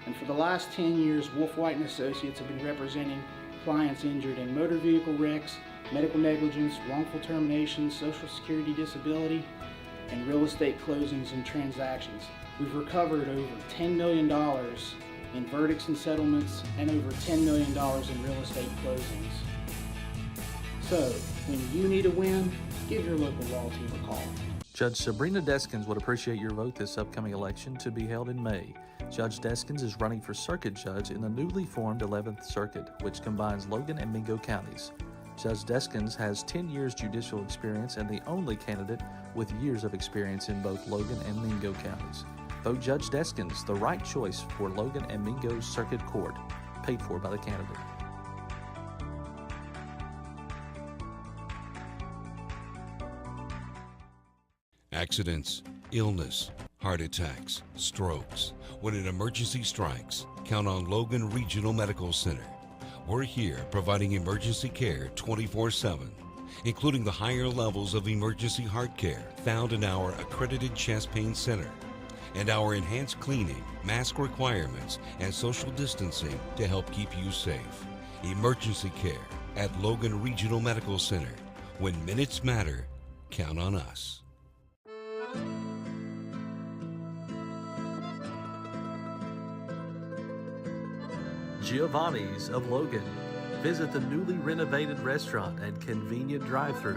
and for the last 10 years, Wolf White & Associates have been representing clients injured in motor vehicle wrecks, medical negligence, wrongful termination, Social Security disability, and real estate closings and transactions. We've recovered over $10 million in verdicts and settlements and over $10 million in real estate closings. So, when you need a win, give your local law team a call. Judge Sabrina Deskins would appreciate your vote this upcoming election to be held in May. Judge Deskins is running for circuit judge in the newly formed 11th Circuit, which combines Logan and Mingo counties. Judge Deskins has 10 years judicial experience and the only candidate with years of experience in both Logan and Mingo counties. Vote Judge Deskins, the right choice for Logan and Mingo Circuit Court, paid for by the candidate. Accidents, illness, heart attacks, strokes. When an emergency strikes, count on Logan Regional Medical Center. We're here providing emergency care 24/7, including the higher levels of emergency heart care found in our accredited chest pain center, and our enhanced cleaning, mask requirements, and social distancing to help keep you safe. Emergency care at Logan Regional Medical Center. When minutes matter, count on us. Giovanni's of Logan. Visit the newly renovated restaurant and convenient drive-thru.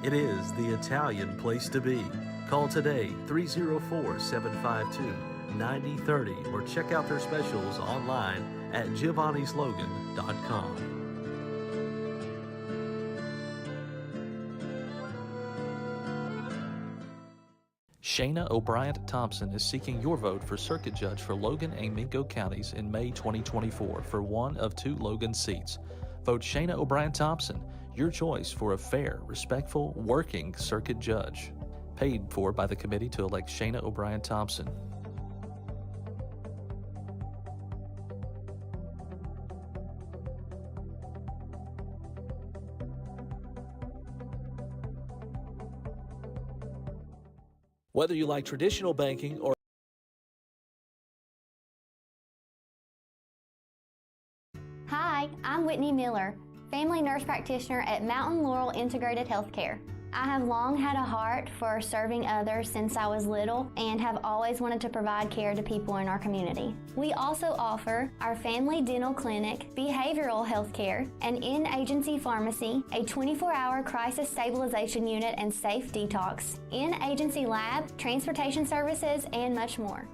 It is the Italian place to be. Call today 304-752-9030 or check out their specials online at giovannislogan.com. Shayna O'Brien Thompson is seeking your vote for circuit judge for Logan and Mingo counties in May 2024 for one of 2 Logan seats. Vote Shayna O'Brien Thompson, your choice for a fair, respectful, working circuit judge. Paid for by the committee to elect Shayna O'Brien Thompson. Whether you like traditional banking or Hi, I'm Whitney Miller, family nurse practitioner at Mountain Laurel Integrated Healthcare. I have long had a heart for serving others since I was little and have always wanted to provide care to people in our community. We also offer our family dental clinic, behavioral health care, an in-agency pharmacy, a 24-hour crisis stabilization unit and safe detox, in-agency lab, transportation services, and much more.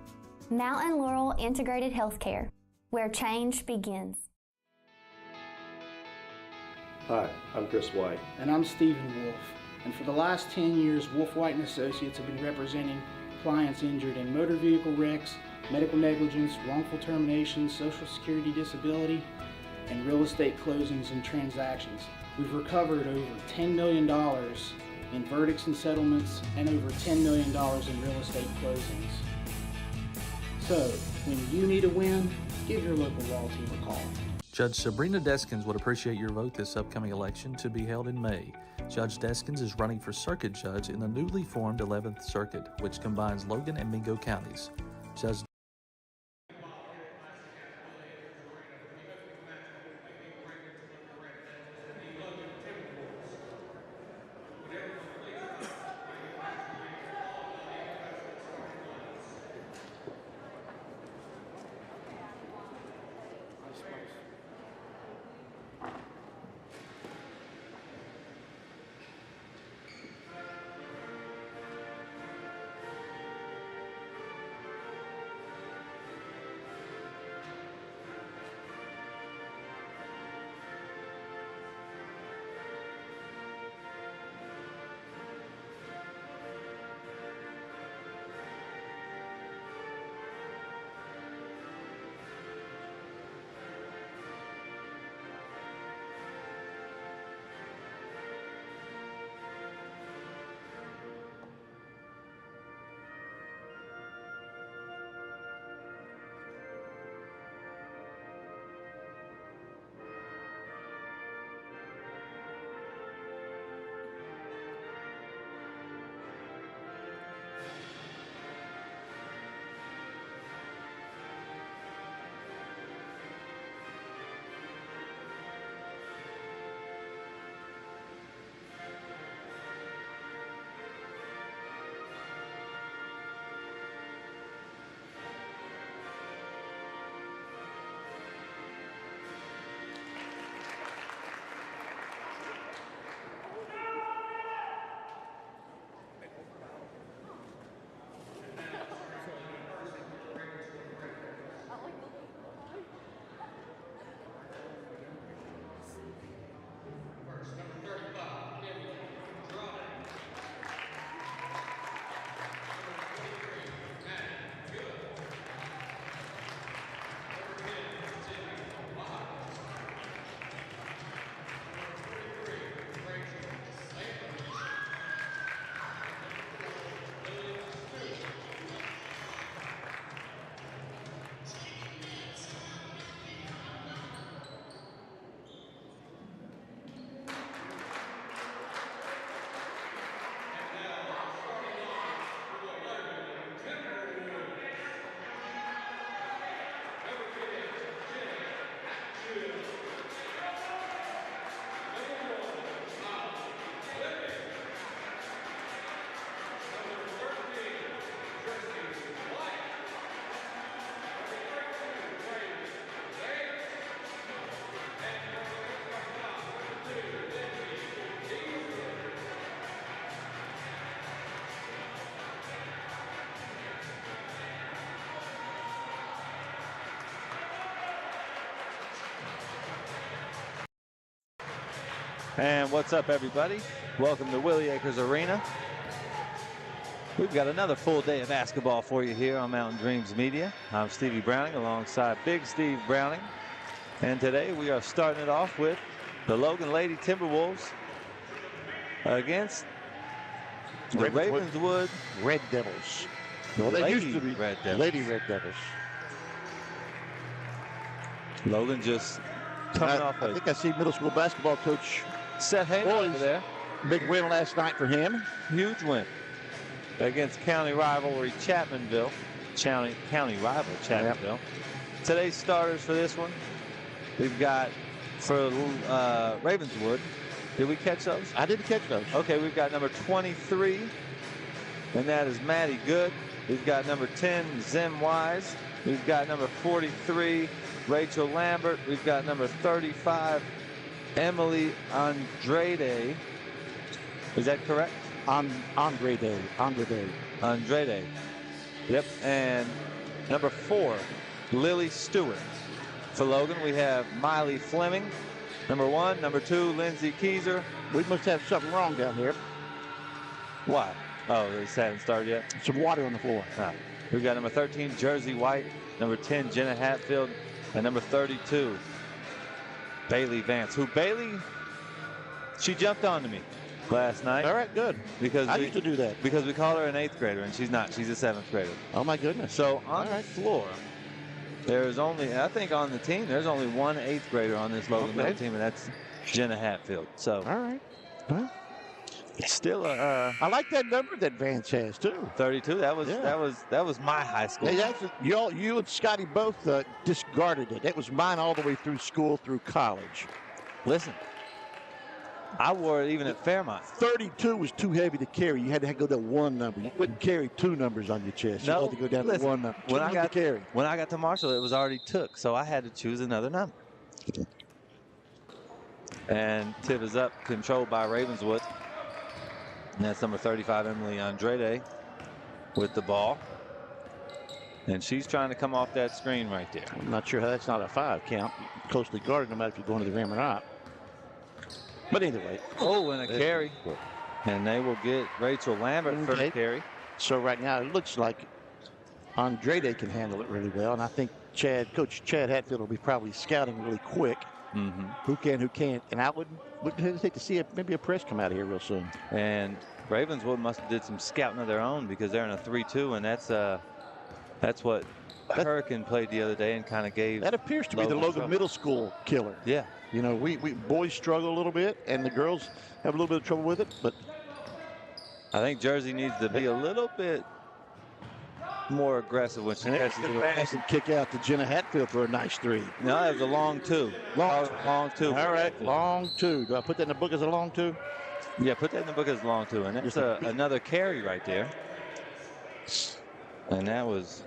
Mountain Laurel Integrated Healthcare, where change begins. Hi, I'm Chris White. And I'm Stephen Wolf. And for the last 10 years, Wolf White & Associates have been representing clients injured in motor vehicle wrecks, medical negligence, wrongful termination, Social Security disability, and real estate closings and transactions. We've recovered over $10 million in verdicts and settlements and over $10 million in real estate closings. So, when you need a win, give your local law team a call. Judge Sabrina Deskins would appreciate your vote this upcoming election to be held in May. Judge Deskins is running for circuit judge in the newly formed 11th Circuit, which combines Logan and Mingo counties. Judge And what's up, everybody? Welcome to Willie Acres Arena. We've got another full day of basketball for you here on Mountain Dreams Media. I'm Stevie Browning alongside Big Steve Browning. And today we are starting it off with the Logan Lady Timberwolves against the Ravenswood Red Devils. Well, they used to be Red Devils. Lady Red Devils. Logan just coming off I think I see middle school basketball coach Seth Hayden over there. Big win last night for him. Huge win against county rivalry Chapmanville. County rival Chapmanville. Yep. Today's starters for this one, we've got for Ravenswood. Did we catch those? I didn't catch those. Okay, we've got number 23, and that is Maddie Good. We've got number 10, Zim Wise. We've got number 43, Rachel Lambert. We've got number 35, Emily Andrade. Is that correct? Andrade. Yep. And number 4, Lily Stewart. For Logan, we have Miley Fleming. Number 1, number 2, Lindsay Keyser. We must have something wrong down here. Why? Oh, this hasn't started yet? Some water on the floor. Ah. We've got number 13, Jersey White. Number 10, Jenna Hatfield. And number 32, Bailey Vance. She jumped onto me last night. All right, good. Because I used to do that. Because we call her an 8th grader, and she's not. She's a 7th grader. Oh, my goodness. So on the floor, there's only, I think on the team, there's only one 8th grader on this Logan Middle team, and that's Jenna Hatfield. So. All right. Well, still I like that number that Vance has too. 32. That was my high school. Hey, actually, you and Scotty both discarded it. That was mine all the way through school, through college. Listen, I wore it even at Fairmont. 32 was too heavy to carry. You had to go to one number. You couldn't carry 2 numbers on your chest. No, you had to go down to one number. When I got to Marshall, it was already took, so I had to choose another number. And tip is up, controlled by Ravenswood. And that's number 35, Emily Andrade, with the ball. And she's trying to come off that screen right there. I'm not sure how that's not a 5 count. Closely guarded, no matter if you're going to the rim or not. But either way. Oh, and a carry. And they will get Rachel Lambert for the carry. So right now it looks like Andrade can handle it really well. And I think Coach Chad Hatfield will be probably scouting really quick. Mm-hmm. Who can, who can't. And I wouldn't hesitate to see maybe a press come out of here real soon. And Ravenswood must have did some scouting of their own, because they're in a 3-2, and that's what Hurricane played the other day and kind of gave. That appears to be the Logan Middle School killer. Yeah. You know, we boys struggle a little bit, and the girls have a little bit of trouble with it. But I think Jersey needs to be a little bit more aggressive when she catches the pass. And kick out to Jenna Hatfield for a nice 3. No, that was a long 2. Long 2. All right, long 2. Do I put that in the book as a long 2? Yeah, put that in the book as a long 2. And that's another carry right there. And that was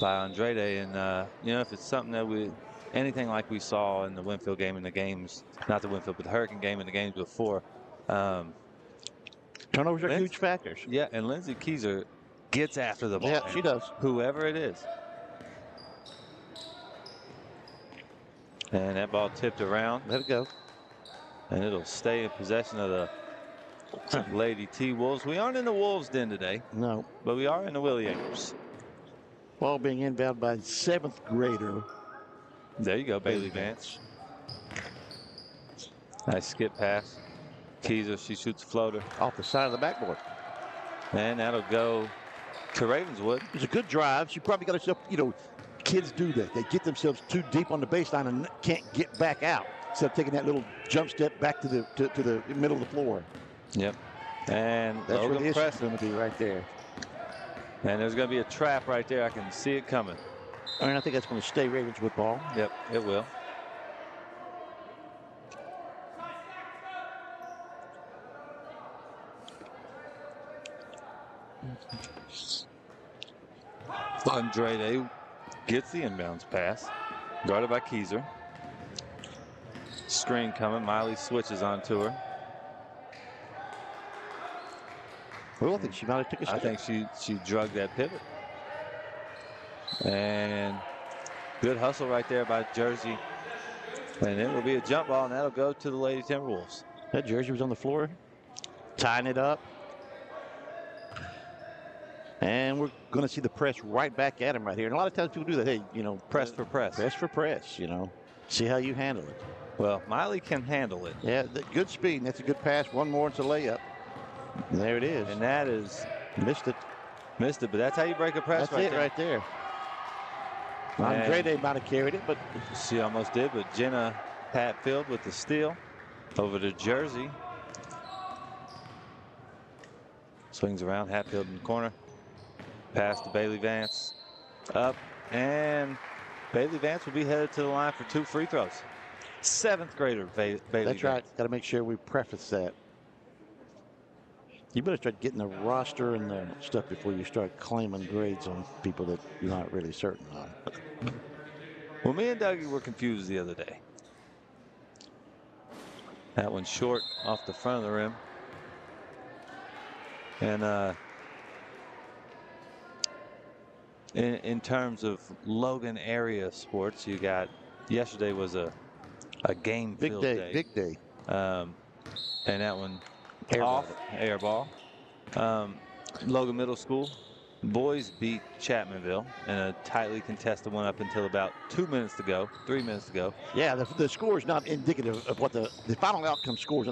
by Andrade. And, if it's something that anything like we saw in the Winfield game and the games, not the Winfield, but the Hurricane game and the games before. Turnovers are huge factors. Yeah, and Lindsay Keyser gets after the ball. Yeah, she does. Whoever it is. And that ball tipped around. Let it go. And it'll stay in possession of the Lady T-Wolves. We aren't in the Wolves Den today. No. But we are in the Willie Acres. Ball being inbound by 7th grader. There you go, Bailey Vance. Nice skip pass. Keyser, she shoots a floater. Off the side of the backboard. And that'll go to Ravenswood. It was a good drive. She probably got herself, kids do that. They get themselves too deep on the baseline and can't get back out. Instead of taking that little jump step back to the middle of the floor. Yep. And that's Logan where the press going to be right there. And there's going to be a trap right there. I can see it coming. And I think that's going to stay Ravenswood ball. Yep, it will. Andrade gets the inbounds pass. Guarded by Keyser. Screen coming. Miley switches onto her. Well, I think she might have took a step. I think she drugged that pivot. And Good hustle right there by Jersey. And it will be a jump ball, and that'll go to the Lady Timberwolves. That jersey was on the floor, tying it up. And we're going to see the press right back at him right here. And a lot of times people do that. Hey, you know, Press for press. Press for press, you know. See how you handle it. Well, Miley can handle it. Yeah, good speed. And that's a good pass. One more, it's a layup. And there it is. And that is Missed it. missed it, but that's how you break a press. That's right there. Andrade might have carried it, but She almost did, but Jenna Hatfield with the steal over to Jersey. Swings around, Hatfield in the corner. Pass to Bailey Vance. Up, and Bailey Vance will be headed to the line for 2 free throws. 7th grader Bailey that's Vance. right. Got to make sure we preface that. You better start getting the roster and the stuff before you start claiming grades on people that you're not really certain on. Well, me and Dougie were confused the other day. That one's short off the front of the rim. And in terms of Logan area sports, you got yesterday was a game Big field day, big day. and that one air ball. Logan Middle School boys beat Chapmanville in a tightly contested one up until about 3 minutes to go. Yeah, the score is not indicative of what the final outcome scores.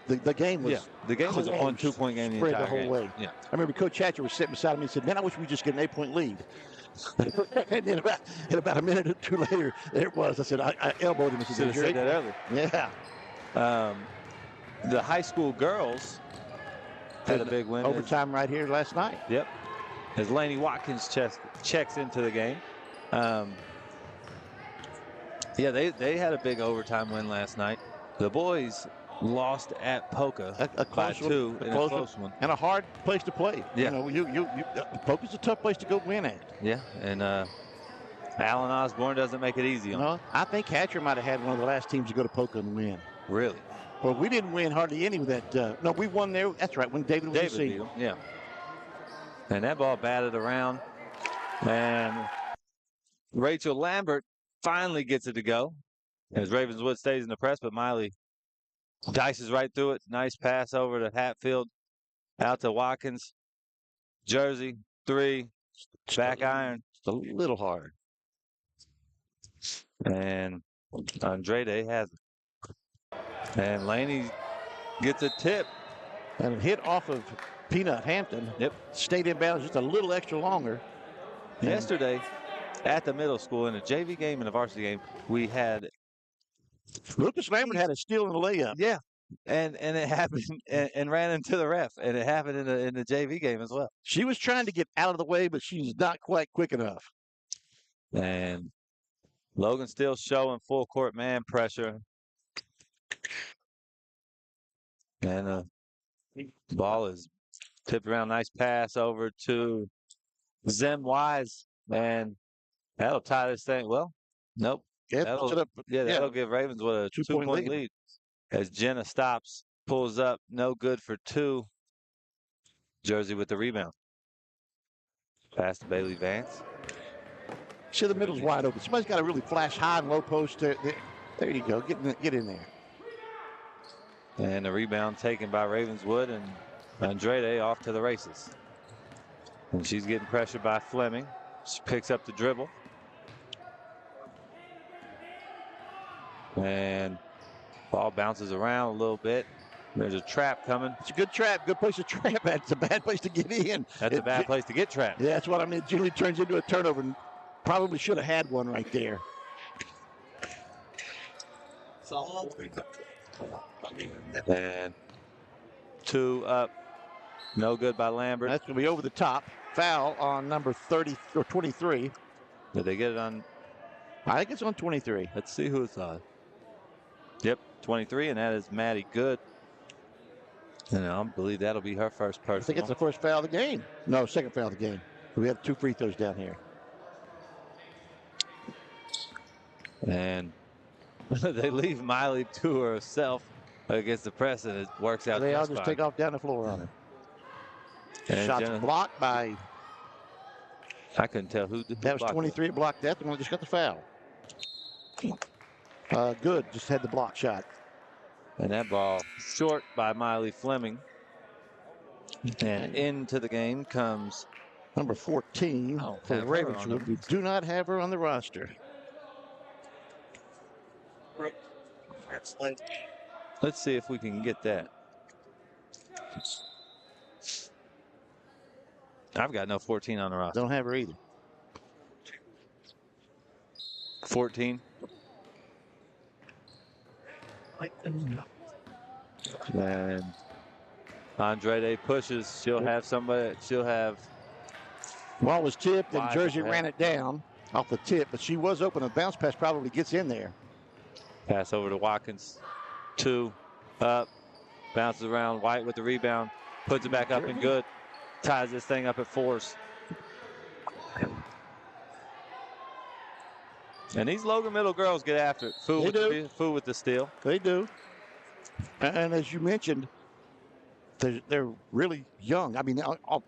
The game was the game was a 2-point game the spread entire the whole game. way. Yeah. I remember Coach Hatcher was sitting beside me and said, "Man, I wish we just get an 8-point lead." And then about a minute or two later, there it was. I said, I elbowed him. Should have said that earlier. Yeah. The high school girls had a big win. Overtime right here last night. Yep. As Laney Watkins checks into the game. Yeah, they had a big overtime win last night. The boys lost at Poca by 2 in a close one. And a hard place to play. Yeah. You know, Poca's a tough place to go win at. Yeah, and Alan Osborne doesn't make it easy on them. I think Hatcher might have had one of the last teams to go to Poca and win. Really? Well, we didn't win hardly any of that. No, we won there. That's right, when David was a senior. beat him, yeah. And that ball batted around. And Rachel Lambert finally gets it to go. As Ravenswood stays in the press, but Miley dices right through it. Nice pass over to Hatfield. Out to Watkins. Jersey, 3. Back iron. It's a little hard. And Andrade has it. And Laney gets a tip. And a hit off of Peanut Hampton. Yep. Stayed in bounds just a little extra longer. Yesterday at the middle school in a JV game and a varsity game, we had Lucas Lambert had a steal in the layup. Yeah. And it happened and ran into the ref. And it happened in the JV game as well. She was trying to get out of the way, but she's not quite quick enough. And Logan still showing full court man pressure. And the ball is tipped around. Nice pass over to Zem Wise. And that'll tie this thing. Well, nope. That'll give Ravenswood a 2-point lead. As Jenna stops, pulls up, no good for 2. Jersey with the rebound. Pass to Bailey Vance. See, the middle's wide open. Somebody's got to really flash high and low post. There you go. Get in there. And the rebound taken by Ravenswood, and Andrade off to the races. And she's getting pressured by Fleming. She picks up the dribble. And ball bounces around a little bit. There's a trap coming. It's a good trap. Good place to trap at. It's a bad place to get in. That's a bad place to get trapped. Yeah, that's what I mean. It generally turns into a turnover. And probably should have had one right there. And 2 up. No good by Lambert. That's going to be over the top. Foul on number 30 or 23. Did they get it on? I think it's on 23. Let's see who it's on. Yep, 23, and that is Maddie Good. And I believe that'll be her first personal. I think it's the first foul of the game. No, second foul of the game. We have 2 free throws down here. And they leave Miley to herself against the press, and it works out. They all just take off down the floor on her. Shots blocked by. I couldn't tell who did. That was 23 blocked that. The one that just got the foul. Good. Just had the block shot. And that ball short by Miley Fleming. And into the game comes number 14 for Ravenswood. We do not have her on the roster. Let's see if we can get that. I've got no 14 on the roster. Don't have her either. 14. And Andrade pushes. She'll have somebody. She'll have. Ball was tipped and Jersey ran it down off the tip, but she was open. A bounce pass probably gets in there. Pass over to Watkins. 2 up. Bounces around. White with the rebound. Puts it back up and good. Ties this thing up at 4s. And these Logan Middle girls get after it. Fu with the steal. They do. And as you mentioned, they're really young. I mean,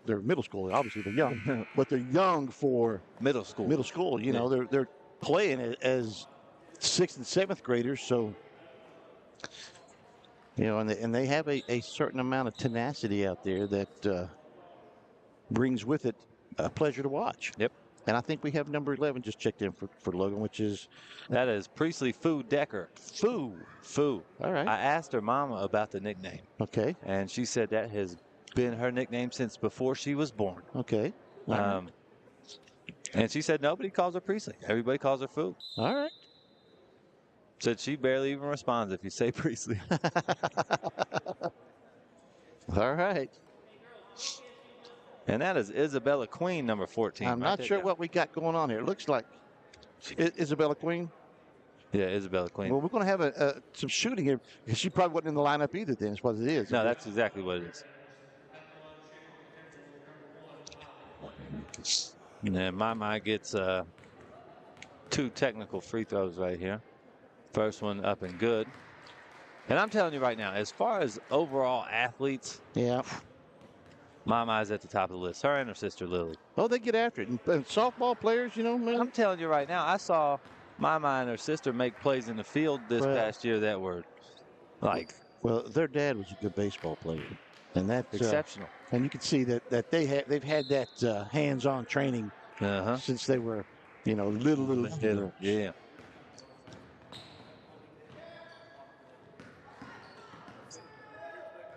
they're middle school. Obviously, they're young, but they're young for middle school. Middle school. You know, they're playing as 6th and 7th graders. So, you know, and they have a certain amount of tenacity out there that brings with it a pleasure to watch. Yep. And I think we have number 11 just checked in for Logan, which is... That is Priestley Fu Decker. Fu. All right. I asked her mama about the nickname. Okay. And she said that has been her nickname since before she was born. Okay. And she said nobody calls her Priestley. Everybody calls her Fu. All right. Said she barely even responds if you say Priestley. All right. And that is Isabella Queen, number 14. I'm not sure what we got going on here. It looks like Isabella Queen. Yeah, Isabella Queen. Well, we're going to have some shooting here. She probably wasn't in the lineup either then, is what it is. No, that's exactly what it is. And then Mama gets 2 technical free throws right here. First one up and good. And I'm telling you right now, as far as overall athletes, yeah, Mama's at the top of the list. Her and her sister Lily. Oh, they get after it. And softball players, you know, man. I'm telling you right now, I saw Mama and her sister make plays in the field this past year that were like. Well, their dad was a good baseball player, and that's exceptional. And you can see that they've had that hands-on training since they were, you know, little. Yeah.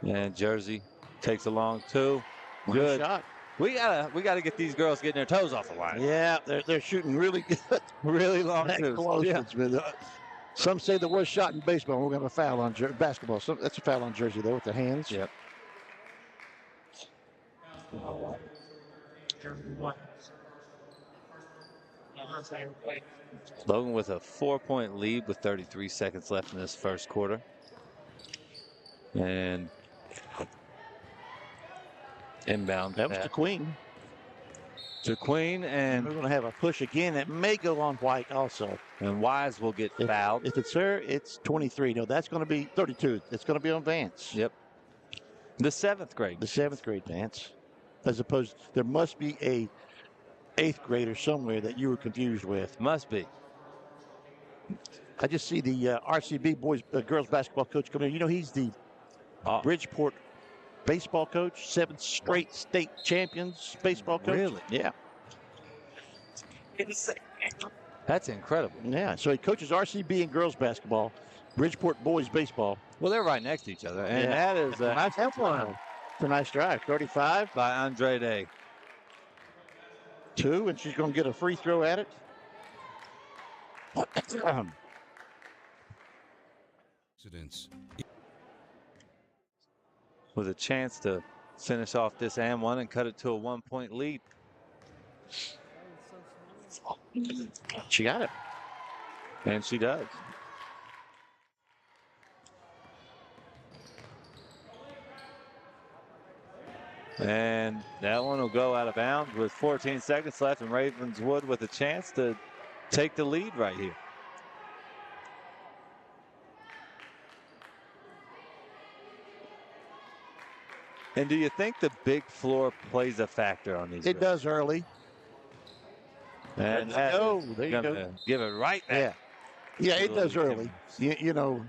And Jersey takes a long 2. Good shot. We gotta get these girls getting their toes off the line. Yeah, they're shooting really good, really long twos. Close. Yeah. Some say the worst shot in baseball. We're going to have a foul on basketball. So that's a foul on Jersey though with the hands. Yep. Logan with a 4-point lead with 33 seconds left in this first quarter. And inbound. That was the Queen. To Queen, and we're going to have a push again. It may go on White also. And Wise will get fouled. If it's her, it's 23. No, that's going to be 32. It's going to be on Vance. Yep. The 7th grade. The 7th grade Vance. As opposed, there must be a 8th grader somewhere that you were confused with. Must be. I just see the RCB girls basketball coach coming in. You know, he's the Bridgeport baseball coach, 7 straight state champions baseball coach. Really? Yeah. That's incredible. Yeah, so he coaches RCB and girls basketball, Bridgeport boys baseball. Well, they're right next to each other, and that is a nice one. It's a nice drive. 35 by Andrade. 2, and she's going to get a free throw at it. Accidents. With a chance to finish off this and one and cut it to a 1-point lead. She got it. And she does. And that one will go out of bounds with 14 seconds left, and Ravenswood with a chance to take the lead right here. And do you think the big floor plays a factor on these? It does early. And there you go. Give it right back. Yeah, it does early. You know,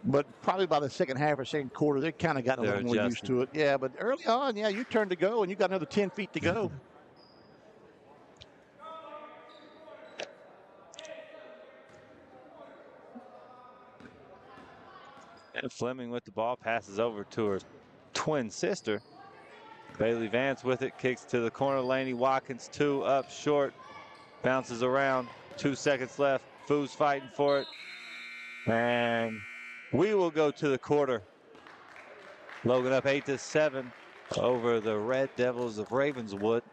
But probably by the second half or second quarter, they kind of got a little more used to it. Yeah, but early on, yeah, you turned to go, and you got another 10 feet to go. And Fleming with the ball, passes over to her twin sister. Bailey Vance with it, kicks to the corner. Laney Watkins, 2 up short, bounces around. 2 seconds left. Foo's fighting for it. And we will go to the quarter. Logan up 8-7 over the Red Devils of Ravenswood.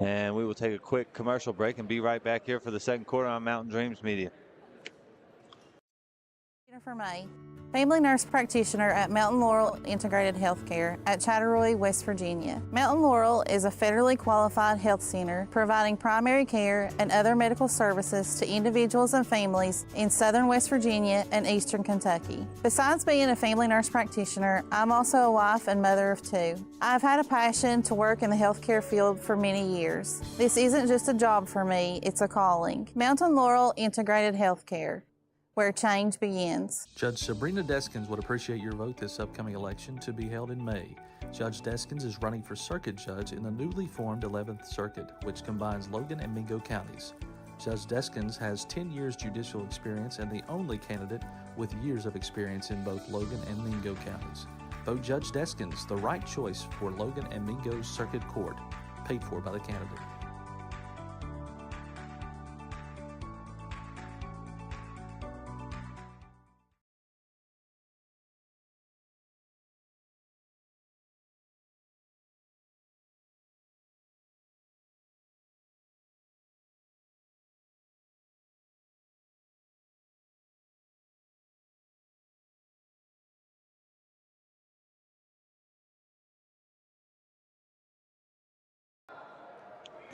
And we will take a quick commercial break and be right back here for the second quarter on Mountain Dreams Media. Jennifer May, family nurse practitioner at Mountain Laurel Integrated Healthcare at Chatteroy, West Virginia. Mountain Laurel is a federally qualified health center providing primary care and other medical services to individuals and families in southern West Virginia and eastern Kentucky. Besides being a family nurse practitioner, I'm also a wife and mother of 2. I've had a passion to work in the healthcare field for many years. This isn't just a job for me, it's a calling. Mountain Laurel Integrated Healthcare, where change begins. Judge Sabrina Deskins would appreciate your vote this upcoming election to be held in May. Judge Deskins is running for circuit judge in the newly formed 11th Circuit, which combines Logan and Mingo counties. Judge Deskins has 10 years judicial experience and the only candidate with years of experience in both Logan and Mingo counties. Vote Judge Deskins, the right choice for Logan and Mingo's Circuit Court, paid for by the candidate.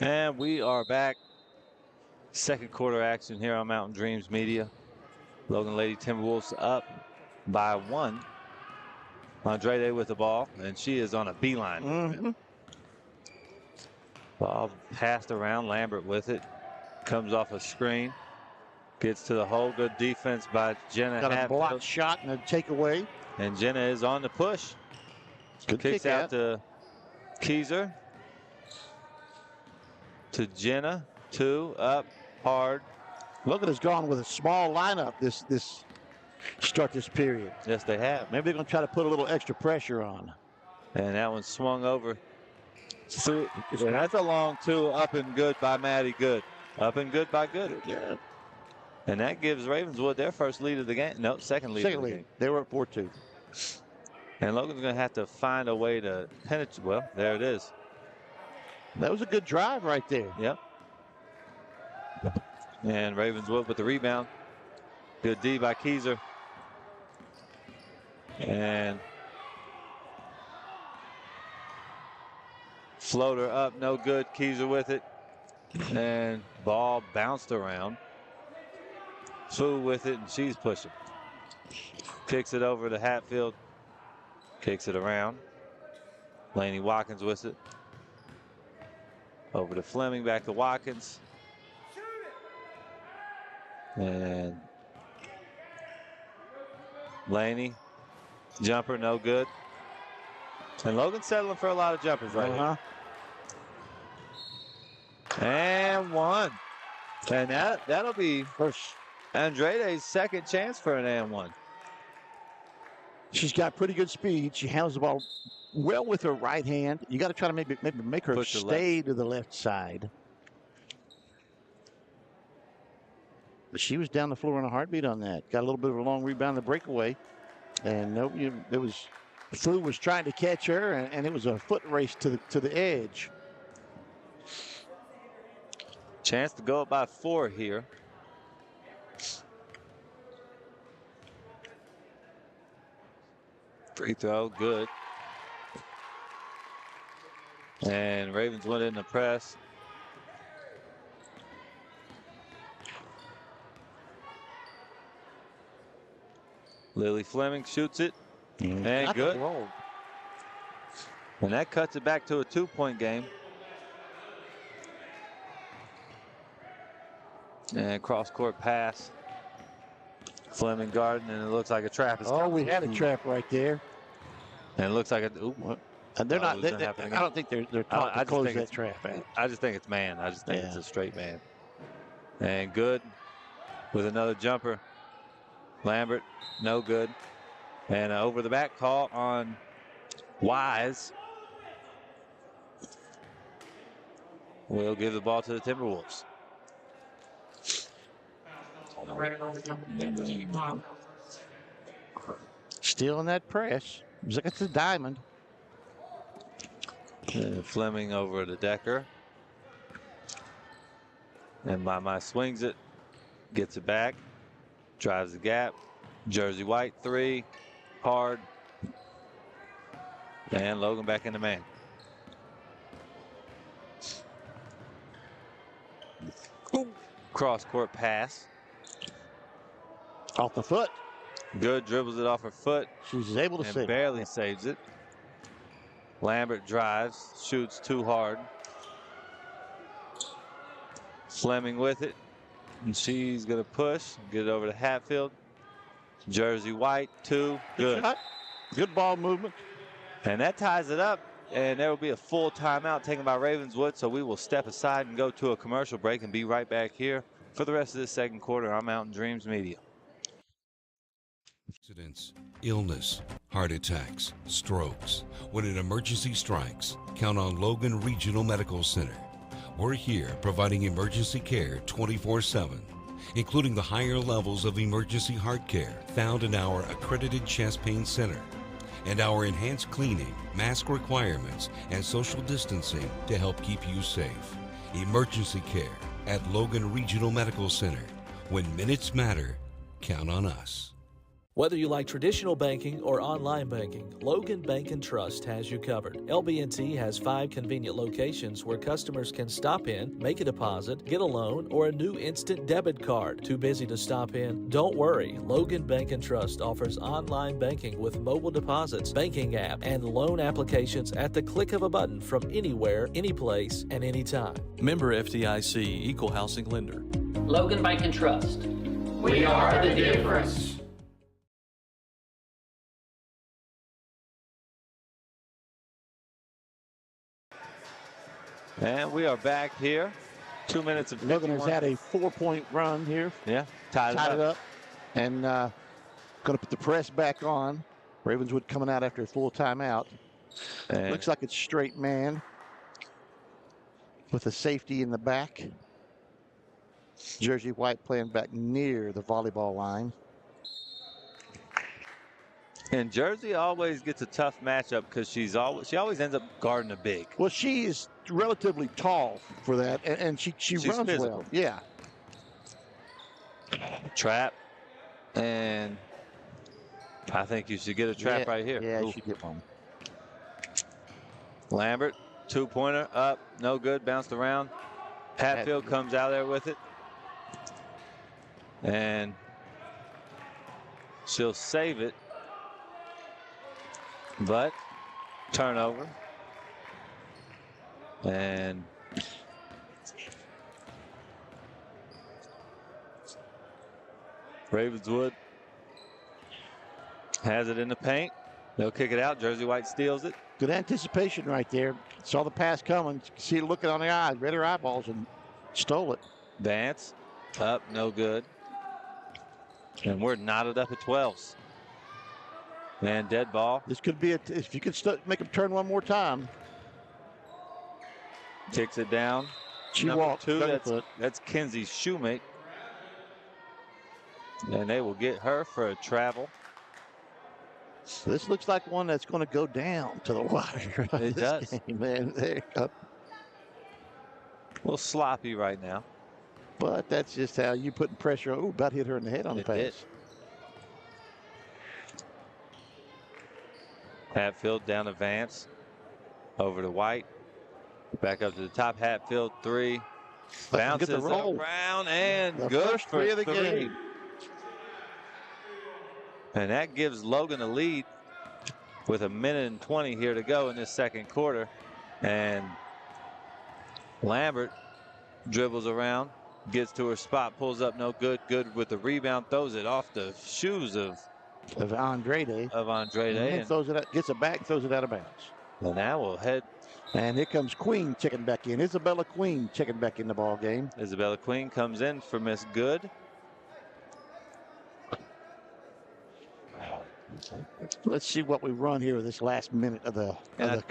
And we are back. Second quarter action here on Mountain Dreams Media. Logan Lady Timberwolves up by 1. Andrade with the ball, and she is on a beeline. Ball passed around. Lambert with it. Comes off a screen. Gets to the hole. Good defense by Jenna. Got a blocked shot and a takeaway. And Jenna is on the push. Good Kicks out to Keyser. To Jenna, 2 up hard. Logan has gone with a small lineup this start this period. Yes, they have. Maybe they're going to try to put a little extra pressure on. And that one swung over. So, that's a long 2 up and good by Maddie Good. Up and good by Good. Yeah. And that gives Ravenswood their first lead of the game. No, second lead of the game. They were at 4-2. And Logan's going to have to find a way to penetrate. Well, there it is. That was a good drive right there. Yep. And Ravenswood with the rebound. Good D by Keyser. And floater up, no good. Keyser with it. And ball bounced around. Fu with it, and she's pushing. Kicks it over to Hatfield. Kicks it around. Laney Watkins with it. Over to Fleming, back to Watkins. And Laney, jumper, no good. And Logan settling for a lot of jumpers right here. And 1. And that'll be Andrade's second chance for an and 1. She's got pretty good speed. She handles the ball well with her right hand. You got to try to maybe make her stay to the left side. But she was down the floor in a heartbeat on that. Got a little bit of a long rebound, the breakaway. And Fu was trying to catch her, and it was a foot race to the edge. Chance to go up by 4 here. Free throw, good. And Ravenswood in the press. Lily Fleming shoots it. And good. And that cuts it back to a 2-point game. And cross-court pass. Fleming Garden, and it looks like a trap is Oh, coming. we had a trap right there. And it looks like a. Ooh, and they're not. it's gonna happen I again. don't think they're taught to close that trap out. I just think it's man. I just think it's a straight man. And good with another jumper. Lambert, no good. And over the back call on Wise. We'll give the ball to the Timberwolves. Still in that press. Looks like it's a diamond. And Fleming over to Decker. And my swings it. Gets it back. Drives the gap. Jersey White, 3. Hard. And Logan back in the man. Cross court pass. Off the foot. Good, dribbles it off her foot. She's able to and save barely saves it. Lambert drives, shoots too hard. Fleming with it. And she's going to push, get it over to Hatfield. Jersey White, 2. Good. Good ball movement. And that ties it up. And there will be a full timeout taken by Ravenswood. So we will step aside and go to a commercial break and be right back here for the rest of this second quarter on Mountain Dreams Media. Accidents, illness, heart attacks, strokes. When an emergency strikes, count on Logan Regional Medical Center. We're here providing emergency care 24/7, including the higher levels of emergency heart care found in our accredited chest pain center, and our enhanced cleaning, mask requirements, and social distancing to help keep you safe. Emergency care at Logan Regional Medical Center. When minutes matter, count on us. Whether you like traditional banking or online banking, Logan Bank & Trust has you covered. LB&T has 5 convenient locations where customers can stop in, make a deposit, get a loan, or a new instant debit card. Too busy to stop in? Don't worry. Logan Bank & Trust offers online banking with mobile deposits, banking app, and loan applications at the click of a button from anywhere, anyplace, and anytime. Member FDIC, Equal Housing Lender. Logan Bank & Trust. We are the difference. And we are back here. 2 minutes of 51. Logan has had a 4-point run here. Yeah, tied it up. And going to put the press back on. Ravenswood coming out after a full timeout. And looks like it's straight man with a safety in the back. Jersey White playing back near the volleyball line. And Jersey always gets a tough matchup because she always ends up guarding a big. Well, she is relatively tall for that, and she runs physical. well. Yeah. Trap, and I think you should get a trap right here. Yeah, you should get one. Lambert, 2-pointer up, no good, bounced around. Hatfield comes out there with it, and she'll save it. But turnover. And Ravenswood has it in the paint. They'll kick it out. Jersey White steals it. Good anticipation right there. Saw the pass coming. You can see it looking on the eyes, read her eyeballs, and stole it. Vance up, no good. And we're knotted up at 12s. And dead ball. This could be if you could make him turn one more time. Kicks it down. She Number walked. 2, that's Kenzie's shoemate. And they will get her for a travel. So this looks like one that's going to go down to the wire. It does. Game, man. There, a little sloppy right now. But that's just how you putting pressure. Oh, about hit her in the head on the pass. Did. Hatfield down to Vance. Over to White. Back up to the top. Hatfield 3. Bounces around and good for 3. Game. And that gives Logan a lead with 1:20 here to go in this second quarter. And Lambert dribbles around, Gets to her spot, pulls up, no good. Good with the rebound, throws it off the shoes of Andrade. And throws it out, gets it back, throws it out of bounds. And now we'll head. And here comes Queen checking back in. Isabella Queen checking back in the ball game. Isabella Queen comes in for Miss Good. Let's see what we run here this last minute of the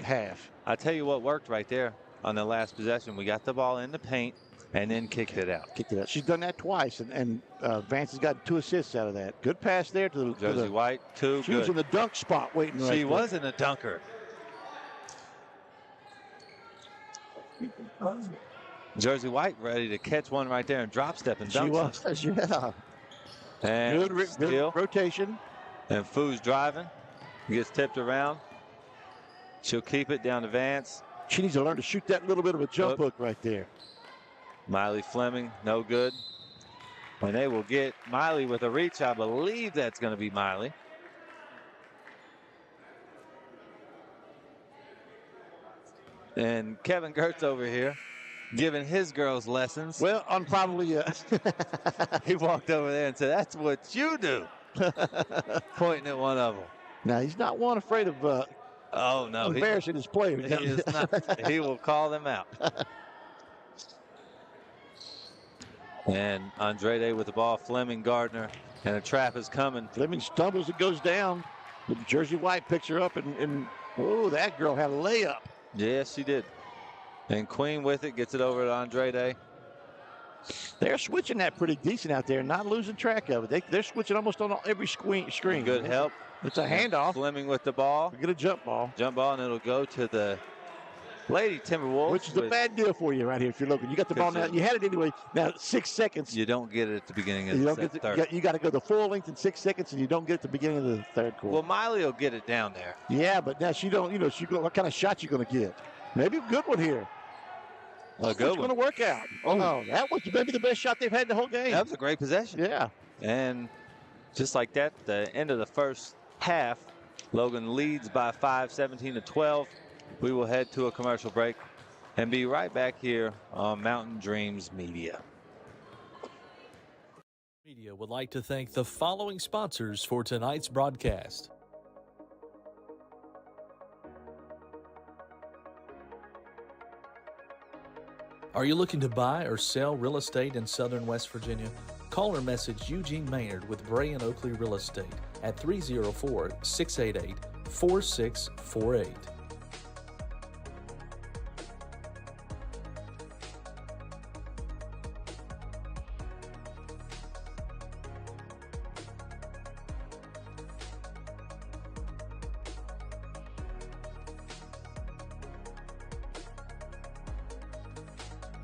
half. I tell you what worked right there on the last possession. We got the ball in the paint and then kicked it out. She's done that twice, and Vance has got 2 assists out of that. Good pass there to Josie White, 2. She was in the dunk spot waiting right there. She was in the dunker. Josie White ready to catch one right there and drop step and dunk. She was, yeah. And good rotation. And Foo's driving. Gets tipped around. She'll keep it down to Vance. She needs to learn to shoot that little bit of a jump hook right there. Miley Fleming, no good. And they will get Miley with a reach. I believe that's going to be Miley. And Kevin Gertz over here giving his girls lessons. Well, on probably he walked over there and said, "That's what you do." Pointing at one of them. Now, he's not one afraid of embarrassing his players. He is not. He will call them out. And Andrade with the ball, Fleming, Gardner, and a trap is coming. Fleming stumbles, it goes down. The Jersey White picks her up, and oh, that girl had a layup. Yes, she did. And Queen with it, gets it over to Andrade. They're switching that pretty decent out there, not losing track of it. They're switching almost on every screen. Good help. It's a handoff. Fleming with the ball. We get a jump ball. Jump ball, and it'll go to the Lady Timberwolves. Which is a bad deal for you right here if you're looking. You got the ball now. You had it anyway. Now 6 seconds. You don't get it at the beginning of the third. You got to go the full length in 6 seconds, and you don't get it at the beginning of the third quarter. Well, Miley will get it down there. Yeah, but now she don't. What kind of shot you going to get? Maybe a good one here. A good one. Going to work out. Oh, that was maybe the best shot they've had the whole game. That was a great possession. Yeah. And just like that, the end of the first half, Logan leads by 5, 17-12. We will head to a commercial break and be right back here on Mountain Dreams Media. Media would like to thank the following sponsors for tonight's broadcast. Are you looking to buy or sell real estate in southern West Virginia? Call or message Eugene Maynard with Bray & Oakley Real Estate at 304-688-4648.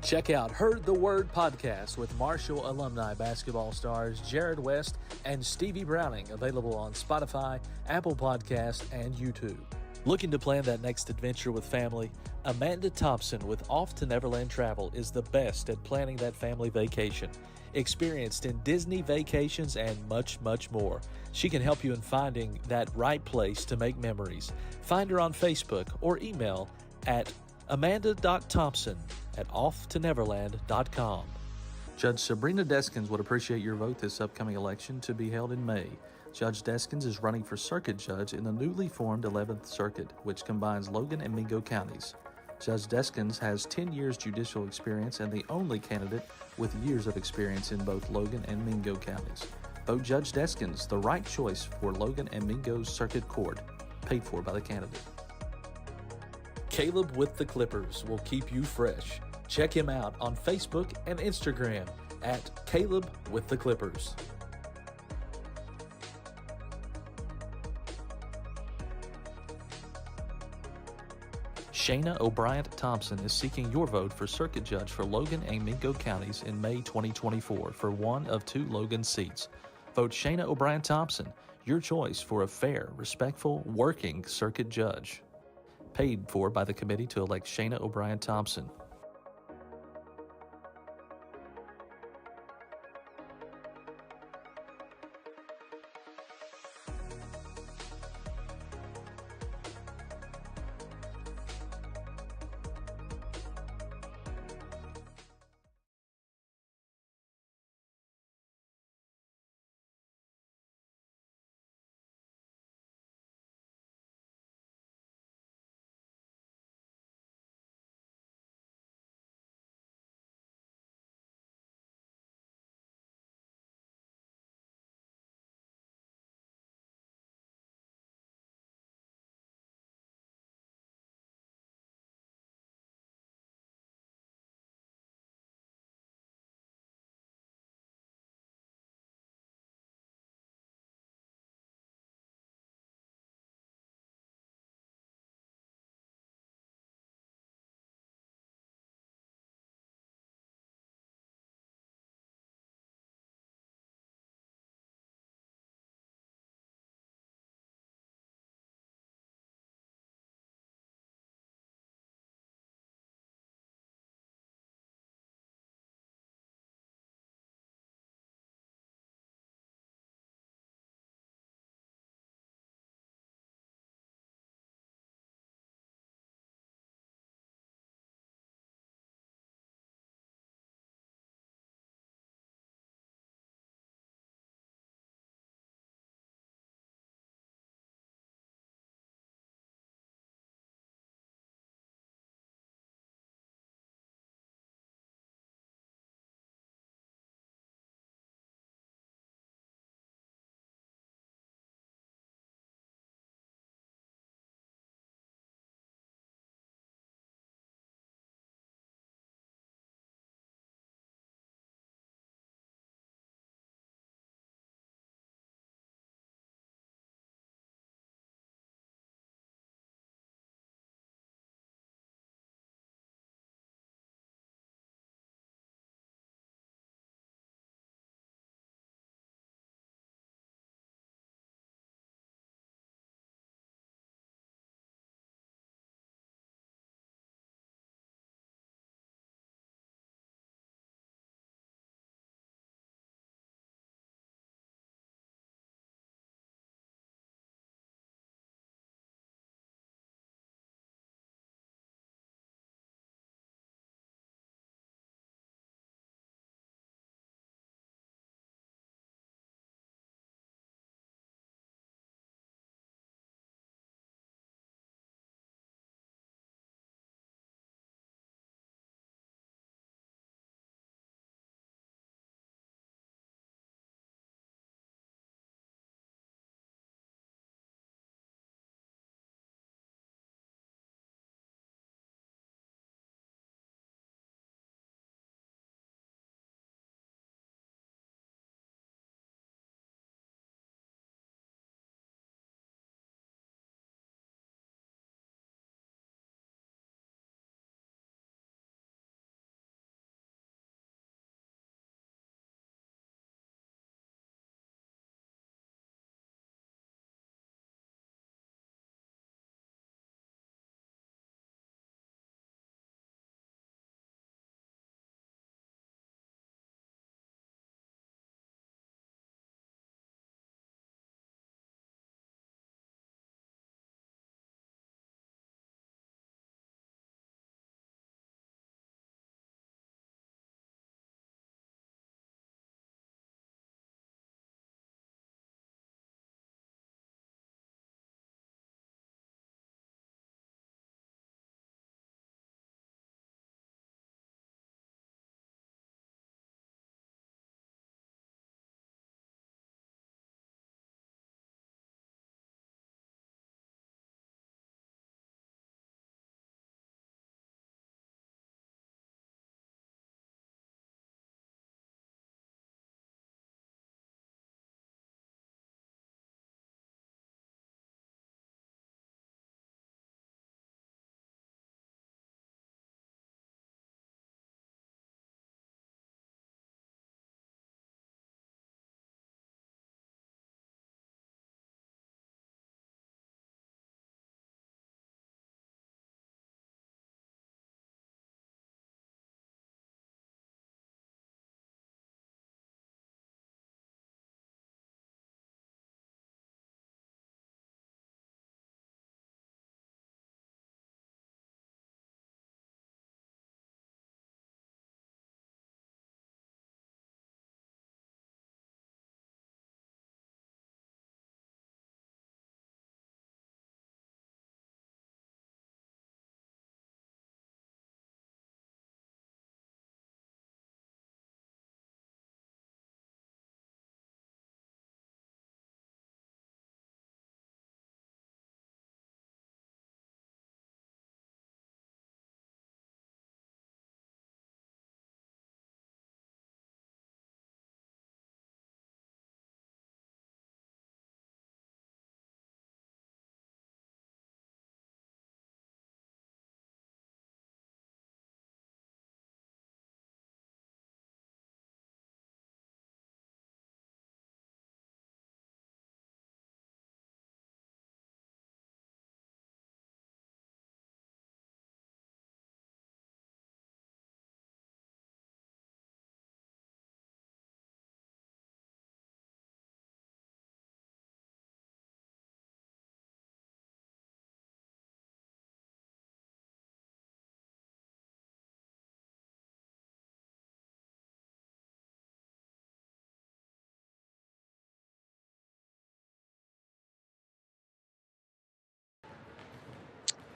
Check out Heard the Word podcast with Marshall alumni basketball stars Jared West and Stevie Browning, available on Spotify, Apple Podcasts, and YouTube. Looking to plan that next adventure with family? Amanda Thompson with Off to Neverland Travel is the best at planning that family vacation. Experienced in Disney vacations and much, much more. She can help you in finding that right place to make memories. Find her on Facebook or email at amanda.thompson@offtoneverland.com. Judge Sabrina Deskins would appreciate your vote this upcoming election to be held in May. Judge Deskins is running for circuit judge in the newly formed 11th Circuit, which combines Logan and Mingo counties. Judge Deskins has 10 years judicial experience and the only candidate with years of experience in both Logan and Mingo counties. Vote Judge Deskins, the right choice for Logan and Mingo's circuit court, paid for by the candidate. Caleb with the Clippers will keep you fresh. Check him out on Facebook and Instagram at Caleb with the Clippers. Shayna O'Brien Thompson is seeking your vote for circuit judge for Logan and Mingo counties in May 2024 for one of 2 Logan seats. Vote Shayna O'Brien Thompson, your choice for a fair, respectful, working circuit judge. Paid for by the committee to elect Shayna O'Brien Thompson.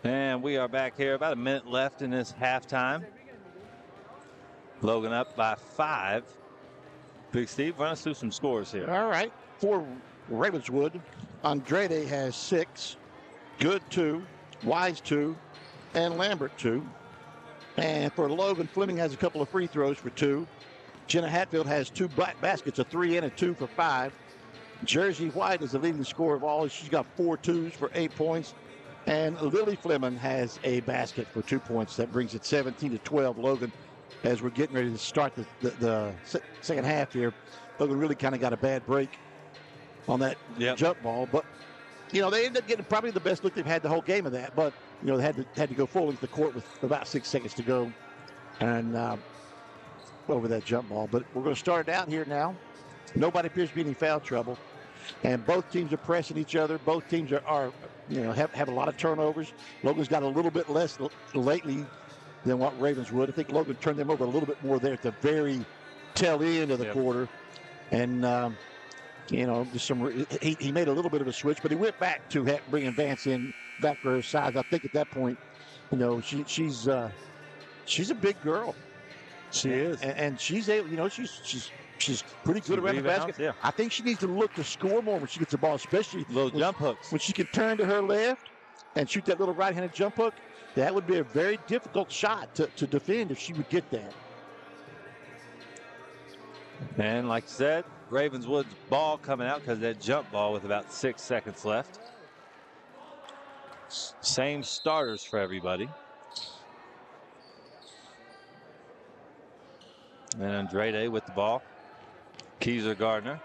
And we are back here, about a minute left in this halftime. Logan up by 5. Big Steve, run us through some scores here. All right. For Ravenswood, Andrade has 6, Good 2, Wise 2, and Lambert 2. And for Logan, Fleming has a couple of free throws for 2. Jenna Hatfield has 2 black baskets, a 3 and a 2 for 5. Jersey White is the leading scorer of all. She's got 4 2s for 8 points. And Lily Fleming has a basket for 2 points. That brings it 17-12. Logan, as we're getting ready to start the second half here, Logan really kind of got a bad break on that jump ball. But, you know, they ended up getting probably the best look they've had the whole game of that. But, you know, they had to go full into the court with about 6 seconds to go. And over that jump ball. But we're going to start it out here now. Nobody appears to be in any foul trouble. And both teams are pressing each other. Both teams are you know, have a lot of turnovers. Logan's got a little bit less lately than what Ravenswood. I think Logan turned them over a little bit more there at the very tail end of the quarter. And, you know, just he made a little bit of a switch, but he went back to bringing Vance in back for her size. I think at that point, you know, she's a big girl. She is. And she's able, you know, she's pretty good around the basket. Yeah. I think she needs to look to score more when she gets the ball, especially little jump hooks. When she can turn to her left and shoot that little right-handed jump hook, that would be a very difficult shot to defend if she would get that. And like you said, Ravenswood's ball coming out because of that jump ball with about 6 seconds left. Same starters for everybody. And Andrade with the ball. Keyser Gardner.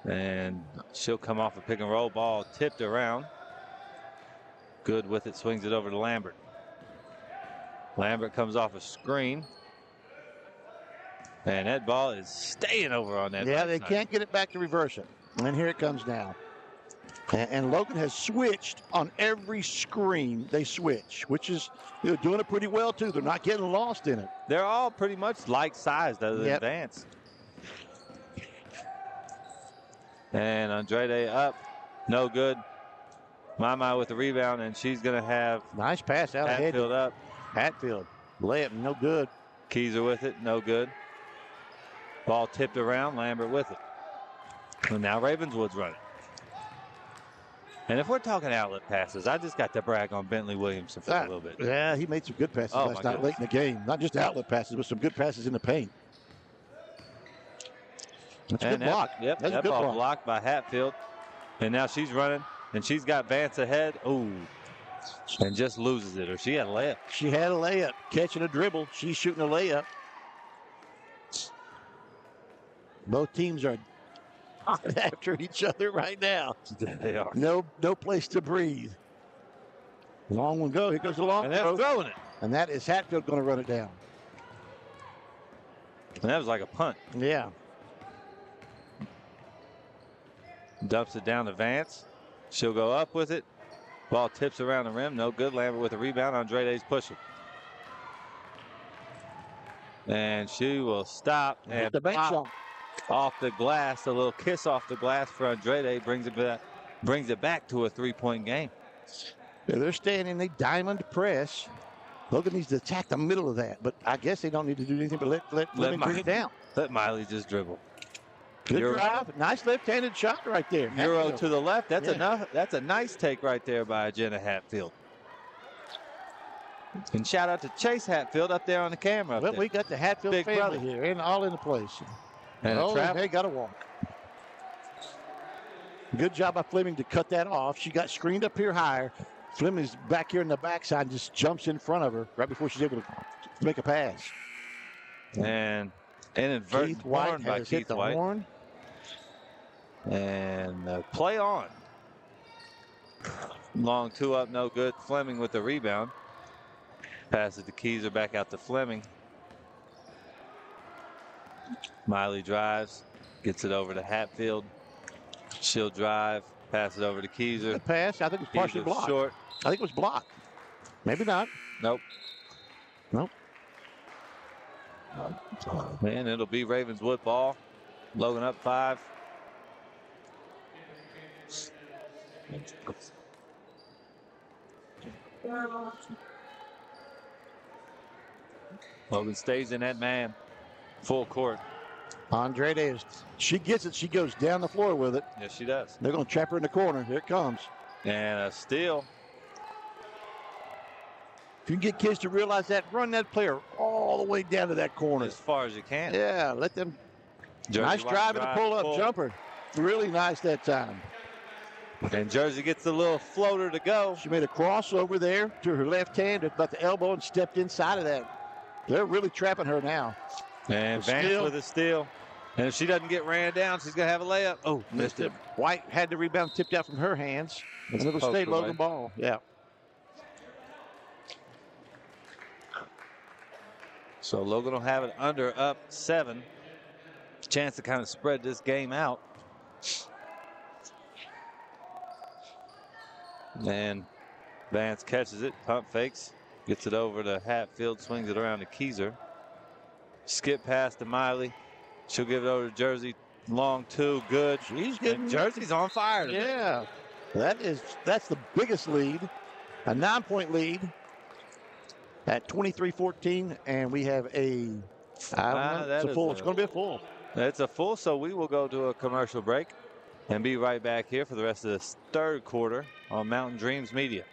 And she'll come off a pick and roll. Ball tipped around. Good with it. Swings it over to Lambert. Lambert comes off a screen. And that ball is staying over on that. Yeah, they can't get it back to reverse it. And here it comes now. And Logan has switched on every screen. They switch, which is, you know, doing it pretty well, too. They're not getting lost in it. They're all pretty much like-sized other than Vance. And Andrade up. No good. Mama with the rebound, and she's going to have nice pass out ahead. Hatfield up. Hatfield. Layup, no good. Keyser with it, no good. Ball tipped around, Lambert with it. And now Ravenswood's running. And if we're talking outlet passes, I just got to brag on Bentley Williamson for a little bit. Yeah, he made some good passes last night late in the game. Not just outlet passes, but some good passes in the paint. That's a good block. Yep, that's that a good ball block. blocked by Hatfield. And now she's running, and she's got Vance ahead. Ooh. And just loses it, or she had a layup. She had a layup, catching a dribble. She's shooting a layup. Both teams are after each other right now. They are. No place to breathe. Long one go. Here goes the long And they're throwing it. And that is Hatfield going to run it down. And that was like a punt. Yeah. Dumps it down to Vance. She'll go up with it. Ball tips around the rim. No good. Lambert with a rebound. Andrade's pushing. And she will stop and the bank shot off the glass. A little kiss off the glass for Andrade brings it back to a 3-point game. Yeah, they're staying in the diamond press. Logan needs to attack the middle of that, but I guess they don't need to do anything but let him bring it down. Let Miley just dribble. Good drive. Nice left-handed shot right there. Euro Hatfield. to the left. That's enough. That's a nice take right there by Jenna Hatfield. And shout out to Chase Hatfield up there on the camera. Well, we got the Hatfield Big family brother. here, and all in the place. And they got to walk. Good job by Fleming to cut that off. She got screened up here higher. Fleming's back here in the backside and just jumps in front of her right before she's able to make a pass. And inadvertent Keith White horn by has hit Keith the White. horn. And play on. Long two up, no good. Fleming with the rebound. Pass it to Keyser, back out to Fleming. Miley drives, gets it over to Hatfield. She'll drive, pass it over to Keyser. Good pass. I think it was partially Keyser blocked. short. I think it was blocked. Maybe not. Nope. Nope. And it'll be Ravenswood ball. Logan up 5. Logan stays in that man. Full court. Andrade is, she gets it. She goes down the floor with it. Yes, she does. They're going to trap her in the corner. Here it comes. And a steal. If you can get kids to realize that, run that player all the way down to that corner. As far as you can. Yeah, let them. Jersey Nice drive and a pull-up jumper. Really nice that time. And Jersey gets the little floater to go. She made a crossover there to her left hand at about the elbow and stepped inside of that. They're really trapping her now. And Vance with a steal. And if she doesn't get ran down, she's going to have a layup. Oh, missed it. White had the rebound tipped out from her hands. And it'll stay Logan ball. Yeah. So Logan will have it under up 7. Chance to kind of spread this game out. And Vance catches it, pump fakes, gets it over to Hatfield, swings it around to Keyser. Skip pass to Miley. She'll give it over to Jersey. Long 2, good. She's getting. Jersey's on fire today. Yeah. That's the biggest lead. A 9-point lead at 23-14, and we have a. I don't know. It's a full. It's going to be a full. It's a full, so we will go to a commercial break and be right back here for the rest of this third quarter on Mountain Dreams Media.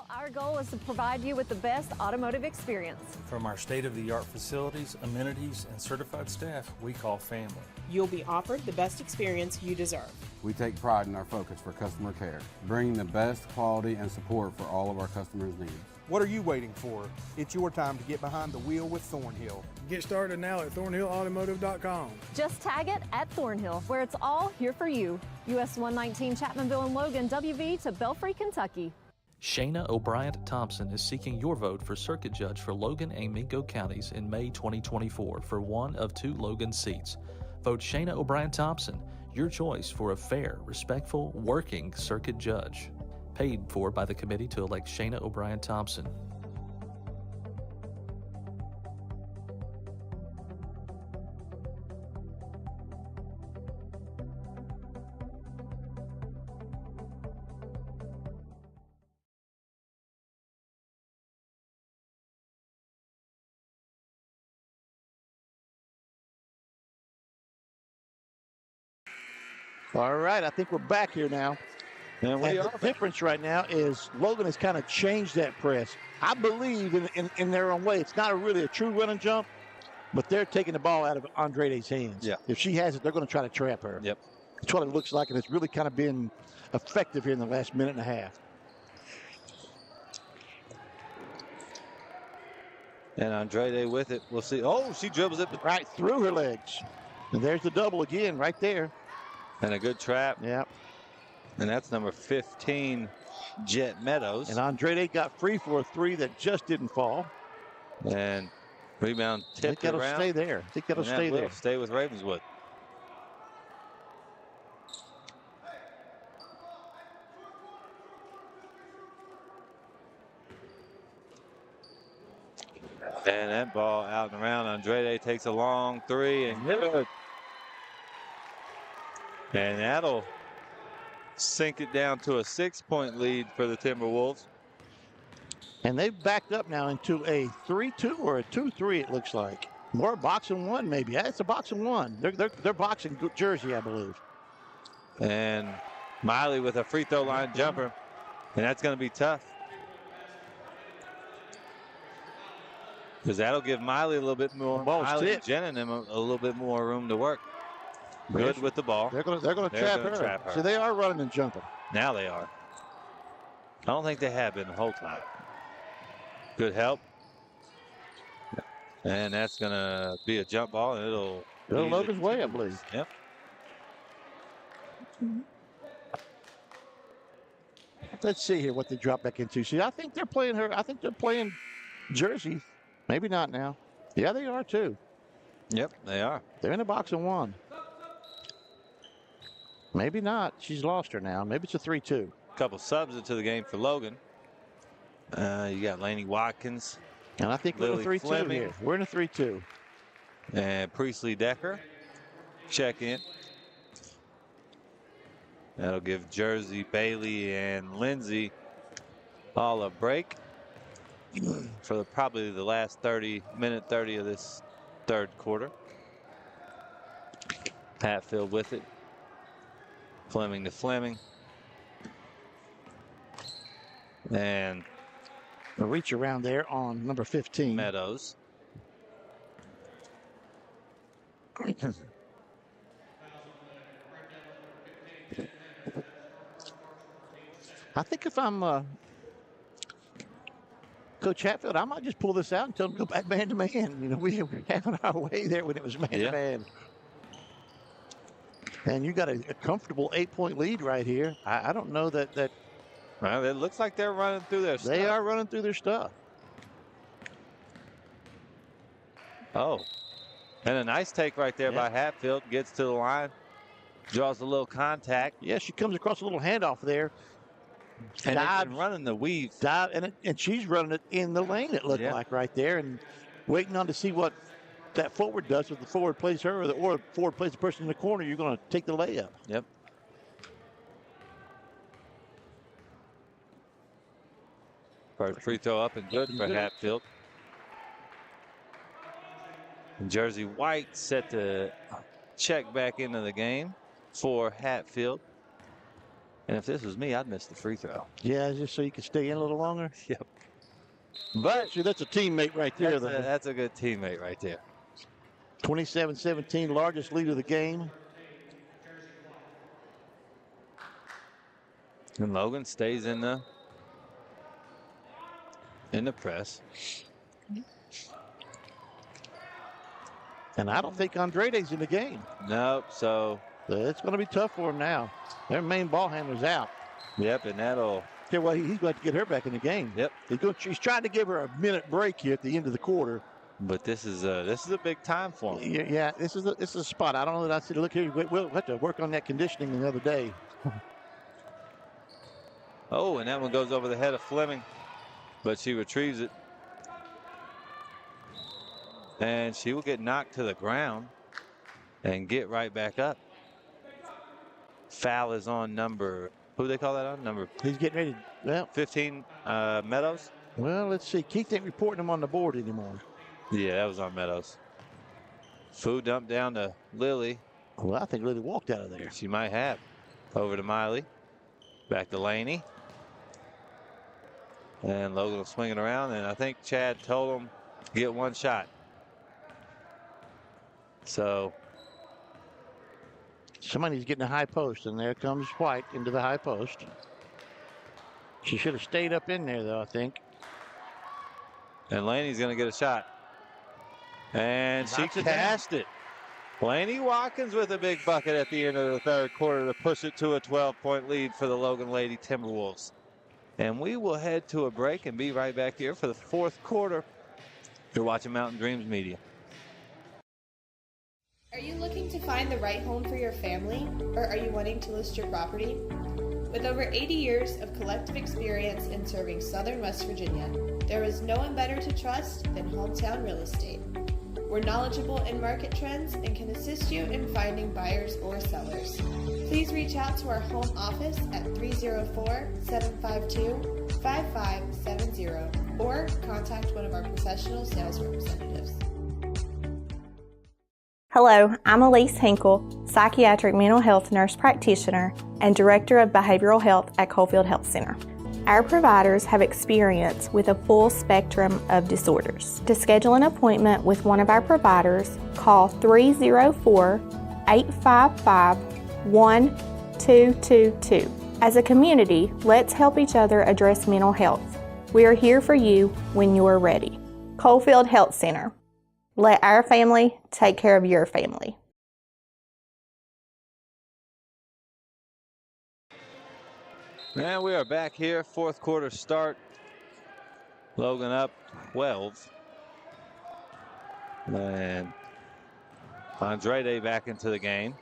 Our goal is to provide you with the best automotive experience. From our state-of-the-art facilities, amenities, and certified staff, we call family. You'll be offered the best experience you deserve. We take pride in our focus for customer care, bringing the best quality and support for all of our customers' needs. What are you waiting for? It's your time to get behind the wheel with Thornhill. Get started now at thornhillautomotive.com. Just tag it at Thornhill, where it's all here for you. US 119 Chapmanville and Logan, WV to Belfry, Kentucky. Shayna O'Brien Thompson is seeking your vote for Circuit Judge for Logan and Mingo counties in May 2024 for one of 2 Logan seats. Vote Shayna O'Brien Thompson, your choice for a fair, respectful, working Circuit Judge. Paid for by the committee to elect Shayna O'Brien Thompson. All right, I think we're back here now. And the difference right now is Logan has kind of changed that press. I believe in their own way. It's not really a true run and jump, but they're taking the ball out of Andrade's hands. Yeah. If she has it, they're going to try to trap her. Yep. That's what it looks like, and it's really kind of been effective here in the last minute and a half. And Andrade with it. We'll see. Oh, she dribbles it right through her legs. And there's the double again right there. And a good trap. Yep. And that's number 15, Jet Meadows. And Andrade got free for a 3 that just didn't fall. And rebound tipped I think that'll around. stay there. I think that'll stay there. Stay with Ravenswood. And that ball out and around. Andrade takes a long 3 and good. And that'll sink it down to a 6-point lead for the Timberwolves. And they've backed up now into a 3-2 or a 2-3, it looks like. More boxing 1, maybe. Yeah, it's a boxing 1. They're boxing Jersey, I believe. And Miley with a free throw line jumper. And that's going to be tough. Because that'll give Miley a little bit more. Miley and Jen and them a little bit more room to work. Good with the ball. They're going to trap her. So they are running and jumping. Now they are. I don't think they have been the whole time. Good help. And that's going to be a jump ball, and it'll go Logan's way, I believe. Yep. Let's see here what they drop back into. See, I think they're playing her. I think they're playing Jersey. Maybe not now. Yeah, they are too. Yep, they are. They're in a box of 1. Maybe not. She's lost her now. Maybe it's a 3-2. A couple subs into the game for Logan. You got Laney Watkins. And I think we're in a 3-2 here. We're in a 3-2. And Priestley Decker. Check in. That'll give Jersey, Bailey, and Lindsay All a break for probably the last 30 of this third quarter. Hatfield with it. Fleming to Fleming. And a reach around there on number 15. Meadows. I think if I'm Coach Hatfield, I might just pull this out and tell him to go back man to man. You know, we were having our way there when it was man to man. And you got a comfortable 8-point lead right here. I don't know that. Well, it looks like they're running through their stuff. They are running through their stuff. Oh, and a nice take right there by Hatfield. Gets to the line, draws a little contact. Yeah, she comes across a little handoff there. And running the weave. And she's running it in the lane, it looked like right there, and waiting on to see what that forward does. If the forward plays her or the forward plays the person in the corner, you're going to take the layup. Yep. First free throw up and good for Hatfield. And Jersey White set to check back into the game for Hatfield. And if this was me, I'd miss the free throw. Yeah, just so you can stay in a little longer. Yep. But see, that's a teammate right there. That's a good teammate right there. 27-17, largest lead of the game. And Logan stays in the press. And I don't think Andrade's in the game. Nope. So it's going to be tough for him now. Their main ball handler's out. Yep, and that'll. Yeah, well, he's going to get her back in the game. Yep. He's trying to give her a minute break here at the end of the quarter. But this is a big time for him. Yeah, this is a spot. I don't know that I said, look here, we'll have to work on that conditioning another day. Oh, and that one goes over the head of Fleming, but she retrieves it. And she will get knocked to the ground and get right back up. Foul is on number, who do they call that on? Number. He's getting ready. Well, 15, Meadows. Well, let's see. Keith ain't reporting him on the board anymore. Yeah, that was on Meadows. Food dumped down to Lily. Well, I think Lily walked out of there. She might have. Over to Miley. Back to Laney. And Logan will swing it around. And I think Chad told him to get one shot. So. Somebody's getting a high post, and there comes White into the high post. She should have stayed up in there, though, I think. And Laney's going to get a shot. And she cashed it. Laney Watkins with a big bucket at the end of the third quarter to push it to a 12-point lead for the Logan Lady Timberwolves. And we will head to a break and be right back here for the fourth quarter. You're watching Mountain Dreams Media. Are you looking to find the right home for your family, or are you wanting to list your property? With over 80 years of collective experience in serving Southern West Virginia, there is no one better to trust than Hometown Real Estate. We're knowledgeable in market trends and can assist you in finding buyers or sellers. Please reach out to our home office at 304-752-5570 or contact one of our professional sales representatives. Hello, I'm Elise Hinkle, psychiatric mental health nurse practitioner and director of behavioral health at Coalfield Health Center. Our providers have experience with a full spectrum of disorders. To schedule an appointment with one of our providers, call 304-855-1222. As a community, let's help each other address mental health. We are here for you when you are ready. Coalfield Health Center. Let our family take care of your family. And we are back here, fourth quarter start. Logan up 12. And Andrade back into the game.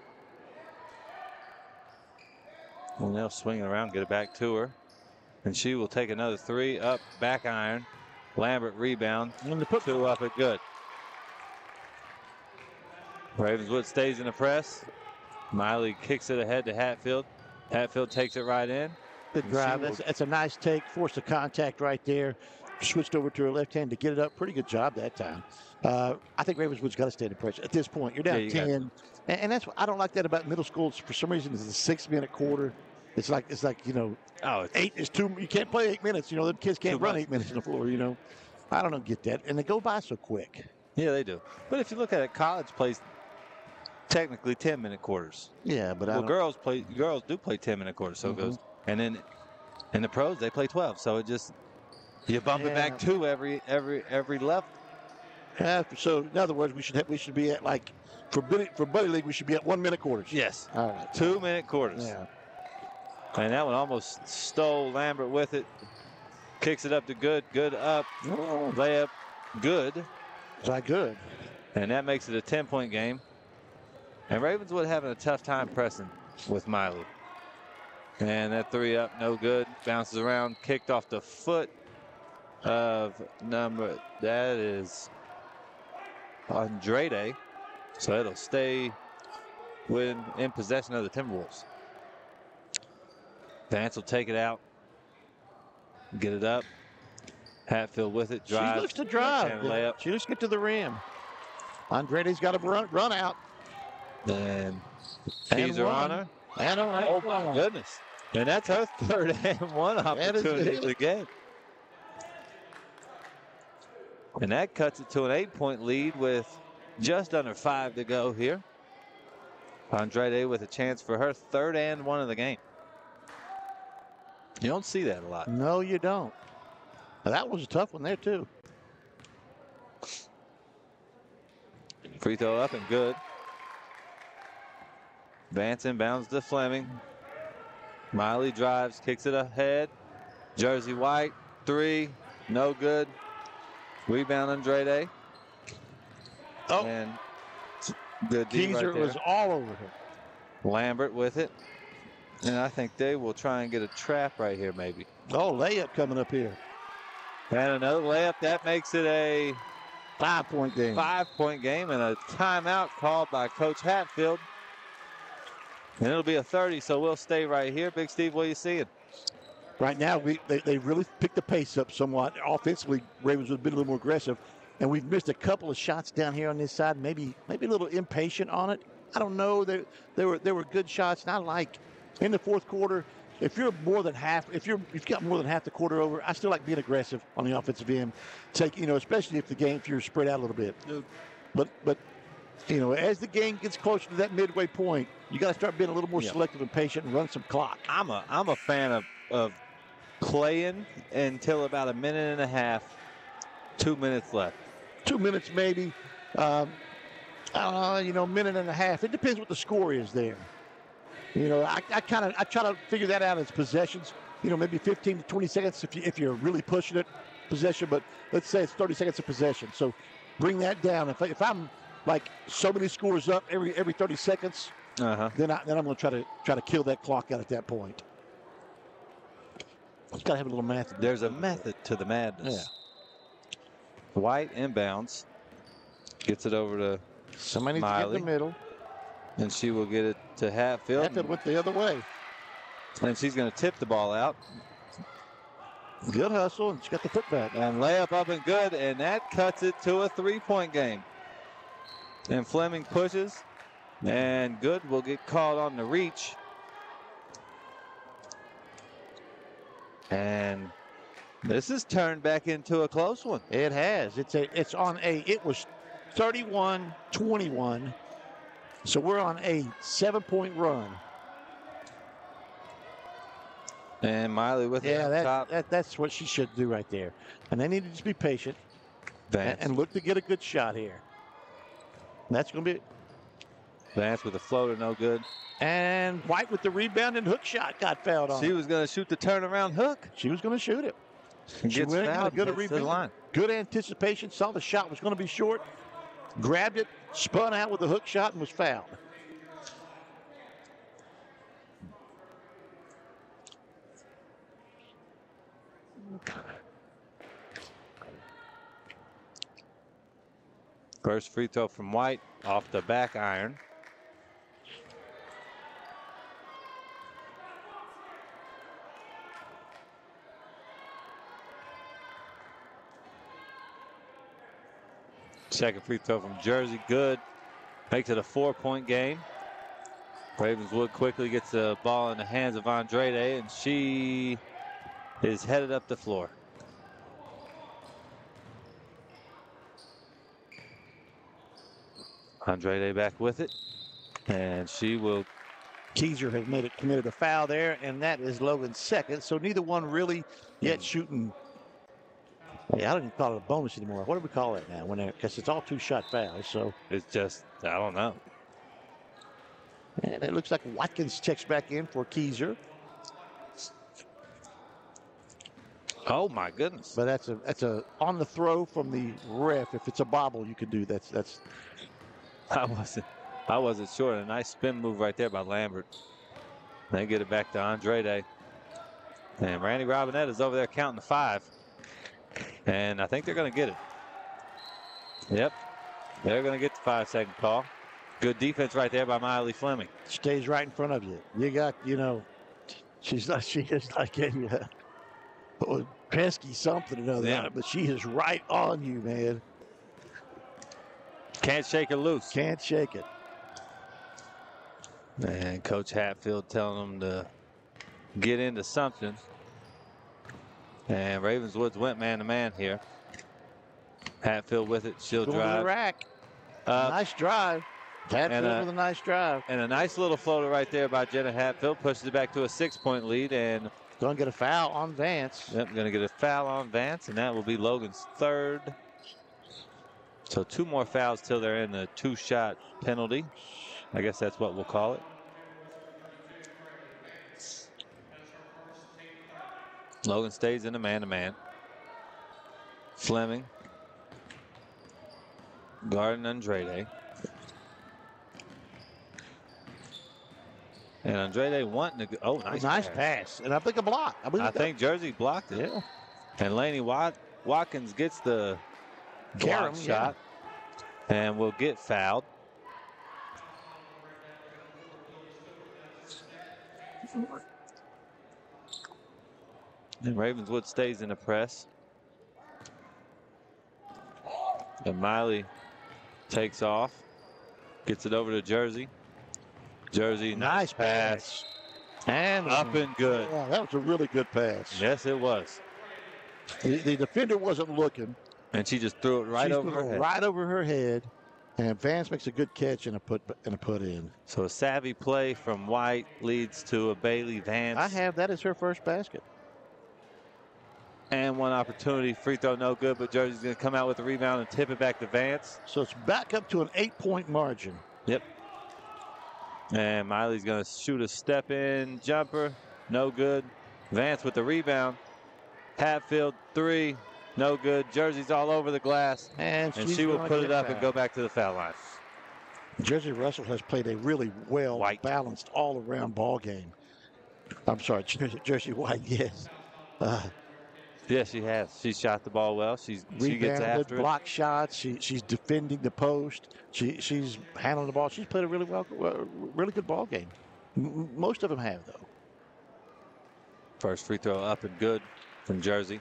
And they'll swing it around, get it back to her. And she will take another three, up, back iron. Lambert rebound, and the put two up it good. Ravenswood stays in the press. Miley kicks it ahead to Hatfield. Hatfield takes it right in. Good drive. That's a nice take. Forced the contact right there. Switched over to her left hand to get it up. Pretty good job that time. I think Ravenswood's got to stay under pressure at this point. You're down 10, and that's what I don't like that about middle school. For some reason, it's a 6-minute quarter. It's like 8 is too. You can't play 8 minutes. The kids can't run 8 minutes on the floor. I don't get that, and they go by so quick. Yeah, they do. But if you look at it, college plays technically 10-minute quarters. Yeah, but girls do play 10-minute quarters. So it goes, and then in the pros they play 12. So it just you bump it back 2 every level. Yeah, so in other words, we should be at for Buddy League we should be at 1-minute quarters. Yes. All right. 2-minute quarters. Yeah. And that one almost stole Lambert with it. Kicks it up to Good. Good up. Layup. Good. Is that good? And that makes it a 10-point game. And Ravenswood having a tough time pressing with Miley. And that 3 up, no good. Bounces around, kicked off the foot of that is Andrade. So it'll stay in possession of the Timberwolves. Vance will take it out. Get it up. Hatfield with it. Drive. She looks to drive. And layup. She looks to get to the rim. Andrade's got to run out. And keys are on her. And oh my goodness. And that's her 3rd and 1 opportunity of the game. And that cuts it to an 8-point lead with just under 5 to go here. Andrade with a chance for her 3rd and 1 of the game. You don't see that a lot. No, you don't. Now, that was a tough one there, too. Free throw up and good. Vance inbounds to Fleming. Miley drives, kicks it ahead. Jersey White, 3, no good. Rebound Andrade. Oh. And good D right there. was all over her. Lambert with it. And I think they will try and get a trap right here, maybe. Oh, layup coming up here. And another layup. That makes it a 5-point game. 5-point game and a timeout called by Coach Hatfield. And it'll be a 30, so we'll stay right here. Big Steve, what are you seeing? Right now, they really picked the pace up somewhat. Offensively, Ravens have been a little more aggressive. And we've missed a couple of shots down here on this side. Maybe a little impatient on it. I don't know. They were good shots. And I like in the fourth quarter, if you're more than half, if you've got more than half the quarter over, I still like being aggressive on the offensive end. Especially if you're spread out a little bit. But as the game gets closer to that midway point, you got to start being a little more selective and patient and run some clock. I'm a fan of playing until about a minute and a half, 2 minutes left. 2 minutes maybe. Minute and a half. It depends what the score is there. I try to figure that out as possessions. Maybe 15 to 20 seconds if you're really pushing it, possession. But let's say it's 30 seconds of possession. So bring that down. If I'm like so many scores up every 30 seconds, then I'm going to try to kill that clock out at that point. It's got to have a little method. There's a method to the madness. Yeah. White inbounds. Gets it over to somebody Miley. To get in the middle. And she will get it to Hatfield. Hatfield went the other way. And she's going to tip the ball out. Good hustle, and she got the putback. And layup up and good, and that cuts it to a 3-point game. And Fleming pushes, and Good will get called on the reach. And this is turned back into a close one. It has. It was 31-21. So we're on a 7-point run. And Miley with it up top. That's what she should do right there. And they need to just be patient and look to get a good shot here. And that's going to be Vance with a floater, no good. And White with the rebound and hook shot got fouled on. She was going to shoot the turnaround hook. She was going to shoot it. She gets fouled. Good rebound. Good anticipation. Saw the shot was going to be short. Grabbed it, spun out with a hook shot, and was fouled. First free throw from White off the back iron. Second free throw from Jersey, good. Makes it a 4-point game. Ravenswood quickly gets the ball in the hands of Andrade, and she is headed up the floor. Andrade back with it, and she will. Keyser has committed a foul there, and that is Logan's second. So neither one really yet shooting. Hey, I don't even call it a bonus anymore. What do we call it now? Because it's all 2-shot fouls. So it's just, I don't know. And it looks like Watkins checks back in for Keyser. Oh my goodness! But that's a on the throw from the ref. If it's a bobble, you could do that's. I wasn't sure. A nice spin move right there by Lambert. They get it back to Andrade. And Randy Robinette is over there counting to 5. And I think they're going to get it. Yep. They're going to get the 5-second call. Good defense right there by Miley Fleming. Stays right in front of you. You got, she is like a pesky something or another, but she is right on you, man. Can't shake her loose. Can't shake it. And Coach Hatfield telling them to get into something. And Ravenswood's went man-to-man here. Hatfield with it. She'll Going drive. to the rack. Nice drive. Hatfield with a nice drive. And a nice little floater right there by Jenna Hatfield. Pushes it back to a 6-point lead. And going to get a foul on Vance. Yep, going to get a foul on Vance. And that will be Logan's third. So 2 more fouls till they're in the 2-shot penalty. I guess that's what we'll call it. Logan stays in the man-to-man. Fleming. Guarding Andrade. And Andrade wanting to go. Oh, nice pass. And I think a block. I think Jersey blocked it. Yeah. And Laney Watkins gets the block shot and will get fouled. And Ravenswood stays in the press. And Miley takes off. Gets it over to Jersey. Jersey, nice pass. And up and good. Yeah, that was a really good pass. Yes, it was. The defender wasn't looking. And she just threw it right over her head. Right over her head. And Vance makes a good catch and a put in. So a savvy play from White leads to a Bailey Vance. I have that as her first basket. And one opportunity, free throw no good, but Jersey's going to come out with the rebound and tip it back to Vance. So it's back up to an 8-point margin. Yep. And Miley's going to shoot a step-in jumper, no good. Vance with the rebound. Hatfield 3, no good. Jersey's all over the glass, and she will put it up and go back to the foul line. Jersey Russell has played a really well-balanced all-around ball game. I'm sorry, Jersey White, yes. Yes, she has. She shot the ball well. She gets after it. Block shots. She's defending the post. She's handling the ball. She's played a really good ball game. Most of them have, though. First free throw up and good from Jersey.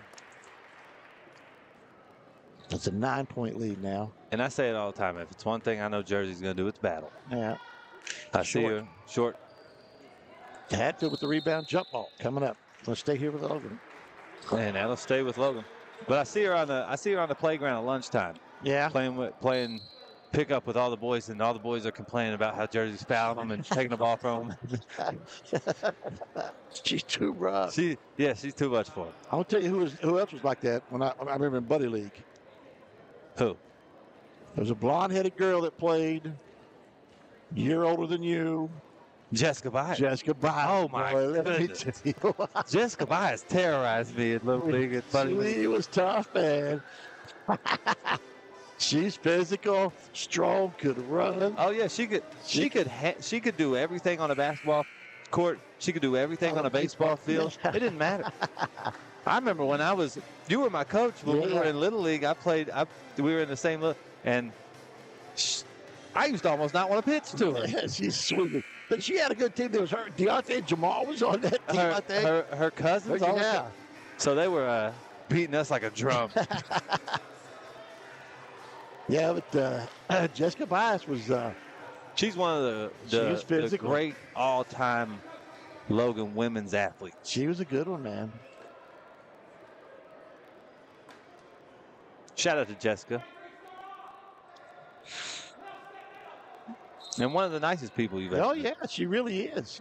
It's a 9-point lead now. And I say it all the time. If it's one thing I know Jersey's going to do, it's battle. Yeah. I see her short. Hatfield with the rebound. Jump ball coming up. Let's stay here with Logan. And that'll stay with Logan. But I see her on the playground at lunchtime. Yeah. Playing pickup with all the boys, and all the boys are complaining about how Jersey's fouling them and taking the ball from them. She's too rough. She's too much for her. I'll tell you who else was like that when I remember in Buddy League. Who? There was a blonde-headed girl that played, a year older than you. Jessica Bias. Oh, my goodness. Jessica Bias terrorized me in Little League at Buddy League. She was tough, man. She's physical, strong, could run. Oh yeah, she could do everything on a basketball court. She could do everything on a baseball field. It didn't matter. I remember when you were my coach when we were in Little League. We were in the same little, and I used to almost not want to pitch to her. Yeah, she's sweet. But she had a good team. There was her. Deontay Jamal was on that team, I think. Her cousins. Yeah. So they were beating us like a drum. Yeah, but Jessica Bias was. She's one of the great all-time Logan women's athletes. She was a good one, man. Shout out to Jessica. And one of the nicest people you've ever met. Oh, yeah, she really is.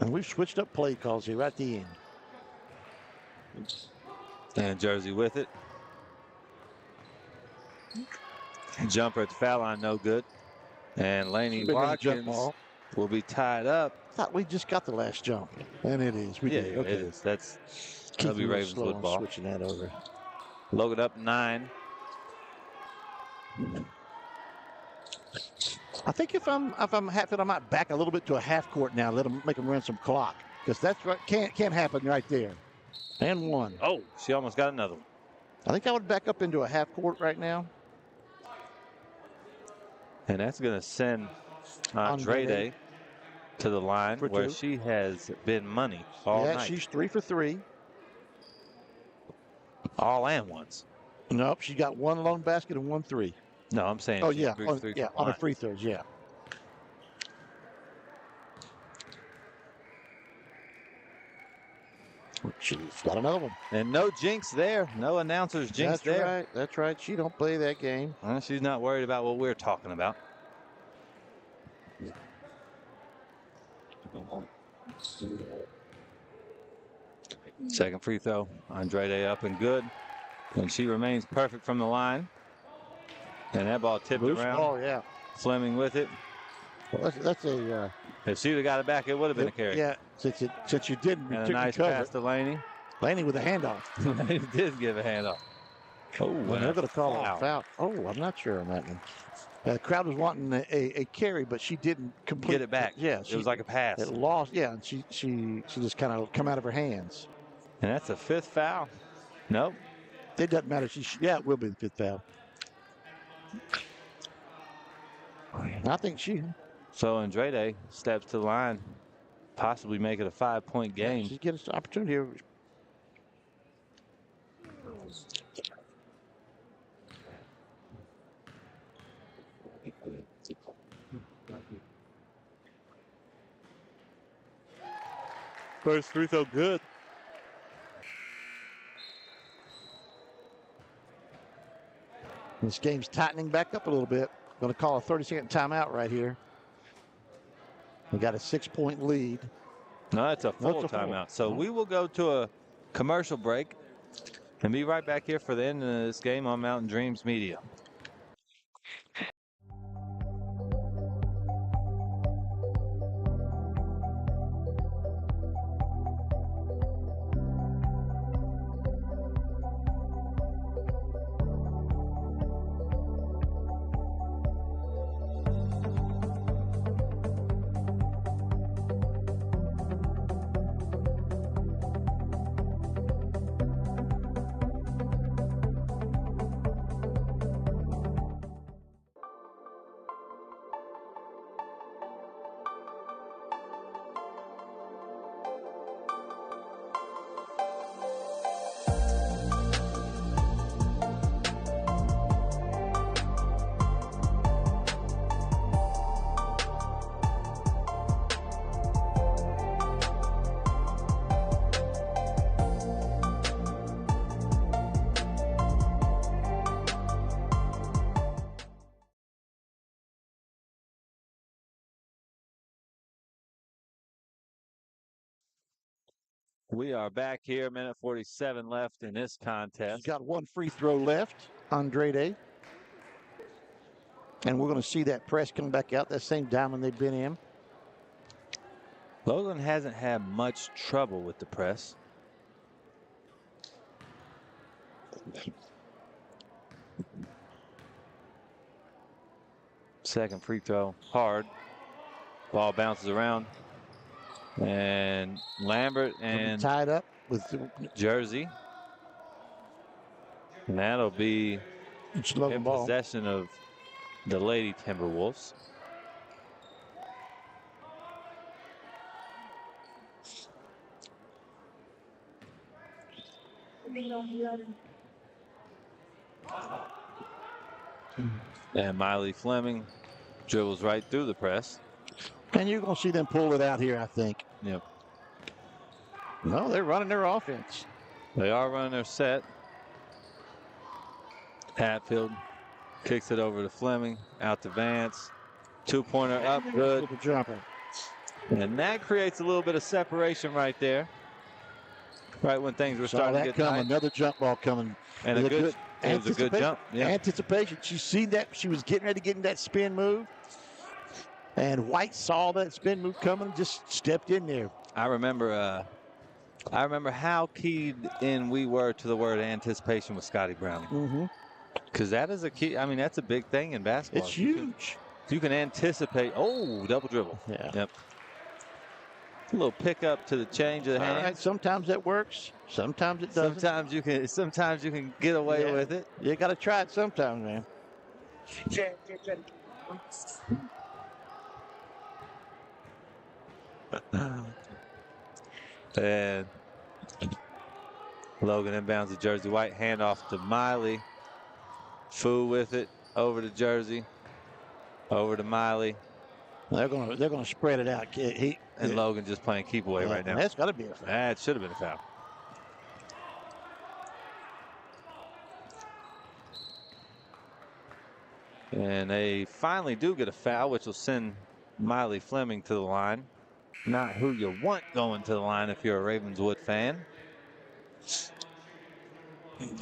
And we've switched up play calls here at the end. And Jersey with it. Jumper at the foul line, no good. And Laney Watkins will be tied up. I thought we just got the last jump. And it is. We did. Okay. It is. That'll be Ravenswood ball. Switching that over. Logan up 9. I think if I'm happy, I might back a little bit to a half court now. Make them run some clock, because that's right. Can't happen right there. And 1. Oh, she almost got another one. I think I would back up into a half court right now. And that's going to send Andrade to the line where she has been money all night. Yeah, she's 3 for 3. All and ones. Nope, she got 1 long basket and 1 3. No, I'm saying. Oh yeah, on the free throws, yeah. She's got another one. And no jinx there. No announcers jinx there. That's right. That's right. She don't play that game. She's not worried about what we're talking about. Second free throw. Andrade up and good. And she remains perfect from the line. And that ball tipped around. Oh, yeah. Fleming with it. Well, that's a... if she would have got it back, it would have been a carry. Yeah, since you didn't. And a nice pass to Laney. Laney with a handoff. Laney did give a handoff. Oh, well, they're going to call it a foul. Oh, I'm not sure on that one. The crowd was wanting a carry, but she didn't complete. Get it back. Yeah. It was like a pass. It lost. Yeah, and she just kind of come out of her hands. And that's a 5th foul. Nope. It doesn't matter. It will be the 5th foul. I think she. So Andrade steps to the line, possibly make it a 5-point game. She gets an opportunity here. First free throw good. This game's tightening back up a little bit. Going to call a 30-second timeout right here. We got a 6-point lead. No, it's a full timeout. So we will go to a commercial break and be right back here for the end of this game on Mountain Dreams Media. We are back here, minute 47 left in this contest. He's got 1 free throw left, Andrade. And we're going to see that press come back out, that same diamond they've been in. Logan hasn't had much trouble with the press. Second free throw, hard. Ball bounces around. And Lambert and tied up with Jersey. And that'll be in ball. Possession of the Lady Timberwolves. And Miley Fleming dribbles right through the press. And you're going to see them pull it out here, I think. Yep. No, they're running their offense. They are running their set. Hatfield kicks it over to Fleming. Out to Vance. 2-pointer up. Good. Jumper. And that creates a little bit of separation right there. Right when things were starting to get tight. Another jump ball coming. And it was a good jump. Yeah. Anticipation. She seen that. She was getting ready to get in that spin move. And White saw that spin move coming, just stepped in there. I remember how keyed in we were to the word anticipation with Scotty Browning. Because that is a key. I mean, that's a big thing in basketball. It's huge. You can anticipate. Oh, double dribble. Yeah. Yep. A little pickup to the change of the hands. Right. Sometimes that works. Sometimes it doesn't. Sometimes you can get away with it. You got to try it sometimes, man. And Logan inbounds to Jersey White. Handoff to Miley. Fu with it. Over to Jersey. Over to Miley. They're gonna spread it out. Logan just playing keep away right now. That's got to be a foul. That should have been a foul. And they finally do get a foul, which will send Miley Fleming to the line. Not who you want going to the line if you're a Ravenswood fan.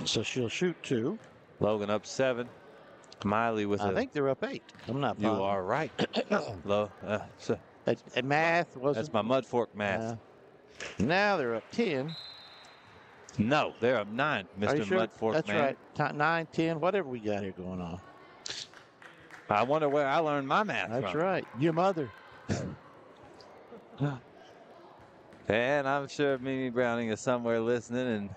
So she'll shoot 2. Logan up 7. Miley with I think they're up 8. I'm not positive. You are right. Math wasn't. That's my mud fork math. Now they're up 10. No, they're up 9, Mr. Sure? Mud Fork That's man. Right. 9, 10, whatever we got here going on. I wonder where I learned my math That's from. right. Your mother. And I'm sure Mimi Browning is somewhere listening and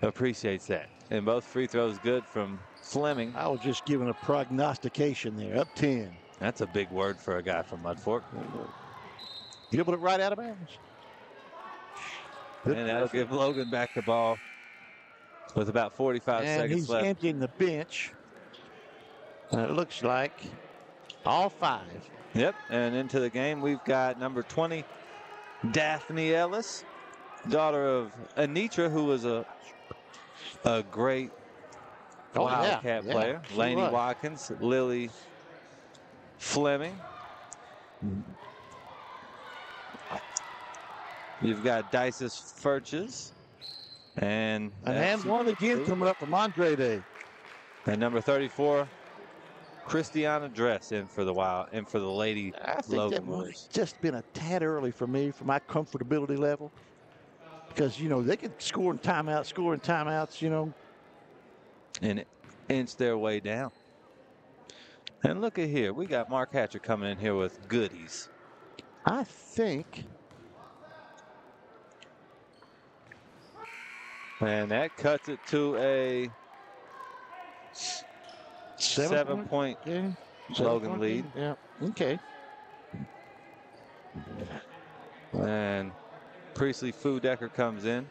appreciates that. And both free throws good from Fleming. I was just giving a prognostication there. Up 10. That's a big word for a guy from Mud Fork. Dribbled it right out of bounds. And that'll give Logan back the ball with about 45 seconds left. And he's emptying the bench. It looks like all 5. Yep, and into the game we've got number 20, Daphne Ellis, daughter of Anitra, who was a great Wildcat player. Laney Watkins, Lily Fleming. You've got Dices Furches. And one again coming up from Andre Day. And number 34, Christiana Dress in for the Lady I think Logan that might have just been a tad early for me, for my comfortability level. Because, they can score in timeouts, And inch their way down. And look at here. We got Mark Hatcher coming in here with goodies. I think. And that cuts it to a 7-point Logan lead. Yeah. Okay. And Priestley Fudecker comes in.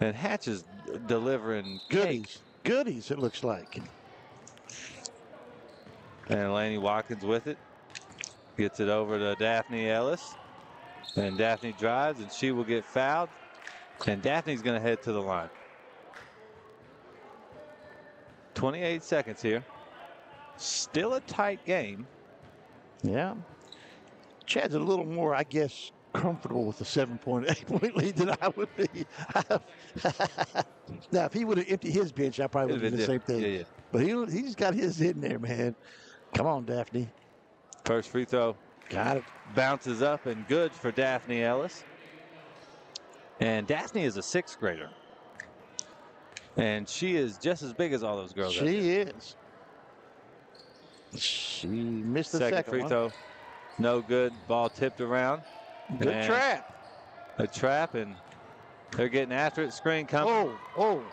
And Hatch is delivering goodies, it looks like. And Laney Watkins with it. Gets it over to Daphne Ellis. And Daphne drives, and she will get fouled. And Daphne's going to head to the line. 28 seconds here. Still a tight game. Yeah. Chad's a little more, I guess, comfortable with the 8-point lead than I would be. Now, if he would have emptied his bench, I probably would have done the same thing. Yeah. But he's got his in there, man. Come on, Daphne. First free throw. Got it. Bounces up and good for Daphne Ellis. And Daphne is a 6th grader. And she is just as big as all those girls. She is. She missed the second free throw. No good. Ball tipped around. Good trap. A trap, and they're getting after it. Screen coming. Oh.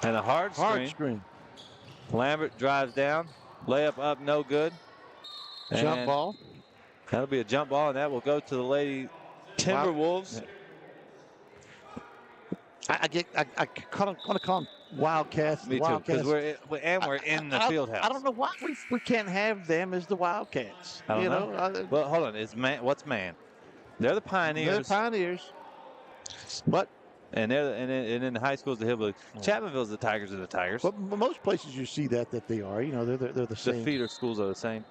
And a hard screen. Lambert drives down. Layup up, no good. Jump ball. That'll be a jump ball, and that will go to the Lady Timberwolves. I want to call them Wildcats. Me too, because we're in the field house. I don't know why we can't have them as the Wildcats. I don't know. Well, hold on. What's man? They're the Pioneers. They're the Pioneers. What? And in the high schools, the Hillbillies. Chapmanville's the Tigers are the Tigers. But most places you see that they are. They're the same. The feeder schools are the same.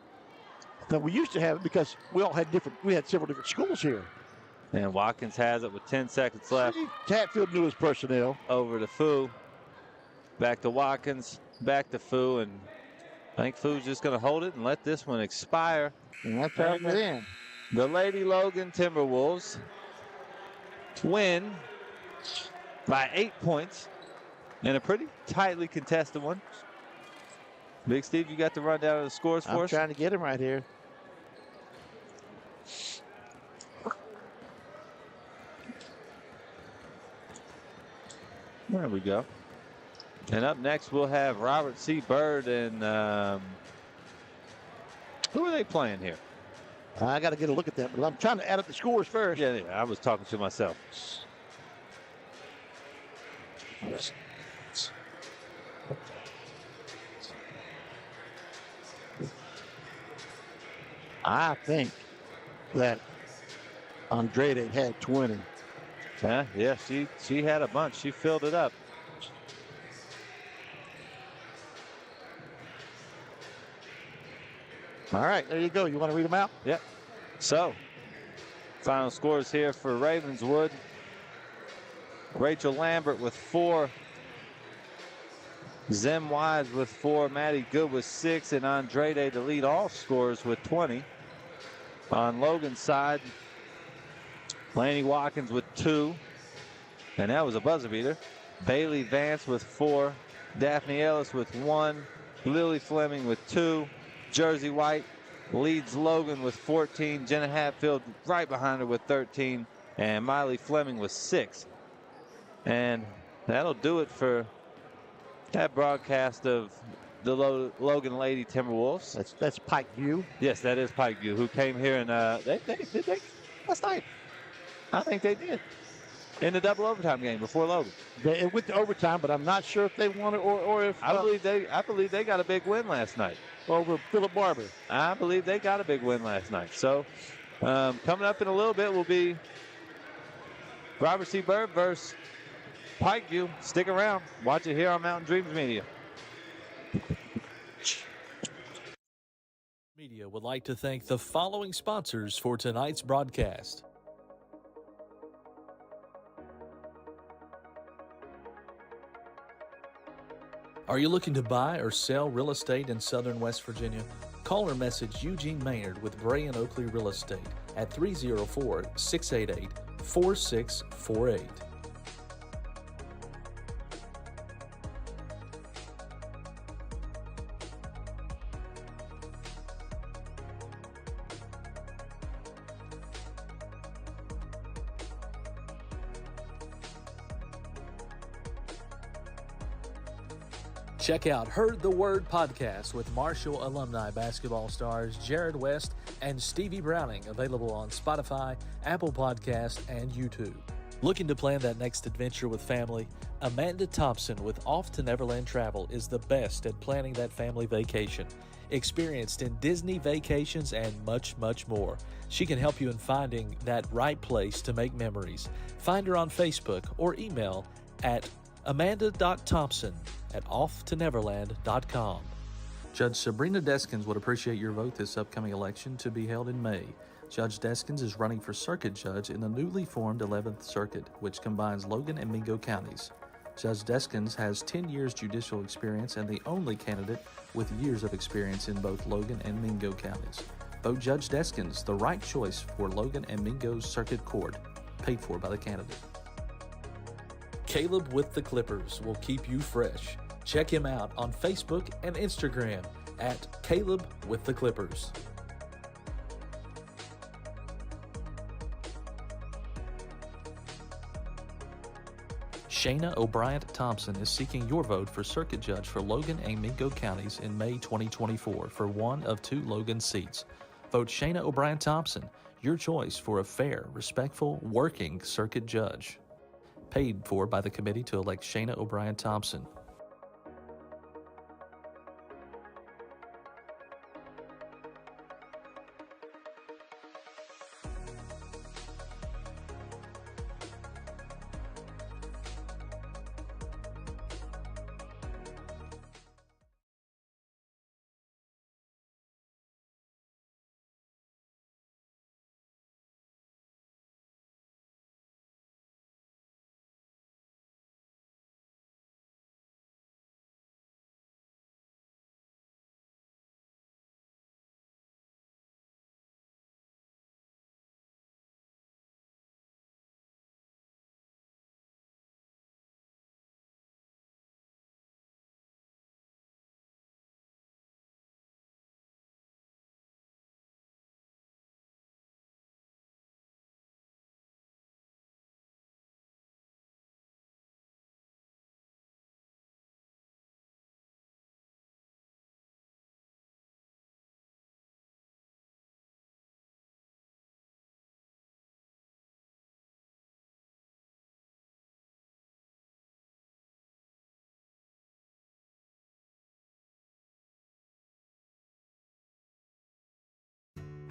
Now, we used to have it because we had several different schools here. And Watkins has it with 10 seconds left. Hatfield knew his personnel. Over to Fu. Back to Watkins. Back to Fu. And I think Fu's just going to hold it and let this one expire. And that's how it in. The Lady Logan Timberwolves win by 8 points in a pretty tightly contested one. Big Steve, you got the rundown of the scores for us? I'm trying to get him right here. There we go. And up next, we'll have Robert C. Byrd and who are they playing here? I got to get a look at that, but I'm trying to add up the scores first. Yeah, I was talking to myself. I think that Andrade had 20. Yeah, she had a bunch. She filled it up. All right, there you go. You want to read them out? Yep. So, final scores here for Ravenswood. Rachel Lambert with 4. Zem Wise with 4. Maddie Good with 6. And Andrade to lead all scores with 20. On Logan's side, Laney Watkins with 2. And that was a buzzer beater. Bailey Vance with 4. Daphne Ellis with 1. Lily Fleming with 2. Jersey White leads Logan with 14. Jenna Hatfield right behind her with 13. And Miley Fleming with 6. And that'll do it for that broadcast of the Logan Lady Timberwolves. That's Pikeview. Yes, that is Pikeview, who came here and they last night. I think they did. In the double overtime game before Logan. It went to overtime, but I'm not sure if they won it or if I believe they got a big win last night. Over Philip Barber. I believe they got a big win last night. So coming up in a little bit will be Robert C. Byrd versus Pikeview. Stick around. Watch it here on Mountain Dreams Media. Media would like to thank the following sponsors for tonight's broadcast. Are you looking to buy or sell real estate in southern West Virginia? Call or message Eugene Maynard with Bray & Oakley Real Estate at 304-688-4648. Check out Heard the Word podcast with Marshall alumni basketball stars Jared West and Stevie Browning, available on Spotify, Apple Podcasts, and YouTube. Looking to plan that next adventure with family? Amanda Thompson with Off to Neverland Travel is the best at planning that family vacation. Experienced in Disney vacations and much, much more. She can help you in finding that right place to make memories. Find her on Facebook or email at amanda.thompson@offtoneverland.com. Judge Sabrina Deskins would appreciate your vote this upcoming election to be held in May. Judge Deskins is running for circuit judge in the newly formed 11th Circuit, which combines Logan and Mingo counties. Judge Deskins has 10 years judicial experience and the only candidate with years of experience in both Logan and Mingo counties. Vote Judge Deskins, the right choice for Logan and Mingo's Circuit Court, paid for by the candidate. Caleb with the Clippers will keep you fresh. Check him out on Facebook and Instagram at Caleb with the Clippers. Shayna O'Brien Thompson is seeking your vote for circuit judge for Logan and Mingo counties in May 2024 for one of 2 Logan seats. Vote Shayna O'Brien Thompson, your choice for a fair, respectful, working circuit judge. Paid for by the committee to elect Shayna O'Brien Thompson.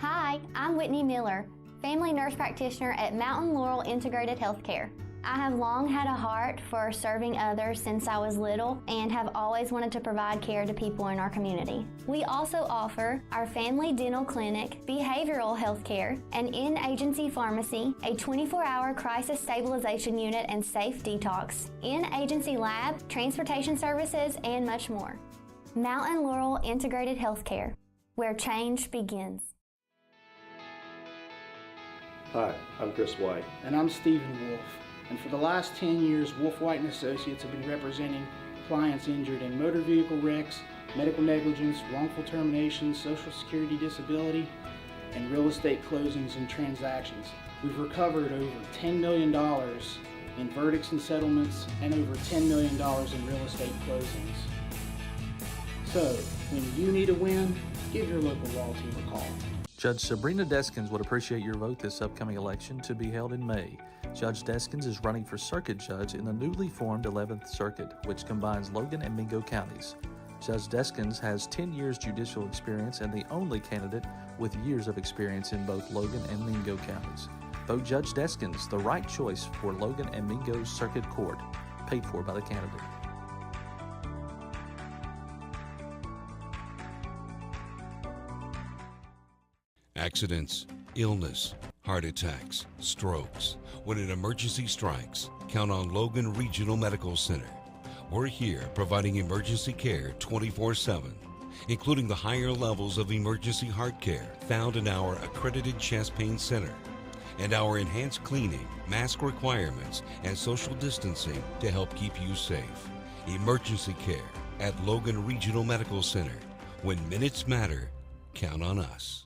Hi, I'm Whitney Miller, family nurse practitioner at Mountain Laurel Integrated Healthcare. I have long had a heart for serving others since I was little and have always wanted to provide care to people in our community. We also offer our family dental clinic, behavioral health care, an in-agency pharmacy, a 24-hour crisis stabilization unit and safe detox, in-agency lab, transportation services, and much more. Mountain Laurel Integrated Healthcare, where change begins. Hi, I'm Chris White. And I'm Stephen Wolf. And for the last 10 years, Wolf White & Associates have been representing clients injured in motor vehicle wrecks, medical negligence, wrongful terminations, social security disability, and real estate closings and transactions. We've recovered over $10 million in verdicts and settlements and over $10 million in real estate closings. So, when you need a win, give your local law team a call. Judge Sabrina Deskins would appreciate your vote this upcoming election to be held in May. Judge Deskins is running for circuit judge in the newly formed 11th Circuit, which combines Logan and Mingo counties. Judge Deskins has 10 years judicial experience and the only candidate with years of experience in both Logan and Mingo counties. Vote Judge Deskins, the right choice for Logan and Mingo's Circuit Court, paid for by the candidate. Accidents, illness, heart attacks, strokes. When an emergency strikes, count on Logan Regional Medical Center. We're here providing emergency care 24/7, including the higher levels of emergency heart care found in our accredited chest pain center, and our enhanced cleaning, mask requirements, and social distancing to help keep you safe. Emergency care at Logan Regional Medical Center. When minutes matter, count on us.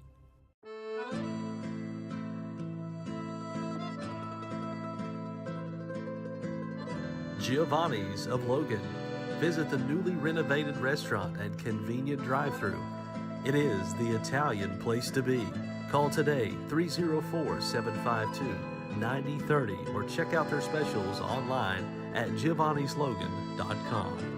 Giovanni's of Logan. Visit the newly renovated restaurant and convenient drive-thru. It is the Italian place to be. Call today 304-752-9030 or check out their specials online at giovannislogan.com.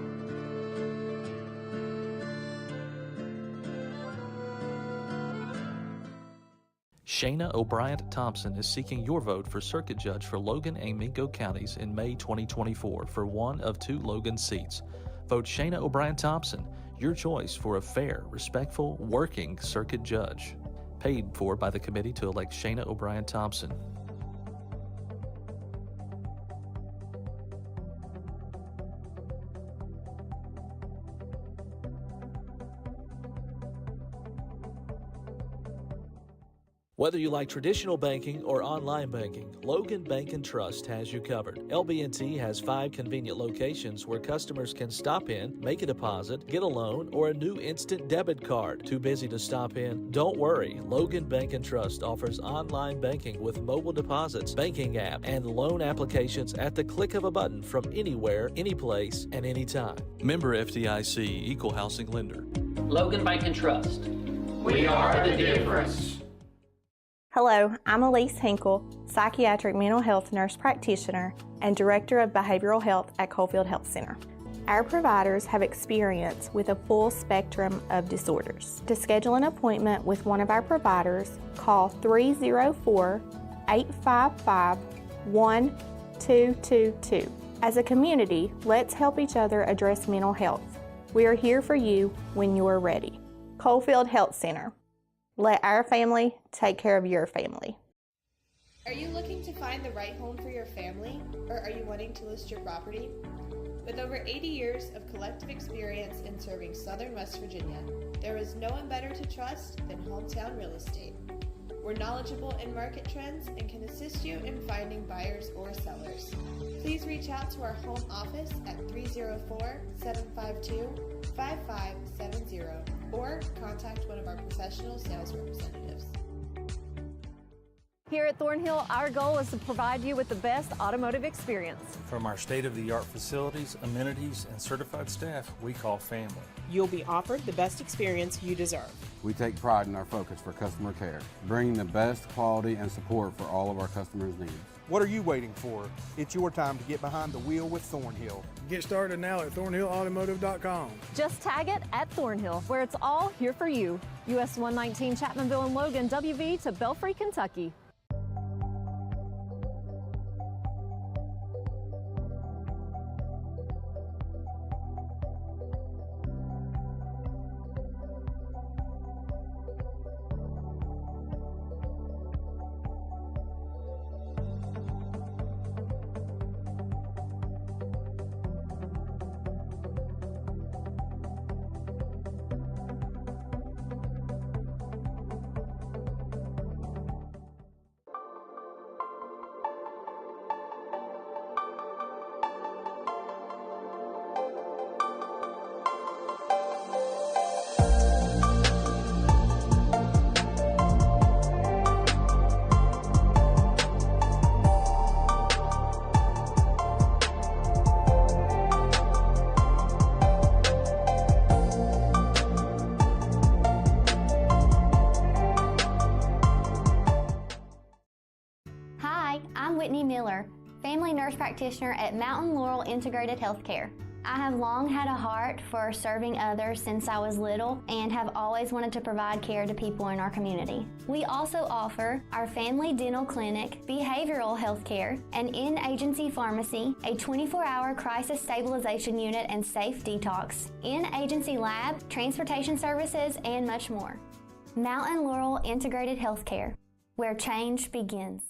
Shayna O'Brien-Thompson is seeking your vote for circuit judge for Logan and Mingo counties in May 2024 for one of 2 Logan seats. Vote Shayna O'Brien-Thompson, your choice for a fair, respectful, working circuit judge. Paid for by the committee to elect Shayna O'Brien-Thompson. Whether you like traditional banking or online banking, Logan Bank & Trust has you covered. LB&T has 5 convenient locations where customers can stop in, make a deposit, get a loan, or a new instant debit card. Too busy to stop in? Don't worry. Logan Bank & Trust offers online banking with mobile deposits, banking app, and loan applications at the click of a button from anywhere, anyplace, and anytime. Member FDIC, Equal Housing Lender. Logan Bank & Trust. We are the difference. Hello, I'm Elise Hinkle, psychiatric mental health nurse practitioner and director of behavioral health at Coalfield Health Center. Our providers have experience with a full spectrum of disorders. To schedule an appointment with one of our providers, call 304-855-1222. As a community, let's help each other address mental health. We are here for you when you're ready. Coalfield Health Center. Let our family take care of your family. Are you looking to find the right home for your family, or are you wanting to list your property? With over 80 years of collective experience in serving Southern West Virginia, there is no one better to trust than Hometown Real Estate. We're knowledgeable in market trends and can assist you in finding buyers or sellers. Please reach out to our home office at 304-752-5570 or contact one of our professional sales representatives. Here at Thornhill, our goal is to provide you with the best automotive experience. From our state-of-the-art facilities, amenities, and certified staff we call family. You'll be offered the best experience you deserve. We take pride in our focus for customer care, bringing the best quality and support for all of our customers' needs. What are you waiting for? It's your time to get behind the wheel with Thornhill. Get started now at thornhillautomotive.com. Just tag it at Thornhill, where it's all here for you. US 119 Chapmanville and Logan, WV to Belfry, Kentucky. Family nurse practitioner at Mountain Laurel Integrated Healthcare. I have long had a heart for serving others since I was little and have always wanted to provide care to people in our community. We also offer our family dental clinic, behavioral health care, an in-agency pharmacy, a 24-hour crisis stabilization unit and safe detox, in-agency lab, transportation services, and much more. Mountain Laurel Integrated Healthcare, where change begins.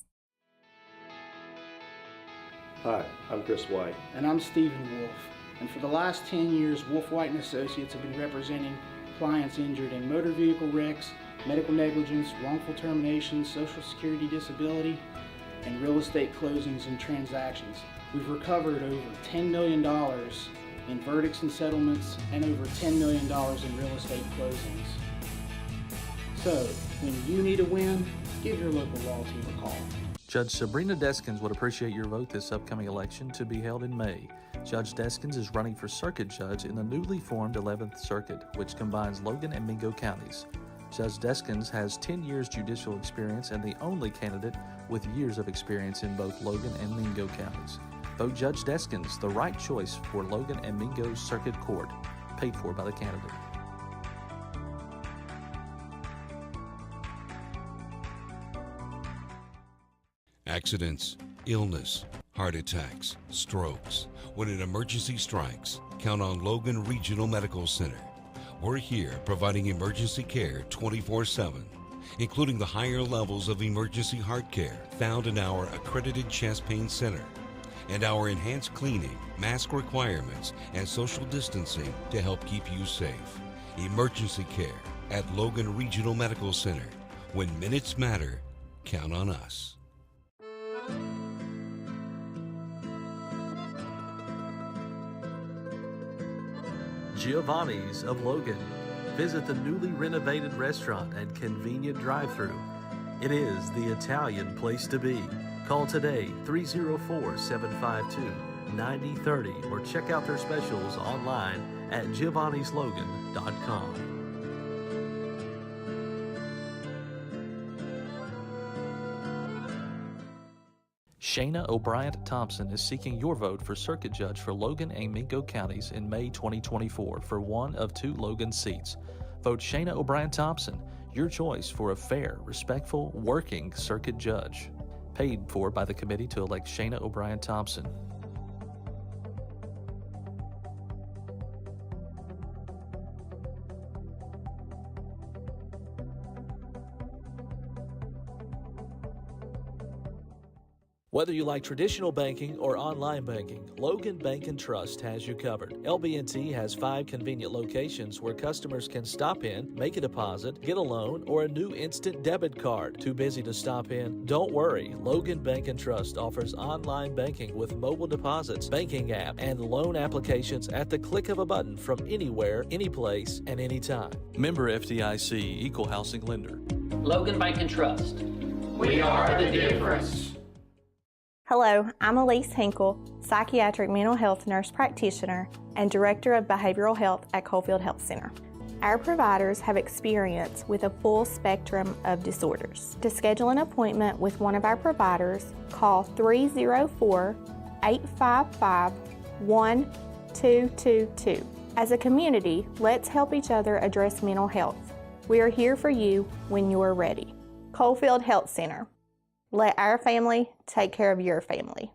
Hi, I'm Chris White. And I'm Stephen Wolf. And for the last 10 years, Wolf White & Associates have been representing clients injured in motor vehicle wrecks, medical negligence, wrongful termination, social security disability, and real estate closings and transactions. We've recovered over $10 million in verdicts and settlements and over $10 million in real estate closings. So, when you need a win, give your local law team a call. Judge Sabrina Deskins would appreciate your vote this upcoming election to be held in May. Judge Deskins is running for circuit judge in the newly formed 11th Circuit, which combines Logan and Mingo counties. Judge Deskins has 10 years judicial experience and the only candidate with years of experience in both Logan and Mingo counties. Vote Judge Deskins, the right choice for Logan and Mingo Circuit Court, paid for by the candidate. Accidents, illness, heart attacks, strokes. When an emergency strikes, count on Logan Regional Medical Center. We're here providing emergency care 24/7, including the higher levels of emergency heart care found in our accredited chest pain center, and our enhanced cleaning, mask requirements, and social distancing to help keep you safe. Emergency care at Logan Regional Medical Center. When minutes matter, count on us. Giovanni's of Logan. Visit the newly renovated restaurant and convenient drive-thru. It is the Italian place to be. Call today 304-752-9030 or check out their specials online at giovannislogan.com. Shayna O'Brien Thompson is seeking your vote for circuit judge for Logan and Mingo counties in May 2024 for one of 2 Logan seats. Vote Shayna O'Brien Thompson, your choice for a fair, respectful, working circuit judge. Paid for by the committee to elect Shayna O'Brien Thompson. Whether you like traditional banking or online banking, Logan Bank & Trust has you covered. LB&T has 5 convenient locations where customers can stop in, make a deposit, get a loan, or a new instant debit card. Too busy to stop in? Don't worry. Logan Bank & Trust offers online banking with mobile deposits, banking app, and loan applications at the click of a button from anywhere, anyplace, and anytime. Member FDIC, Equal Housing Lender. Logan Bank & Trust. We are the difference. Hello, I'm Elise Hinkle, psychiatric mental health nurse practitioner and director of behavioral health at Coalfield Health Center. Our providers have experience with a full spectrum of disorders. To schedule an appointment with one of our providers, call 304-855-1222. As a community, let's help each other address mental health. We are here for you when you're ready. Coalfield Health Center. Let our family take care of your family.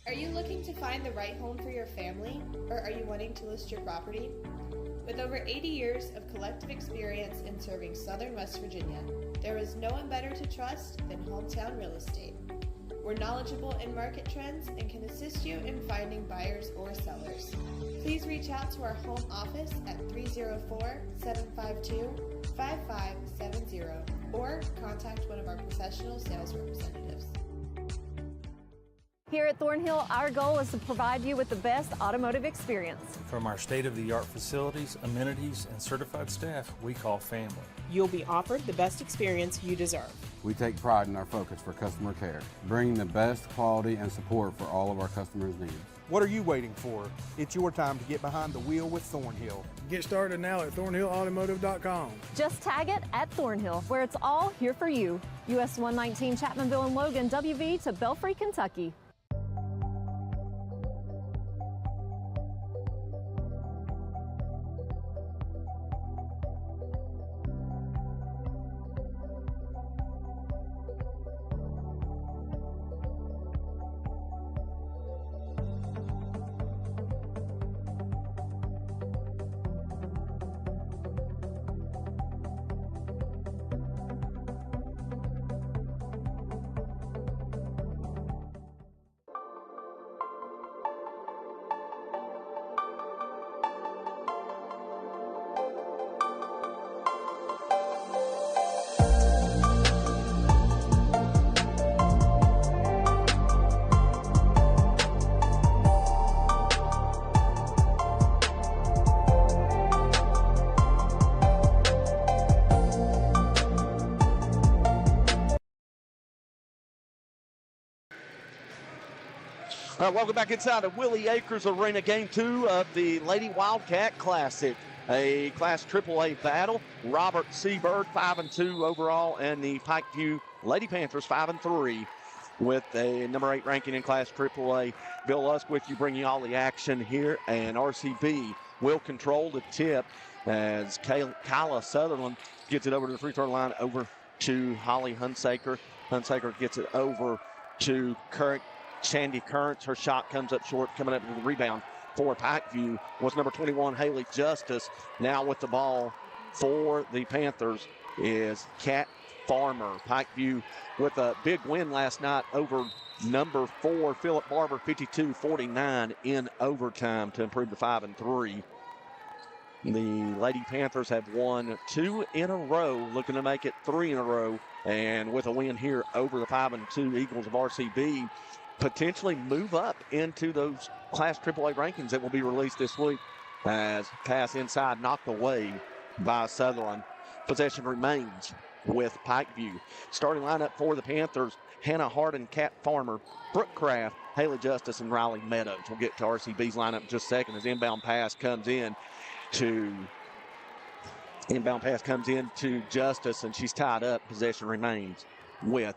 Are you looking to find the right home for your family, or are you wanting to list your property? With over 80 years of collective experience in serving Southern West Virginia, there is no one better to trust than Hometown Real Estate. We're knowledgeable in market trends and can assist you in finding buyers or sellers. Please reach out to our home office at 304-752-5570 or contact one of our professional sales representatives. Here at Thornhill, our goal is to provide you with the best automotive experience. From our state-of-the-art facilities, amenities, and certified staff we call family. You'll be offered the best experience you deserve. We take pride in our focus for customer care, bringing the best quality and support for all of our customers' needs. What are you waiting for? It's your time to get behind the wheel with Thornhill. Get started now at thornhillautomotive.com. Just tag it at Thornhill, where it's all here for you. US 119 Chapmanville and Logan, WV to Belfry, Kentucky. All right, welcome back inside of Willie Acres Arena, Game 2 of the Lady Wildcat Classic, a Class AAA battle. Robert C. Byrd, 5-2 overall, and the Pikeview Lady Panthers, 5-3, with a number 8 ranking in Class AAA. Bill Lusk with you, bringing all the action here, and RCB will control the tip as Kyla Sutherland gets it over to the free throw line, over to Holly Hunsaker. Hunsaker gets it over to Shandy Currents. Her shot comes up short, coming up with the rebound for Pikeview was number 21, Haley Justice. Now with the ball for the Panthers is Kat Farmer. Pikeview with a big win last night over number 4, Philip Barber, 52-49 in overtime to improve to 5-3. The Lady Panthers have won 2 in a row, looking to make it 3 in a row. And with a win here over the 5-2 Eagles of RCB, potentially move up into those Class AAA rankings that will be released this week, as pass inside knocked away by Sutherland. Possession remains with Pikeview. Starting lineup for the Panthers, Hannah Harden, Kat Farmer, Brooke Craft, Haley Justice, and Riley Meadows. We'll get to RCB's lineup in just a second as inbound pass comes in to Justice, and she's tied up. Possession remains with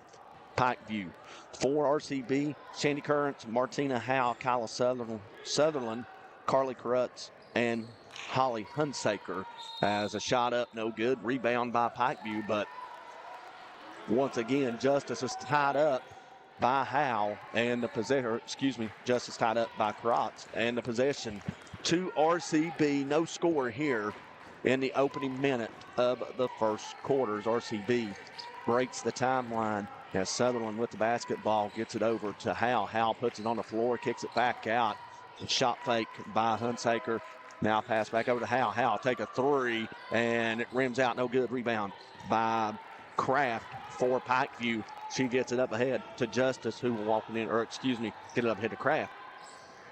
Pikeview. For RCB, Shandy Currents, Martina Howe, Kyla Sutherland, Carly Crutz, and Holly Hunsaker. As a shot up, no good. Rebound by Pikeview, but once again, Justice is tied up by Howe, and the possession, Justice tied up by Crotz, and the possession to RCB. No score here in the opening minute of the first quarters. RCB breaks the timeline as Sutherland with the basketball gets it over to Howe. Howe puts it on the floor, kicks it back out. Shot fake by Hunsaker. Now pass back over to Howe. Howe take a 3, and it rims out, no good. Rebound by Kraft for Pikeview. She gets it up ahead to Justice, who will walk it in, get it up ahead to Kraft.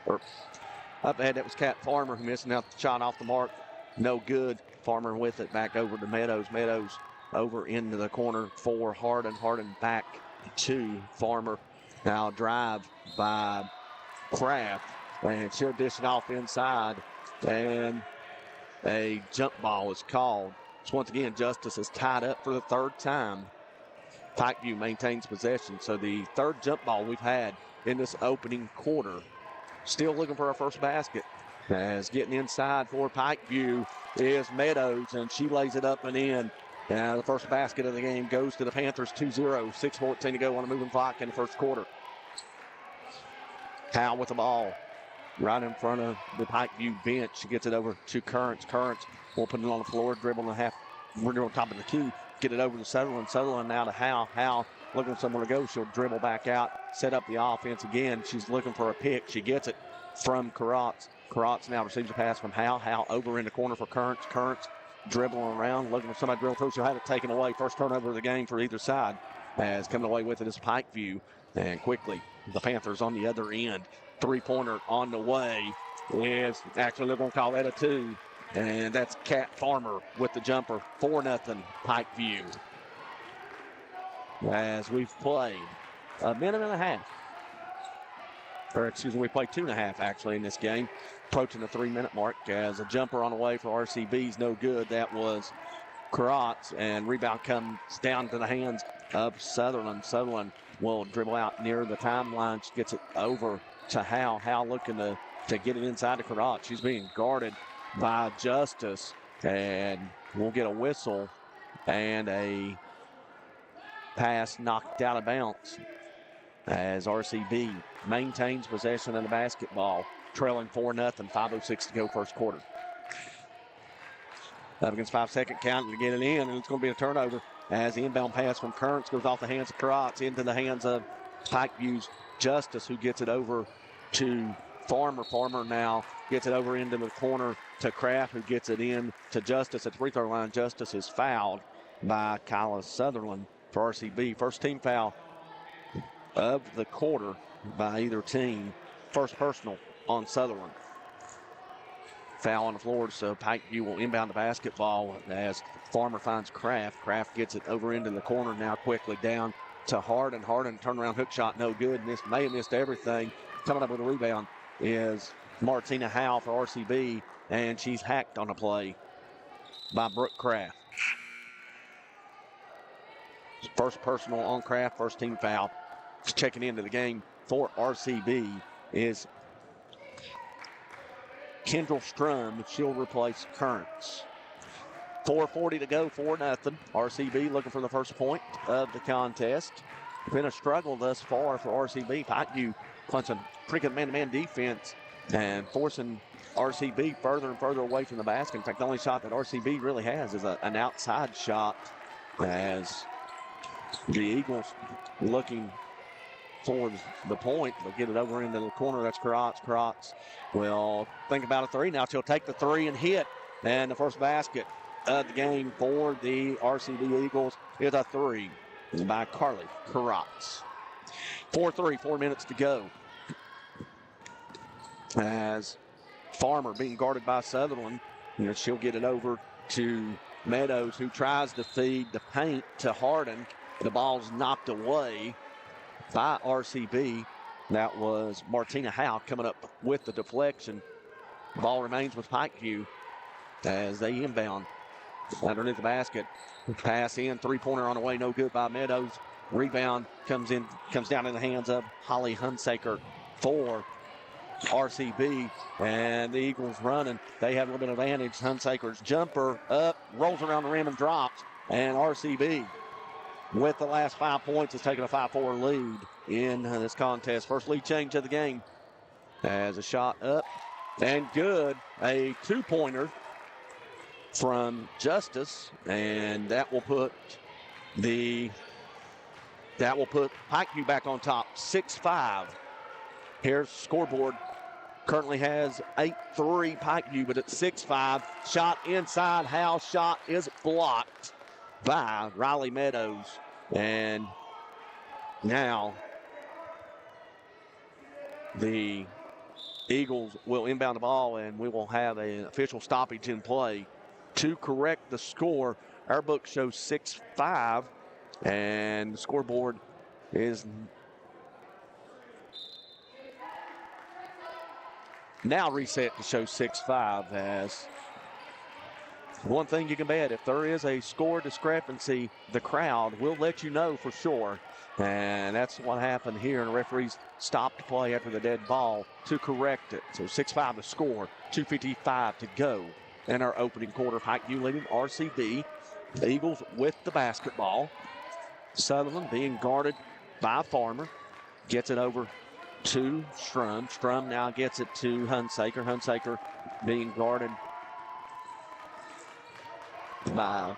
Up ahead, that was Kat Farmer, who missing out the shot off the mark. No good. Farmer with it back over to Meadows. Meadows over into the corner for Harden. Harden back to Farmer. Now drive by Kraft. And she'll dish it off inside. And a jump ball is called. So once again, Justice is tied up for the third time. Pikeview maintains possession. So the third jump ball we've had in this opening quarter. Still looking for our first basket. As getting inside for Pikeview is Meadows, and she lays it up and in. And the first basket of the game goes to the Panthers, 2-0, 6:14 to go on a moving clock in the first quarter. Howe with the ball right in front of the Pikeview bench. She gets it over to Currents. Currents will put it on the floor, dribble on top of the key, get it over to Sutherland. Sutherland now to Howe. Howe looking for somewhere to go. She'll dribble back out, set up the offense again. She's looking for a pick. She gets it from Carrotz. Carrotz now receives a pass from Howe. Howe over in the corner for Currents. Currents dribbling around, looking for somebody to dribble through. She'll have it taken away. First turnover of the game for either side. As coming away with it is Pikeview. And quickly, the Panthers on the other end. Three-pointer on the way is actually they're going to call that a 2. And that's Kat Farmer with the jumper. 4-0 Pikeview. As we've played a minute and a half. Or excuse me, we played 2.5 actually in this game. Approaching the 3-minute mark as a jumper on the way for RCB's no good. That was Carrotz, and rebound comes down to the hands of Sutherland. Sutherland will dribble out near the timeline. She gets it over to Howe. Howe looking to get it inside to Carrotz. She's being guarded by Justice, and we'll get a whistle and a pass knocked out of bounds as RCB maintains possession of the basketball, trailing 4-0, 5:06 to go first quarter. Up against 5-second count to get it in, and it's going to be a turnover as the inbound pass from Currents goes off the hands of Carrotz into the hands of Pikeview's Justice, who gets it over to Farmer. Farmer now gets it over into the corner to Kraft, who gets it in to Justice at the free throw line. Justice is fouled by Kyla Sutherland for RCB. First team foul of the quarter by either team. First personal on Sutherland. Foul on the floor, so Pikeview will inbound the basketball as Farmer finds Kraft. Kraft gets it over into the corner now quickly down to Harden. Harden turnaround hook shot, no good. May have missed everything. Coming up with a rebound is Martina Howe for RCB, and she's hacked on a play by Brooke Kraft. First personal on Kraft, first team foul. Checking into the game for RCB is Kendall Strum. She'll replace Currents. 4:40 to go, 4-0. RCB looking for the first point of the contest. Been a struggle thus far for RCB. Pikeview punching pretty good man-to-man defense and forcing RCB further and further away from the basket. In fact, the only shot that RCB really has is an outside shot as the Eagles looking for the point. They'll get it over into the corner. That's Carrotz. Carrotz will think about a three. Now she'll take the three and hit. And the first basket of the game for the RCB Eagles is a three by Carly Carrotz. 4-3, 4 minutes to go. As Farmer being guarded by Sutherland, she'll get it over to Meadows, who tries to feed the paint to Harden. The ball's knocked away by RCB. That was Martina Howe coming up with the deflection. The ball remains with Pikeview as they inbound underneath the basket. Pass in, three-pointer on the way, no good by Meadows. Rebound comes down in the hands of Holly Hunsaker for RCB, and the Eagles running. They have a little bit of advantage. Hunsaker's jumper up, rolls around the rim and drops, and RCB with the last 5 points has taken a 5-4 lead in this contest. First lead change of the game as a shot up and good. A two-pointer from Justice, and that will put Pikeview back on top, 6-5. Here's scoreboard. Currently has 8-3 Pikeview, but it's 6-5. Shot inside. Howe's shot is blocked by Riley Meadows. And now the Eagles will inbound the ball, and we will have an official stoppage in play to correct the score. Our book shows 6-5, and the scoreboard is now reset to show 6-5. As one thing you can bet, if there is a score discrepancy, the crowd will let you know for sure. And that's what happened here. And the referees stopped play after the dead ball to correct it. So 6-5 the score, 2:55 to go in our opening quarter. Pikeview leading RCB. The Eagles with the basketball. Sutherland being guarded by Farmer. Gets it over to Strum. Strum now gets it to Hunsaker. Hunsaker being guarded by...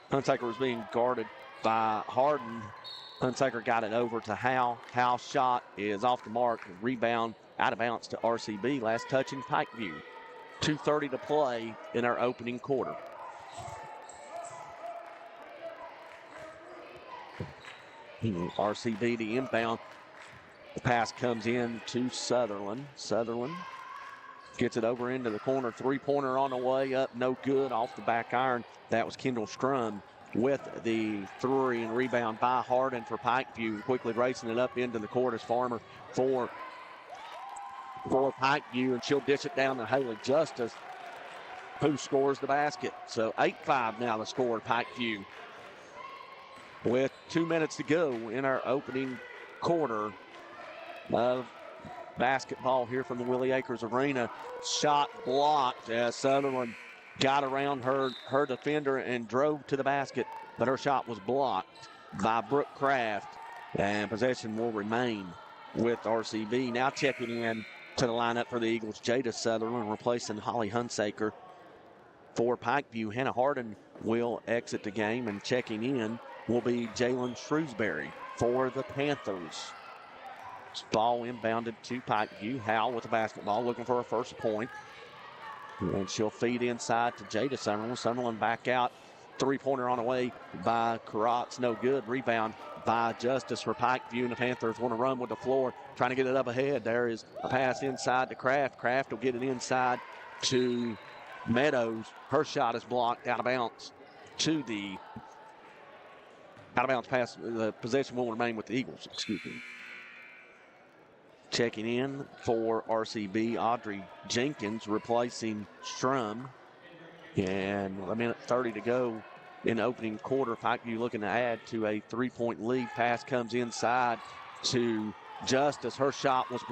Hunsaker was being guarded by Harden. Hunsaker got it over to Howe. Howe's shot is off the mark. Rebound out of bounds to RCB. Last touch in Pikeview. 2:30 to play in our opening quarter. RCB the inbound. The pass comes in to Sutherland. Sutherland gets it over into the corner. Three-pointer on the way up. No good off the back iron. That was Kendall Strum with the three, and rebound by Harden for Pikeview. Quickly racing it up into the court as Farmer for Pikeview, and she'll dish it down to Haley Justice, who scores the basket. So 8-5 now the score at Pikeview. With 2 minutes to go in our opening quarter of basketball here from the Willie Acres Arena. Shot blocked as Sutherland got around her defender and drove to the basket, but her shot was blocked by Brooke Kraft, and possession will remain with RCB. Now checking in to the lineup for the Eagles, Jada Sutherland replacing Holly Hunsaker. For Pikeview, Hannah Harden will exit the game, and checking in will be Jalen Shrewsbury for the Panthers. Ball inbounded to Pikeview. Howe with the basketball, looking for her first point. And she'll feed inside to Jada Sutherland. Sutherland back out. Three-pointer on the way by Karatz. No good. Rebound by Justice for Pikeview, and the Panthers want to run with the floor, trying to get it up ahead. There is a pass inside to Kraft. Kraft will get it inside to Meadows. Her shot is blocked out of bounds to the out of bounds pass. The possession will remain with the Eagles. Excuse me. Checking in for RCB, Audrey Jenkins replacing Strum. And a minute 30 to go in the opening quarter. Pikeview looking to add to a three-point lead. Pass comes inside to Justice. Her shot was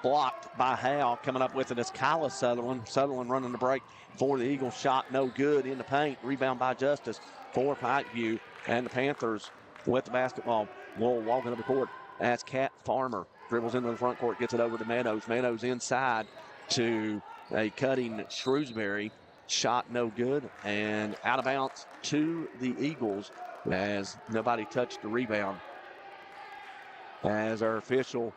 blocked by Howe. Coming up with it is Kyla Sutherland. Sutherland running the break for the Eagles. Shot no good in the paint. Rebound by Justice for Pikeview. And the Panthers with the basketball will walk into the court as Kat Farmer dribbles into the front court, gets it over to Meadows. Meadows inside to a cutting Shrewsbury. Shot no good, and out of bounds to the Eagles as nobody touched the rebound. As our official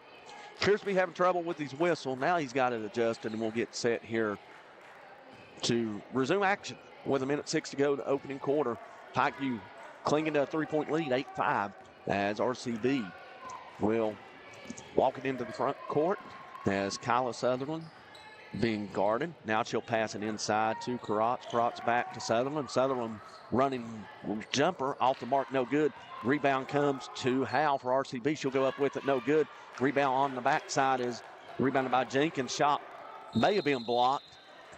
appears to be having trouble with his whistle. Now he's got it adjusted, and we'll get set here to resume action with a minute 6 to go to opening quarter. Pikeview clinging to a three-point lead, 8-5, as RCB will walk it into the front court as Kyla Sutherland being guarded. Now she'll pass it inside to Karatz. Karatz back to Sutherland. Sutherland running jumper off the mark, no good. Rebound comes to Howe for RCB. She'll go up with it, no good. Rebound on the backside is rebounded by Jenkins. Shot may have been blocked.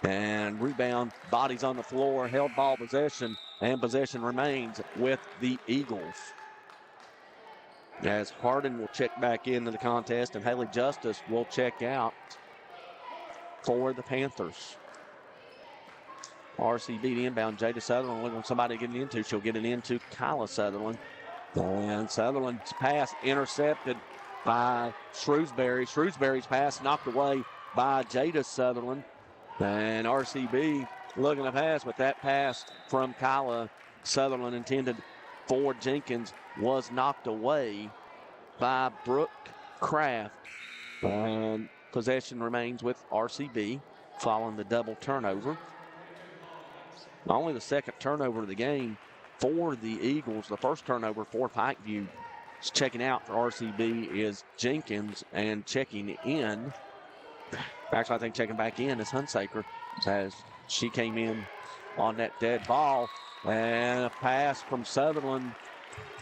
And rebound, bodies on the floor, held ball possession, and possession remains with the Eagles. As Harden will check back into the contest, and Haley Justice will check out for the Panthers. RCB the inbound. Jada Sutherland looking for somebody to get it into. She'll get it into Kyla Sutherland. And Sutherland's pass intercepted by Shrewsbury. Shrewsbury's pass knocked away by Jada Sutherland. And RCB looking to pass, but that pass from Kyla Sutherland intended for Jenkins was knocked away by Brooke Kraft. And possession remains with RCB following the double turnover. Only the second turnover of the game for the Eagles. The first turnover for Pikeview is checking out for RCB is Jenkins, and checking in, actually I think checking back in is Hunsaker, as she came in on that dead ball. And a pass from Sutherland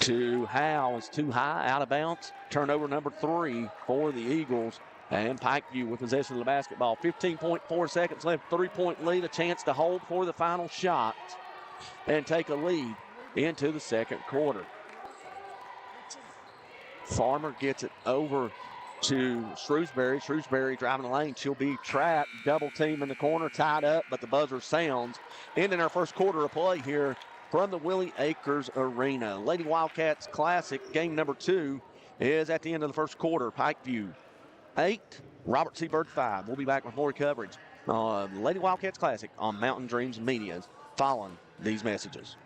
to Howe is too high, out of bounds. Turnover number 3 for the Eagles. And Pikeview with possession of the basketball. 15.4 seconds left, 3-point lead, a chance to hold for the final shot and take a lead into the second quarter. Farmer gets it over to Shrewsbury. Shrewsbury driving the lane. She'll be trapped. Double team in the corner, tied up, but the buzzer sounds. Ending our first quarter of play here from the Willie Acres Arena. Lady Wildcats Classic, game number 2, is at the end of the first quarter. Pikeview 8, Robert C. Byrd 5. We'll be back with more coverage on Lady Wildcats Classic on Mountain Dreams Media following these messages.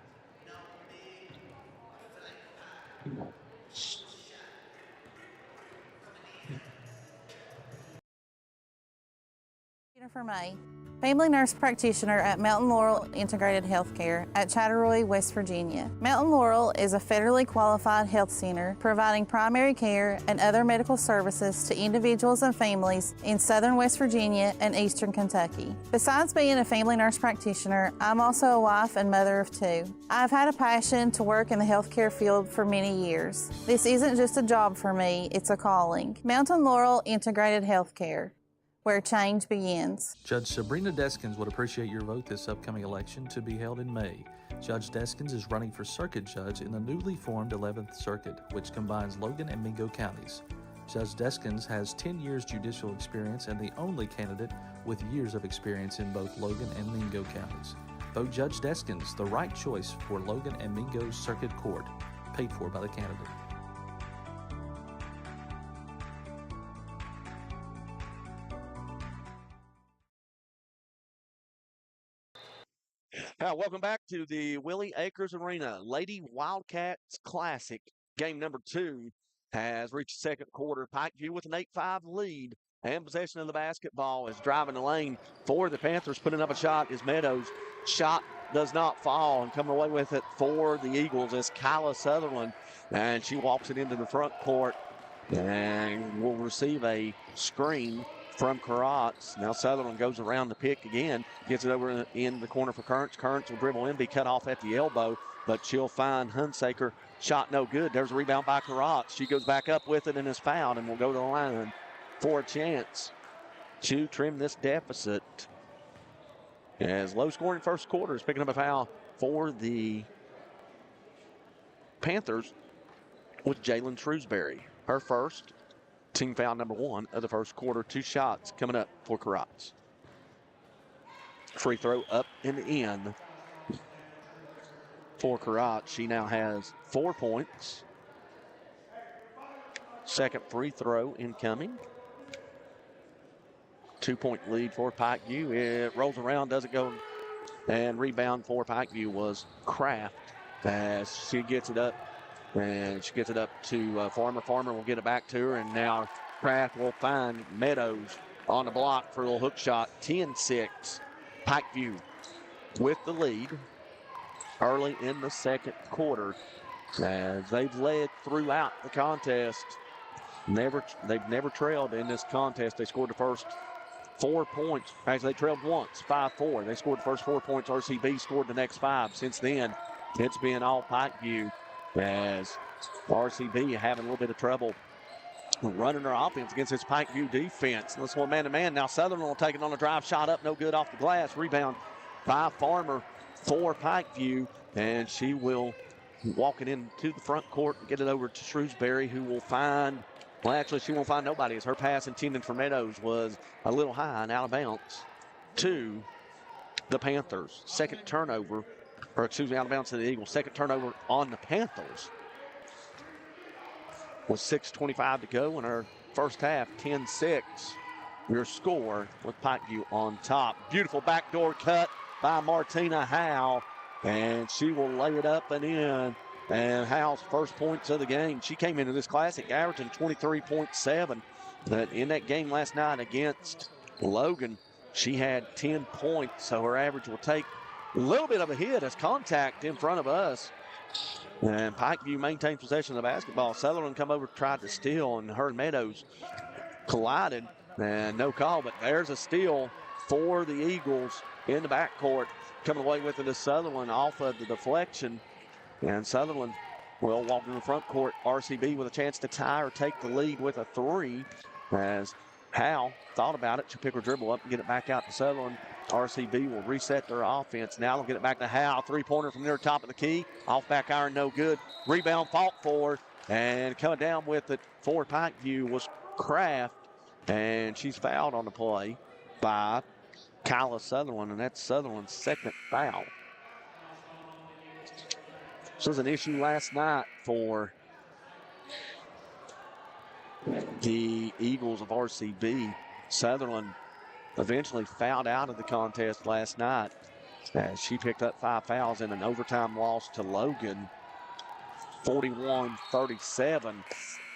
Jennifer May, family nurse practitioner at Mountain Laurel Integrated Healthcare at Chatteroy, West Virginia. Mountain Laurel is a federally qualified health center providing primary care and other medical services to individuals and families in southern West Virginia and eastern Kentucky. Besides being a family nurse practitioner, I'm also a wife and mother of 2. I've had a passion to work in the healthcare field for many years. This isn't just a job for me, it's a calling. Mountain Laurel Integrated Healthcare, where change begins. Judge Sabrina Deskins would appreciate your vote this upcoming election to be held in May. Judge Deskins is running for circuit judge in the newly formed 11th Circuit, which combines Logan and Mingo counties. Judge Deskins has 10 years judicial experience and the only candidate with years of experience in both Logan and Mingo counties. Vote Judge Deskins, the right choice for Logan and Mingo Circuit Court, paid for by the candidate. Welcome back to the Willie Acres Arena. Lady Wildcats Classic, game number 2, has reached the second quarter. Pikeview with an 8-5 lead and possession of the basketball is driving the lane for the Panthers. Putting up a shot is Meadows. Shot does not fall, and coming away with it for the Eagles is Kyla Sutherland. And she walks it into the front court and will receive a screen from Karatz. Now Sutherland goes around the pick again, gets it over in the corner for Kearns. Kearns will dribble in, be cut off at the elbow, but she'll find Hunsaker. Shot no good. There's a rebound by Karatz. She goes back up with it and is fouled and will go to the line for a chance to trim this deficit. As low scoring first quarter is picking up a foul for the Panthers with Jalen Shrewsbury. Her first. Team foul number 1 of the first quarter. 2 shots coming up for Karatz. Free throw up and in for Karatz. She now has 4 points. Second free throw incoming. 2-point lead for Pikeview. It rolls around, doesn't go, and rebound for Pikeview was Kraft as she gets it up. And she gets it up to Farmer. Farmer will get it back to her, and now Kraft will find Meadows on the block for a little hook shot. 10-6. Pikeview with the lead early in the second quarter as they've led throughout the contest. They've never trailed in this contest. They scored the first 4 points. Actually, they trailed once, 5-4. They scored the first 4 points. RCB scored the next 5. Since then, it's been all Pikeview, as RCB having a little bit of trouble running their offense against this Pikeview defense. Let's go man-to-man. Now Sutherland will take it on a drive. Shot up, no good off the glass. Rebound by Farmer for Pikeview, and she will walk it into the front court and get it over to Shrewsbury, who will find, well, actually, she won't find nobody as her pass intended for Meadows was a little high and out of bounds to the Panthers. Second turnover. Or excuse me, out of bounds to the Eagles. Second turnover on the Panthers. With 6:25 to go in our first half, 10-6. Your score with Pikeview on top. Beautiful backdoor cut by Martina Howe, and she will lay it up and in. And Howe's first points of the game. She came into this Classic averaging 23.7. But in that game last night against Logan, she had 10 points, so her average will take a little bit of a hit as contact in front of us. And Pikeview maintained possession of the basketball. Sutherland come over, tried to steal, and her and Meadows collided. And no call, but there's a steal for the Eagles. in the backcourt. Coming away with it is Sutherland off of the deflection. And Sutherland will walk in the front court. RCB with a chance to tie or take the lead with a 3. As Howe thought about it. She'll pick her dribble up and get it back out to Sutherland. RCB will reset their offense. Now they'll get it back to Howe. 3-pointer from near top of the key. Off back iron, no good. Rebound fought for. And coming down with it for Pikeview was Kraft. And she's fouled on the play by Kyla Sutherland. And that's Sutherland's second foul. This was an issue last night for the Eagles of RCB. Sutherland eventually fouled out of the contest last night as she picked up 5 fouls in an overtime loss to Logan. 41-37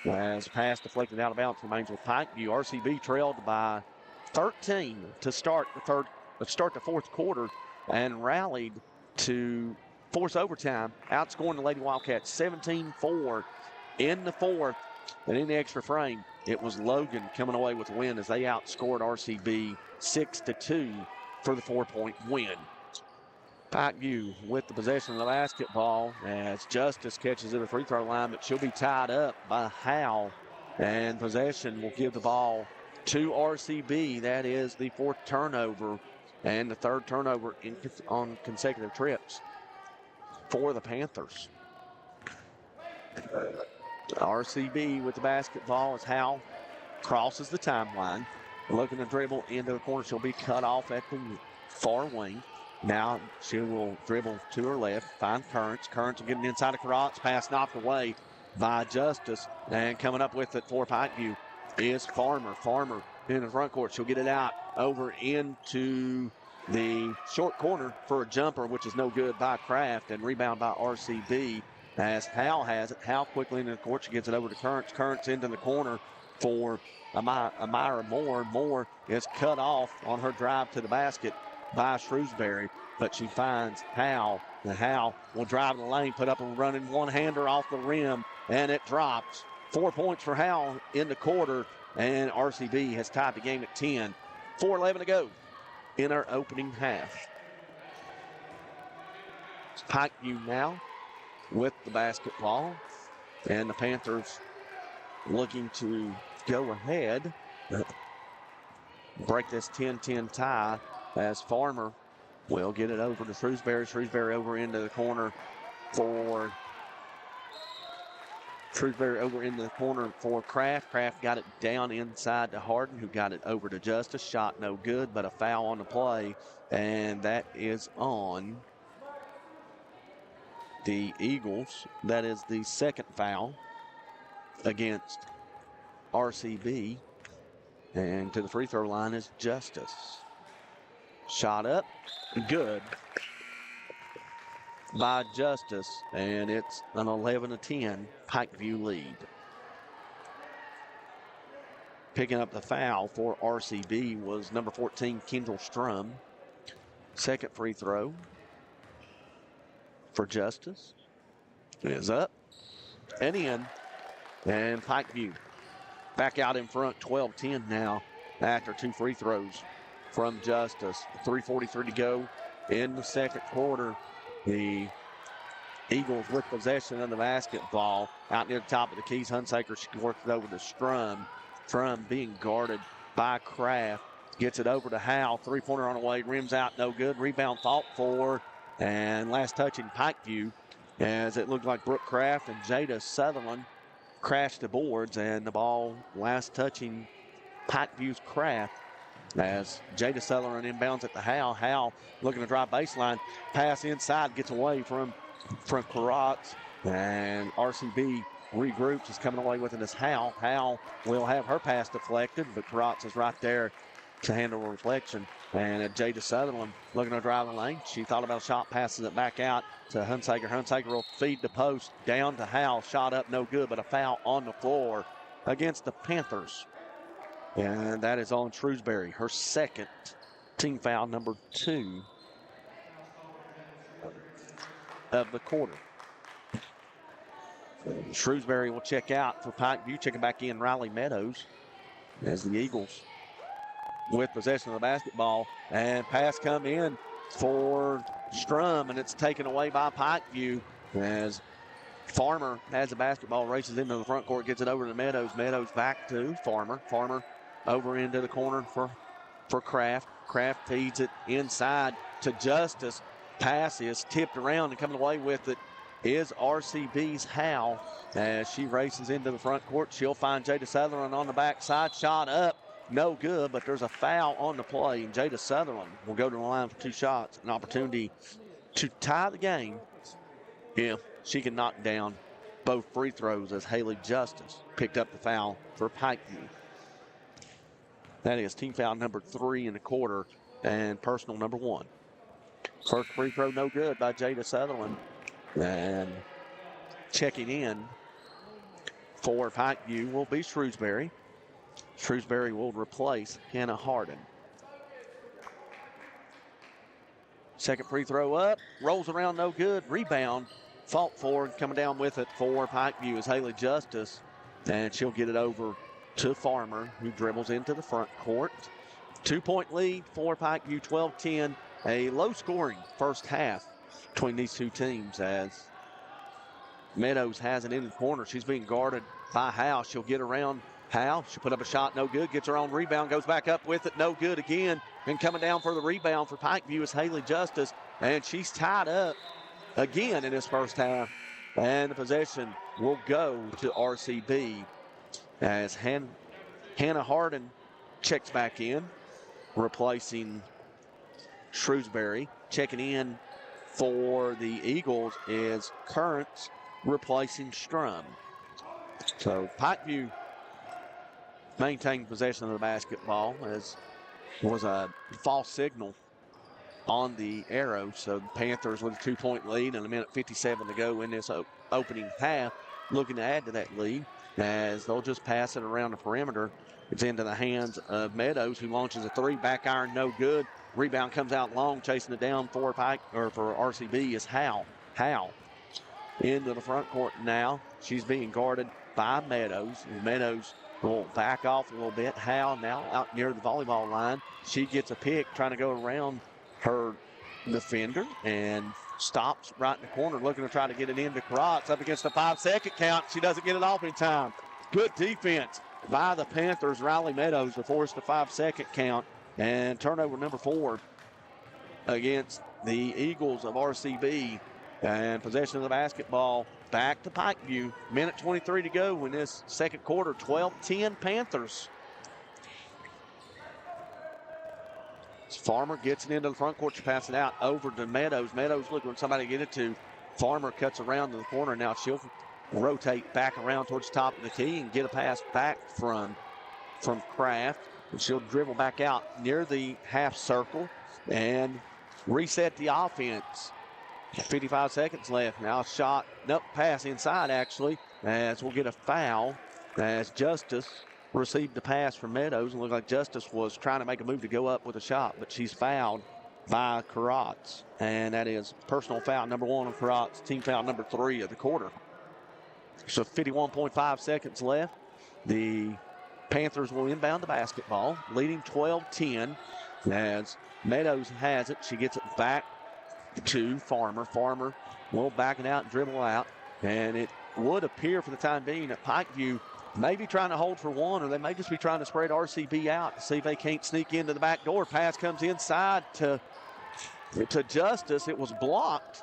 as pass deflected out of bounds remains with Pikeview. RCB trailed by 13 to start the fourth quarter and rallied to force overtime, outscoring the Lady Wildcats 17-4 in the fourth. And in the extra frame, it was Logan coming away with the win as they outscored RCB 6-2 for the 4-point win. Pikeview with the possession of the basketball as Justice catches at the free throw line, but she'll be tied up by Howe. And possession will give the ball to RCB. That is the 4th turnover and the 3rd turnover on consecutive trips for the Panthers. RCB with the basketball as Howe crosses the timeline. Looking to dribble into the corner. She'll be cut off at the far wing. Now she will dribble to her left, find Currents. Currents will get it inside of Carot's. Pass knocked away by Justice. And coming up with it for Pikeview is Farmer. Farmer in the front court. She'll get it out over into the short corner for a jumper, which is no good by Kraft, and rebound by RCB as Howe has it. Howe quickly into the court. She gets it over to Currents. Currents into the corner for Amira Moore. Moore is cut off on her drive to the basket by Shrewsbury, but she finds Howe. And Howe will drive in the lane, put up a running one-hander off the rim, and it drops. 4 points for Howe in the quarter, and RCB has tied the game at 10. 4:11 to go in our opening half. It's Pikeview now with the basketball, and the Panthers looking to go ahead, break this 10-10 tie as Farmer will get it over to Shrewsbury. Shrewsbury over into the corner for Kraft. Kraft got it down inside to Harden, who got it over to Justice. Shot no good, but a foul on the play, and that is on the Eagles. That is the second foul against RCB. And to the free throw line is Justice. Shot up, good by Justice, and it's an 11-10 Pikeview lead. Picking up the foul for RCB was number 14, Kendall Strum. Second free throw for Justice is up and in, and Pikeview back out in front, 12-10 now after 2 free throws from Justice. 3:43 to go in the second quarter. The Eagles with possession of the basketball out near the top of the keys. Hunsaker works it over to Strum. Strum being guarded by Kraft. Gets it over to Howe. 3-pointer on the way. Rims out, no good. Rebound fought for. And last touch in Pikeview as it looked like Brooke Kraft and Jada Sutherland crashed the boards. And the ball last touching Pikeview's Kraft as Jada Sutherland inbounds at the Howe. Howe looking to drive baseline. Pass inside, gets away from Carot's. And RCB regroups, is coming away with it as Howe. Howe will have her pass deflected, but Carot's is right there to handle a reflection. And Jada Sutherland looking to drive the lane. She thought about a shot, passes it back out to Hunsaker. Hunsaker will feed the post down to Howe. Shot up, no good, but a foul on the floor against the Panthers. And that is on Shrewsbury, her second team foul, number 2 of the quarter. Shrewsbury will check out for Pikeview. Checking back in Riley Meadows as the Eagles with possession of the basketball. And pass come in for Strum, and it's taken away by Pikeview as Farmer has the basketball, races into the front court, gets it over to Meadows. Meadows back to Farmer. Farmer over into the corner for Kraft. Kraft feeds it inside to Justice. Pass is tipped around, and coming away with it is RCB's Howe as she races into the front court. She'll find Jada Sutherland on the backside. Shot up, no good, but there's a foul on the play, and Jada Sutherland will go to the line for 2 shots. An opportunity to tie the game if she can knock down both free throws as Haley Justice picked up the foul for Pikeview. That is team foul number 3 in the quarter and personal number 1. First free throw no good by Jada Sutherland. And checking in for Pikeview will be Shrewsbury. Shrewsbury will replace Hannah Harden. Second free throw up, rolls around no good, rebound. Fought for and coming down with it for Pikeview is Haley Justice. And she'll get it over to Farmer, who dribbles into the front court. 2-point lead for Pikeview, 12-10. A low-scoring first half between these two teams as Meadows has it in the corner. She's being guarded by Howe. She'll get around Howe. She'll put up a shot, no good. Gets her own rebound, goes back up with it, no good again. And coming down for the rebound for Pikeview is Haley Justice. And she's tied up again in this first half. And the possession will go to RCB as Hannah Harden checks back in, replacing Shrewsbury. Checking in for the Eagles is Currents, replacing Strum. So Pikeview maintained possession of the basketball as was a false signal on the arrow. So the Panthers with a 2-point lead and 1:57 to go in this opening half, looking to add to that lead as they'll just pass it around the perimeter. It's into the hands of Meadows, who launches a 3, back iron, no good. Rebound comes out long, chasing it down for RCB is Howe. Howe into the front court now. She's being guarded by Meadows. Meadows will back off a little bit. Howe now out near the volleyball line. She gets a pick, trying to go around her defender and stops right in the corner, looking to try to get it into Karatz. Up against the 5-second count. She doesn't get it off in time. Good defense by the Panthers. Riley Meadows to force the 5-second count. And turnover number 4 against the Eagles of RCB. And possession of the basketball back to Pikeview. 1:23 to go in this second quarter. 12-10 Panthers. Farmer gets it into the front court. She passes it out over to Meadows. Meadows looking for somebody to get it to. Farmer cuts around to the corner. Now she'll rotate back around towards the top of the key and get a pass back from Kraft. And she'll dribble back out near the half circle and reset the offense. 55 seconds left. Now shot, nope, pass inside actually, as we'll get a foul as Justice received the pass from Meadows. And looked like Justice was trying to make a move to go up with a shot, but she's fouled by Karatz. And that is personal foul number 1 on Karatz, team foul number 3 of the quarter. So 51.5 seconds left. The Panthers will inbound the basketball, leading 12-10 as Meadows has it. She gets it back to Farmer. Farmer will back it out and dribble out. And it would appear for the time being that Pikeview may be trying to hold for one, or they may just be trying to spread RCB out to see if they can't sneak into the back door. Pass comes inside to Justice. It was blocked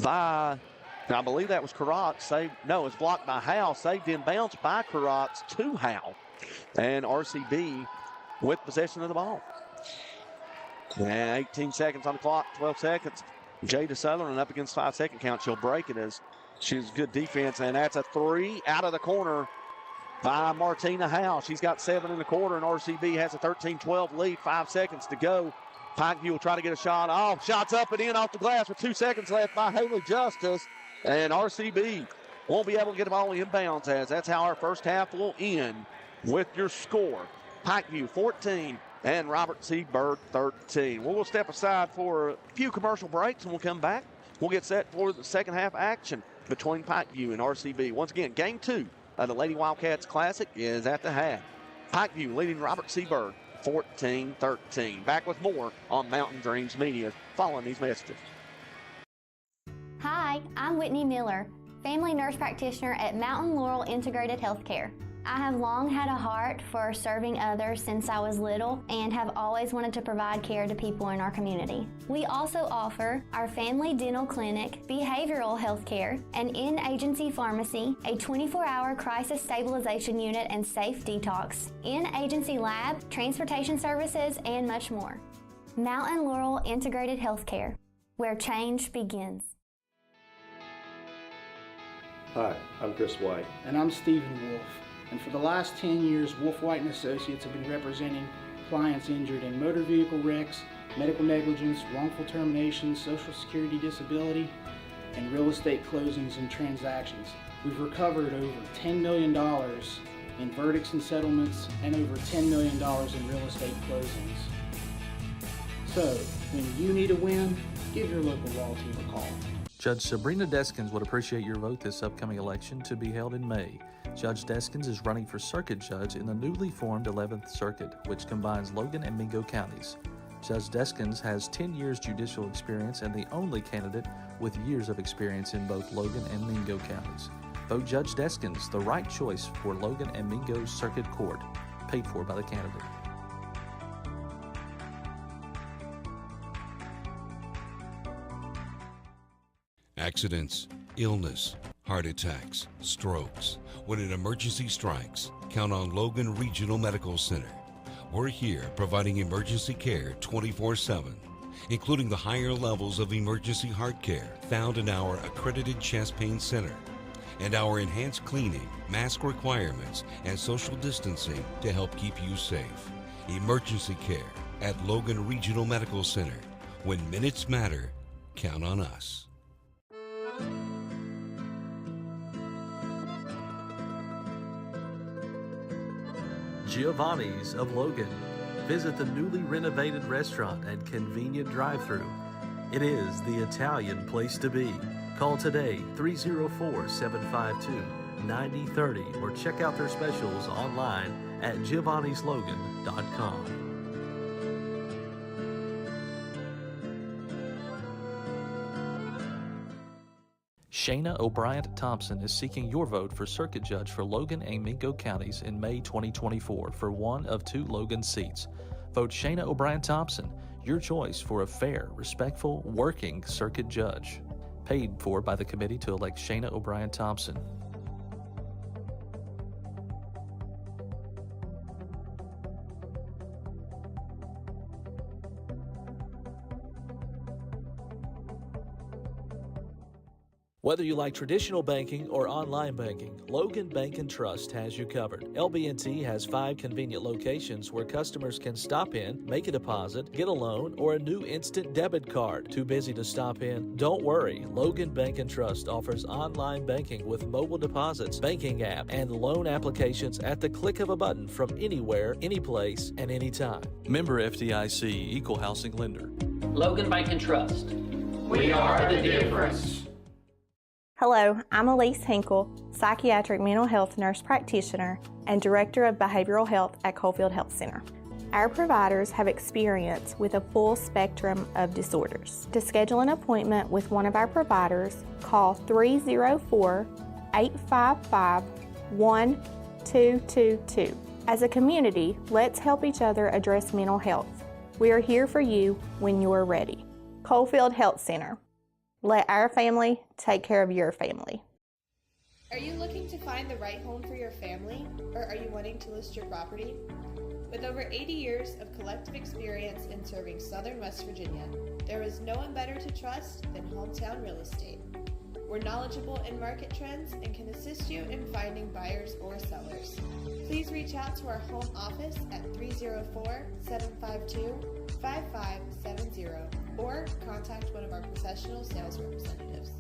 by, I believe that was Karatz. No, it was blocked by Howe. Saved in bounds by Karatz to Howe. And RCB with possession of the ball. And 18 seconds on the clock, 12 seconds. Jada Sutherland up against 5-second count. She'll break it as she's good defense. And that's a 3 out of the corner by Martina Howe. She's got 7 in the quarter, and RCB has a 13-12 lead. 5 seconds to go. Pikeview will try to get a shot off. Shots up and in off the glass with 2 seconds left by Haley Justice. And RCB won't be able to get the ball inbounds, as that's how our first half will end with your score. Pikeview 14 and Robert C. Byrd 13. We'll step aside for a few commercial breaks, and we'll come back. We'll get set for the second half action between Pikeview and RCB. Once again, game 2 of the Lady Wildcats Classic is at the half. Pikeview leading Robert C. Byrd 14-13. Back with more on Mountain Dreams Media following these messages. Hi, I'm Whitney Miller, family nurse practitioner at Mountain Laurel Integrated Healthcare. I have long had a heart for serving others since I was little and have always wanted to provide care to people in our community. We also offer our family dental clinic, behavioral health care, an in-agency pharmacy, a 24-hour crisis stabilization unit and safe detox, in-agency lab, transportation services, and much more. Mountain Laurel Integrated Healthcare, where change begins. Hi, I'm Chris White. And I'm Stephen Wolf. And for the last 10 years, Wolf White & Associates have been representing clients injured in motor vehicle wrecks, medical negligence, wrongful termination, social security disability, and real estate closings and transactions. We've recovered over $10 million in verdicts and settlements and over $10 million in real estate closings. So, when you need a win, give your local law team a call. Judge Sabrina Deskins would appreciate your vote this upcoming election to be held in May. Judge Deskins is running for circuit judge in the newly formed 11th Circuit, which combines Logan and Mingo counties. Judge Deskins has 10 years judicial experience and the only candidate with years of experience in both Logan and Mingo counties. Vote Judge Deskins, the right choice for Logan and Mingo Circuit Court, paid for by the candidate. Accidents, illness, heart attacks, strokes. When an emergency strikes, count on Logan Regional Medical Center. We're here providing emergency care 24/7, including the higher levels of emergency heart care found in our accredited chest pain center, and our enhanced cleaning, mask requirements, and social distancing to help keep you safe. Emergency care at Logan Regional Medical Center. When minutes matter, count on us. Giovanni's of Logan. Visit the newly renovated restaurant and convenient drive-thru. It is the Italian place to be. Call today 304-752-9030 or check out their specials online at giovannislogan.com. Shayna O'Brien Thompson is seeking your vote for circuit judge for Logan and Mingo counties in May 2024 for one of 2 Logan seats. Vote Shayna O'Brien Thompson, your choice for a fair, respectful, working circuit judge. Paid for by the committee to elect Shayna O'Brien Thompson. Whether you like traditional banking or online banking, Logan Bank & Trust has you covered. LB&T has 5 convenient locations where customers can stop in, make a deposit, get a loan, or a new instant debit card. Too busy to stop in? Don't worry. Logan Bank & Trust offers online banking with mobile deposits, banking app, and loan applications at the click of a button from anywhere, anyplace, and anytime. Member FDIC, Equal Housing Lender. Logan Bank & Trust. We are the difference. Hello, I'm Elise Hinkle, psychiatric mental health nurse practitioner and director of behavioral health at Coalfield Health Center. Our providers have experience with a full spectrum of disorders. To schedule an appointment with one of our providers, call 304-855-1222. As a community, let's help each other address mental health. We are here for you when you're ready. Coalfield Health Center. Let our family take care of your family. Are you looking to find the right home for your family, or are you wanting to list your property? With over 80 years of collective experience in serving Southern West Virginia, there is no one better to trust than Hometown Real Estate. We're knowledgeable in market trends and can assist you in finding buyers or sellers. Please reach out to our home office at 304-752-5570 or contact one of our professional sales representatives.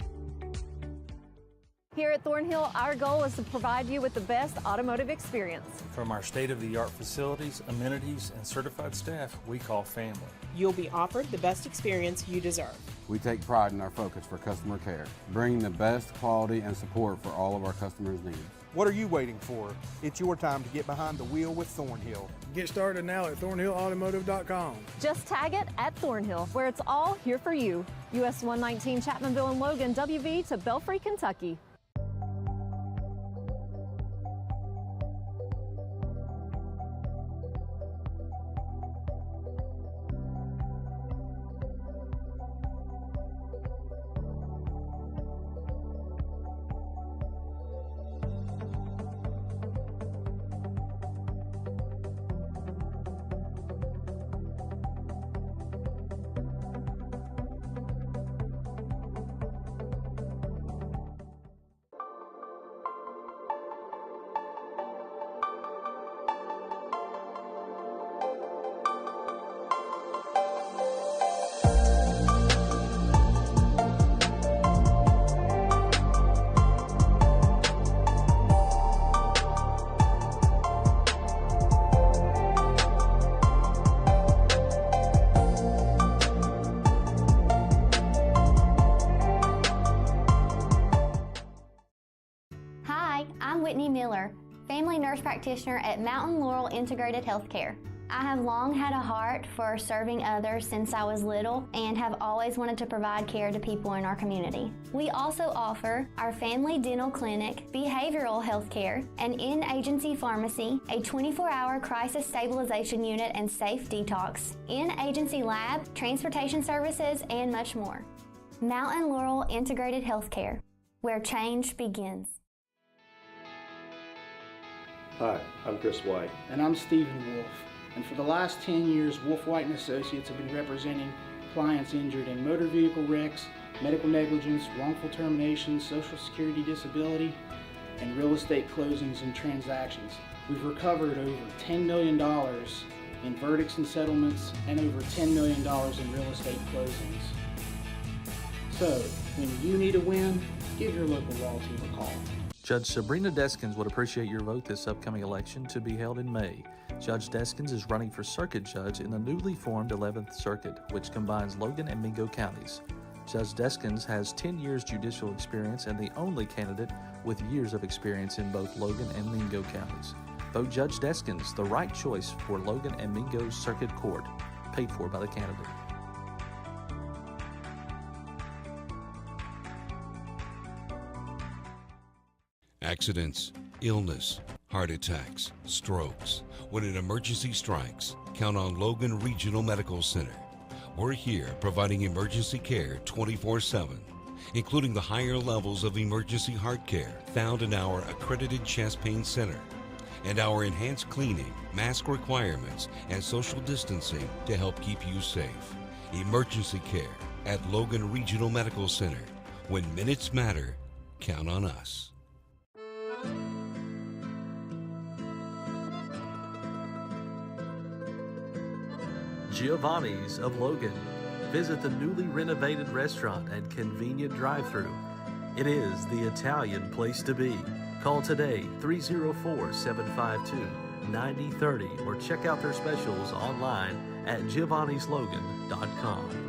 Here at Thornhill, our goal is to provide you with the best automotive experience. From our state-of-the-art facilities, amenities, and certified staff we call family. You'll be offered the best experience you deserve. We take pride in our focus for customer care, bringing the best quality and support for all of our customers' needs. What are you waiting for? It's your time to get behind the wheel with Thornhill. Get started now at thornhillautomotive.com. Just tag it at Thornhill, where it's all here for you. US 119 Chapmanville and Logan, WV to Belfry, Kentucky. Family nurse practitioner at Mountain Laurel Integrated Healthcare. I have long had a heart for serving others since I was little and have always wanted to provide care to people in our community. We also offer our family dental clinic, behavioral health care, an in-agency pharmacy, a 24-hour crisis stabilization unit and safe detox, in-agency lab, transportation services, and much more. Mountain Laurel Integrated Healthcare, where change begins. Hi, I'm Chris White. And I'm Stephen Wolf. And for the last 10 years, Wolf White & Associates have been representing clients injured in motor vehicle wrecks, medical negligence, wrongful termination, social security disability, and real estate closings and transactions. We've recovered over $10 million in verdicts and settlements and over $10 million in real estate closings. So, when you need a win, give your local law team a call. Judge Sabrina Deskins would appreciate your vote this upcoming election to be held in May. Judge Deskins is running for circuit judge in the newly formed 11th Circuit, which combines Logan and Mingo counties. Judge Deskins has 10 years judicial experience and the only candidate with years of experience in both Logan and Mingo counties. Vote Judge Deskins, the right choice for Logan and Mingo's Circuit Court, paid for by the candidate. Accidents, illness, heart attacks, strokes. When an emergency strikes, count on Logan Regional Medical Center. We're here providing emergency care 24/7, including the higher levels of emergency heart care found in our accredited chest pain center, and our enhanced cleaning, mask requirements, and social distancing to help keep you safe. Emergency care at Logan Regional Medical Center. When minutes matter, count on us. Giovanni's of Logan. Visit the newly renovated restaurant and convenient drive-thru. It is the Italian place to be. Call today 304-752-9030 or check out their specials online at giovannislogan.com.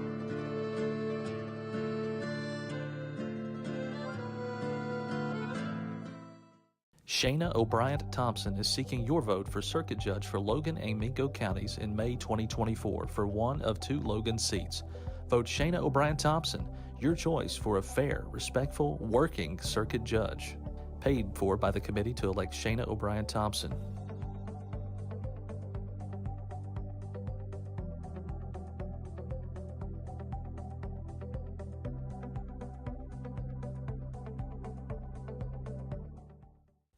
Shayna O'Brien Thompson is seeking your vote for Circuit Judge for Logan and Mingo counties in May 2024 for one of 2 Logan seats. Vote Shayna O'Brien Thompson, your choice for a fair, respectful, working Circuit Judge. Paid for by the committee to elect Shayna O'Brien Thompson.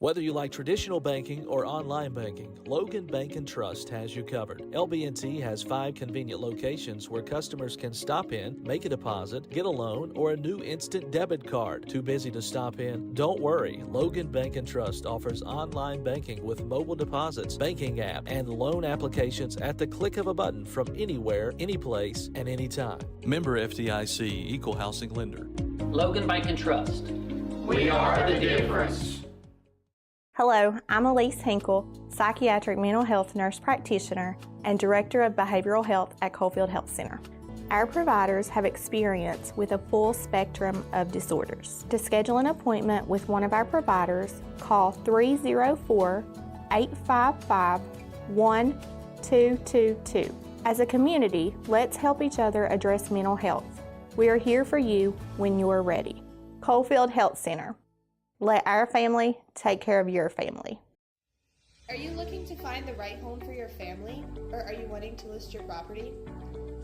Whether you like traditional banking or online banking, Logan Bank & Trust has you covered. LB&T has 5 convenient locations where customers can stop in, make a deposit, get a loan, or a new instant debit card. Too busy to stop in? Don't worry. Logan Bank & Trust offers online banking with mobile deposits, banking app, and loan applications at the click of a button from anywhere, anyplace, and anytime. Member FDIC, Equal Housing Lender. Logan Bank & Trust. We are the difference. Hello, I'm Elise Hinkle, psychiatric mental health nurse practitioner and director of behavioral health at Coalfield Health Center. Our providers have experience with a full spectrum of disorders. To schedule an appointment with one of our providers, call 304-855-1222. As a community, let's help each other address mental health. We are here for you when you are ready. Coalfield Health Center. Let our family take care of your family. Are you looking to find the right home for your family, or are you wanting to list your property?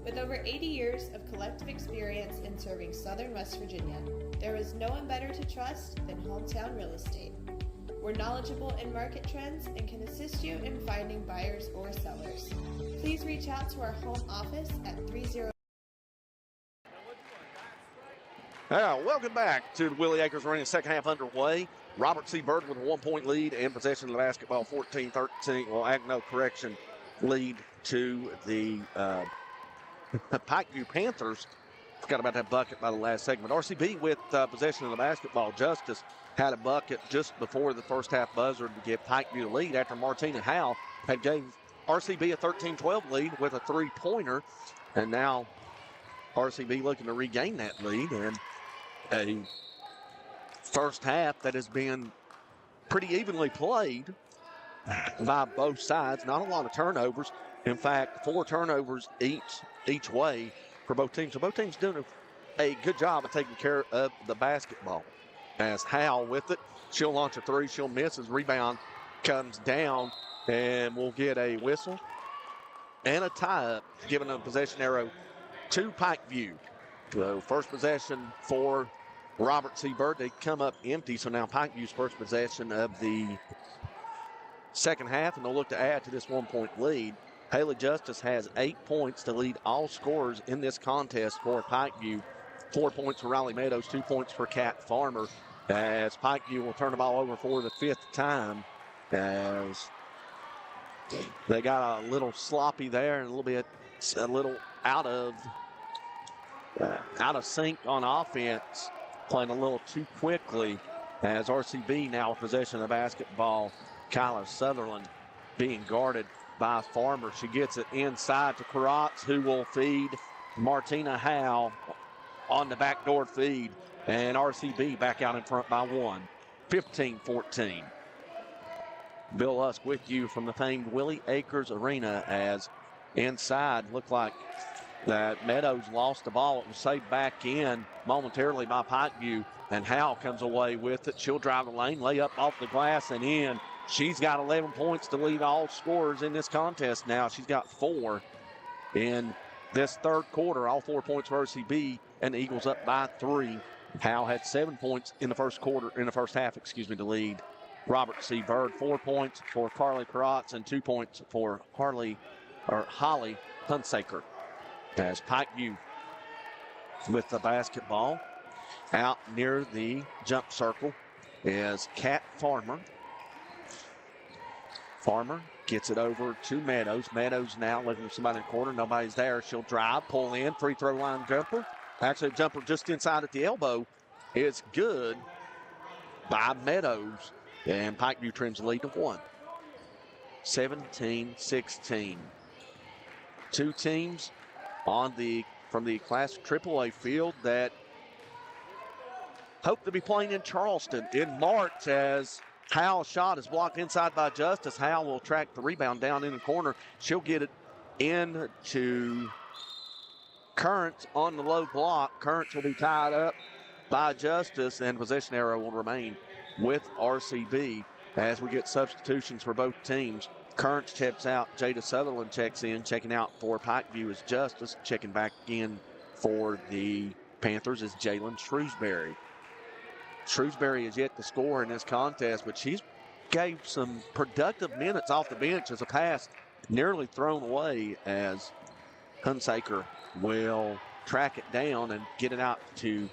With over 80 years of collective experience in serving Southern West Virginia, there is no one better to trust than Hometown Real Estate. We're knowledgeable in market trends and can assist you in finding buyers or sellers. Please reach out to our home office at 30. Welcome back to the Willie Acres Arena. Second half underway. Robert C. Byrd with a 1-point lead and possession of the basketball, 14-13. Lead to the Pikeview Panthers. Forgot about that bucket by the last segment. RCB with possession of the basketball. Justice had a bucket just before the first half buzzer to give Pikeview the lead after Martina Howe had gave RCB a 13-12 lead with a three-pointer. And now RCB looking to regain that lead. And a first half that has been pretty evenly played by both sides. Not a lot of turnovers. In fact, 4 turnovers each way for both teams. So both teams doing a good job of taking care of the basketball. As Howe with it, she'll launch a three, she'll miss. His rebound comes down, and we'll get a whistle and a tie-up, giving a possession arrow to Pikeview. So first possession for Robert C. Byrd. They come up empty, so now Pikeview's first possession of the second half, and they'll look to add to this 1-point lead. Haley Justice has 8 points to lead all scorers in this contest for Pikeview. 4 points for Riley Meadows, 2 points for Kat Farmer, as Pikeview will turn the ball over for the 5th time, as they got a little sloppy there and a little out of sync on offense, playing a little too quickly, as RCB now in possession of the basketball. Kyla Sutherland being guarded by Farmer. She gets it inside to Karatz, who will feed Martina Howe on the backdoor feed, and RCB back out in front by 1, 15-14. Bill Lusk with you from the famed Willie Acres Arena, as inside looked like that Meadows lost the ball. It was saved back in momentarily by Pikeview, and Howe comes away with it. She'll drive the lane, lay up off the glass and in. She's got 11 points to lead all scorers in this contest now. She's got 4 in this third quarter, all 4 points for RCB, and the Eagles up by 3. Howe had 7 points in the first half, to lead Robert C. Byrd. 4 points for Carly Karatz and 2 points for Holly Hunsaker. As Pikeview with the basketball out near the jump circle is Kat Farmer. Farmer gets it over to Meadows. Meadows now looking for somebody in the corner. Nobody's there. She'll drive, pull in, free throw line jumper. Actually, a jumper just inside at the elbow is good by Meadows. And Pikeview trims the lead to 1. 17-16. Two teams from the Class AAA field that hope to be playing in Charleston in March, as Howell's shot is blocked inside by Justice. Howell will track the rebound down in the corner. She'll get it into Currents on the low block. Currents will be tied up by Justice, and possession arrow will remain with RCB as we get substitutions for both teams. Currents checks out. Jada Sutherland checks in. Checking out for Pikeview is Justice. Checking back in for the Panthers is Jalen Shrewsbury. Shrewsbury is yet to score in this contest, but she's gave some productive minutes off the bench as a pass nearly thrown away, as Hunsaker will track it down and get it out to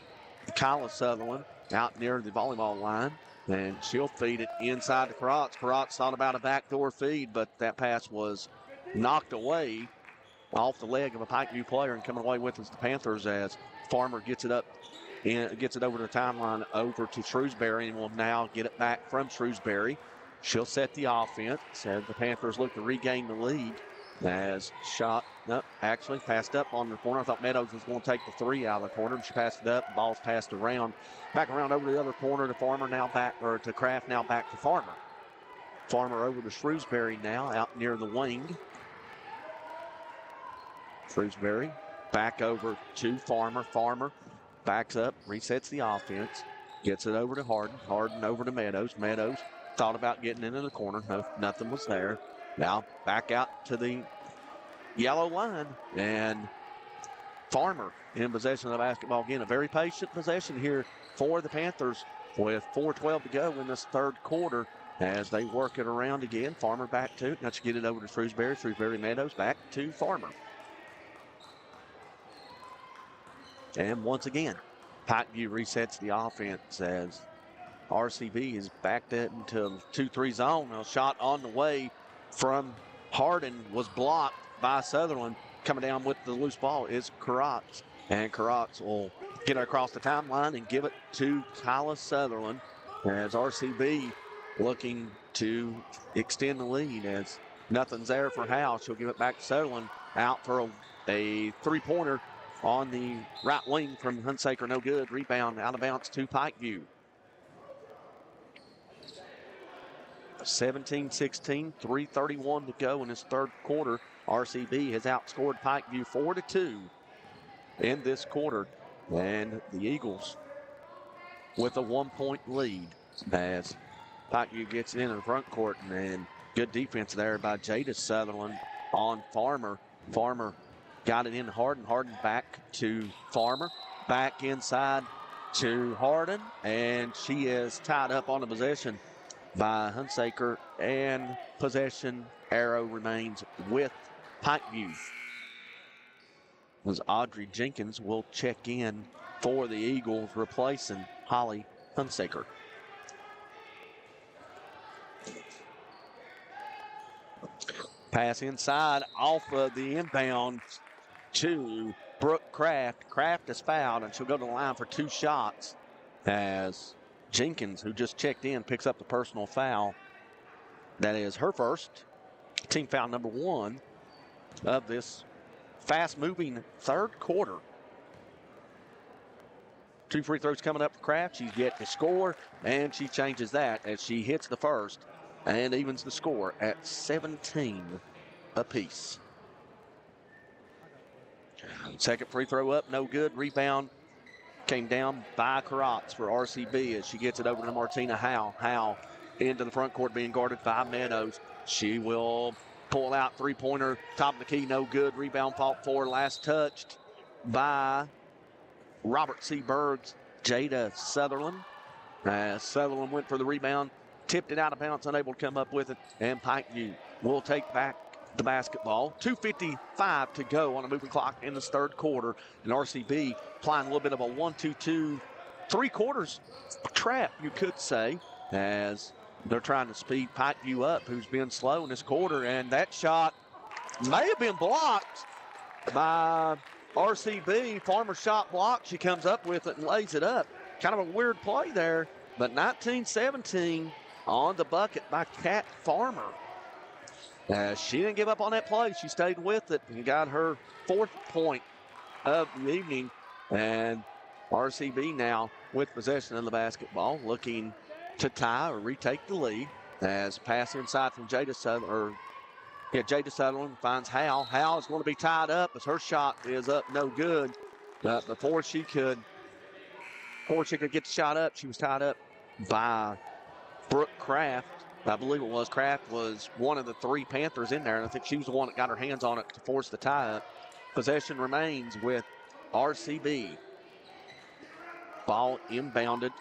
Kyla Sutherland out near the volleyball line. And she'll feed it inside to Karatz. Karatz thought about a backdoor feed, but that pass was knocked away off the leg of a Pikeview player, and coming away with us the Panthers as Farmer gets it up and gets it over the timeline over to Shrewsbury, and will now get it back from Shrewsbury. She'll set the offense as the Panthers look to regain the lead. As shot, no, actually passed up on the corner. I thought Meadows was going to take the three out of the corner. She passed it up. The ball's passed around. Back around over the other corner to Farmer, now back, or to Kraft, now back to Farmer. Farmer over to Shrewsbury now, out near the wing. Shrewsbury back over to Farmer. Farmer backs up, resets the offense, gets it over to Harden. Harden over to Meadows. Meadows thought about getting into the corner. No, nothing was there. Now back out to the yellow line, and Farmer in possession of the basketball again. A very patient possession here for the Panthers with 4:12 to go in this third quarter as they work it around again. Farmer back to it. Now she get it over to Shrewsbury. Shrewsbury Meadows back to Farmer. And once again, Pikeview resets the offense as RCB is backed into 2-3 zone. A shot on the way from Harden was blocked by Sutherland. Coming down with the loose ball is Karats. And Karats will get it across the timeline and give it to Kyla Sutherland as RCB looking to extend the lead as nothing's there for Howe. She'll give it back to Sutherland. Out for a three-pointer on the right wing from Hunsaker. No good. Rebound out of bounds to Pikeview. 17-16, 3:31 to go in this third quarter. RCB has outscored Pikeview 4-2 in this quarter. And the Eagles with a 1-point lead as Pikeview gets it in the front court. And good defense there by Jada Sutherland on Farmer. Farmer got it in Harden. Harden back to Farmer. Back inside to Harden. And she is tied up on the possession by Hunsaker, and possession arrow remains with Pikeview. As Audrey Jenkins will check in for the Eagles, replacing Holly Hunsaker. Pass inside off of the inbound to Brooke Kraft. Kraft is fouled, and she'll go to the line for 2 shots as Jenkins, who just checked in, picks up the personal foul. That is her first, team foul number 1 of this fast-moving third quarter. 2 free throws coming up for Kraft. She's yet to score, and she changes that as she hits the first and evens the score at 17 apiece. Second free throw up, no good. Rebound came down by Karats for RCB as she gets it over to Martina Howe. Howe into the front court being guarded by Meadows. She will pull out three-pointer, top of the key, no good. Rebound fought for, last touched by Robert C. Byrd, Jada Sutherland. Sutherland went for the rebound, tipped it out of bounds, unable to come up with it, and Pikeview will take back the basketball. 2:55 to go on a moving clock in this third quarter, and RCB playing a little bit of a 1-2-2 3/4 trap, you could say, as they're trying to speed Pikeview up, who's been slow in this quarter, and that shot may have been blocked by RCB. Farmer shot blocked. She comes up with it and lays it up. Kind of a weird play there, but 19-17 on the bucket by Kat Farmer. She didn't give up on that play. She stayed with it and got her 4th point of the evening. And RCB now with possession of the basketball, looking to tie or retake the lead. As pass inside from Jada Sutherland, Jada Sutherland finds Howe. Howe is going to be tied up as her shot is up, no good. But before she could get the shot up, she was tied up by Brooke Kraft. I believe it was. Kraft was one of the 3 Panthers in there, and I think she was the one that got her hands on it to force the tie-up. Possession remains with RCB. Ball inbounded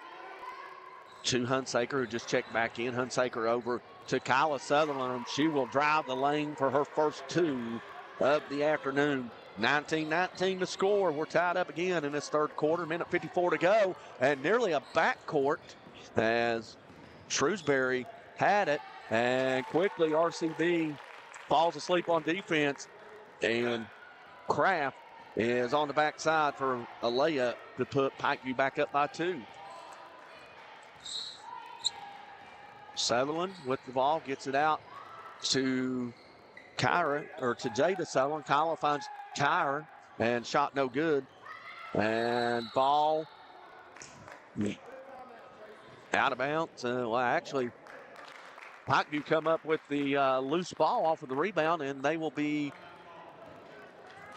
to Hunsaker, who just checked back in. Hunsaker over to Kyla Sutherland. She will drive the lane for her first 2 of the afternoon. 19-19 to score. We're tied up again in this third quarter. 1:54 to go, and nearly a backcourt as Shrewsbury had it, and quickly RCB falls asleep on defense, and Kraft is on the backside for a layup to put Pikeview back up by 2. Sutherland with the ball, gets it out to Kyra, or to Jada Sutherland. Kyla finds Kyra, and shot no good. And ball out of bounds. Well, actually, Pikeview come up with the loose ball off of the rebound, and they will be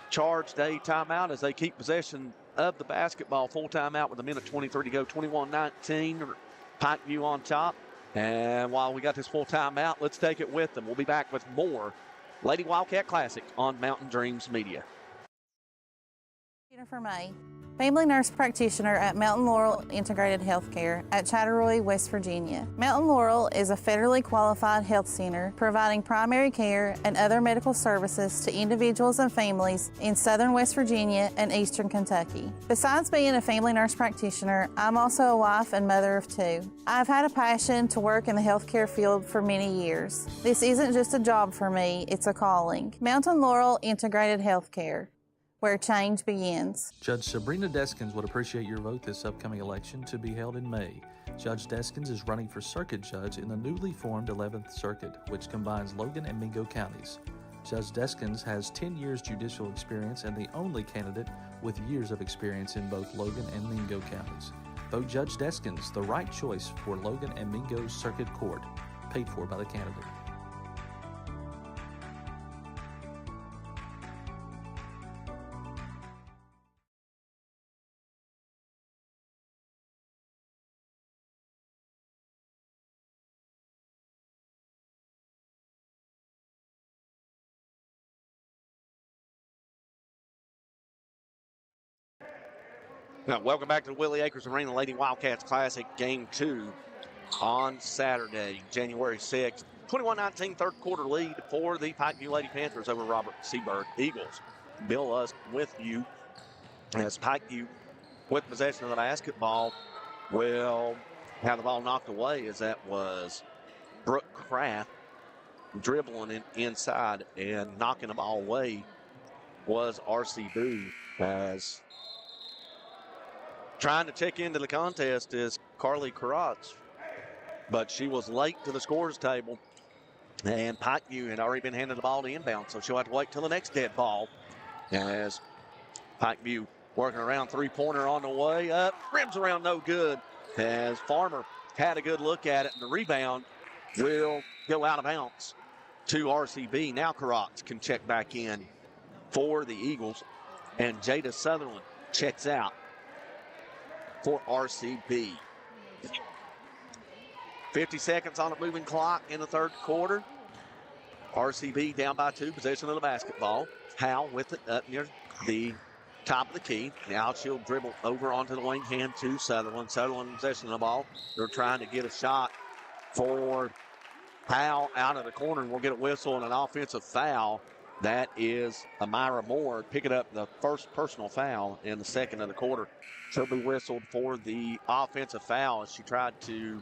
charged a timeout as they keep possession of the basketball. Full timeout with 1:23 to go. 21-19, Pikeview on top. And while we got this full timeout, let's take it with them. We'll be back with more Lady Wildcat Classic on Mountain Dreams Media. Jennifer May, family nurse practitioner at Mountain Laurel Integrated Healthcare at Chatteroy, West Virginia. Mountain Laurel is a federally qualified health center providing primary care and other medical services to individuals and families in southern West Virginia and eastern Kentucky. Besides being a family nurse practitioner, I'm also a wife and mother of 2. I've had a passion to work in the healthcare field for many years. This isn't just a job for me, it's a calling. Mountain Laurel Integrated Healthcare, where change begins. Judge Sabrina Deskins would appreciate your vote this upcoming election to be held in May. Judge Deskins is running for circuit judge in the newly formed 11th Circuit, which combines Logan and Mingo counties. Judge Deskins has 10 years judicial experience and the only candidate with years of experience in both Logan and Mingo counties. Vote Judge Deskins, the right choice for Logan and Mingo's Circuit Court, paid for by the candidate. Now, welcome back to the Willie Acres Arena Lady Wildcats Classic Game 2 on Saturday, January 6th. 21-19 third quarter lead for the Pikeview Lady Panthers over Robert C. Byrd Eagles. Bill us with you as Pikeview, with possession of the basketball, will have the ball knocked away, as that was Brooke Kraft dribbling it inside, and knocking the ball away was R.C. Boo, as trying to check into the contest is Carly Karatz, but she was late to the scores table, and Pikeview had already been handed the ball to inbound, so she'll have to wait till the next dead ball, as Pikeview working around, three-pointer on the way up, rims around, no good, as Farmer had a good look at it, and the rebound will go out of bounds to RCB. Now Karatz can check back in for the Eagles, and Jada Sutherland checks out for RCB. 50 seconds on a moving clock in the third quarter. RCB down by 2, possession of the basketball. Howe with it up near the top of the key. Now she'll dribble over onto the wing hand to Sutherland. Sutherland in possession of the ball. They're trying to get a shot for Howe out of the corner, and we'll get a whistle and an offensive foul. That is Amira Moore picking up the first personal foul in the second of the quarter. She'll be whistled for the offensive foul as she tried to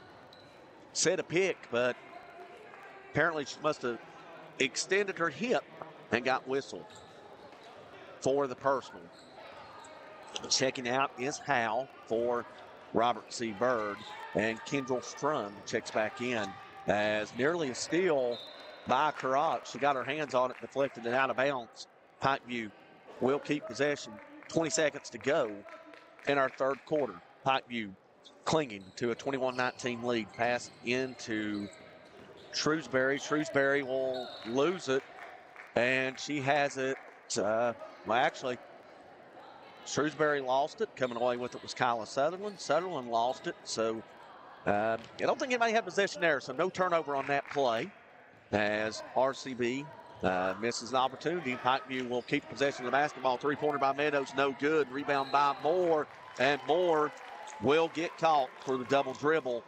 set a pick, but apparently she must have extended her hip and got whistled for the personal. Checking out is Howe for Robert C. Byrd, and Kendall Strum checks back in as nearly a steal by Karatz. She got her hands on it, deflected it out of bounds. Pikeview will keep possession. 20 seconds to go in our third quarter. Pikeview clinging to a 21-19 lead. Pass into Shrewsbury. Shrewsbury will lose it, and she has it. Well, actually, Shrewsbury lost it. Coming away with it was Kyla Sutherland. Sutherland lost it, so I don't think anybody had possession there, so no turnover on that play. As RCB misses an opportunity, Pikeview will keep possession of the basketball. Three-pointer by Meadows, no good. Rebound by Moore, and Moore will get caught for the double dribble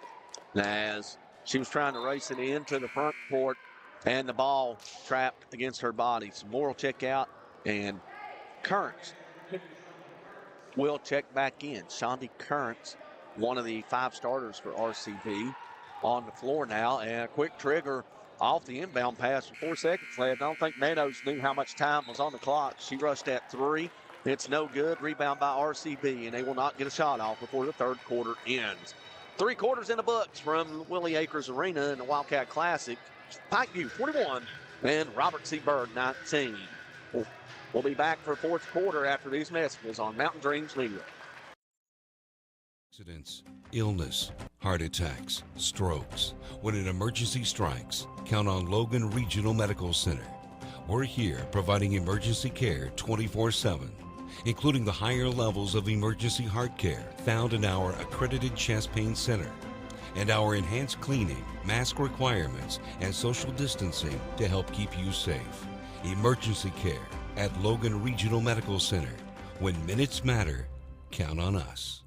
as she was trying to race it into the front court, and the ball trapped against her body. So Moore will check out, and Currents will check back in. Shondi Currents, one of the 5 starters for RCB, on the floor now, and a quick trigger off the inbound pass with 4 seconds left. I don't think Meadows knew how much time was on the clock. She rushed at 3, It's no good. Rebound by RCB, and they will not get a shot off before the third quarter ends. 3 quarters in the books from Willie Acres Arena in the Wildcat Classic. Pikeview 41 and Robert C. Byrd 19. We'll be back for fourth quarter after these messages on Mountain Dreams Media. Accidents, illness, heart attacks, strokes. When an emergency strikes, count on Logan Regional Medical Center. We're here providing emergency care 24/7, including the higher levels of emergency heart care found in our accredited chest pain center, and our enhanced cleaning, mask requirements, and social distancing to help keep you safe. Emergency care at Logan Regional Medical Center. When minutes matter, count on us.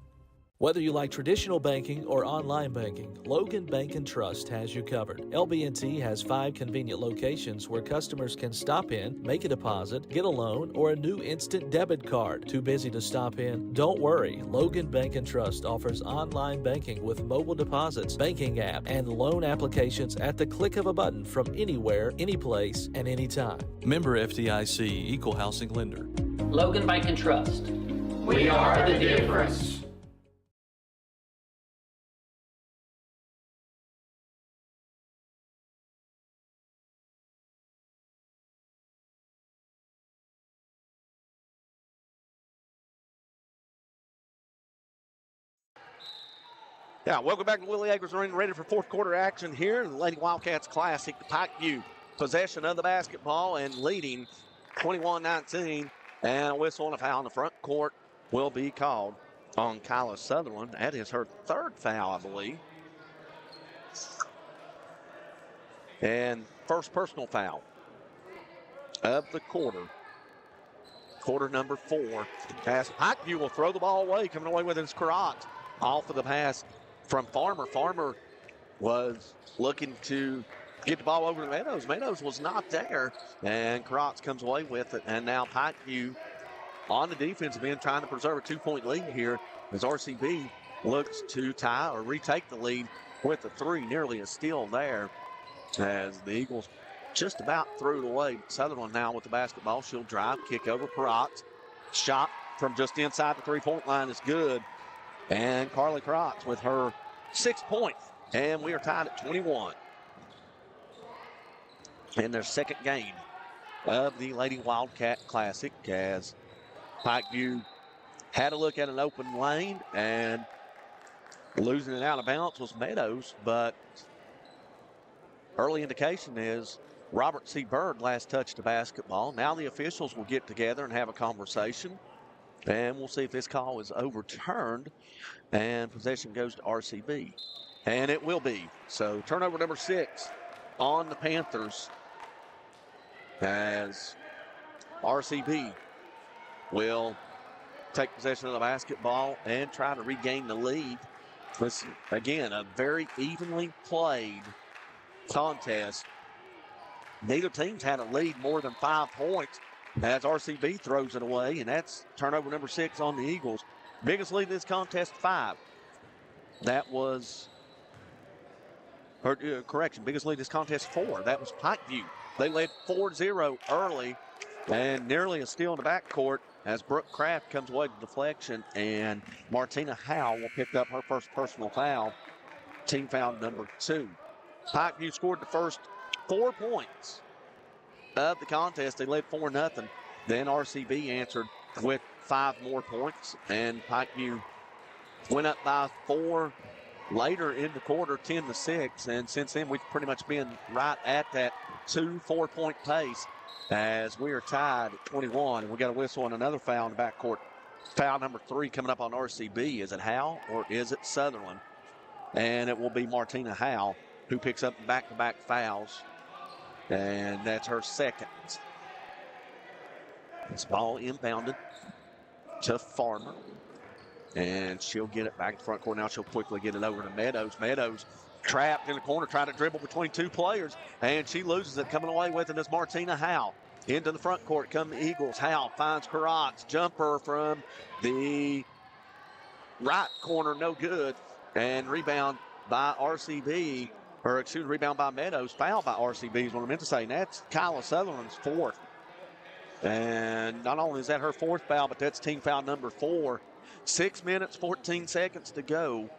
Whether you like traditional banking or online banking, Logan Bank & Trust has you covered. LB&T has 5 convenient locations where customers can stop in, make a deposit, get a loan, or a new instant debit card. Too busy to stop in? Don't worry. Logan Bank & Trust offers online banking with mobile deposits, banking app, and loan applications at the click of a button from anywhere, anyplace, and anytime. Member FDIC, Equal Housing Lender. Logan Bank & Trust. We are the difference. Yeah, welcome back to Willie Acres Arena, ready for fourth quarter action here in the Lady Wildcats Classic. Pikeview possession of the basketball and leading 21-19, and a whistle and a foul in the front court will be called on Kyla Sutherland. That is her third foul, I believe. And first personal foul of the quarter. Quarter number 4. As Pikeview will throw the ball away, coming away with his Karate off of the pass from Farmer. Farmer was looking to get the ball over to Meadows. Meadows was not there, and Karats comes away with it. And now Pikeview on the defensive end trying to preserve a 2-point lead here as RCB looks to tie or retake the lead with a 3. Nearly a steal there as the Eagles just about threw it away. Sutherland now with the basketball. She'll drive, kick over Karats. Shot from just inside the 3-point line is good. And Carly Karats with her 6th point. And we are tied at 21. In their second game of the Lady Wildcat Classic, as Pikeview had a look at an open lane, and losing it out of bounds was Meadows, but early indication is Robert C. Byrd last touched the basketball. Now the officials will get together and have a conversation, and we'll see if this call is overturned, and possession goes to RCB. And it will be. So turnover number 6 on the Panthers, as RCB will take possession of the basketball and try to regain the lead. This, again, a very evenly played contest. Neither team's had a lead more than 5 points as RCB throws it away, and that's turnover number 6 on the Eagles. Biggest lead in this contest, 5. That was, correction, biggest lead in this contest, 4. That was Pikeview. They led 4-0 early, and nearly a steal in the backcourt as Brooke Kraft comes away with deflection, and Martina Howe will pick up her first personal foul, team foul number 2. Pikeview scored the first 4 points of the contest. They led 4-0. Then RCB answered with 5 more points, and Pikeview went up by 4 later in the quarter, 10-6, and since then we've pretty much been right at that 2 4-point pace as we are tied at 21. And we got a whistle and another foul in the backcourt. Foul number 3 coming up on RCB. Is it Howe or is it Sutherland? And it will be Martina Howe who picks up back-to-back fouls, and that's her second. This ball inbounded to Farmer, and she'll get it back in the front court. Now she'll quickly get it over to Meadows. Meadows trapped in the corner, trying to dribble between 2 players, and she loses it. Coming away with it is Martina Howe. Into the front court come the Eagles. Howe finds Karats. Jumper from the right corner, no good. And rebound by RCB, or rebound by Meadows. Foul by RCB is what I meant to say. And that's Kyla Sutherland's 4th. And not only is that her fourth foul, but that's team foul number 4. 6 minutes, 14 seconds to go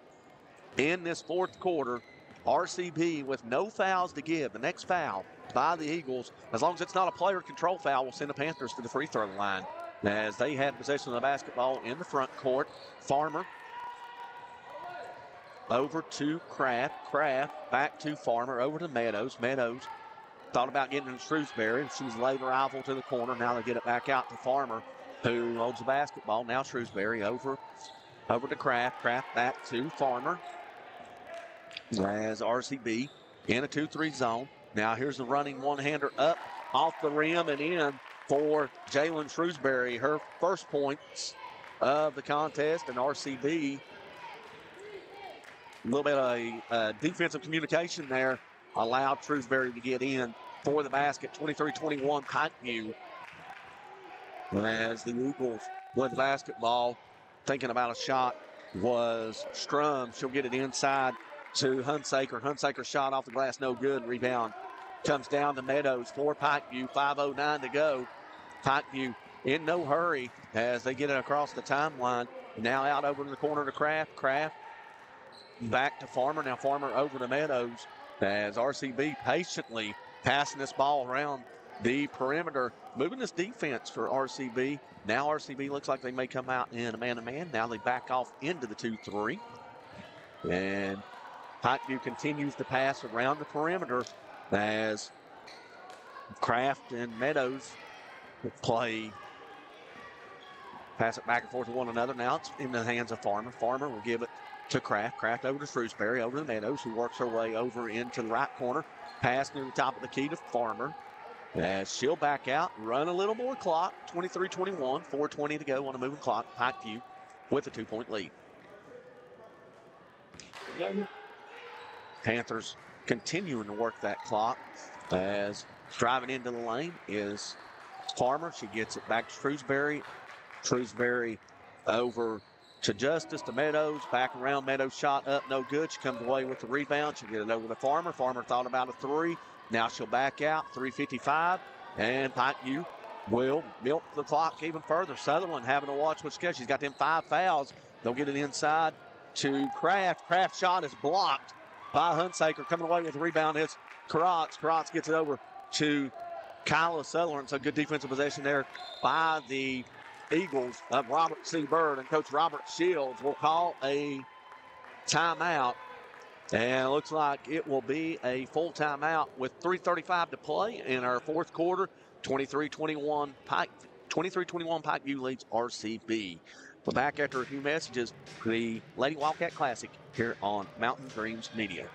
in this fourth quarter. RCB with no fouls to give. The next foul by the Eagles, as long as it's not a player control foul, will send the Panthers to the free throw line as they had possession of the basketball in the front court. Farmer over to Kraft. Kraft back to Farmer, over to Meadows. Meadows thought about getting in Shrewsbury. She's laid her rifle to the corner. Now they get it back out to Farmer, who holds the basketball. Now Shrewsbury over to Kraft. Kraft back to Farmer as RCB in a 2-3 zone. Now here's the running one-hander up off the rim and in for Jalen Shrewsbury. Her first points of the contest, and RCB, a little bit of defensive communication there, allowed Shrewsbury to get in for the basket. 23-21 Pikeview. As the Eagles with the basketball, thinking about a shot was Strum. She'll get it inside to Hunsaker. Hunsaker shot off the glass, no good. Rebound comes down to Meadows for Pikeview. 5:09 to go. Pikeview in no hurry as they get it across the timeline. Now out over to the corner to Kraft. Kraft back to Farmer. Now Farmer over to Meadows as RCB patiently passing this ball around the perimeter, moving this defense for RCB. Now RCB looks like they may come out in a man-to-man. Now they back off into the 2-3. And Pikeview continues to pass around the perimeter as Kraft and Meadows play, pass it back and forth to one another. Now it's in the hands of Farmer. Farmer will give it to Kraft. Kraft over to Shrewsbury, over to Meadows, who works her way over into the right corner. Pass near the top of the key to Farmer. As she'll back out, run a little more clock. 23-21, 4:20 to go on a moving clock. Pikeview with a 2-point lead. Panthers continuing to work that clock as driving into the lane is Farmer. She gets it back to Shrewsbury. Shrewsbury over to Justice, to Meadows, back around. Meadows shot up, no good. She comes away with the rebound. She'll get it over to Farmer. Farmer thought about a 3. Now she'll back out, 3:55, and Pikeview will milk the clock even further. Sutherland having to watch what's good. She's got them 5 fouls. They'll get it inside to Kraft. Kraft shot is blocked by Hunsaker. Coming away with the rebound is Karotz. Karotz gets it over to Kyla Sutherland. So good defensive possession there by the Eagles of Robert C. Byrd, and Coach Robert Shields will call a timeout. And it looks like it will be a full timeout with 3:35 to play in our fourth quarter. 23-21 Pikeview leads RCB. We're back after a few messages. The Lady Wildcat Classic here on Mountain Dreams Media.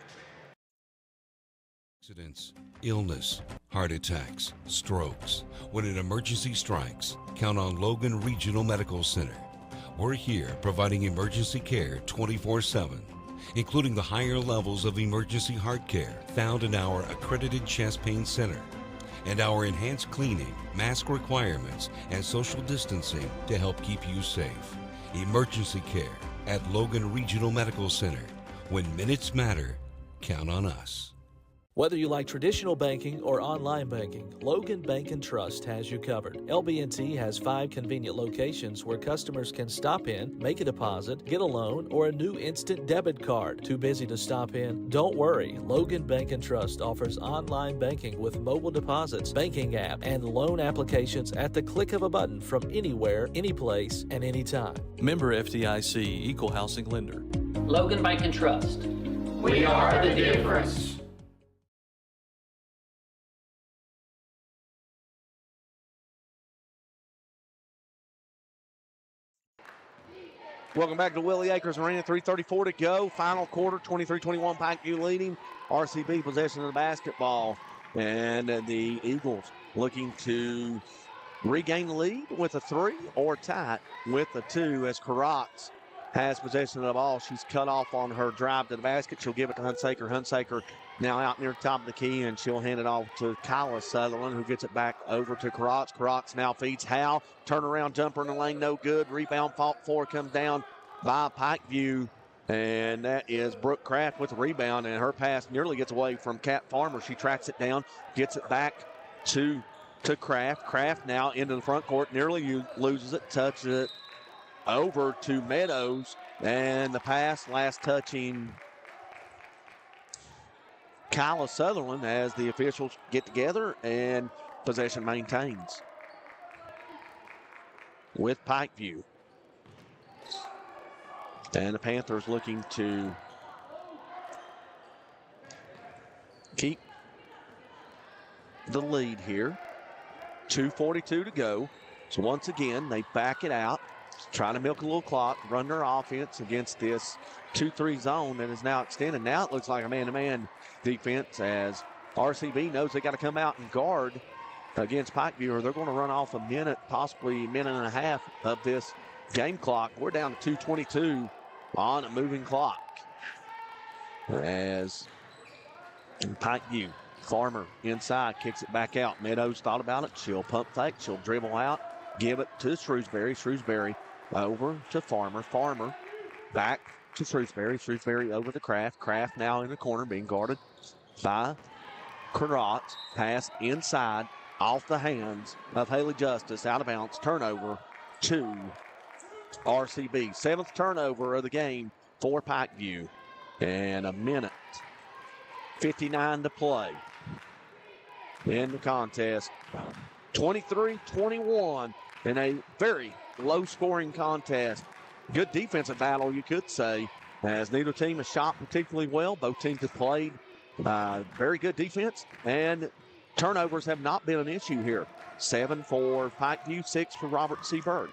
Accidents, illness, heart attacks, strokes. When an emergency strikes, count on Logan Regional Medical Center. We're here providing emergency care 24/7. Including the higher levels of emergency heart care found in our accredited chest pain center, and our enhanced cleaning, mask requirements, and social distancing to help keep you safe. Emergency care at Logan Regional Medical Center. When minutes matter, count on us. Whether you like traditional banking or online banking, Logan Bank & Trust has you covered. LB&T has 5 convenient locations where customers can stop in, make a deposit, get a loan, or a new instant debit card. Too busy to stop in? Don't worry. Logan Bank & Trust offers online banking with mobile deposits, banking app, and loan applications at the click of a button from anywhere, anyplace, and anytime. Member FDIC, Equal Housing Lender. Logan Bank & Trust. We are the difference. Welcome back to Willie Acres Arena. 3:34 to go. Final quarter, 23-21 Pikeview leading. RCB possession of the basketball. And the Eagles looking to regain the lead with a 3 or tie with a 2 as Karotz has possession of the ball. She's cut off on her drive to the basket. She'll give it to Hunsaker. Hunsaker now out near the top of the key, and she'll hand it off to Kyla Sutherland, who gets it back over to Karotz. Karotz now feeds Hal. Turnaround jumper in the lane, no good. Rebound fought for, comes down by Pikeview, and that is Brooke Kraft with the rebound, and her pass nearly gets away from Kat Farmer. She tracks it down, gets it back to to Kraft. Kraft now into the front court, nearly loses it, touches it over to Meadows, and the pass last touching Kyla Sutherland as the officials get together and possession maintains with Pikeview. And the Panthers looking to keep the lead here. 2:42 to go. So once again, they back it out, trying to milk a little clock, run their offense against this 2-3 zone that is now extended. Now it looks like a man-to-man defense as RCB knows they got to come out and guard against Pikeview, or they're going to run off a minute, possibly a minute and a half of this game clock. We're down to 2:22 on a moving clock. As Pikeview, Farmer inside, kicks it back out. Meadows thought about it. She'll pump fake. She'll dribble out, give it to Shrewsbury. Shrewsbury over to Farmer. Farmer back to Shrewsbury. Shrewsbury over to Kraft. Kraft now in the corner being guarded by Carrot. Pass inside off the hands of Haley Justice. Out of bounds. Turnover to RCB. 7th turnover of the game for Pikeview. And a minute 59 to play in the contest. 23-21 in a very low-scoring contest. Good defensive battle, you could say, as neither team has shot particularly well. Both teams have played very good defense, and turnovers have not been an issue here. 7 for Pikeview, 6 for Robert C. Byrd.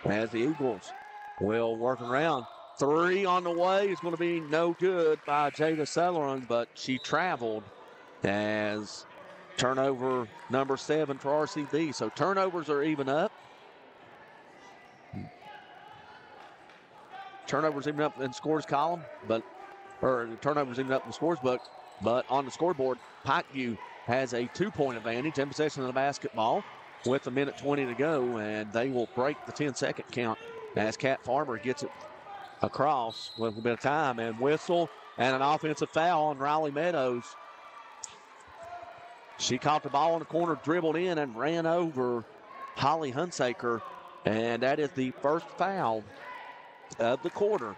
As the Eagles will work around. 3 on the way is going to be no good by Jada Sutherland, but she traveled as turnover number 7 for RCB. So turnovers are even up. Turnovers even up in the scores column, or turnovers even up in the scores book, but on the scoreboard, Pikeview has a 2-point advantage in possession of the basketball with a minute 20 to go, and they will break the 10-second count as Kat Farmer gets it across with a bit of time, and whistle and an offensive foul on Riley Meadows. She caught the ball in the corner, dribbled in, and ran over Holly Hunsaker, and that is the first foul of the quarter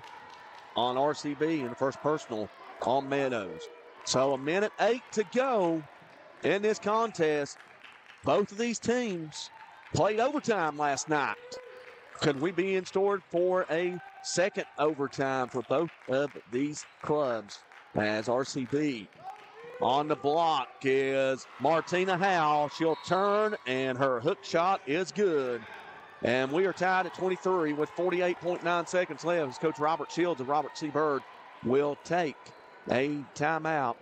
on RCB and the first personal on Meadows. So a minute 8 to go in this contest. Both of these teams played overtime last night. Could we be in store for a second overtime for both of these clubs? As RCB on the block is Martina Howe. She'll turn, and her hook shot is good. And we are tied at 23 with 48.9 seconds left as Coach Robert Shields and Robert C. Byrd will take a timeout.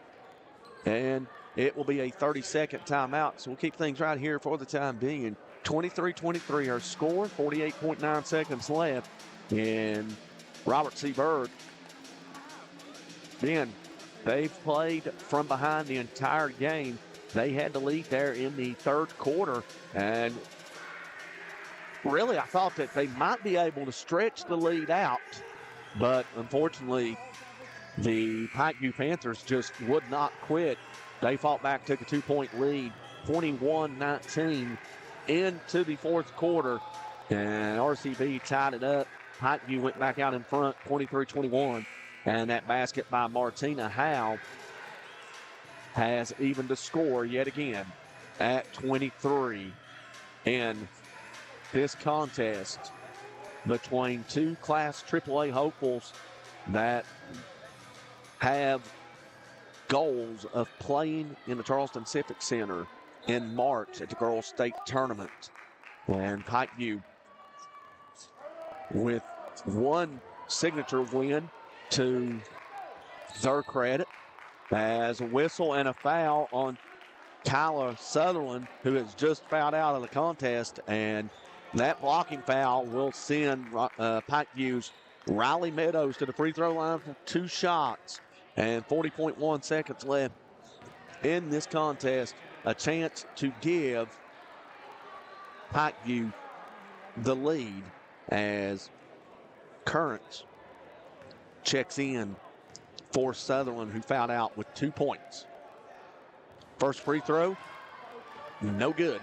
And it will be a 30-second timeout. So we'll keep things right here for the time being. 23-23 our score, 48.9 seconds left. And Robert C. Byrd, again, they've played from behind the entire game. They had the lead there in the third quarter. And really, I thought that they might be able to stretch the lead out. But unfortunately, the Pikeview Panthers just would not quit. They fought back, took a 2-point lead, 21-19 into the fourth quarter. And RCB tied it up. Pikeview went back out in front, 23-21. And that basket by Martina Howe has evened the score yet again at 23 in this contest between two Class AAA hopefuls that have goals of playing in the Charleston Civic Center in March at the Girls State Tournament. And Pikeview with one signature win to their credit, as a whistle and a foul on Kyla Sutherland, who has just fouled out of the contest, and that blocking foul will send Pikeview's Riley Meadows to the free throw line for 2 shots, and 40.1 seconds left in this contest. A chance to give Pikeview the lead as Currents checks in for Sutherland, who fouled out with 2 points. First free throw No good.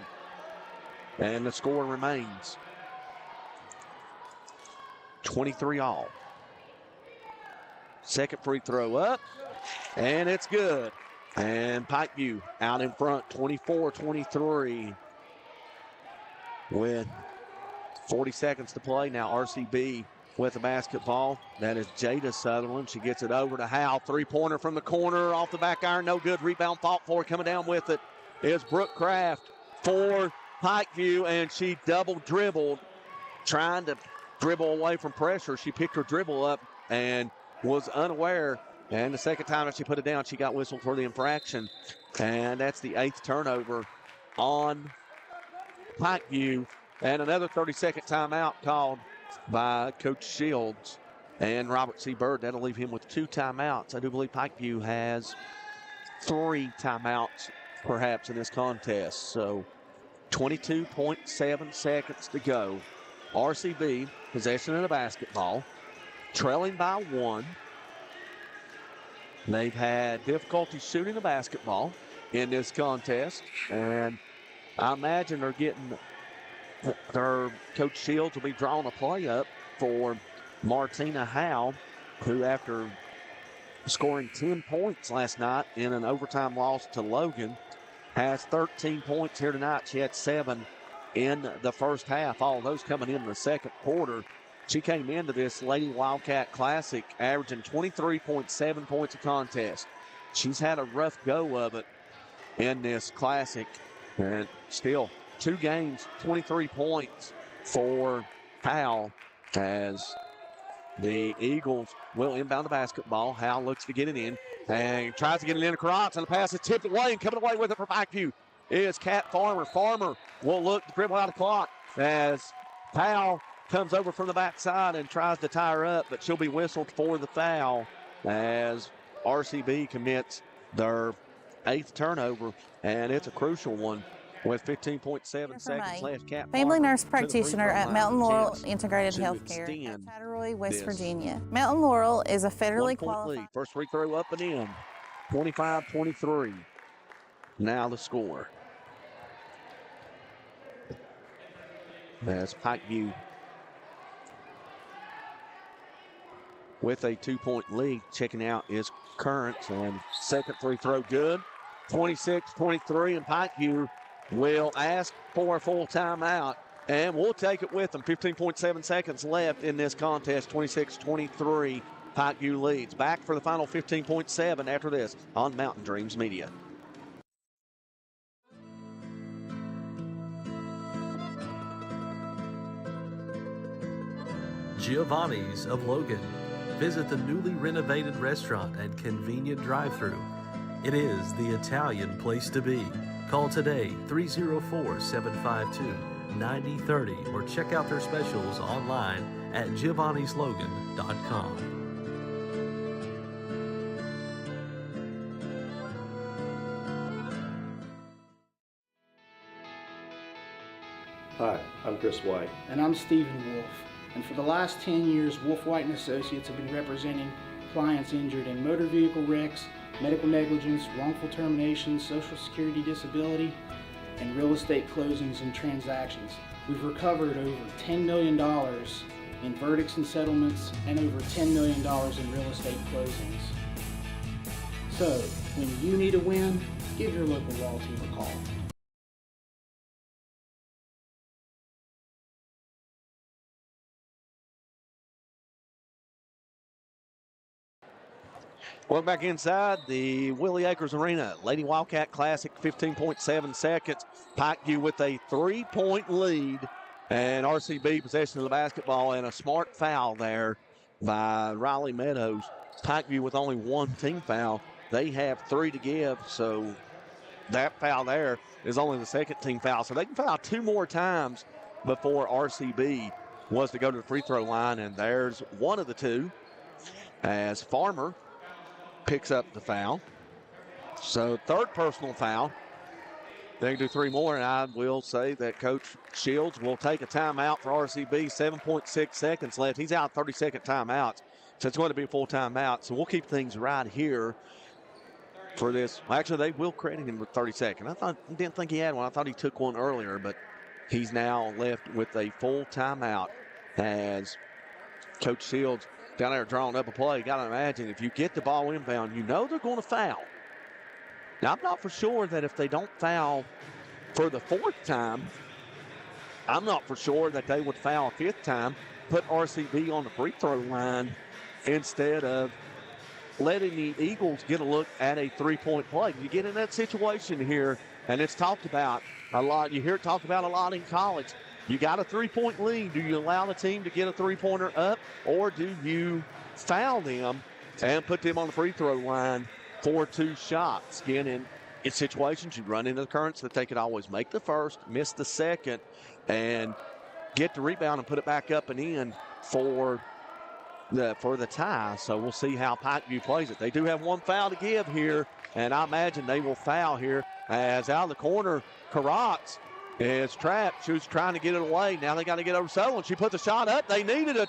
And the score remains 23-all. Second free throw up, and it's good. And Pikeview out in front, 24-23. With 40 seconds to play. Now RCB with the basketball. That is Jada Sutherland. She gets it over to Hal. Three-pointer from the corner, off the back iron. No good. Rebound fought for. Coming down with it is Brooke Kraft for Pikeview, and she double dribbled, trying to dribble away from pressure. She picked her dribble up and was unaware. And the second time that she put it down, she got whistled for the infraction. And that's the 8th turnover on Pikeview. And another 30-second timeout called by Coach Shields and Robert C. Byrd. That'll leave him with 2 timeouts. I do believe Pikeview has 3 timeouts perhaps in this contest. So 22.7 seconds to go. RCB possession of the basketball, trailing by 1. They've had difficulty shooting the basketball in this contest, and I imagine they're getting their Coach Shields will be drawing a play up for Martina Howe, who after scoring 10 points last night in an overtime loss to Logan, has 13 points here tonight. She had 7 in the first half, all of those coming in the second quarter. She came into this Lady Wildcat Classic averaging 23.7 points a contest. She's had a rough go of it in this Classic, and still 2 games, 23 points for Howell, as the Eagles will inbound the basketball. Howell looks to get it in and tries to get it in across, and the pass is tipped away, and coming away with it for Pikeview is Kat Farmer. Farmer will look to dribble out the clock as Howell comes over from the backside and tries to tie her up, but she'll be whistled for the foul as RCB commits their 8th turnover, and it's a crucial one with 15.7 seconds left. Family nurse practitioner at Mountain Laurel Integrated Healthcare at Chattaroy, West Virginia. Mountain Laurel is a federally qualified. First free throw up and in, 25-23. Now the score. As Pikeview with a 2-point lead. Checking out is Currents, and second free throw good. 26-23, and Pikeview will ask for a full timeout, and we'll take it with them. 15.7 seconds left in this contest. 26-23, Pikeview leads. Back for the final 15.7 after this on Mountain Dreams Media. Giovanni's of Logan. Visit the newly renovated restaurant and convenient drive-thru. It is the Italian place to be. Call today, 304-752-9030, or check out their specials online at giovannislogan.com. Hi, I'm Chris White. And I'm Stephen Wolf. And for the last 10 years, Wolf White & Associates have been representing clients injured in motor vehicle wrecks, medical negligence, wrongful termination, social security disability, and real estate closings and transactions. We've recovered over $10 million in verdicts and settlements and over $10 million in real estate closings. So, when you need a win, give your local law team a call. Welcome back inside the Willie Acres Arena. Lady Wildcat Classic, 15.7 seconds. Pikeview with a 3-point lead. And RCB possession of the basketball, and a smart foul there by Riley Meadows. Pikeview with only 1 team foul. They have 3 to give, so that foul there is only the second team foul. So they can foul 2 more times before RCB was to go to the free throw line. And there's one of the 2 as Farmer picks up the foul. So 3rd personal foul. They can do 3 more, and I will say that Coach Shields will take a timeout for RCB. 7.6 seconds left. He's out 30-second timeouts, so it's going to be a full timeout. So we'll keep things right here for this. Actually, they will credit him with 32nd. I didn't think he had one. I thought he took one earlier, but he's now left with a full timeout as Coach Shields down there drawing up a play. You got to imagine if you get the ball inbound, you know they're going to foul. Now, I'm not for sure that if they don't foul for the fourth time, I'm not for sure that they would foul a fifth time, put RCB on the free throw line instead of letting the Eagles get a look at a three-point play. You get in that situation here, and it's talked about a lot. You hear it talked about a lot in college. You got a three-point lead. Do you allow the team to get a three-pointer up, or do you foul them and put them on the free throw line for 2 shots? Again, in situations, you run into the currents that they could always make the first, miss the second, and get the rebound and put it back up and in for the tie. So we'll see how Pikeview plays it. They do have one foul to give here, and I imagine they will foul here as out of the corner, Carrotz is trapped. She was trying to get it away. Now they got to get over Sutherland. She puts a shot up. They needed a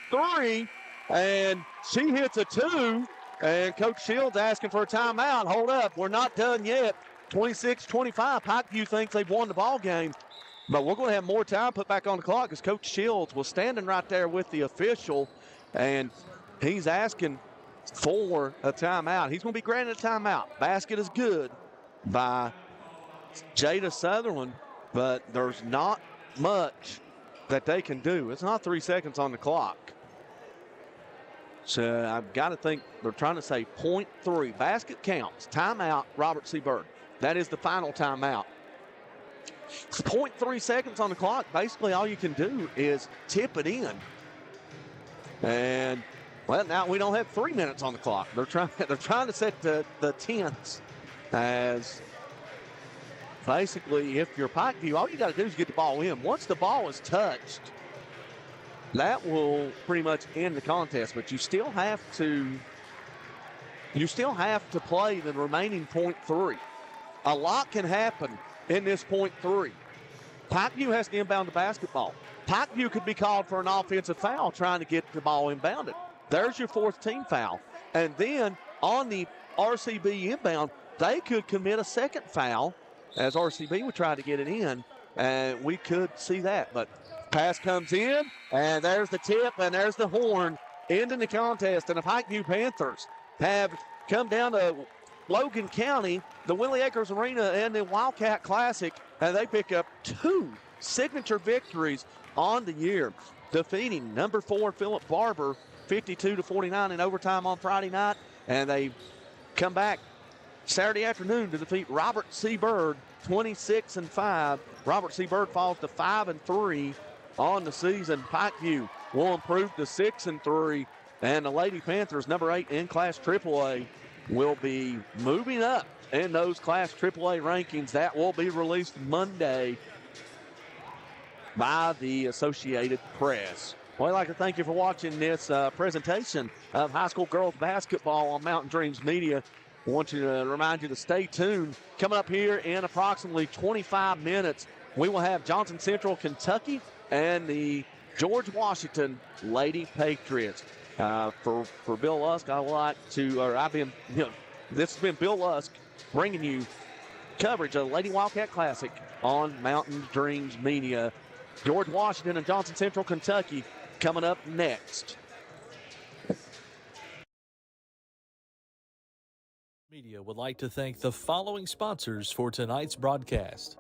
3, and she hits a 2, and Coach Shields asking for a timeout. Hold up. We're not done yet. 26-25. Pikeview thinks they've won the ball game, but we're going to have more time put back on the clock because Coach Shields was standing right there with the official, and he's asking for a timeout. He's going to be granted a timeout. Basket is good by Jada Sutherland, but there's not much that they can do. It's not 3 seconds on the clock. So I've got to think they're trying to say 0.3. Basket counts. Timeout, Robert C. Byrd. That is the final timeout. 0.3 seconds on the clock. Basically, all you can do is tip it in. And, well, now we don't have 3 minutes on the clock. They're trying to set the tenths as basically if you're Pikeview, all you got to do is get the ball in. Once the ball is touched, that will pretty much end the contest. But you still have to play the remaining 0.3. A lot can happen in this 0.3. Pikeview has to inbound the basketball. Pikeview could be called for an offensive foul trying to get the ball inbounded. There's your 4th team foul. And then on the RCB inbound, they could commit a second foul as RCB would try to get it in, and we could see that. But pass comes in, and there's the tip, and there's the horn, ending the contest. And the Pikeview Panthers have come down to Logan County, the Willie Acres Arena, and the Wildcat Classic, and they pick up 2 signature victories on the year, defeating number 4 Philip Barber 52-49 in overtime on Friday night, and they come back Saturday afternoon to defeat Robert C. Byrd 26-5. Robert C. Byrd falls to 5-3 on the season. Pikeview will improve to 6-3, and the Lady Panthers, number 8 in Class AAA, will be moving up in those Class AAA rankings. That will be released Monday by the Associated Press. Well, I'd like to thank you for watching this presentation of high school girls basketball on Mountain Dreams Media. I want you to remind you to stay tuned. Coming up here in approximately 25 minutes, we will have Johnson Central, Kentucky, and the George Washington Lady Patriots. For Bill Lusk, this has been Bill Lusk bringing you coverage of the Lady Wildcat Classic on Mountain Dreams Media. George Washington and Johnson Central, Kentucky coming up next. Media would like to thank the following sponsors for tonight's broadcast.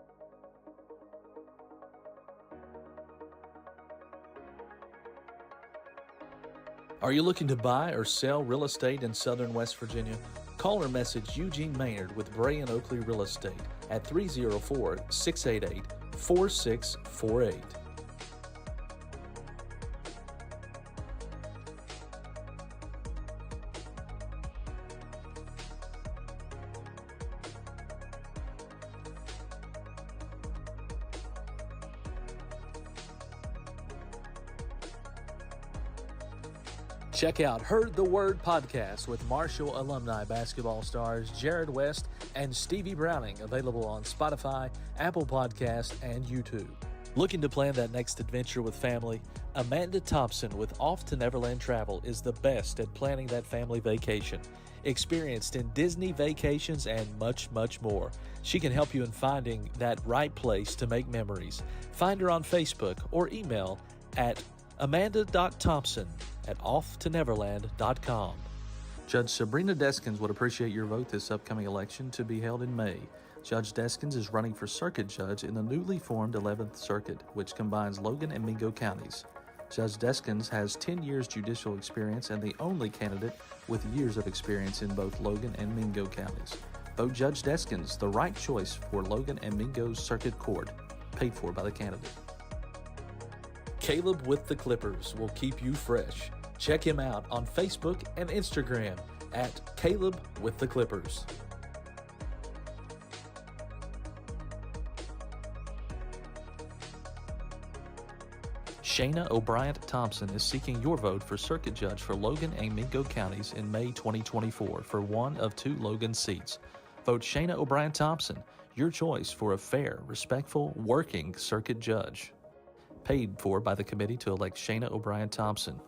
Are you looking to buy or sell real estate in southern West Virginia? Call or message Eugene Maynard with Bray and Oakley Real Estate at 304-688-4648. Check out Heard the Word podcast with Marshall alumni basketball stars Jared West and Stevie Browning, available on Spotify, Apple Podcasts, and YouTube. Looking to plan that next adventure with family? Amanda Thompson with Off to Neverland Travel is the best at planning that family vacation. experienced in Disney vacations, and much, much more. She can help you in finding that right place to make memories. Find her on Facebook or email at amanda.thompson@offtoneverland.com. Judge Sabrina Deskins would appreciate your vote this upcoming election to be held in May. Judge Deskins is running for circuit judge in the newly formed 11th Circuit, which combines Logan and Mingo counties. Judge Deskins has 10 years judicial experience and the only candidate with years of experience in both Logan and Mingo counties. Vote Judge Deskins, the right choice for Logan and Mingo's Circuit Court, paid for by the candidate. Caleb with the Clippers will keep you fresh. Check him out on Facebook and Instagram at Caleb with the Clippers. Shayna O'Brien Thompson is seeking your vote for circuit judge for Logan and Mingo counties in May 2024 for one of 2 Logan seats. Vote Shayna O'Brien Thompson, your choice for a fair, respectful, working circuit judge. Paid for by the committee to elect Shayna O'Brien Thompson.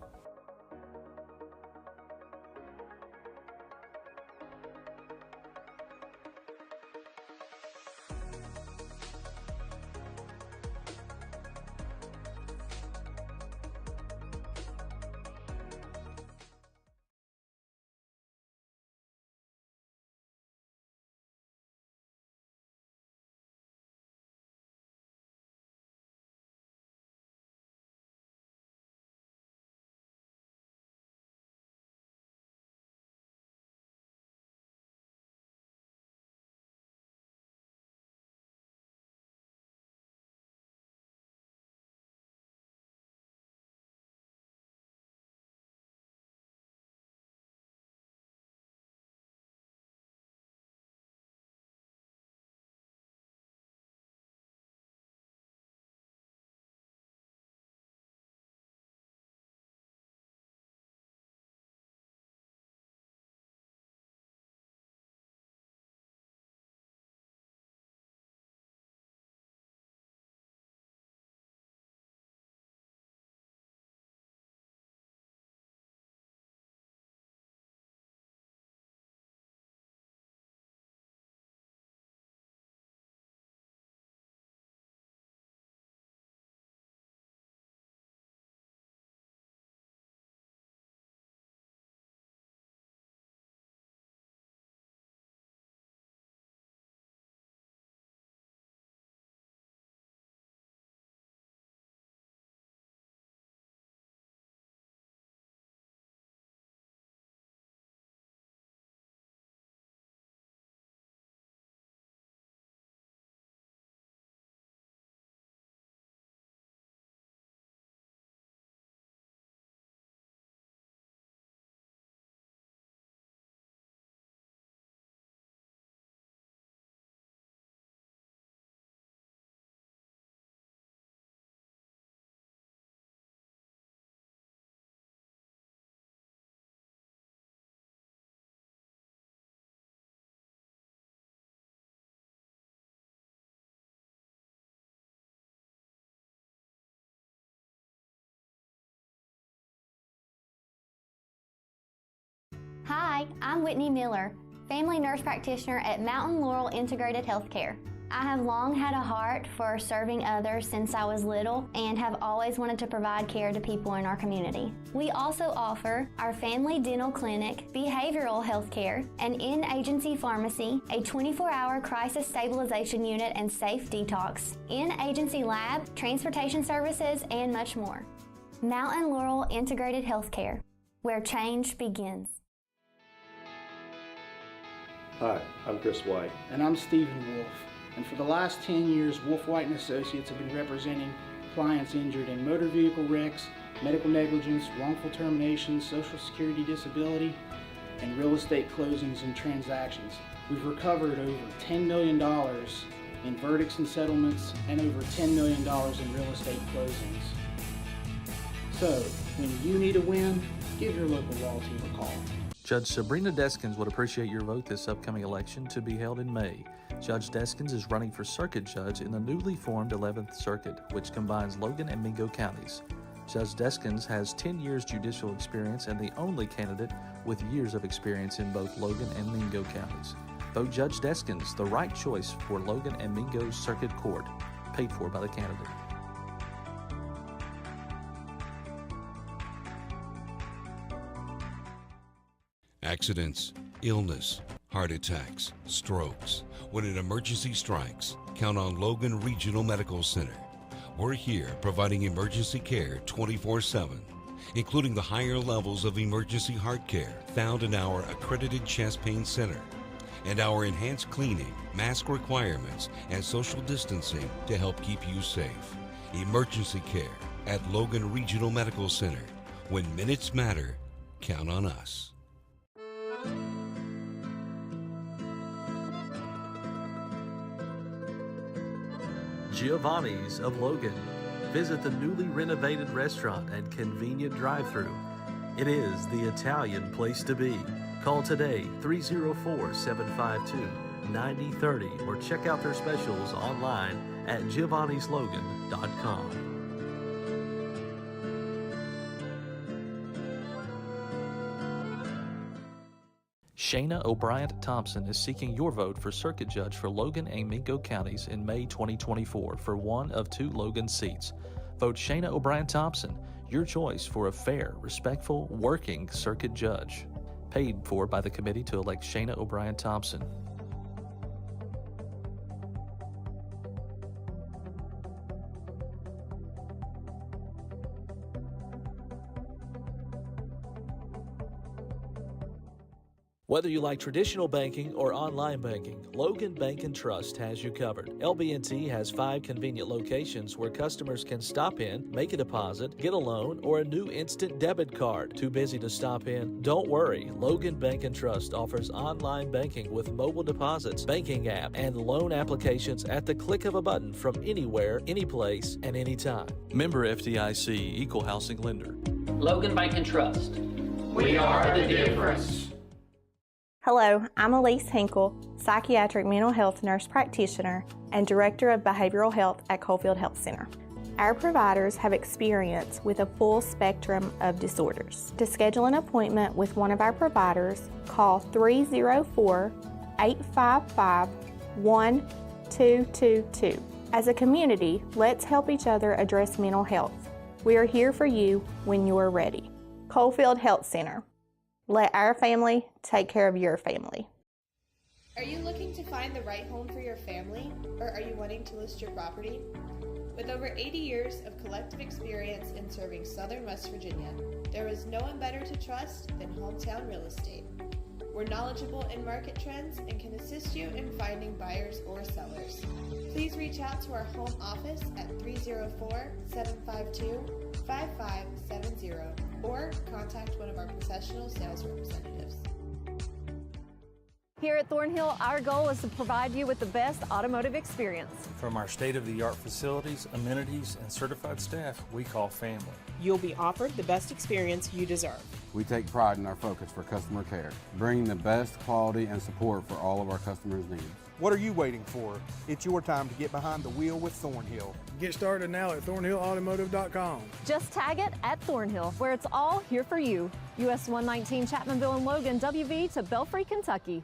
Hi, I'm Whitney Miller, family nurse practitioner at Mountain Laurel Integrated Healthcare. I have long had a heart for serving others since I was little and have always wanted to provide care to people in our community. We also offer our family dental clinic, behavioral health care, an in-agency pharmacy, a 24-hour crisis stabilization unit and safe detox, in-agency lab, transportation services, and much more. Mountain Laurel Integrated Healthcare, where change begins. Hi, I'm Chris White. And I'm Stephen Wolf. And for the last 10 years, Wolf White & Associates have been representing clients injured in motor vehicle wrecks, medical negligence, wrongful termination, social security disability, and real estate closings and transactions. We've recovered over $10 million in verdicts and settlements and over $10 million in real estate closings. So, when you need a win, give your local law team a call. Judge Sabrina Deskins would appreciate your vote this upcoming election to be held in May. Judge Deskins is running for circuit judge in the newly formed 11th Circuit, which combines Logan and Mingo counties. Judge Deskins has 10 years judicial experience and the only candidate with years of experience in both Logan and Mingo counties. Vote Judge Deskins, the right choice for Logan and Mingo Circuit Court, paid for by the candidate. Accidents, illness, heart attacks, strokes. When an emergency strikes, count on Logan Regional Medical Center. We're here providing emergency care 24/7, including the higher levels of emergency heart care found in our accredited chest pain center, and our enhanced cleaning, mask requirements, and social distancing to help keep you safe. Emergency care at Logan Regional Medical Center. When minutes matter, count on us. Giovanni's of Logan. Visit the newly renovated restaurant and convenient drive-thru. It is the Italian place to be. Call today 304-752-9030 or check out their specials online at giovannislogan.com. Shayna O'Brien Thompson is seeking your vote for Circuit Judge for Logan and Mingo counties in May 2024 for one of 2 Logan seats. Vote Shayna O'Brien Thompson, your choice for a fair, respectful, working Circuit Judge. Paid for by the committee to elect Shayna O'Brien Thompson. Whether you like traditional banking or online banking, Logan Bank & Trust has you covered. LB&T has 5 convenient locations where customers can stop in, make a deposit, get a loan, or a new instant debit card. Too busy to stop in? Don't worry. Logan Bank & Trust offers online banking with mobile deposits, banking app, and loan applications at the click of a button from anywhere, anyplace, and anytime. Member FDIC, Equal Housing Lender. Logan Bank & Trust. We are the difference. Hello, I'm Elise Hinkle, psychiatric mental health nurse practitioner and director of behavioral health at Coalfield Health Center. Our providers have experience with a full spectrum of disorders. To schedule an appointment with one of our providers, call 304-855-1222. As a community, let's help each other address mental health. We are here for you when you are ready. Coalfield Health Center. Let our family take care of your family. Are you looking to find the right home for your family, or are you wanting to list your property? With over 80 years of collective experience in serving Southern West Virginia, there is no one better to trust than Hometown Real Estate. We're knowledgeable in market trends and can assist you in finding buyers or sellers. Please reach out to our home office at 304-752-5570 or contact one of our professional sales representatives. Here at Thornhill, our goal is to provide you with the best automotive experience. From our state-of-the-art facilities, amenities, and certified staff we call family. You'll be offered the best experience you deserve. We take pride in our focus for customer care, bringing the best quality and support for all of our customers' needs. What are you waiting for? It's your time to get behind the wheel with Thornhill. Get started now at thornhillautomotive.com. Just tag it at Thornhill, where it's all here for you. US 119 Chapmanville and Logan, WV to Belfry, Kentucky.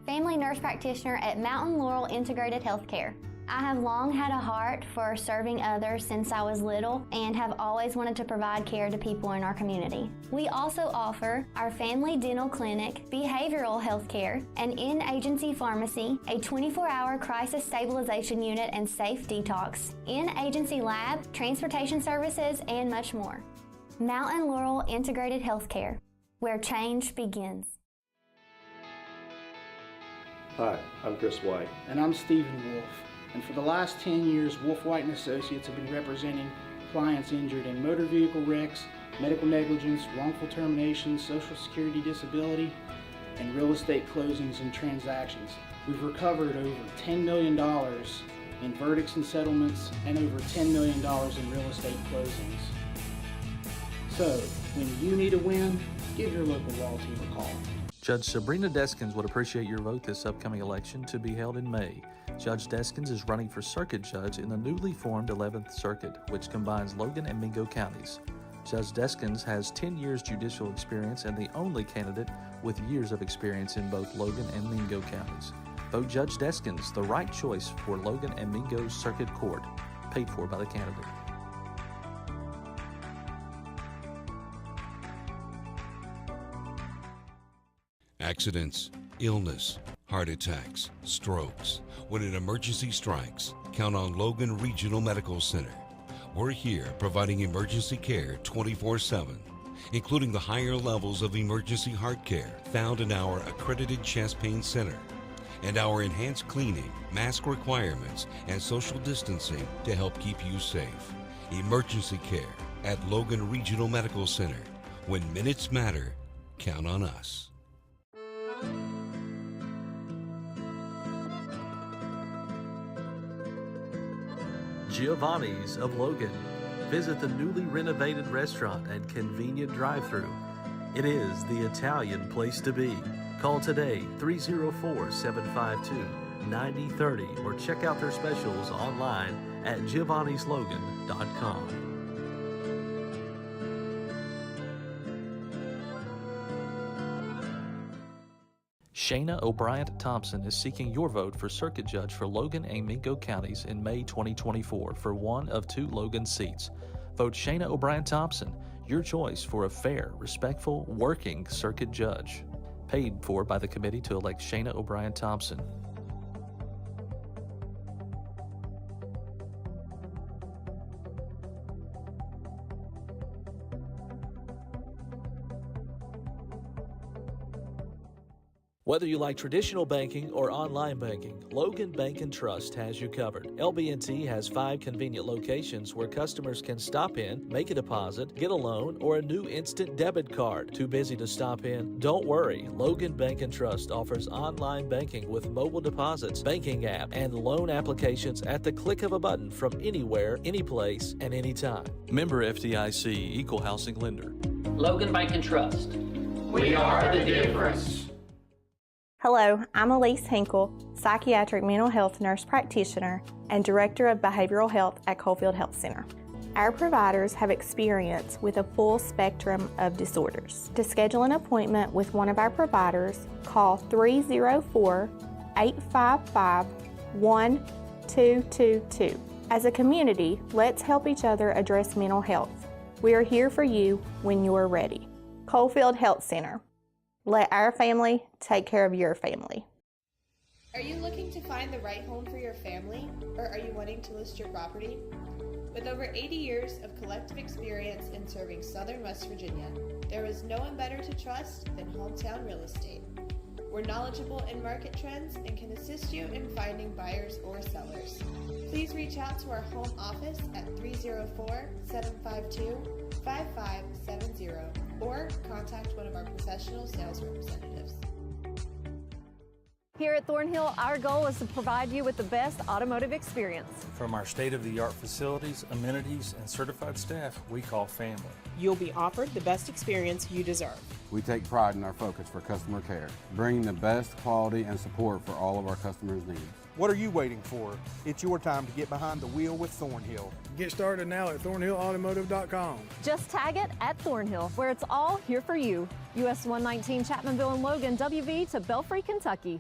Family nurse practitioner at Mountain Laurel Integrated Healthcare. I have long had a heart for serving others since I was little and have always wanted to provide care to people in our community. We also offer our family dental clinic, behavioral health care, an in-agency pharmacy, a 24-hour crisis stabilization unit and safe detox, in-agency lab, transportation services, and much more. Mountain Laurel Integrated Healthcare, where change begins. Hi, I'm Chris White. And I'm Stephen Wolf. And for the last 10 years, Wolf White & Associates have been representing clients injured in motor vehicle wrecks, medical negligence, wrongful termination, social security disability, and real estate closings and transactions. We've recovered over $10 million in verdicts and settlements and over $10 million in real estate closings. So, when you need a win, give your local law team a call. Judge Sabrina Deskins would appreciate your vote this upcoming election to be held in May. Judge Deskins is running for circuit judge in the newly formed 11th Circuit, which combines Logan and Mingo counties. Judge Deskins has 10 years judicial experience and the only candidate with years of experience in both Logan and Mingo counties. Vote Judge Deskins, the right choice for Logan and Mingo Circuit Court, paid for by the candidate. Accidents, illness, heart attacks, strokes. When an emergency strikes, count on Logan Regional Medical Center. We're here providing emergency care 24/7, including the higher levels of emergency heart care found in our accredited chest pain center, and our enhanced cleaning, mask requirements, and social distancing to help keep you safe. Emergency care at Logan Regional Medical Center. When minutes matter, count on us. Giovanni's of Logan. Visit the newly renovated restaurant and convenient drive-thru. It is the Italian place to be. Call today 304-752-9030 or check out their specials online at giovannislogan.com. Shayna O'Brien Thompson is seeking your vote for circuit judge for Logan and Mingo counties in May 2024 for one of 2 Logan seats. Vote Shayna O'Brien Thompson, your choice for a fair, respectful, working circuit judge. Paid for by the committee to elect Shayna O'Brien Thompson. Whether you like traditional banking or online banking, Logan Bank & Trust has you covered. LB&T has 5 convenient locations where customers can stop in, make a deposit, get a loan, or a new instant debit card. Too busy to stop in? Don't worry. Logan Bank & Trust offers online banking with mobile deposits, banking app, and loan applications at the click of a button from anywhere, anyplace, and anytime. Member FDIC, Equal Housing Lender. Logan Bank & Trust. We are the difference. Hello, I'm Elise Hinkle, psychiatric mental health nurse practitioner and director of behavioral health at Coalfield Health Center. Our providers have experience with a full spectrum of disorders. To schedule an appointment with one of our providers, call 304-855-1222. As a community, let's help each other address mental health. We are here for you when you are ready. Coalfield Health Center. Let our family take care of your family. Are you looking to find the right home for your family, or are you wanting to list your property? With over 80 years of collective experience in serving Southern West Virginia, there is no one better to trust than Hometown Real Estate. We're knowledgeable in market trends and can assist you in finding buyers or sellers. Please reach out to our home office at 304-752-5570 or contact one of our professional sales representatives. Here at Thornhill, our goal is to provide you with the best automotive experience. From our state-of-the-art facilities, amenities, and certified staff we call family. You'll be offered the best experience you deserve. We take pride in our focus for customer care, bringing the best quality and support for all of our customers' needs. What are you waiting for? It's your time to get behind the wheel with Thornhill. Get started now at thornhillautomotive.com. Just tag it at Thornhill, where it's all here for you. US 119 Chapmanville and Logan, WV to Belfry, Kentucky.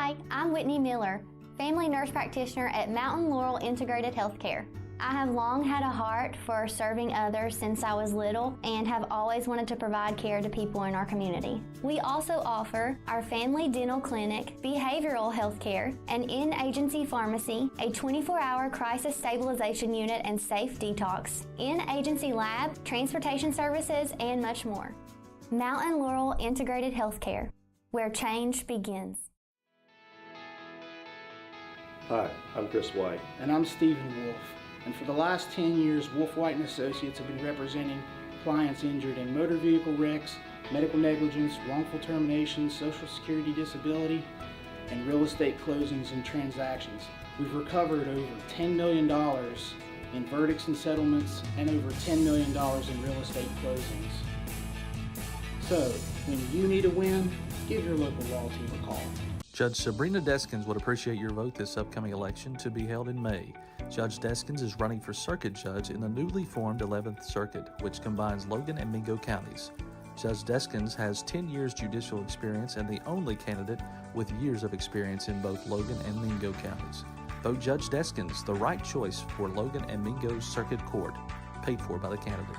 Hi, I'm Whitney Miller, family nurse practitioner at Mountain Laurel Integrated Healthcare. I have long had a heart for serving others since I was little and have always wanted to provide care to people in our community. We also offer our family dental clinic, behavioral health care, an in-agency pharmacy, a 24-hour crisis stabilization unit and safe detox, in-agency lab, transportation services, and much more. Mountain Laurel Integrated Healthcare, where change begins. Hi, I'm Chris White. And I'm Stephen Wolf. And for the last 10 years, Wolf White & Associates have been representing clients injured in motor vehicle wrecks, medical negligence, wrongful termination, social security disability, and real estate closings and transactions. We've recovered over $10 million in verdicts and settlements and over $10 million in real estate closings. So, when you need a win, give your local law team a call. Judge Sabrina Deskins would appreciate your vote this upcoming election to be held in May. Judge Deskins is running for circuit judge in the newly formed 11th Circuit, which combines Logan and Mingo counties. Judge Deskins has 10 years judicial experience and the only candidate with years of experience in both Logan and Mingo counties. Vote Judge Deskins, the right choice for Logan and Mingo's Circuit Court, paid for by the candidate.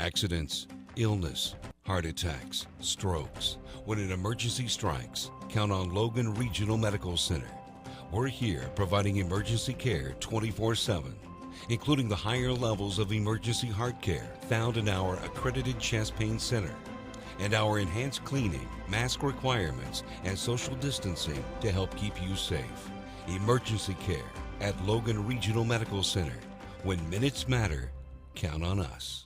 Accidents, illness, heart attacks, strokes. When an emergency strikes, count on Logan Regional Medical Center. We're here providing emergency care 24/7, including the higher levels of emergency heart care found in our accredited chest pain center, and our enhanced cleaning, mask requirements, and social distancing to help keep you safe. Emergency care at Logan Regional Medical Center. When minutes matter, count on us.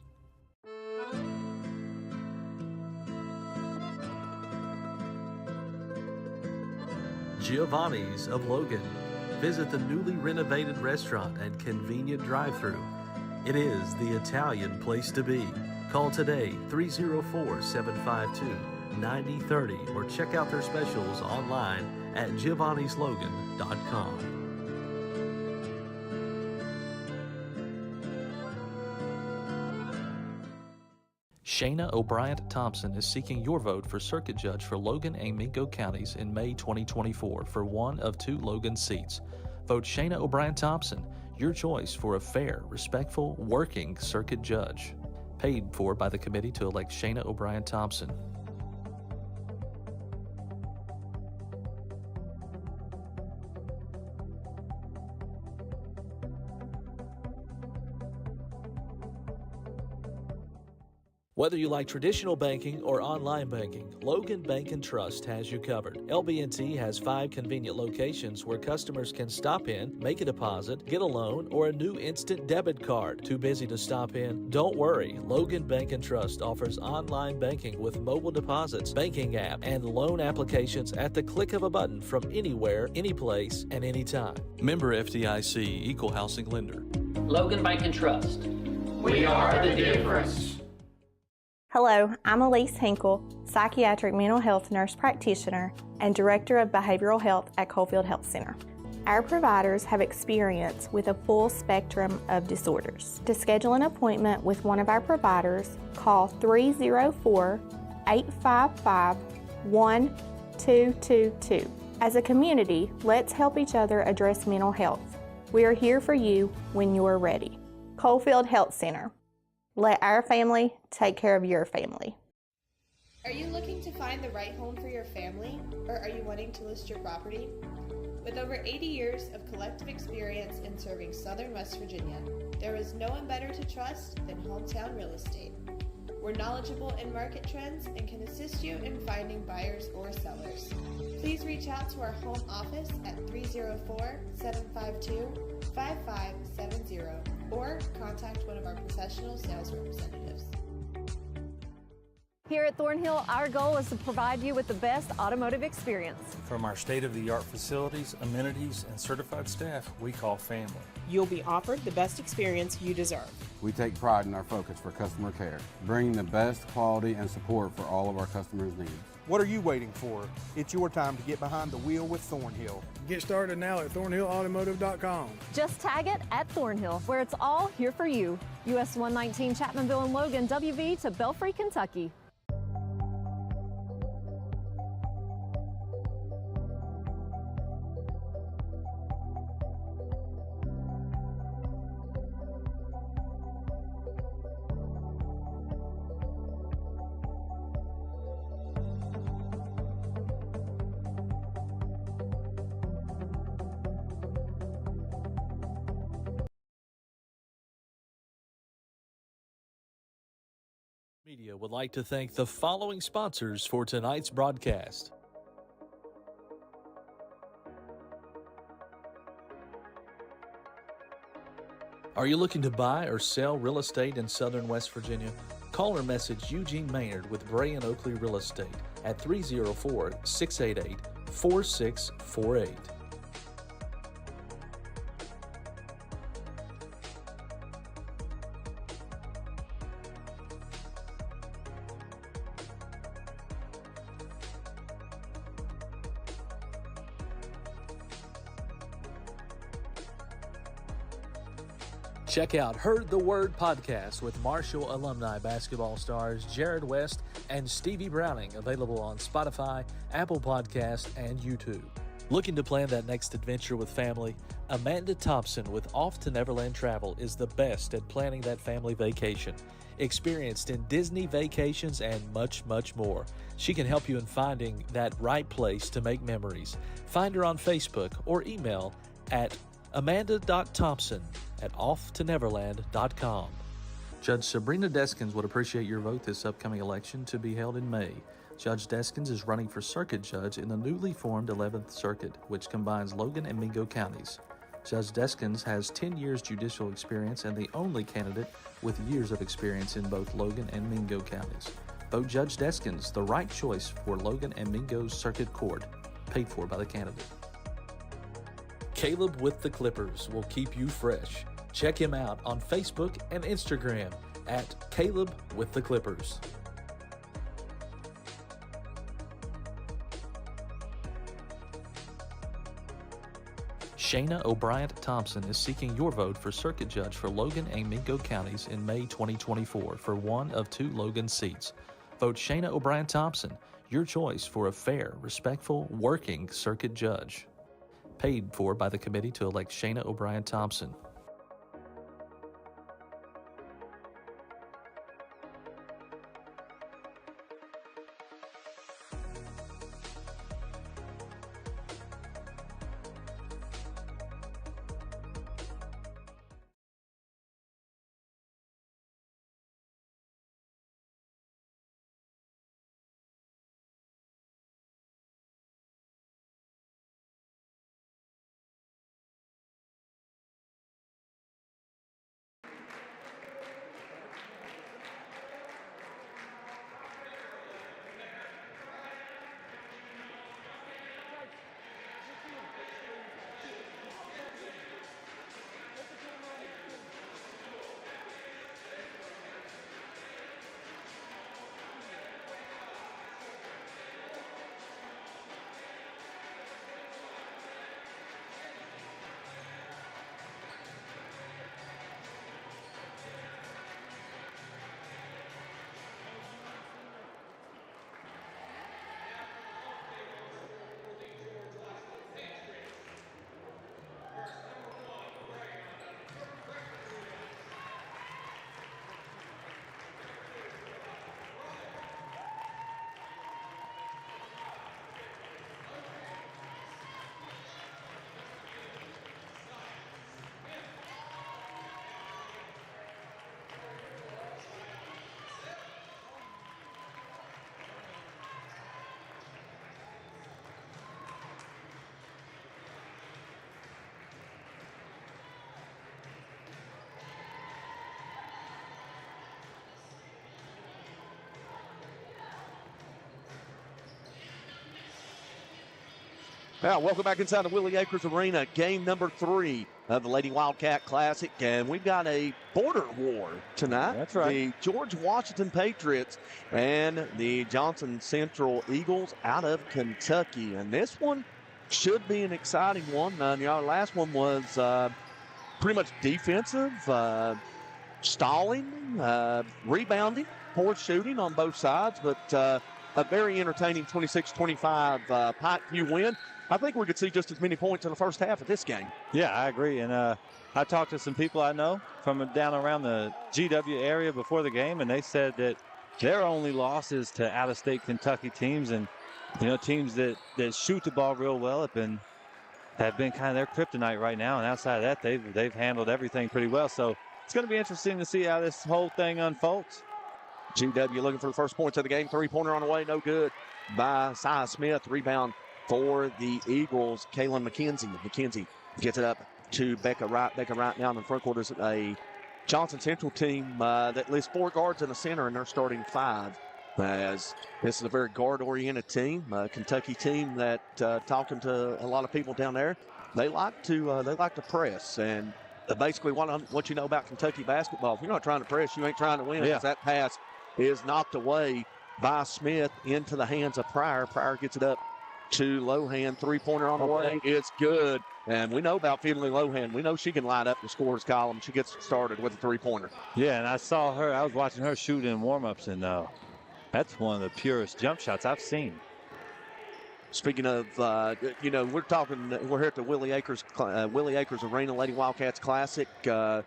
Giovanni's of Logan. Visit the newly renovated restaurant and convenient drive-thru. It is the Italian place to be. Call today 304-752-9030 or check out their specials online at giovannislogan.com. Shayna O'Brien Thompson is seeking your vote for circuit judge for Logan and Mingo counties in May 2024 for one of 2 Logan seats. Vote Shayna O'Brien Thompson, your choice for a fair, respectful, working circuit judge. Paid for by the committee to elect Shayna O'Brien Thompson. Whether you like traditional banking or online banking, Logan Bank & Trust has you covered. LB&T has 5 convenient locations where customers can stop in, make a deposit, get a loan, or a new instant debit card. Too busy to stop in? Don't worry. Logan Bank & Trust offers online banking with mobile deposits, banking app, and loan applications at the click of a button from anywhere, anyplace, and anytime. Member FDIC, Equal Housing Lender. Logan Bank & Trust. We are the difference. Hello, I'm Elise Hinkle, psychiatric mental health nurse practitioner and director of behavioral health at Coalfield Health Center. Our providers have experience with a full spectrum of disorders. To schedule an appointment with one of our providers, call 304-855-1222. As a community, let's help each other address mental health. We are here for you when you are ready. Coalfield Health Center. Let our family take care of your family. Are you looking to find the right home for your family, or are you wanting to list your property? With over 80 years of collective experience in serving Southern West Virginia, there is no one better to trust than Hometown Real Estate. We're knowledgeable in market trends and can assist you in finding buyers or sellers. Please reach out to our home office at 304-752-5570 or contact one of our professional sales representatives. Here at Thornhill, our goal is to provide you with the best automotive experience. From our state-of-the-art facilities, amenities, and certified staff we call family. You'll be offered the best experience you deserve. We take pride in our focus for customer care, bringing the best quality and support for all of our customers' needs. What are you waiting for? It's your time to get behind the wheel with Thornhill. Get started now at thornhillautomotive.com. Just tag it at Thornhill, where it's all here for you. US 119 Chapmanville and Logan, WV to Belfry, Kentucky. Media would like to thank the following sponsors for tonight's broadcast. Are you looking to buy or sell real estate in southern West Virginia? Call or message Eugene Maynard with Bray & Oakley Real Estate at 304-688-4648. Check out Heard the Word podcast with Marshall alumni basketball stars Jared West and Stevie Browning, available on Spotify, Apple Podcasts, and YouTube. Looking to plan that next adventure with family? Amanda Thompson with Off to Neverland Travel is the best at planning that family vacation. Experienced in Disney vacations and much, much more. She can help you in finding that right place to make memories. Find her on Facebook or email at amanda.thompson@offtoneverland.com. Judge Sabrina Deskins would appreciate your vote this upcoming election to be held in May. Judge Deskins is running for circuit judge in the newly formed 11th Circuit, which combines Logan and Mingo counties. Judge Deskins has 10 years judicial experience and the only candidate with years of experience in both Logan and Mingo counties. Vote Judge Deskins, the right choice for Logan and Mingo's Circuit Court, paid for by the candidate. Caleb with the Clippers will keep you fresh. Check him out on Facebook and Instagram at Caleb with the Clippers. Shayna O'Brien Thompson is seeking your vote for circuit judge for Logan and Mingo counties in May 2024 for one of 2 Logan seats. Vote Shayna O'Brien Thompson, your choice for a fair, respectful, working circuit judge. Paid for by the committee to elect Shayna O'Brien Thompson. Now, welcome back inside the Willie Acres Arena. Game number 3 of the Lady Wildcat Classic, and we've got a border war tonight. That's right. The George Washington Patriots and the Johnson Central Eagles out of Kentucky, and this one should be an exciting one. Our last one was pretty much defensive, stalling, rebounding, poor shooting on both sides, but a very entertaining 26-25 Pikeview win. I think we could see just as many points in the first half of this game. Yeah, I agree. And I talked to some people I know from down around the GW area before the game, and they said that their only loss is to out-of-state Kentucky teams, and teams that shoot the ball real well have been kind of their kryptonite right now. And outside of that, they've handled everything pretty well. So it's going to be interesting to see how this whole thing unfolds. GW looking for the first points of the game. Three-pointer on the way, no good by Cy Smith. Rebound for the Eagles, Kaylin McKenzie. McKenzie gets it up to Becca Wright. Becca Wright now in the front court is a Johnson Central team that lists 4 guards in the center, and they're starting 5. As this is a very guard-oriented team, a Kentucky team that talking to a lot of people down there, they like to press. And basically what you know about Kentucky basketball, if you're not trying to press, you ain't trying to win. Yeah. That pass is knocked away by Smith into the hands of Pryor. Pryor gets it up to Lohan. Three-pointer on the way. It's good. And we know about Finley Lohan. We know she can light up the scores column. She gets started with a three-pointer. Yeah, and I was watching her shoot in warm-ups, and that's one of the purest jump shots I've seen. Speaking of, we're here at the Willie Acres Arena, Lady Wildcats Classic. Did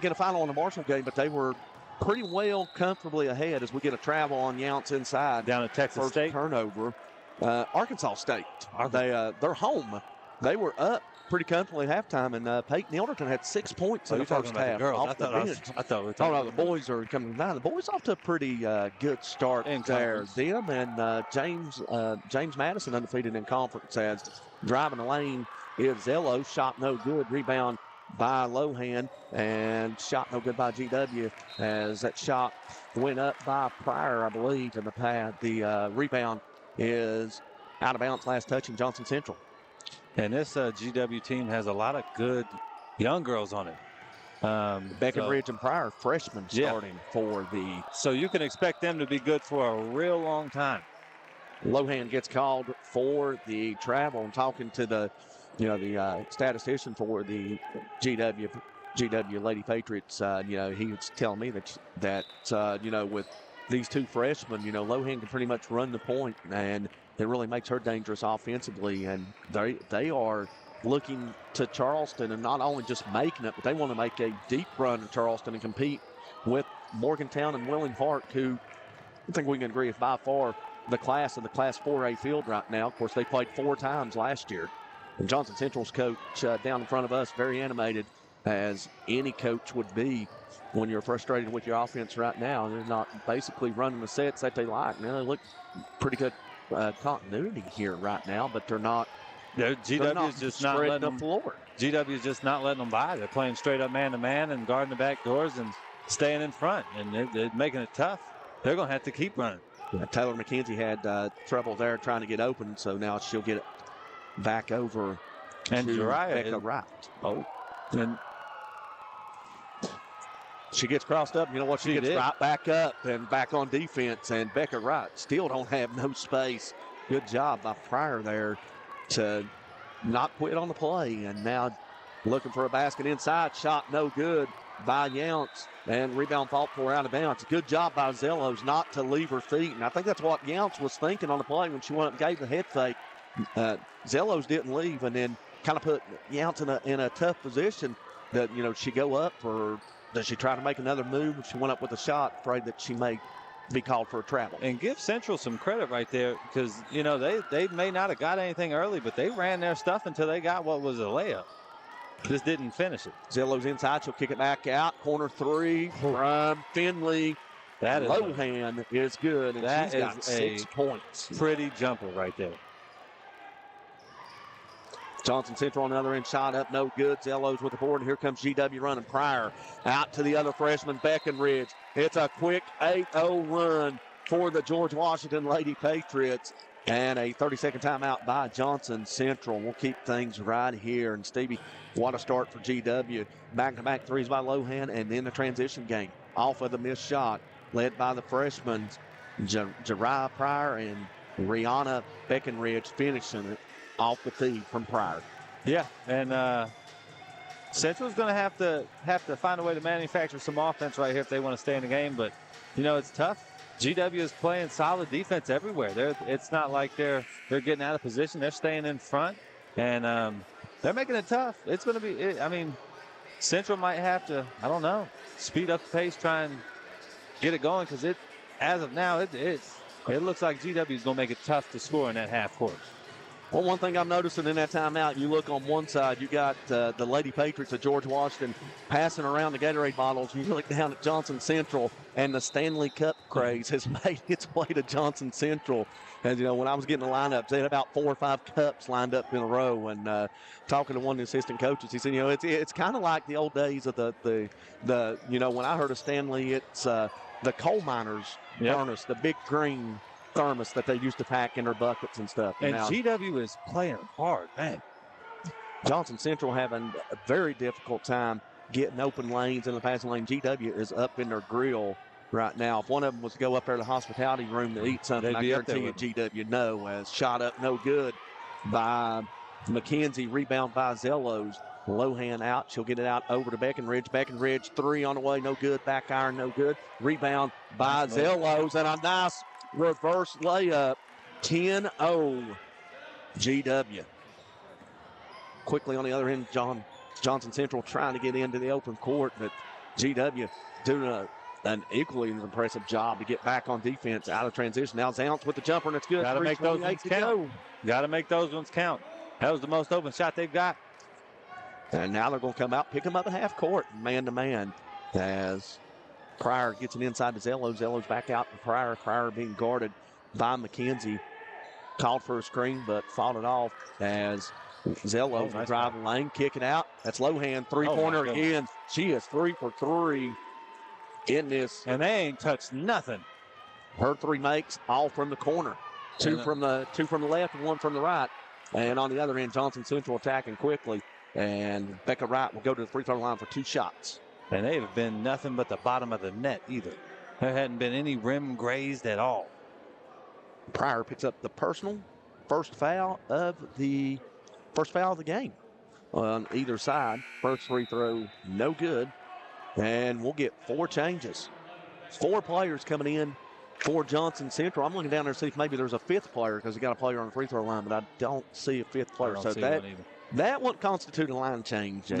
get a final on the Marshall game, but they were pretty well comfortably ahead as we get a travel on Younts inside. Down at Texas First State. Turnover. Arkansas State. They're home. They were up pretty comfortably at halftime, and Peyton Elderton had 6 points in the first half. I thought we were talking the boys are coming down. The boys off to a pretty good start there. Them and James Madison undefeated in conference as driving the lane is Zello. Shot no good. Rebound by Lohan, and shot no good by GW as that shot went up by Pryor, I believe, in the pad. The rebound is out of bounds, last touch in Johnson Central. And this GW team has a lot of good young girls on it. Beckenridge and Pryor, freshmen starting for the... So you can expect them to be good for a real long time. Lohan gets called for the travel. And talking to the statistician for the GW Lady Patriots, he was telling me that with these 2 freshmen, Lohan can pretty much run the point, and it really makes her dangerous offensively. And they are looking to Charleston and not only just making it, but they want to make a deep run to Charleston and compete with Morgantown and Willing Park, who I think we can agree is by far the class of the Class 4A field right now. Of course, they played 4 times last year. And Johnson Central's coach down in front of us, very animated, as any coach would be when you're frustrated with your offense right now. They're not basically running the sets that they like. Now they look pretty good continuity here right now, but they're not. GW is just not letting them floor. GW is just not letting them by. They're playing straight up man-to-man and guarding the back doors and staying in front, and they're making it tough. They're going to have to keep running. Taylor McKenzie had trouble there trying to get open, so now she'll get it back over and to Jariah Becca Wright. And she gets crossed up. You know what? She gets right back up and back on defense. And Becca Wright still don't have no space. Good job by Pryor there to not quit on the play. And now looking for a basket inside. Shot no good by Younts. And rebound fought for out of bounds. Good job by Zellos not to leave her feet. And I think that's what Younts was thinking on the play when she went up and gave the head fake. Zellos didn't leave and then kind of put Younts in a tough position that, she go up, or does she try to make another move? She went up with a shot, afraid that she may be called for a travel. And give Central some credit right there because, they may not have got anything early, but they ran their stuff until they got what was a layup. Just didn't finish it. Zello's inside. She'll kick it back out. Corner 3 from Finley. That is Lohan is good, and she's got 6 points. Pretty jumper right there. Johnson Central on the other end, shot up, no good. Zello's with the board, and here comes GW running. Pryor out to the other freshman, Beckenridge. It's a quick 8-0 run for the George Washington Lady Patriots. And a 30-second timeout by Johnson Central. We'll keep things right here. And Stevie, what a start for GW. Back-to-back threes by Lohan, and then the transition game off of the missed shot, led by the freshmen Jariah Pryor and Rihanna Beckenridge, finishing it off the tee from Pryor. Yeah, and Central's going to have to find a way to manufacture some offense right here if they want to stay in the game. But it's tough. GW is playing solid defense everywhere. It's not like they're getting out of position. They're staying in front, and they're making it tough. It's going to be. Central might have to, I don't know, speed up the pace, try and get it going, because as of now, it looks like GW is going to make it tough to score in that half court. Well, one thing I'm noticing in that timeout, you look on one side, you got the Lady Patriots of George Washington passing around the Gatorade bottles. You look down at Johnson Central, and the Stanley Cup craze has made its way to Johnson Central. As you know, when I was getting the lineups, they had about 4 or 5 cups lined up in a row. And talking to one of the assistant coaches, he said, it's kind of like the old days of the when I heard of Stanley, it's the coal miners furnace, the big green thermos that they used to pack in their buckets and stuff. And now, GW is playing hard, man. Johnson Central having a very difficult time getting open lanes in the passing lane. GW is up in their grill right now. If one of them was to go up there to the hospitality room to eat something, I guarantee you GW no, as shot up no good by McKenzie. Rebound by Zellos. Lohan out. She'll get it out over to Beckenridge. Beckenridge, 3 on the way, no good. Back iron, no good. Rebound by Zellos, and a nice reverse layup. 10-0 GW. Quickly on the other end, Johnson Central trying to get into the open court, but GW doing an equally impressive job to get back on defense out of transition. Now Zounce with the jumper, and it's good. Got to make those ones count. Got to make those ones count. That was the most open shot they've got. And now they're going to come out, pick them up at half court, man-to-man, as Pryor gets it inside to Zellos. Zellos back out to Pryor. Pryor being guarded by McKenzie. Called for a screen, but fought it off as Zellos will drive the lane, kick it out. That's Lohan, three-pointer again. She is 3 for 3 in this. And they ain't touched nothing. Her 3 makes, all from the corner. Two from the left and 1 from the right. And on the other end, Johnson Central attacking quickly. And Becca Wright will go to the free throw line for 2 shots. And they have been nothing but the bottom of the net either. There hadn't been any rim grazed at all. Pryor picks up the personal first foul of the game on either side. First free throw, no good. And we'll get 4 changes. 4 players coming in for Johnson Central. I'm looking down there to see if maybe there's a 5th player, because he got a player on the free throw line, but I don't see a 5th player. So that won't constitute a line change,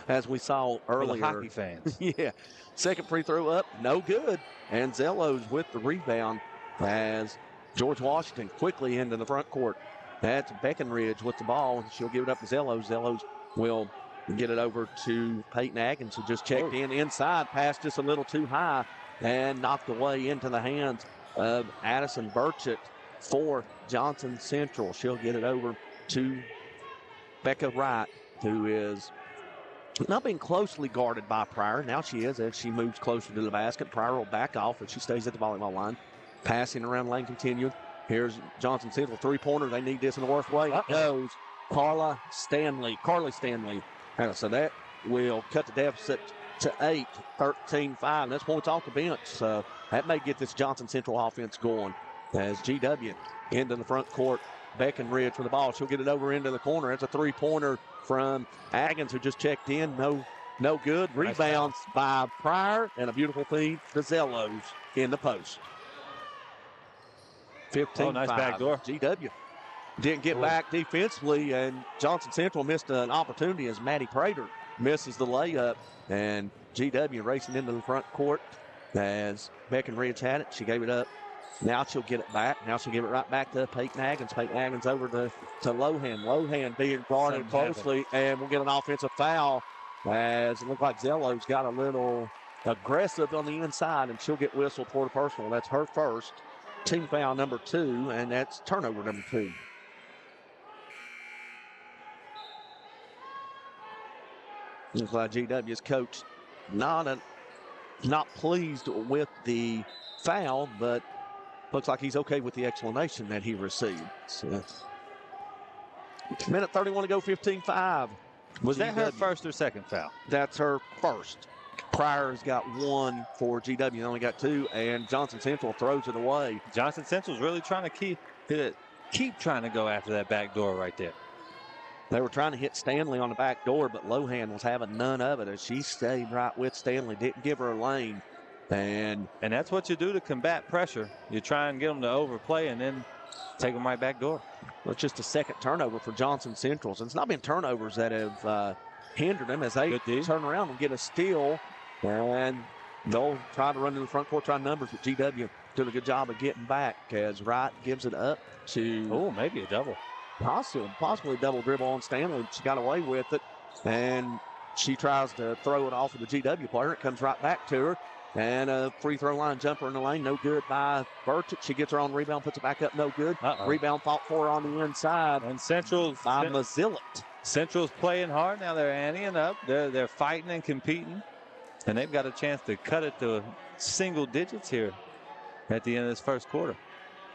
as we saw earlier. For the hockey fans. Yeah. Second free throw up, no good. And Zellos with the rebound as George Washington quickly into the front court. That's Beckenridge with the ball. She'll give it up to Zellos. Zellos will get it over to Peyton Atkins, who just checked in inside, passed just a little too high, and knocked away into the hands of Addison Burchett for Johnson Central. She'll get it over to Becca Wright, who is not being closely guarded by Pryor. Now she is, as she moves closer to the basket. Pryor will back off, but she stays at the volleyball line. Passing around lane continued. Here's Johnson Central, 3-pointer. They need this in the worst way. It goes. Carly Stanley. So that will cut the deficit to 8, 13-5. That's points off the bench. So that may get this Johnson Central offense going. As GW into the front court. Beckenridge for the ball. She'll get it over into the corner. It's a 3-pointer from Atkins, who just checked in. No good. Rebounds by Pryor, and a beautiful feed to Zellos in the post. 15-5. Nice backdoor. GW didn't get back defensively, and Johnson Central missed an opportunity as Maddie Prater misses the layup, and GW racing into the front court as Beckenridge had it. She gave it up. Now she'll get it back. Now she'll give it right back to Peyton Atkins. Peyton Atkins over to Lohan. Lohan being guarded closely, and we'll get an offensive foul as it looks like Zello's got a little aggressive on the inside, and she'll get whistled for the personal. That's her first. Team foul number 2, and that's turnover number 2. Looks like GW's coach not pleased with the foul, but looks like he's okay with the explanation that he received. So, minute 31 to go, 15-5. Was that her first or second foul? That's her first. Pryor's got one for GW. They only got two, and Johnson Central throws it away. Johnson Central's really trying to keep trying to go after that back door right there. They were trying to hit Stanley on the back door, but Lohan was having none of it as she stayed right with Stanley, didn't give her a lane. And that's what you do to combat pressure. You try and get them to overplay and then take them right back door. Well, it's just a second turnover for Johnson Central. And it's not been turnovers that have hindered them as they turn around and get a steal. And they'll try to run to the front court, try numbers, but GW did a good job of getting back as Wright gives it up to... Oh, maybe a double. Possibly double dribble on Stanley. She got away with it. And she tries to throw it off of the GW player. It comes right back to her. And a free throw line jumper in the lane. No good by Byrd. She gets her own rebound, puts it back up. No good. Rebound fought for on the inside. And Central's by Mazillet. Central's playing hard. Now they're anteing up. They're fighting and competing. And they've got a chance to cut it to single digits here at the end of this first quarter,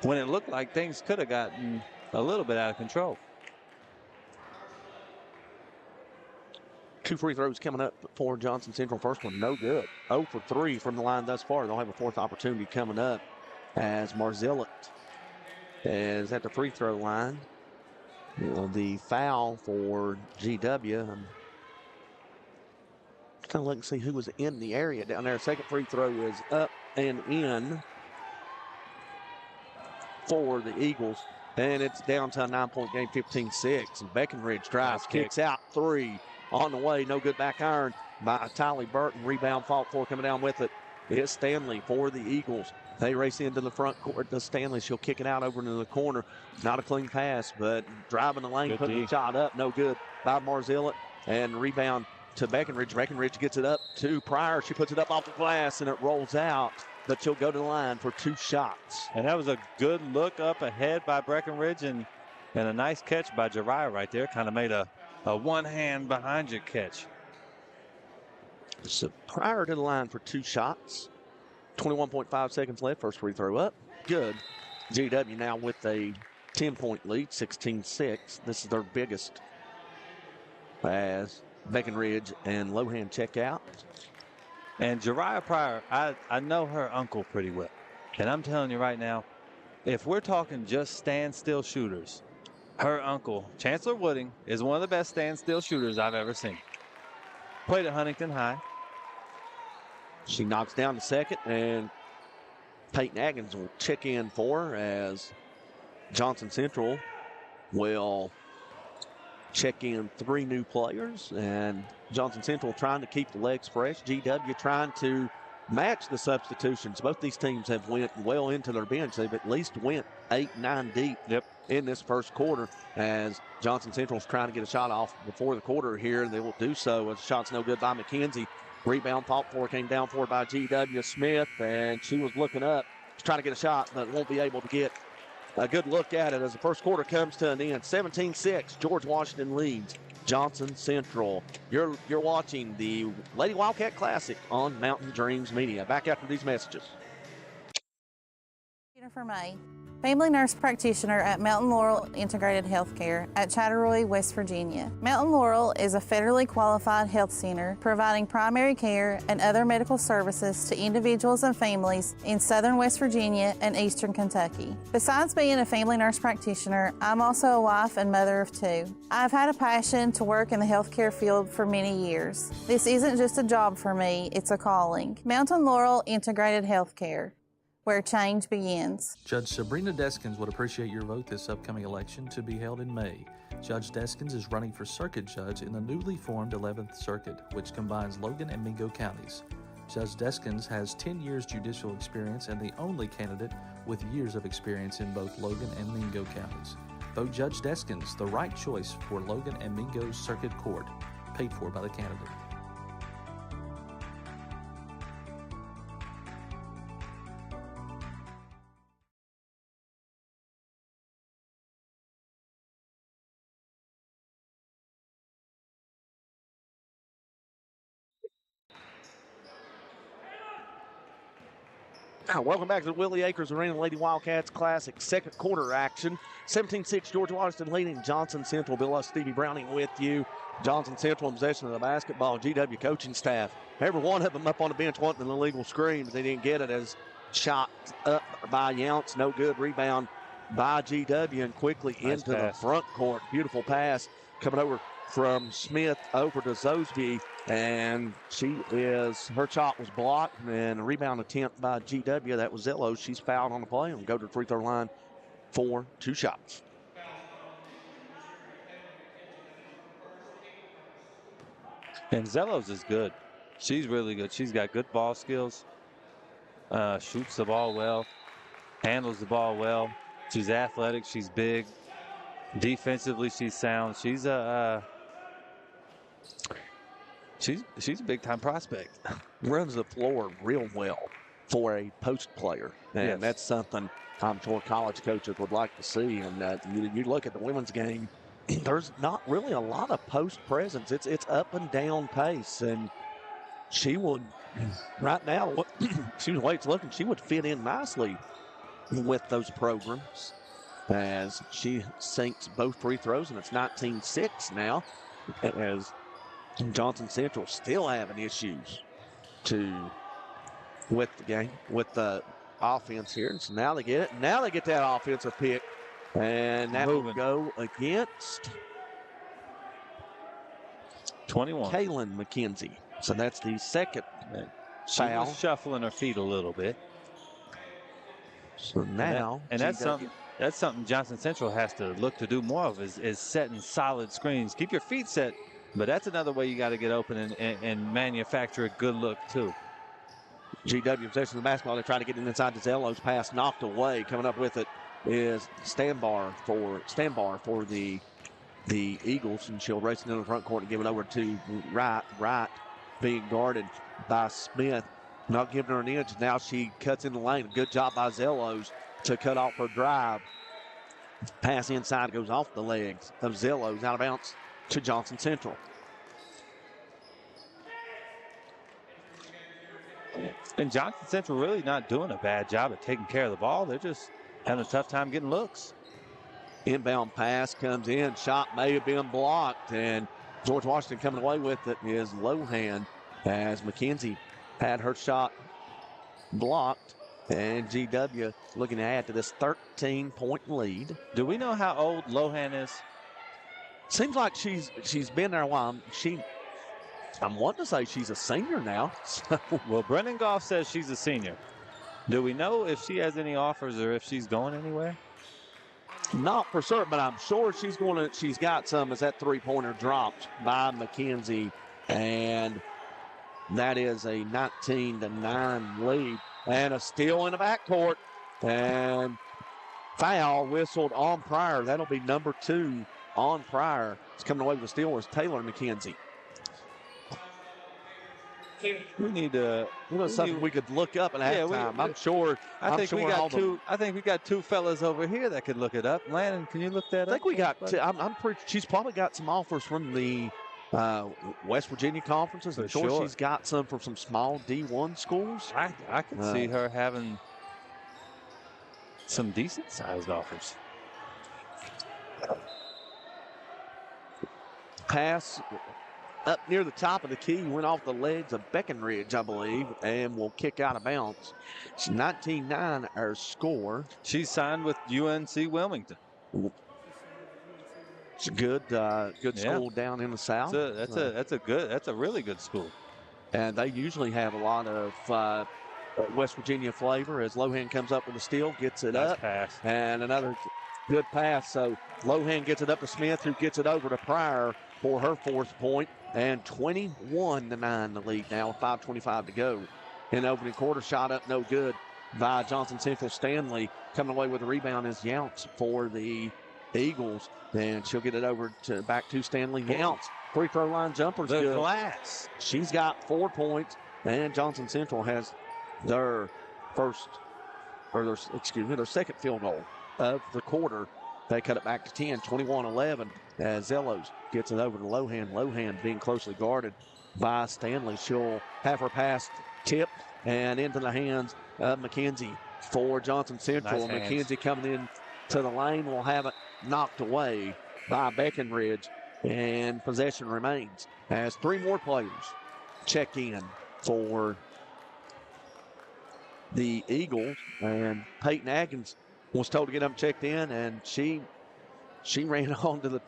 when it looked like things could have gotten a little bit out of control. Two free throws coming up for Johnson Central. First one, no good. 0 for 3 from the line thus far. They'll have a fourth opportunity coming up as Marzillet is at the free throw line. The foul for GW. I'm kind of looking to see who was in the area down there. Second free throw is up and in for the Eagles. And it's down to a 9-point game, 15-6. And Beckenridge drives, kicks out, three. On the way, no good back iron by Tylee Burton. Rebound fought for, coming down with it is Stanley for the Eagles. They race into the front court to Stanley. She'll kick it out over into the corner. Not a clean pass, but driving the lane, putting the shot up. No good by Marzillet. And rebound to Beckenridge. Beckenridge gets it up to Pryor. She puts it up off the glass, and it rolls out. But she'll go to the line for 2 shots. And that was a good look up ahead by Breckenridge, and a nice catch by Jariah right there. Kind of made a one hand behind you catch. So Pryor to the line for 2 shots. 21.5 seconds left. First free throw up. Good. GW now with a 10-point lead, 16-6. This is their biggest as Beckenridge and Lohan check out. And Jariah Pryor, I know her uncle pretty well. And I'm telling you right now, if we're talking just standstill shooters, her uncle, Chancellor Wooding, is one of the best standstill shooters I've ever seen. Played at Huntington High. She knocks down the second, and Peyton Atkins will check in for her as Johnson Central will check in 3 new players, and Johnson Central trying to keep the legs fresh. GW trying to match the substitutions. Both these teams have went well into their bench. They've at least went 8-9 deep in this first quarter, as Johnson Central's trying to get a shot off before the quarter here. They will do so as shot's no good by McKenzie. Rebound fought for, came down for by GW Smith, and she was looking up, trying to get a shot, but won't be able to get a good look at it as the first quarter comes to an end. 17-6, George Washington leads Johnson Central. You're watching the Lady Wildcat Classic on Mountain Dreams Media. Back after these messages. Jennifer May, family nurse practitioner at Mountain Laurel Integrated Healthcare at Chatteroy, West Virginia. Mountain Laurel is a federally qualified health center providing primary care and other medical services to individuals and families in southern West Virginia and eastern Kentucky. Besides being a family nurse practitioner, I'm also a wife and mother of 2. I've had a passion to work in the healthcare field for many years. This isn't just a job for me, it's a calling. Mountain Laurel Integrated Healthcare, where change begins. Judge Sabrina Deskins would appreciate your vote this upcoming election to be held in May. Judge Deskins is running for circuit judge in the newly formed 11th Circuit, which combines Logan and Mingo counties. Judge Deskins has 10 years judicial experience and the only candidate with years of experience in both Logan and Mingo counties. Vote Judge Deskins, the right choice for Logan and Mingo Circuit Court, paid for by the candidate. Welcome back to the Willie Acres Arena Lady Wildcats Classic second quarter action. 17-6 George Washington leading Johnson Central. Bill Stevie Browning with you. Johnson Central in possession of the basketball. GW coaching staff. Every one of them up on the bench wanting an illegal screen, but they didn't get it as shot up by Younts. No good. Rebound by GW and quickly Nice into pass. the front court. Beautiful pass coming over from Smith over to Zosby, and her shot was blocked, and a rebound attempt by GW. That was Zello. She's fouled on the play and go to the free throw line for 2 shots. And Zello's is good. She's really good. She's got good ball skills. Shoots the ball well. Handles the ball well. She's athletic. She's big. Defensively, she's sound. She's a big time prospect. Runs the floor real well for a post player, and Yes. that's something I'm sure college coaches would like to see. And you look at the women's game, there's not really a lot of post presence. It's up and down pace, and she would right now. Excuse me, the way it's looking, she would fit in nicely with those programs as she sinks both free throws, and it's 19-6 now as Johnson Central still having issues with the game, with the offense here. And so now they get it. Now they get that offensive pick, and that will go against 21. Kaylin McKenzie. So that's the second She foul. was shuffling her feet a little bit. So now, that's something Johnson Central has to look to do more of is setting solid screens. Keep your feet set, but that's another way you got to get open and manufacture a good look too. GW possession of the basketball. They're trying to get it inside the Zello's pass, knocked away. Coming up with it is Standbar for the Eagles, and she'll race into the front court and give it over to right, being guarded by Smith. Not giving her an inch. Now she cuts in the lane. Good job by Zello's to cut off her drive. Pass inside goes off the legs of Zello's, out of bounds to Johnson Central. And Johnson Central really not doing a bad job at taking care of the ball. They're just having a tough time getting looks. Inbound pass comes in. Shot may have been blocked, and George Washington coming away with it is Lohan as McKenzie had her shot blocked, and GW looking to add to this 13-point lead. Do we know how old Lohan is? Seems like she's been there a while. I'm wanting to say she's a senior now. So. Well, Brendan Goff says she's a senior. Do we know if she has any offers or if she's going anywhere? Not for certain, but I'm sure she's got some as that three-pointer dropped by McKenzie, and that is a 19-9 lead. And a steal in the backcourt, and foul whistled on Pryor. That'll be number 2 on Pryor. It's coming away with the steal was Taylor McKenzie. We need something we could look up at halftime. I'm sure. I think we got two fellas over here that could look it up. Landon, can you look that up? I think we got. I'm pretty. She's probably got some offers from the West Virginia conferences. I'm sure she's got some from some small D1 schools. I can see her having some decent sized offers. Pass up near the top of the key, went off the legs of Beckenridge, I believe, and will kick out of bounds. It's 19-9 our score. She's signed with UNC Wilmington. It's a good school down in the South. That's a really good school. And they usually have a lot of West Virginia flavor as Lohan comes up with a steal, gets it up. Pass. And another good pass. So Lohan gets it up to Smith, who gets it over to Pryor for her 4th point. And 21-9 the lead now with 5:25 to go. In the opening quarter, shot up no good by Johnson Central. Stanley coming away with a rebound is Younts for the Eagles. And she'll get it over back to Stanley. Younts, free throw line jumper's the good. Glass. She's got 4 points, and Johnson Central has their second field goal of the quarter. They cut it back to 10, 21-11 as Zellos gets it over to Lohan. Lohan being closely guarded by Stanley. She'll have her pass tipped and into the hands of McKenzie for Johnson Central. Nice McKenzie coming in to the lane will have it knocked away by Breckenridge, and possession remains as 3 more players check in for the Eagles. And Peyton Atkins was told to get up and checked in, and she ran onto the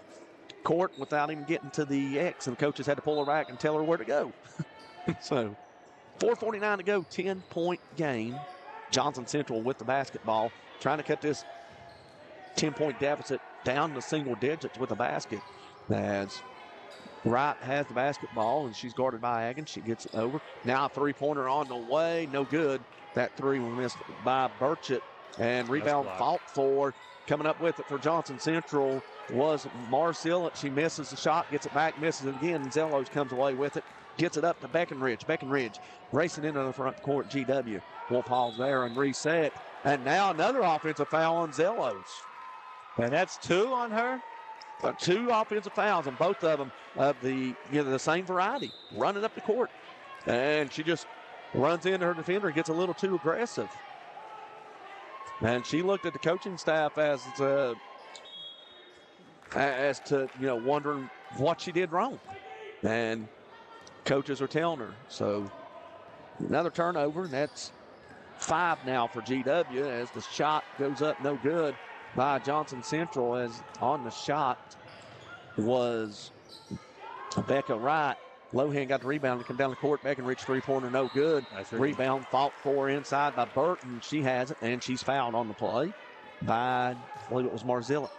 court without even getting to the X, and the coaches had to pull her back and tell her where to go. So 4:49 to go, 10-point game. Johnson Central with the basketball, trying to cut this 10-point deficit down to single digits with a basket. As Wright has the basketball, and she's guarded by Atkins. She gets it over. Now a three-pointer on the way. No good. That three was missed by Burchett. And rebound fought for. Coming up with it for Johnson Central was Marcilla. She misses the shot, gets it back, misses it again. And Zellos comes away with it. Gets it up to Breckenridge. Breckenridge racing into the front court. GW will pause there and reset. And now another offensive foul on Zellos. And that's 2 on her? 2 offensive fouls, and both of them of the same variety, running up the court. And she just runs into her defender and gets a little too aggressive. And she looked at the coaching staff as to wondering what she did wrong. And coaches are telling her. So another turnover, and that's 5 now for GW as the shot goes up no good by Johnson Central, as on the shot was Becca Wright. Lohan got the rebound to come down the court. Breckenridge three-pointer no good. Rebound fought for inside by Burton. She has it, and she's fouled on the play by, I believe it was Marzillet.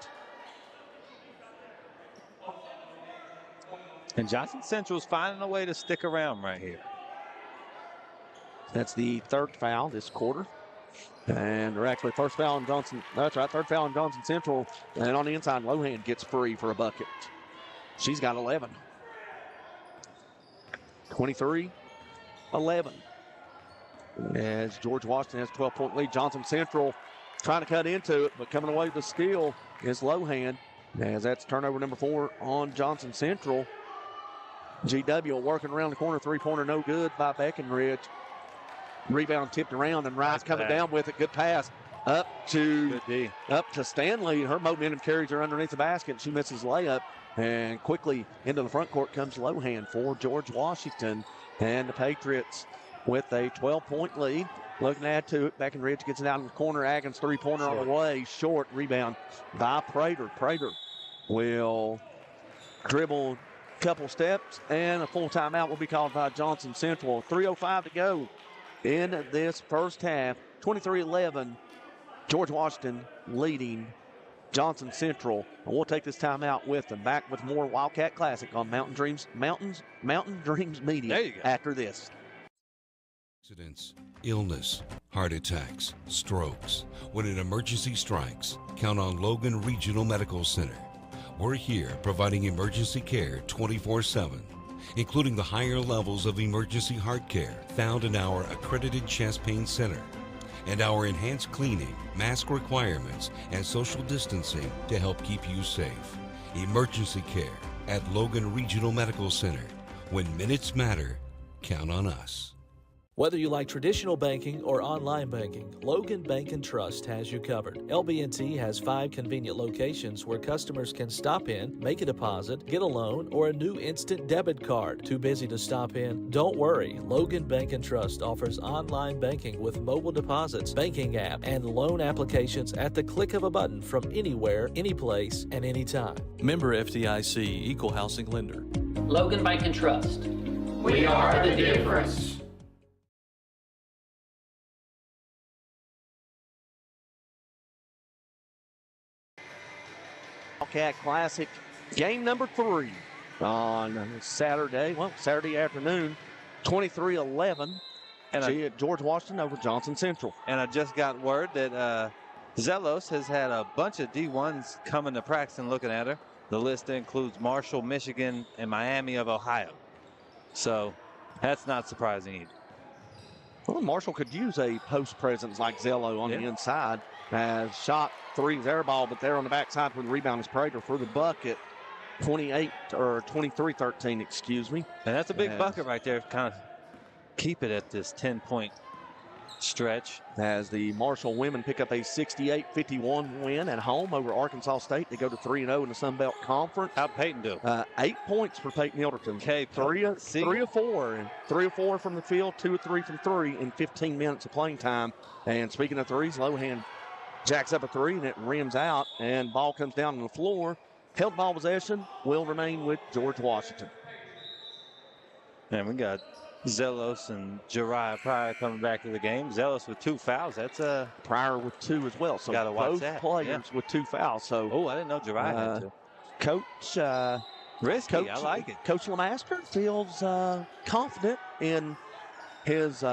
And Johnson Central's finding a way to stick around right here. That's the 3rd foul this quarter. And they're actually first foul on Johnson. That's right, 3rd foul on Johnson Central. And on the inside, Lohan gets free for a bucket. She's got 11. 23-11. As George Washington has a 12-point lead. Johnson Central trying to cut into it, but coming away with the steal is Lohan. As that's turnover number 4 on Johnson Central. GW working around the corner, three-pointer no good by Breckenridge. Rebound tipped around, and Rice coming down with it. Good pass up to Stanley. Her momentum carries her underneath the basket. She misses layup, and quickly into the front court comes Lohan for George Washington. And the Patriots with a 12-point lead. Looking to add to it. Breckenridge gets it out in the corner. Atkins three-pointer on the way. Short rebound by Prater. Prater will dribble a couple steps, and a full timeout will be called by Johnson Central. 3:05 to go in this first half. 23-11. George Washington leading Johnson Central. And we'll take this timeout with them. Back with more Wildcat Classic on Mountain Dreams Media. There you go. After this. Accidents, illness, heart attacks, strokes. When an emergency strikes, count on Logan Regional Medical Center. We're here providing emergency care 24/7, including the higher levels of emergency heart care found in our accredited chest pain center, and our enhanced cleaning, mask requirements, and social distancing to help keep you safe. Emergency care at Logan Regional Medical Center. When minutes matter, count on us. Whether you like traditional banking or online banking, Logan Bank & Trust has you covered. LB&T has 5 convenient locations where customers can stop in, make a deposit, get a loan, or a new instant debit card. Too busy to stop in? Don't worry. Logan Bank & Trust offers online banking with mobile deposits, banking app, and loan applications at the click of a button from anywhere, anyplace, and anytime. Member FDIC, Equal Housing Lender. Logan Bank & Trust. We are the difference. Wildcat Classic, game number 3 on Saturday afternoon, 23-11. And George Washington over Johnson Central. And I just got word that Zellos has had a bunch of D1s coming to practice and looking at her. The list includes Marshall, Michigan, and Miami of Ohio. So that's not surprising either. Well, Marshall could use a post presence like Zello on the inside. Shot 3's air ball, but there on the backside for the rebound is Prater for the bucket. 23-13, excuse me. And that's a big bucket right there. Kind of keep it at this 10-point stretch. As the Marshall women pick up a 68-51 win at home over Arkansas State. They go to 3-0 in the Sun Belt Conference. How'd Peyton do? 8 points for Peyton Hilderton. Okay, 3 of 4. And 3 of 4 from the field, 2 of 3 from 3 in 15 minutes of playing time. And speaking of threes, Lohan jacks up a 3 and it rims out. And ball comes down on the floor. Held ball possession will remain with George Washington. And we got Zelos and Jariah Pryor coming back to the game. Zelos with 2 fouls. That's Pryor with 2 as well. So gotta watch both that. players with 2 fouls. So I didn't know Jariah had 2. Coach risky. I like it. Coach Lamaster feels confident in his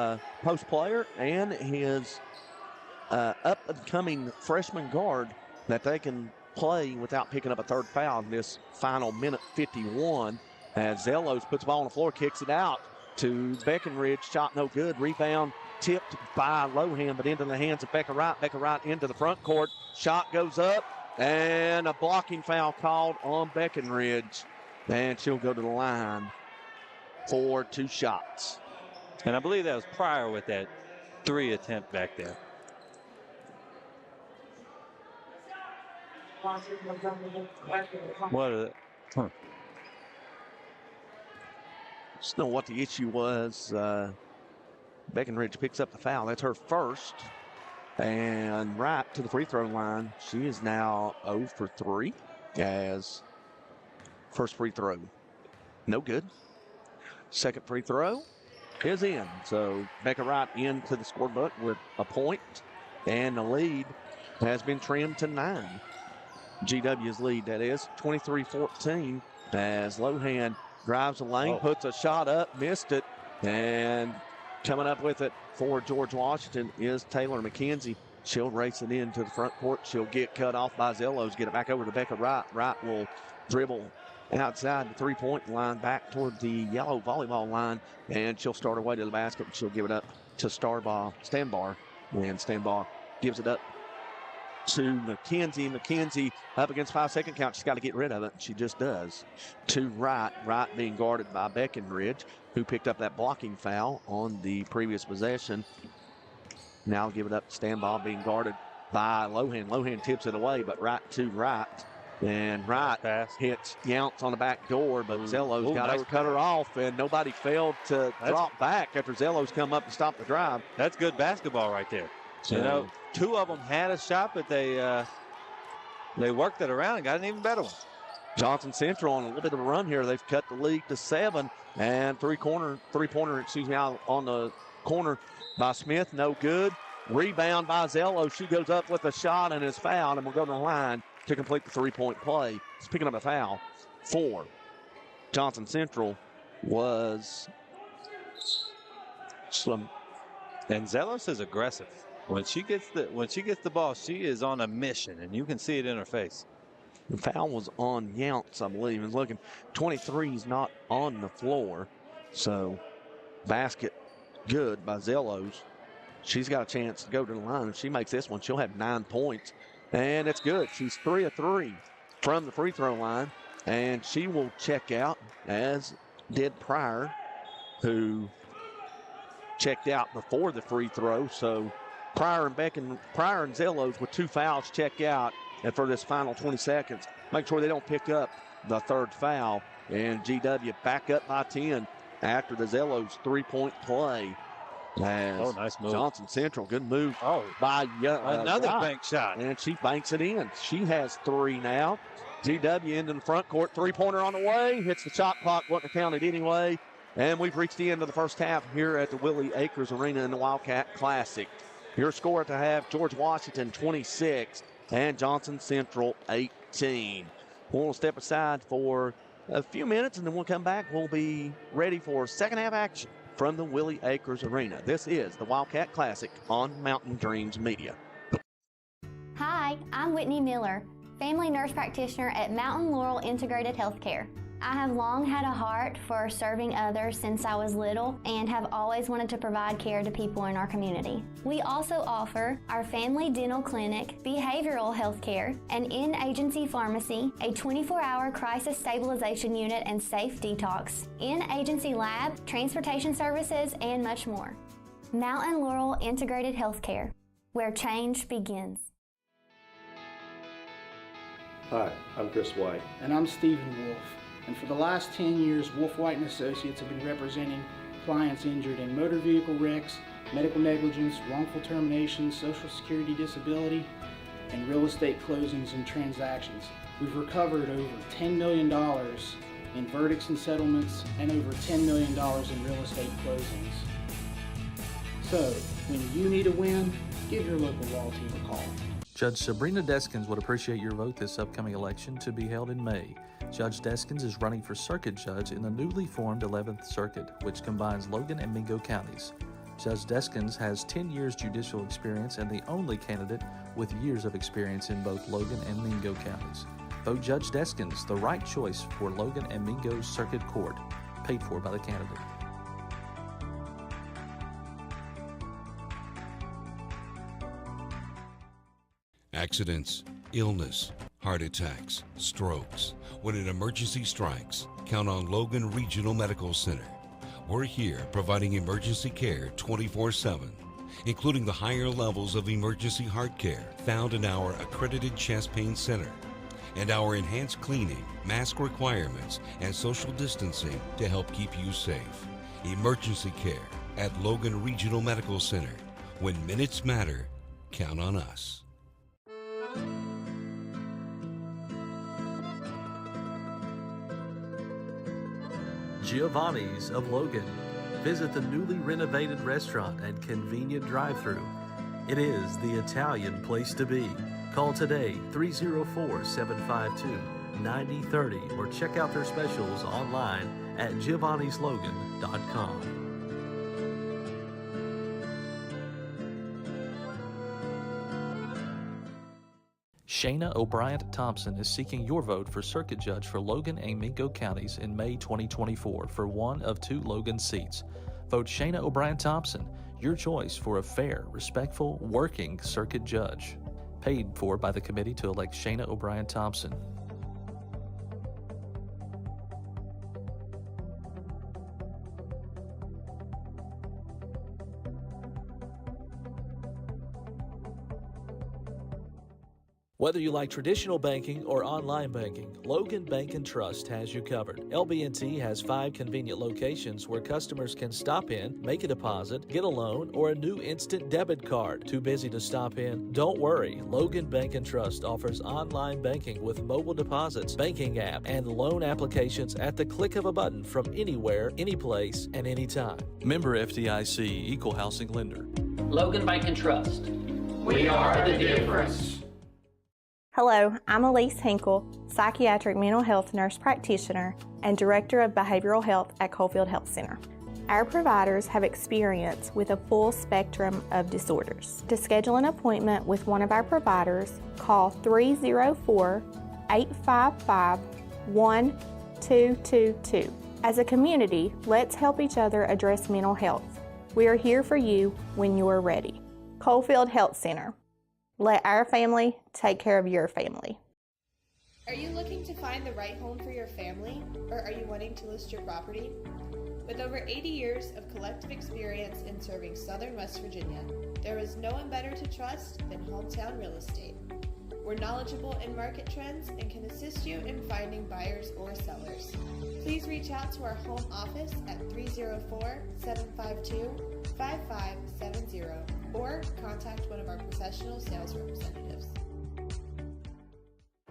post player and his up and coming freshman guard that they can play without picking up a 3rd foul in this final minute 51. As Zelos puts the ball on the floor, kicks it out to Beckenridge. Shot no good. Rebound tipped by Lohan, but into the hands of Becca Wright. Becca Wright into the front court. Shot goes up, and a blocking foul called on Beckenridge. And she'll go to the line for 2 shots. And I believe that was Pryor with that 3 attempt back there. What is it? Just know what the issue was. Beckenridge picks up the foul. That's her first. And right to the free throw line. She is now 0 for 3 as first free throw. No good. Second free throw is in. So Becca Wright into the scorebook with a point. And the lead has been trimmed to 9. GW's lead, that is, 23-14 as Lohan drives the lane, puts a shot up, missed it, and coming up with it for George Washington is Taylor McKenzie. She'll race it into the front court. She'll get cut off by Zelos, get it back over to Becca Wright. Wright will dribble outside the three-point line back toward the yellow volleyball line, and she'll start her way to the basket, and she'll give it up to Stanbar, and Stanbar gives it up to McKenzie. McKenzie up against 5-second count. She's got to get rid of it. She just does. To Wright. Wright being guarded by Beckenridge, who picked up that blocking foul on the previous possession. Now give it up to Stanball, being guarded by Lohan. Lohan tips it away, but right to Wright. And Wright hits Younce on the back door, but Zelos got to cut her off, and nobody failed to drop back after Zelos come up and stop the drive. That's good basketball right there. You know, 2 of them had a shot, but they worked it around and got an even better one. Johnson Central on a little bit of a run here. They've cut the lead to 7, and three-pointer, out on the corner by Smith, no good. Rebound by Zello. She goes up with a shot and is fouled, and will go to the line to complete the 3-point play. He's picking up a foul for Johnson Central was Slim. And Zelos is aggressive. When she gets the ball, she is on a mission, and you can see it in her face. The foul was on Younce, I believe. He's looking. 23 is not on the floor. So basket good by Zelos. She's got a chance to go to the line. If she makes this one, she'll have 9 points. And it's good. She's 3 of 3 from the free throw line. And she will check out, as did Pryor, who checked out before the free throw. So Pryor and Zelos with 2 fouls check out. And for this final 20 seconds, make sure they don't pick up the 3rd foul. And GW back up by 10 after the Zelos 3-point play. As nice move. Johnson Central, good move by another Wright. bank shot. And she banks it in. She has 3 now. GW into the front court, 3-pointer on the way. Hits the shot clock, wasn't counted anyway. And we've reached the end of the first half here at the Willie Acres Arena in the Wildcat Classic. Your score at the half, George Washington 26 and Johnson Central 18. We'll step aside for a few minutes, and then we'll come back. We'll be ready for second half action from the Willie Acres Arena. This is the Wildcat Classic on Mountain Dreams Media. Hi, I'm Whitney Miller, family nurse practitioner at Mountain Laurel Integrated Healthcare. I have long had a heart for serving others since I was little and have always wanted to provide care to people in our community. We also offer our family dental clinic, behavioral health care, an in-agency pharmacy, a 24-hour crisis stabilization unit and safe detox, in-agency lab, transportation services, and much more. Mountain Laurel Integrated Healthcare, where change begins. Hi, I'm Chris White. And I'm Stephen Wolf. And for the last 10 years, Wolf White & Associates have been representing clients injured in motor vehicle wrecks, medical negligence, wrongful termination, social security disability, and real estate closings and transactions. We've recovered over $10 million in verdicts and settlements and over $10 million in real estate closings. So, when you need a win, give your local law team a call. Judge Sabrina Deskins would appreciate your vote this upcoming election to be held in May. Judge Deskins is running for circuit judge in the newly formed 11th Circuit, which combines Logan and Mingo counties. Judge Deskins has 10 years judicial experience and the only candidate with years of experience in both Logan and Mingo counties. Vote Judge Deskins, the right choice for Logan and Mingo Circuit Court, paid for by the candidate. Accidents, illness, heart attacks, strokes. When an emergency strikes, count on Logan Regional Medical Center. We're here providing emergency care 24/7, including the higher levels of emergency heart care found in our accredited chest pain center, and our enhanced cleaning, mask requirements, and social distancing to help keep you safe. Emergency care at Logan Regional Medical Center. When minutes matter, count on us. Giovanni's of Logan. Visit the newly renovated restaurant and convenient drive-thru. It is the Italian place to be. Call today 304-752-9030 or check out their specials online at giovannislogan.com. Shayna O'Brien Thompson is seeking your vote for circuit judge for Logan and Mingo counties in May 2024 for one of 2 Logan seats. Vote Shayna O'Brien Thompson, your choice for a fair, respectful, working circuit judge. Paid for by the committee to elect Shayna O'Brien Thompson. Whether you like traditional banking or online banking, Logan Bank & Trust has you covered. LB&T has 5 convenient locations where customers can stop in, make a deposit, get a loan, or a new instant debit card. Too busy to stop in? Don't worry. Logan Bank & Trust offers online banking with mobile deposits, banking app, and loan applications at the click of a button from anywhere, anyplace, and anytime. Member FDIC, Equal Housing Lender. Logan Bank & Trust. We are the difference. Hello, I'm Elise Hinkle, psychiatric mental health nurse practitioner and director of behavioral health at Coalfield Health Center. Our providers have experience with a full spectrum of disorders. To schedule an appointment with one of our providers, call 304-855-1222. As a community, let's help each other address mental health. We are here for you when you're ready. Coalfield Health Center. Let our family take care of your family. Are you looking to find the right home for your family, or are you wanting to list your property? With over 80 years of collective experience in serving Southern West Virginia, there is no one better to trust than Hometown Real Estate. We're knowledgeable in market trends and can assist you in finding buyers or sellers. Please reach out to our home office at 304-752-5570 or contact one of our professional sales representatives.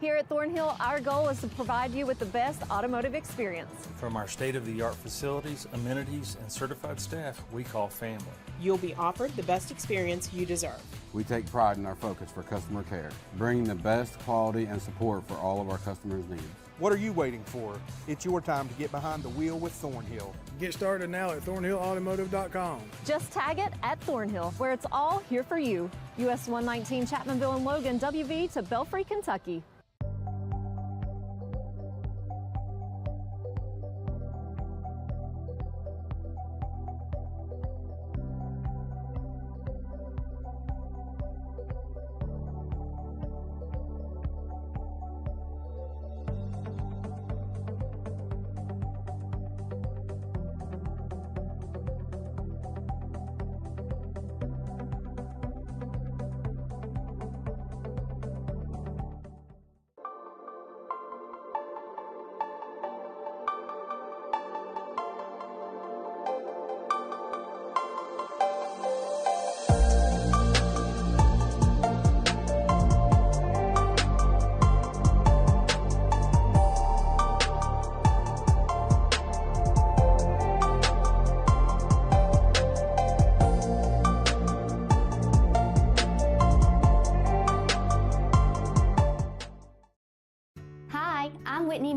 Here at Thornhill, our goal is to provide you with the best automotive experience. From our state-of-the-art facilities, amenities, and certified staff we call family. You'll be offered the best experience you deserve. We take pride in our focus for customer care, bringing the best quality and support for all of our customers' needs. What are you waiting for? It's your time to get behind the wheel with Thornhill. Get started now at thornhillautomotive.com. Just tag it at Thornhill, where it's all here for you. US 119 Chapmanville and Logan, WV to Belfry, Kentucky.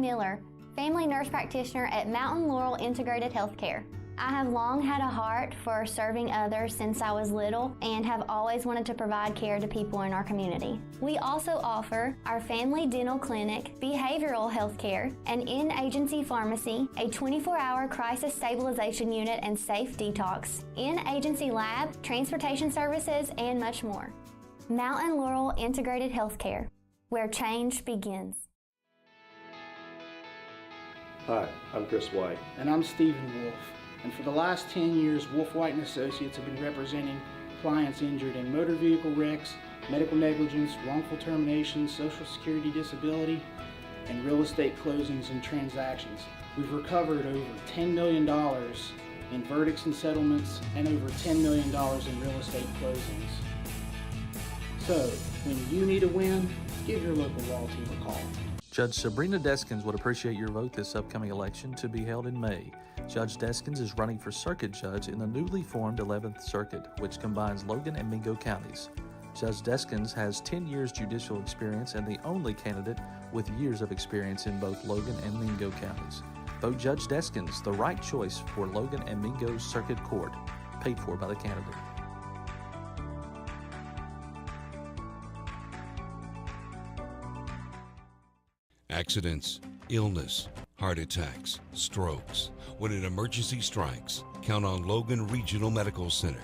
Miller, family nurse practitioner at Mountain Laurel Integrated Healthcare. I have long had a heart for serving others since I was little and have always wanted to provide care to people in our community. We also offer our family dental clinic, behavioral health care, an in-agency pharmacy, a 24-hour crisis stabilization unit and safe detox, in-agency lab, transportation services, and much more. Mountain Laurel Integrated Healthcare, where change begins. Hi, I'm Chris White. And I'm Stephen Wolf. And for the last 10 years, Wolf White & Associates have been representing clients injured in motor vehicle wrecks, medical negligence, wrongful termination, social security disability, and real estate closings and transactions. We've recovered over $10 million in verdicts and settlements and over $10 million in real estate closings. So, when you need a win, give your local law team a call. Judge Sabrina Deskins would appreciate your vote this upcoming election to be held in May. Judge Deskins is running for circuit judge in the newly formed 11th Circuit, which combines Logan and Mingo counties. Judge Deskins has 10 years judicial experience and the only candidate with years of experience in both Logan and Mingo counties. Vote Judge Deskins, the right choice for Logan and Mingo's Circuit Court, paid for by the candidate. Accidents, illness, heart attacks, strokes. When an emergency strikes, count on Logan Regional Medical Center.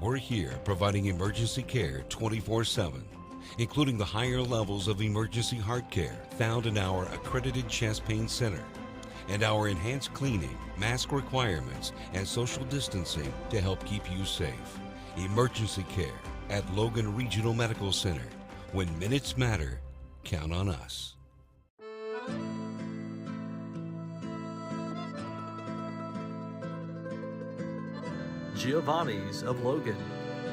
We're here providing emergency care 24/7, including the higher levels of emergency heart care found in our accredited chest pain center, and our enhanced cleaning, mask requirements, and social distancing to help keep you safe. Emergency care at Logan Regional Medical Center. When minutes matter, count on us. Giovanni's of Logan.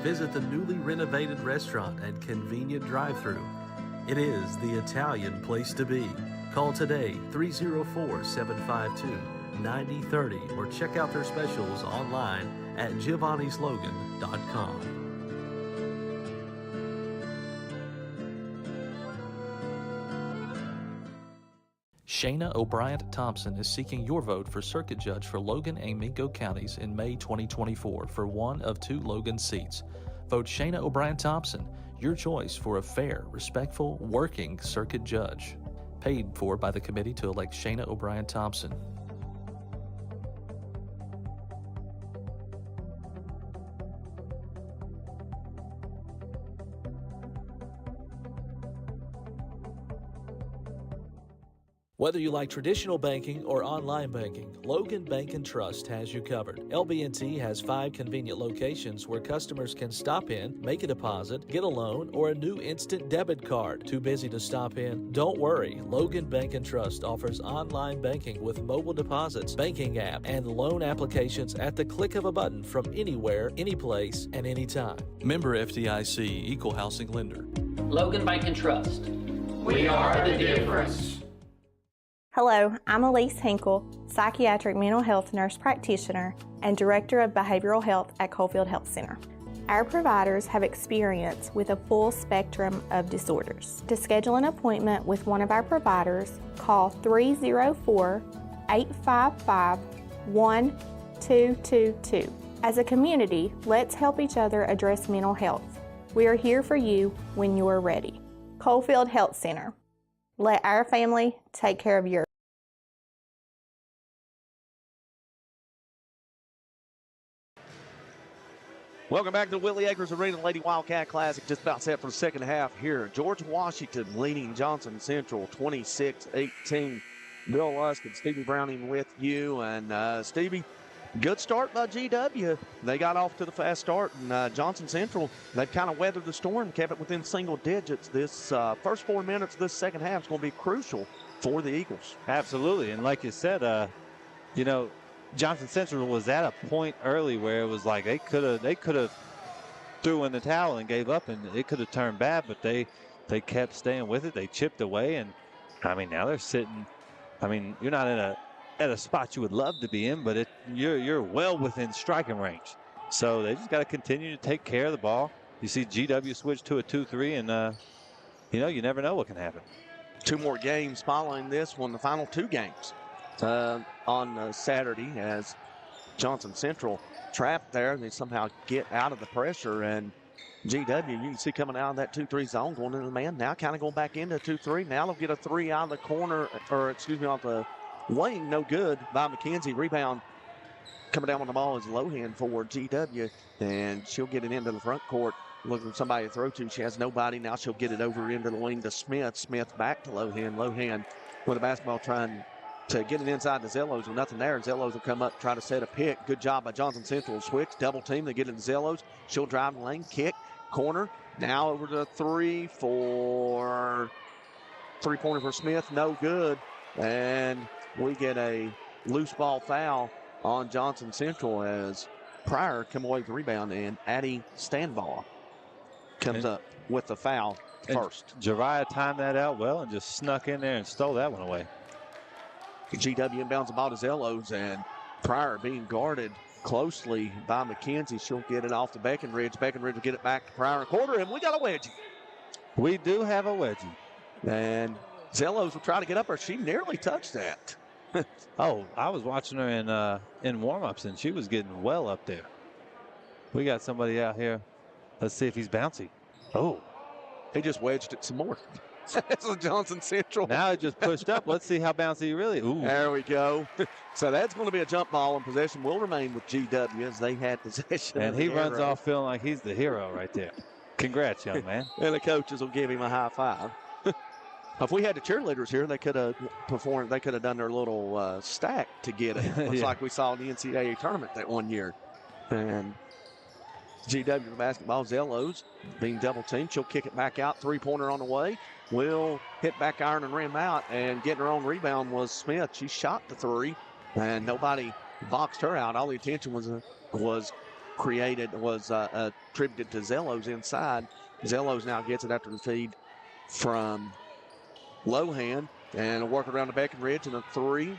Visit the newly renovated restaurant and convenient drive-thru. It is the Italian place to be. Call today 304-752-9030 or check out their specials online at giovannislogan.com. Shayna O'Brien Thompson is seeking your vote for circuit judge for Logan and Mingo counties in May 2024 for one of 2 Logan seats. Vote Shayna O'Brien Thompson, your choice for a fair, respectful, working circuit judge. Paid for by the committee to elect Shayna O'Brien Thompson. Whether you like traditional banking or online banking, Logan Bank & Trust has you covered. LB&T has 5 convenient locations where customers can stop in, make a deposit, get a loan, or a new instant debit card. Too busy to stop in? Don't worry. Logan Bank & Trust offers online banking with mobile deposits, banking app, and loan applications at the click of a button from anywhere, anyplace, and anytime. Member FDIC, Equal Housing Lender. Logan Bank & Trust. We are the difference. Hello, I'm Elise Hinkle, psychiatric mental health nurse practitioner and director of behavioral health at Coalfield Health Center. Our providers have experience with a full spectrum of disorders. To schedule an appointment with one of our providers, call 304-855-1222. As a community, let's help each other address mental health. We are here for you when you are ready. Coalfield Health Center. Let our family take care of yours. Welcome back to Willie Acres Arena Lady Wildcat Classic. Just about set for the second half here. George Washington leading Johnson Central 26-18. Bill Lusk and Stevie Browning with you. And Stevie, good start by GW. They got off to the fast start, and Johnson Central, they've kind of weathered the storm, kept it within single digits. This first 4 minutes of this second half is going to be crucial for the Eagles. Absolutely, and like you said, you know, Johnson Central was at a point early where it was like they could have threw in the towel and gave up, and it could have turned bad, but they kept staying with it. They chipped away, and I mean now they're sitting. I mean, you're not at a spot you would love to be in, but you're well within striking range. So they just got to continue to take care of the ball. You see GW switch to a 2-3, and you know, you never know what can happen. 2 more games following this one, the final 2 games on Saturday, as Johnson Central trapped there. They somehow get out of the pressure, and GW, you can see coming out of that 2-3 zone, going into the man. Now kind of going back into 2-3. Now they'll get a 3 out of the corner, or excuse me, off the wing. No good by McKenzie. Rebound coming down on the ball is Lohan for GW, and she'll get it into the front court. Looking for somebody to throw to. She has nobody. Now she'll get it over into the wing to Smith. Smith back to Lohan. Lohan with the basketball trying to get it inside the Zellos with nothing there. Zellos will come up, try to set a pick. Good job by Johnson Central. Switch, double team. They get it to Zellos. She'll drive the lane, kick, corner. Now over to 3 for three-pointer for Smith. No good. And we get a loose ball foul on Johnson Central as Pryor come away with the rebound, and Addie Stanbaugh comes up with the foul first. Jariah timed that out well and just snuck in there and stole that one away. GW inbounds the ball to Zellos, and Pryor being guarded closely by McKenzie. She'll get it off to Beckenridge. Beckenridge will get it back to Pryor in quarter, and we got a wedgie. We do have a wedgie. And Zellos will try to get up her. She nearly touched that. Oh, I was watching her in warm-ups, and she was getting well up there. We got somebody out here. Let's see if he's bouncy. Oh. He just wedged it some more. That's a Johnson Central. Now it just pushed up. Let's see how bouncy he really. Ooh. There we go. So that's going to be a jump ball, and possession will remain with GW as they had possession. And he runs off feeling like he's the hero right there. Congrats, young man. And the coaches will give him a high five. If we had the cheerleaders here, they could have performed. They could have done their little stack to get it. Looks like we saw in the NCAA tournament that one year. And GW the basketball, Zellos being double teamed. She'll kick it back out. 3-pointer on the way. Will hit back iron and rim out, and getting her own rebound was Smith. She shot the 3, and nobody boxed her out. All the attention was attributed to Zellos inside. Zellos now gets it after the feed from Lohan, and a work around the Beckenridge, and a 3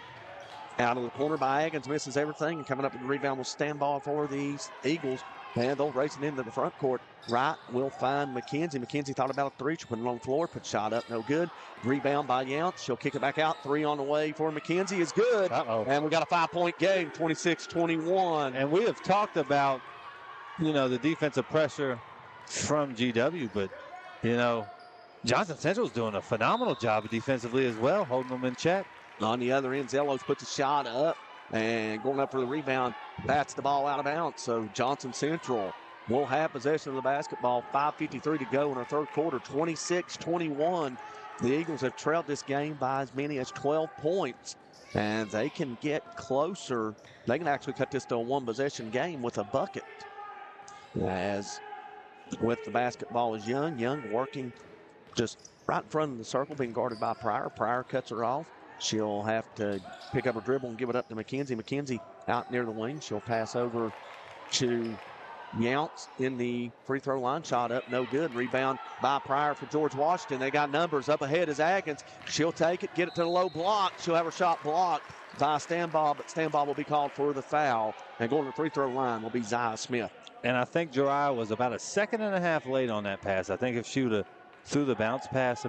out of the corner by Aggins, misses everything, and coming up with the rebound will Stanbaugh for the Eagles, and they'll race it into the front court. Wright will find McKenzie. McKenzie thought about a 3. She put it on the floor, put shot up, no good. Rebound by Younts. She'll kick it back out. 3 on the way for McKenzie is good. And we got a 5-point game, 26-21. And we have talked about, the defensive pressure from GW, but, Johnson Central's doing a phenomenal job defensively as well, holding them in check. On the other end, Zellos puts a shot up and going up for the rebound, bats the ball out of bounds. So Johnson Central will have possession of the basketball. 5:53 to go in our third quarter, 26-21. The Eagles have trailed this game by as many as 12 points, and they can get closer. They can actually cut this to a 1-possession game with a bucket. As with the basketball is Young. Young working just right in front of the circle, being guarded by Pryor. Pryor cuts her off. She'll have to pick up her dribble and give it up to McKenzie. McKenzie out near the wing. She'll pass over to Younts in the free throw line. Shot up, no good. Rebound by Pryor for George Washington. They got numbers. Up ahead is Aggins. She'll take it, get it to the low block. She'll have her shot blocked by Stanbaugh, but Stanbaugh will be called for the foul. And going to the free throw line will be Zia Smith. And I think Jariah was about a 1.5 seconds late on that pass. I think if she would have threw the bounce pass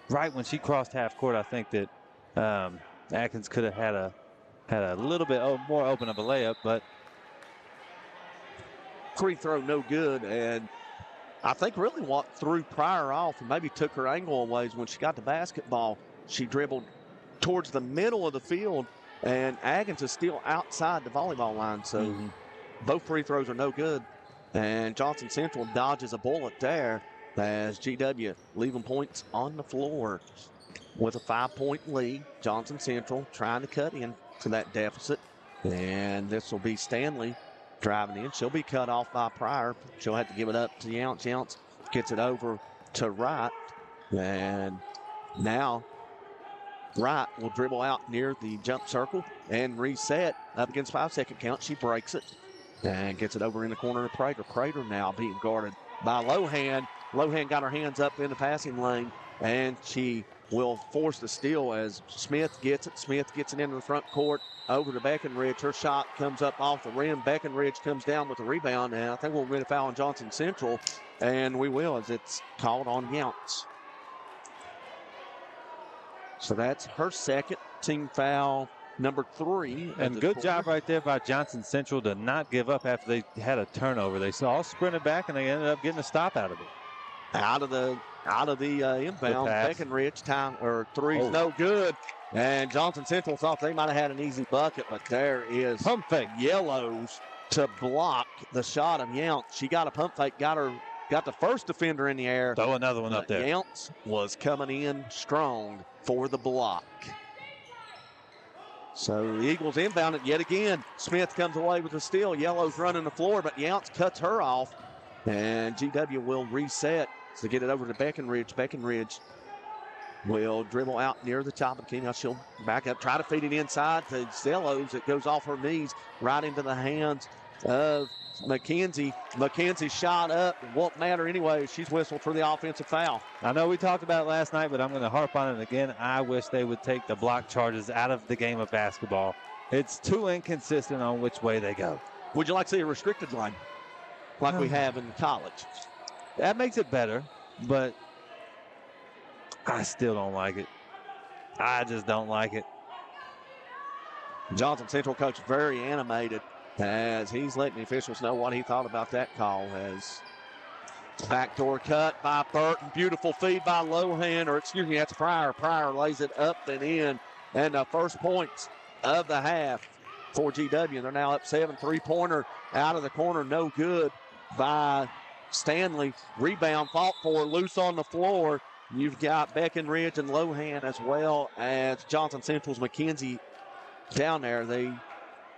right when she crossed half court, I think that Atkins could have had a little bit more open of a layup, but free throw no good. And I think really what threw Pryor off and maybe took her angle away is when she got the basketball, she dribbled towards the middle of the field, and Aggins is still outside the volleyball line. So both free throws are no good, and Johnson Central dodges a bullet there as GW leaving points on the floor with a 5-point lead. Johnson Central trying to cut in to that deficit, and this will be Stanley driving in. She'll be cut off by Pryor. She'll have to give it up to Younts. Younts gets it over to Wright, and now Wright will dribble out near the jump circle and reset up against 5-second count. She breaks it and gets it over in the corner of Prater. Prater now being guarded by Lohan. Lohan got her hands up in the passing lane, and she will force the steal as Smith gets it. Smith gets it into the front court over to Beckenridge. Her shot comes up off the rim. Beckenridge comes down with the rebound, and I think we'll get a foul on Johnson Central, and we will as it's called on Younts. So that's her second, team foul number 3. And good job right there by Johnson Central to not give up after they had a turnover. They all sprinted back and they ended up getting a stop out of it. Out of the inbound, Breckenridge time or three's no good. And Johnson Central thought they might have had an easy bucket, but there is pump fake Yellows to block the shot of Younce. She got a pump fake, got the first defender in the air. Throw another one up there. Younce was coming in strong for the block. So the Eagles inbound it yet again. Smith comes away with the steal. Yellow's running the floor, but Younce cuts her off. And GW will reset to get it over to Breckenridge. Breckenridge will dribble out near the top of the key. Now she'll back up, try to feed it inside to Zellos. It goes off her knees right into the hands of McKenzie. McKenzie shot up. It won't matter anyway. She's whistled for the offensive foul. I know we talked about it last night, but I'm going to harp on it again. I wish they would take the block charges out of the game of basketball. It's too inconsistent on which way they go. Would you like to see a restricted line like we have in college? That makes it better, but I still don't like it. I just don't like it. Johnson Central coach very animated as he's letting the officials know what he thought about that call. As backdoor cut by Burton, beautiful feed by Lohan, or excuse me, that's Pryor. Pryor lays it up and in, and the first points of the half for GW. They're now up 7. Three-pointer out of the corner, no good by Stanley. Rebound fought for, loose on the floor. You've got Breckenridge and Lohan as well as Johnson Central's McKenzie down there.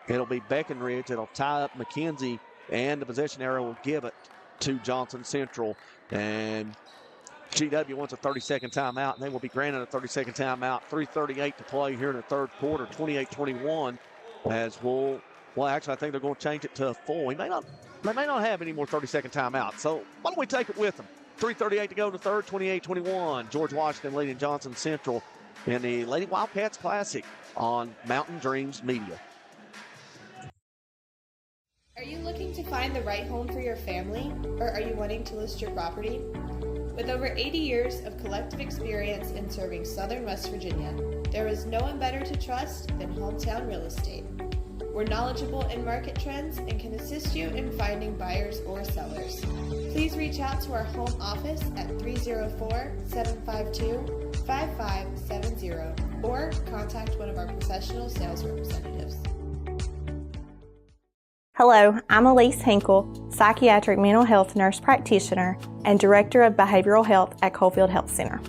It'll be Breckenridge. It'll tie up McKenzie, and the possession arrow will give it to Johnson Central. And GW wants a 30-second timeout, and they will be granted a 30-second timeout. 3:38 to play here in the third quarter, 28-21. As actually, I think they're going to change it to a full. They may not have any more 30-second timeouts. So why don't we take it with them? 3:38 to go in the third, 28-21. George Washington leading Johnson Central in the Lady Wildcats Classic on Mountain Dreams Media. Are you looking to find the right home for your family, or are you wanting to list your property? With over 80 years of collective experience in serving Southern West Virginia, there is no one better to trust than Hometown Real Estate. We're knowledgeable in market trends and can assist you in finding buyers or sellers. Please reach out to our home office at 304-752-5570 or contact one of our professional sales representatives. Hello, I'm Elise Hinkle, psychiatric mental health nurse practitioner and director of behavioral health at Coalfield Health Center.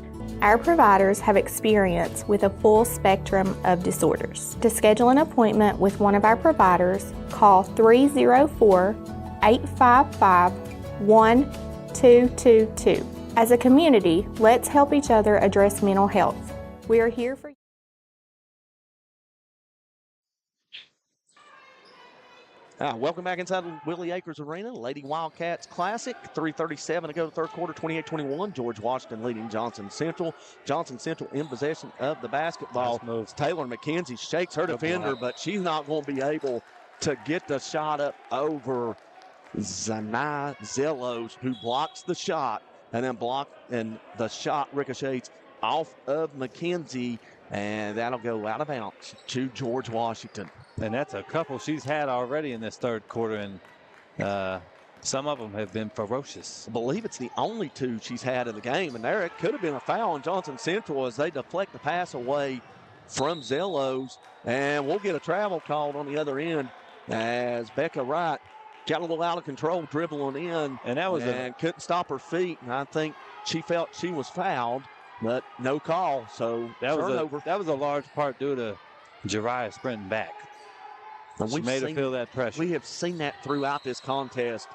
Our providers have experience with a full spectrum of disorders. To schedule an appointment with one of our providers, call 304-855-1222. As a community, let's help each other address mental health. We are here for you. Welcome back inside Willie Acres Arena, Lady Wildcats Classic. 3:37 to go to the third quarter, 28-21. George Washington leading Johnson Central. Johnson Central in possession of the basketball. Nice Taylor McKenzie shakes her defender, but she's not going to be able to get the shot up over Zanai Zellos, who blocks the shot, and the shot ricochets off of McKenzie, and that'll go out of bounds to George Washington. And that's a couple she's had already in this third quarter, and some of them have been ferocious. I believe it's the only 2 she's had in the game, and there it could have been a foul on Johnson Central as they deflect the pass away from Zellos, and we'll get a travel called on the other end as Becca Wright got a little out of control dribbling in, and couldn't stop her feet, and I think she felt she was fouled, but no call, so that was a large part due to Jariah sprinting back. She made her feel that pressure. We have seen that throughout this contest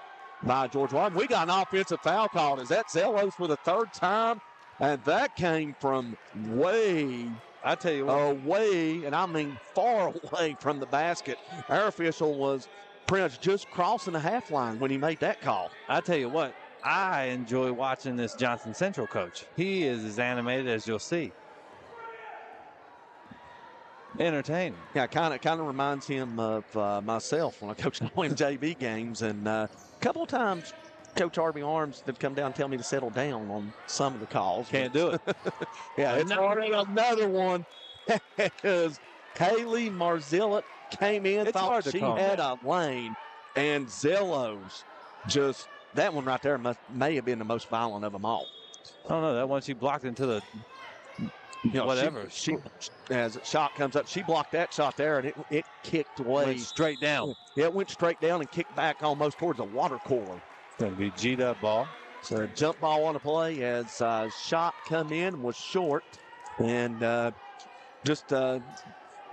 by George Washington. We got an offensive foul called. Is that Zellos for the third time? And that came from way, I tell you what, away, and I mean far away from the basket. Our official was pretty much just crossing the half line when he made that call. I tell you what, I enjoy watching this Johnson Central coach. He is as animated as you'll see. Entertaining. Yeah, kind of reminds him of myself when I coached JV games, and a couple of times Coach Harvey Arms did come down and tell me to settle down on some of the calls. Can't do it. Yeah, it's another one because Kaylee Marzillett came in, thought she had a lane, and Zellos just, that one right there may have been the most violent of them all. I don't know, that one she blocked into the whatever. She as a shot comes up, she blocked that shot there, and it kicked away. Went straight down. Yeah, it went straight down and kicked back almost towards the water cooler. Going to be G'd up ball. So jump ball on the play as shot come in was short. And I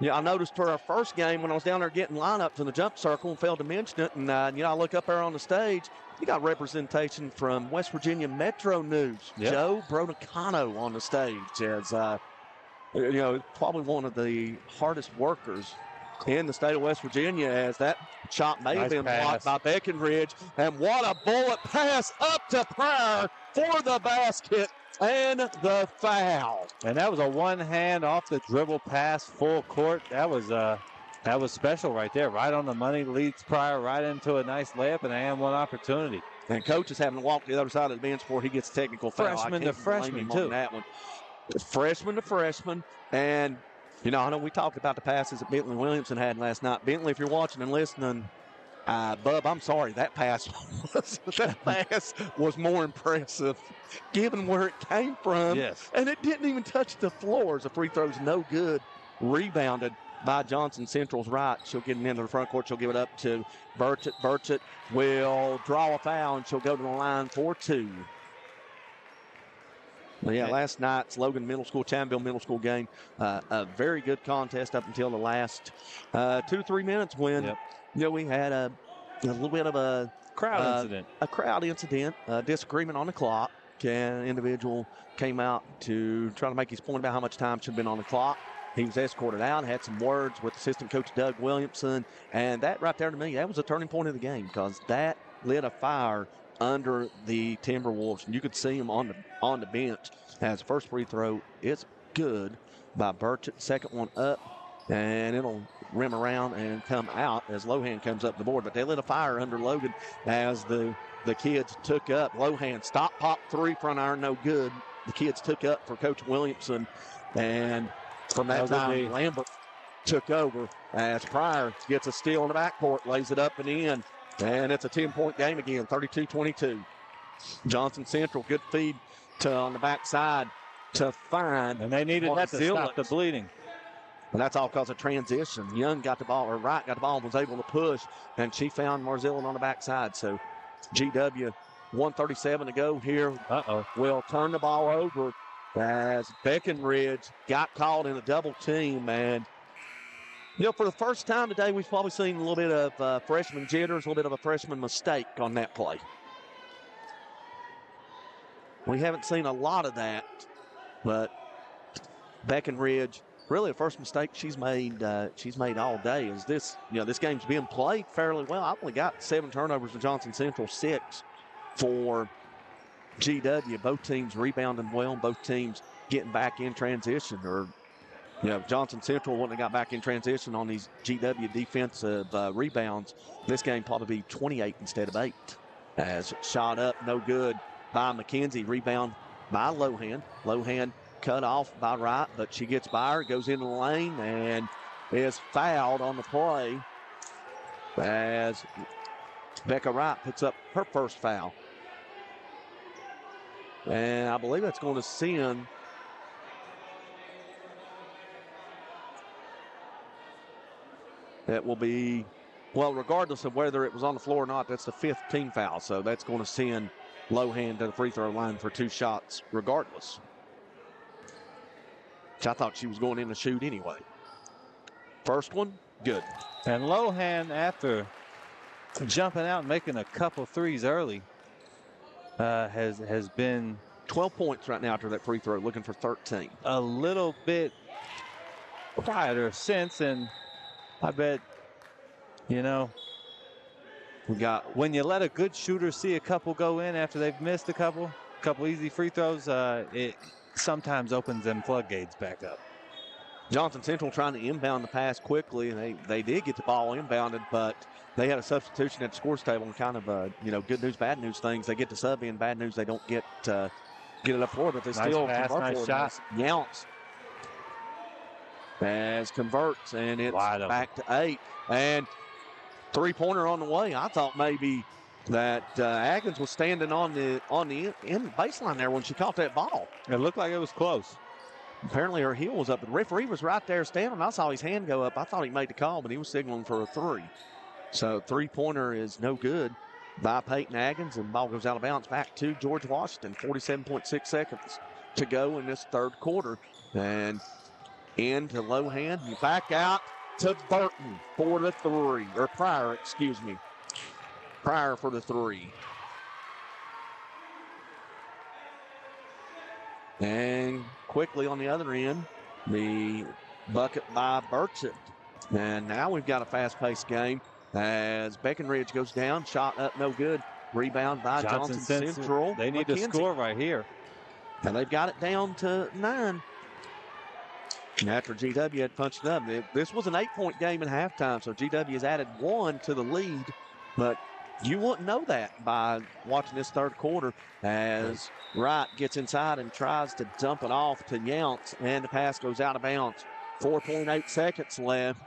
noticed for our first game when I was down there getting lineups in the jump circle and failed to mention it. And, I look up there on the stage. You got representation from West Virginia Metro News. Yep. Joe Brodicano on the stage as, probably one of the hardest workers in the state of West Virginia, as that shot may have been blocked by Breckenridge. And what a bullet pass up to Pryor for the basket and the foul. And that was a one-hand off the dribble pass full court. That was special right there. Right on the money, leads Pryor right into a nice layup and and one opportunity. And coach is having to walk to the other side of the bench before he gets a technical foul. Freshman to freshman, too. That one. Freshman to freshman. And I know we talked about the passes that Bentley Williamson had last night. Bentley, if you're watching and listening, Bub, I'm sorry, that pass was more impressive given where it came from. Yes. And it didn't even touch the floor as the free throw's no good. Rebounded by Johnson Central's right. She'll get it into the front court. She'll give it up to Burchett. Burchett will draw a foul, and she'll go to the line for two. Well, yeah, last night's Logan Middle School, Chapmanville Middle School game, a very good contest up until the last 2-3 minutes when, we had a little bit of a crowd incident. A crowd incident, disagreement on the clock. An individual came out to try to make his point about how much time should have been on the clock. He was escorted out, had some words with assistant coach Doug Williamson, and that right there to me, that was a turning point of the game because that lit a fire under the Timberwolves. And you could see them on the bench as the first free throw is good by Burchett. Second one up, and it'll rim around and come out as Lohan comes up the board. But they lit a fire under Logan as the kids took up. Lohan stop, pop, three, front iron, no good. The kids took up for Coach Williamson, and from that time, Lambert took over as Pryor gets a steal in the backcourt, lays it up and in. And it's a 10-point game again, 32-22. Johnson Central, good feed on the backside to find. And they needed that to stop the bleeding. And that's all because of transition. Young got the ball, or Wright got the ball and was able to push, and she found Marzillett on the backside. So GW, 1:37 to go here. Will turn the ball over as Breckenridge got caught in a double team. And for the first time today, we've probably seen a little bit of freshman jitters, a little bit of a freshman mistake on that play. We haven't seen a lot of that, but Breckenridge, really the first mistake she's made all day is this. This game's being played fairly well. I've only got 7 turnovers for Johnson Central, 6 for GW. Both teams rebounding well, both teams getting back in transition, or Johnson Central wouldn't have got back in transition on these GW defensive rebounds. This game probably be 28 instead of 8. As shot up, no good by McKenzie. Rebound by Lohan. Lohan cut off by Wright, but she gets by her, goes into the lane, and is fouled on the play as Becca Wright picks up her first foul. And I believe that's going to send that will be, well, regardless of whether it was on the floor or not, that's the 5th team foul. So that's going to send Lohan to the free throw line for 2 shots regardless. Which I thought she was going in to shoot anyway. First one, good. And Lohan, after jumping out and making a couple threes early, has been 12 points right now after that free throw, looking for 13. A little bit quieter since, and I bet, we got, when you let a good shooter see a couple go in after they've missed a couple easy free throws, it sometimes opens them floodgates back up. Johnson Central trying to inbound the pass quickly, and they did get the ball inbounded, but they had a substitution at the scores table, and kind of good news, bad news things. They get the sub in, bad news they don't get it up floor, but they still convert nice for shot. it. Younts as converts, and it's back to 8. And three-pointer on the way. I thought maybe that Atkins was standing on the end baseline there when she caught that ball. It looked like it was close. Apparently her heel was up. The referee was right there standing. I saw his hand go up. I thought he made the call, but he was signaling for a 3. So three-pointer is no good by Peyton Atkins, and the ball goes out of bounds back to George Washington. 47.6 seconds to go in this third quarter. And into Lohan. Back out to Burton for the 3. Or Pryor, excuse me. Pryor for the 3. And quickly on the other end, the bucket by Burchett. And now we've got a fast-paced game as Breckenridge goes down. Shot up, no good. Rebound by Johnson Central. They need to score right here. And they've got it down to 9. And after GW had punched up, this was an 8-point game at halftime, so GW has added 1 to the lead. But you wouldn't know that by watching this third quarter as Wright gets inside and tries to dump it off to Younts, and the pass goes out of bounds. 4.8 seconds left.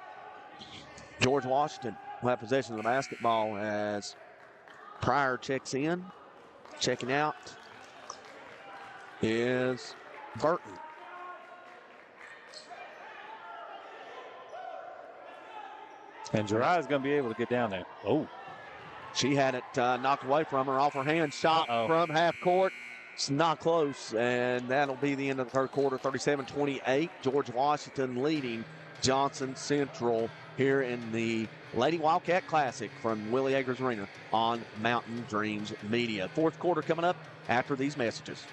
George Washington will have possession of the basketball as Pryor checks in. Checking out is Burton. And Jiraiya's going to be able to get down there. Oh. She had it knocked away from her off her hand. Shot from half court. It's not close, and that'll be the end of the third quarter. 37-28. George Washington leading Johnson Central here in the Lady Wildcat Classic from Willie Agers Arena on Mountain Dreams Media. Fourth quarter coming up after these messages.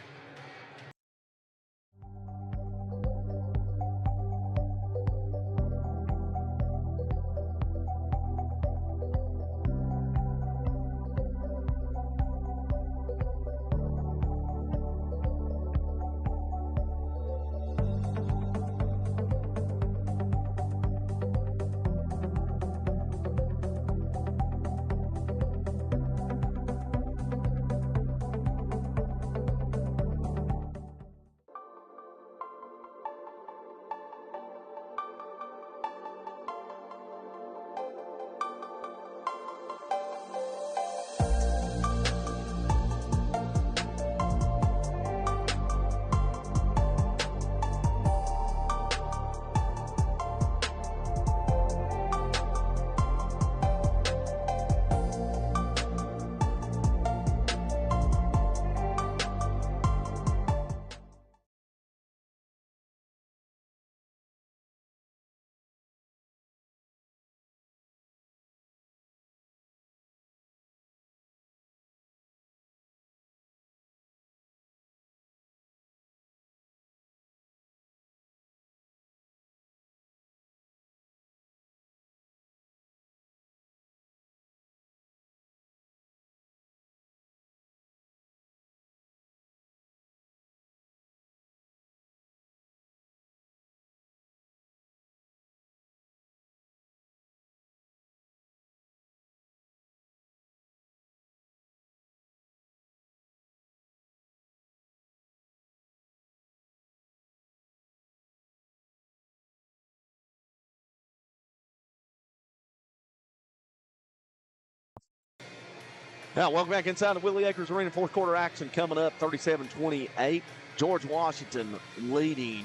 Now, welcome back inside the Willie Agers Arena. Fourth quarter action coming up, 37-28. George Washington leading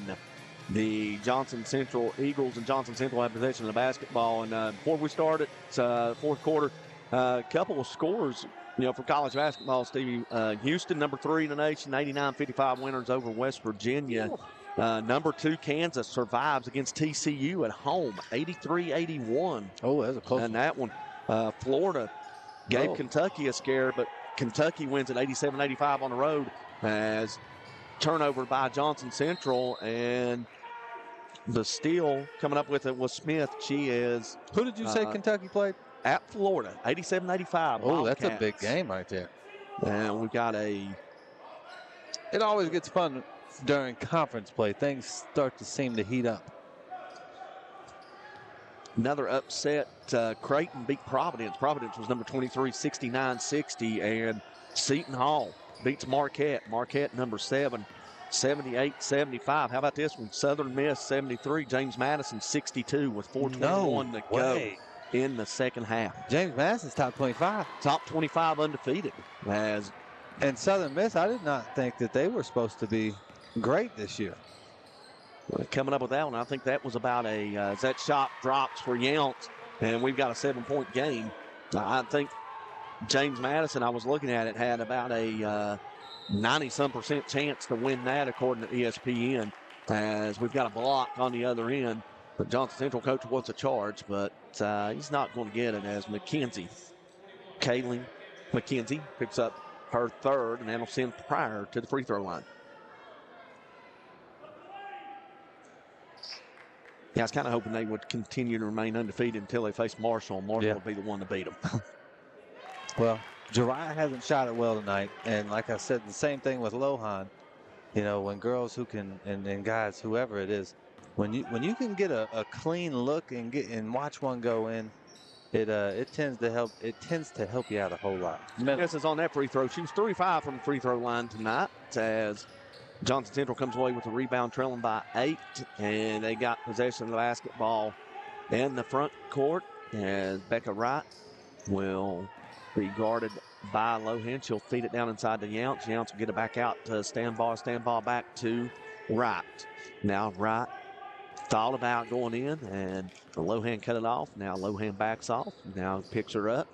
the Johnson Central Eagles, and Johnson Central have possession of the basketball. And before we started, fourth quarter, a couple of scores, for college basketball, Stevie. Houston, number 3 in the nation, 89-55 winners over West Virginia. Number 2, Kansas survives against TCU at home, 83-81. Oh, that's a close one. And that one, Florida gave Kentucky a scare, but Kentucky wins at 87-85 on the road as turnover by Johnson Central, and the steal coming up with it was Smith. She is. Who did you say Kentucky played? At Florida, 87-85. Oh, that's a big game right there. And we've got It always gets fun during conference play. Things start to seem to heat up. Another upset. Creighton beat Providence. Providence was number 23, 69-60. And Seton Hall beats Marquette. Marquette, number 7, 78-75. How about this one? Southern Miss, 73. James Madison, 62 with 4:21 to go in the second half. James Madison's top 25. Top 25 undefeated. And Southern Miss, I did not think that they were supposed to be great this year. Coming up with that one, I think that was about as that shot drops for Younts, and we've got a 7-point game. I think James Madison, I was looking at it, had about a 90-some% chance to win that, according to ESPN, as we've got a block on the other end. But Johnson Central coach wants a charge, but he's not going to get it as Kayleen McKenzie picks up her third, and that'll send Pryor to the free throw line. Yeah, I was kind of hoping they would continue to remain undefeated until they face Marshall. Marshall will be the one to beat them. Well, Jariah hasn't shot it well tonight. And like I said, the same thing with Lohan. You know, when girls who can, and guys, whoever it is, when you can get a clean look and watch one go in, it tends to help you out a whole lot. This is on that free throw. She was 3-5 from the free throw line tonight as Johnson Central comes away with a rebound, trailing by 8, and they got possession of the basketball in the front court. And Becca Wright will be guarded by Lohan. She'll feed it down inside to Younts. Younts will get it back out to stand ball back to Wright. Now Wright thought about going in, and Lohan cut it off. Now Lohan backs off. Now picks her up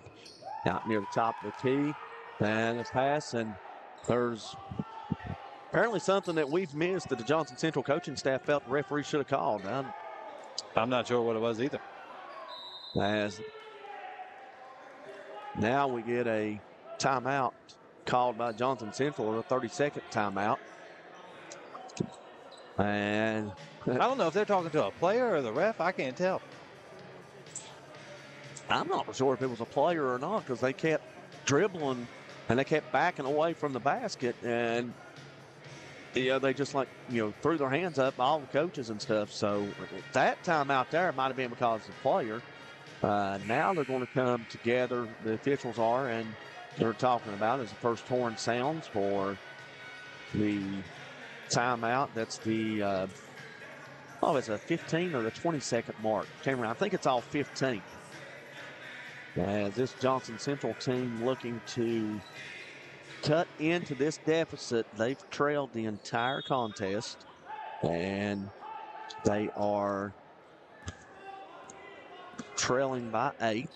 out near the top of the tee, and a pass, and there's apparently something that we've missed that the Johnson Central coaching staff felt the referee should have called. I'm not sure what it was either. As now we get a timeout called by Johnson Central, a 30-second timeout. And I don't know if they're talking to a player or the ref. I can't tell. I'm not sure if it was a player or not, because they kept dribbling and they kept backing away from the basket, and they just threw their hands up, all the coaches and stuff. So that timeout there might have been because of the player. Now they're going to come together, the officials are, and they're talking about as the first horn sounds for the timeout. That's the it's a 15 or the 20-second mark. I think it's all 15. As this Johnson Central team looking to cut into this deficit. They've trailed the entire contest, and they are trailing by 8,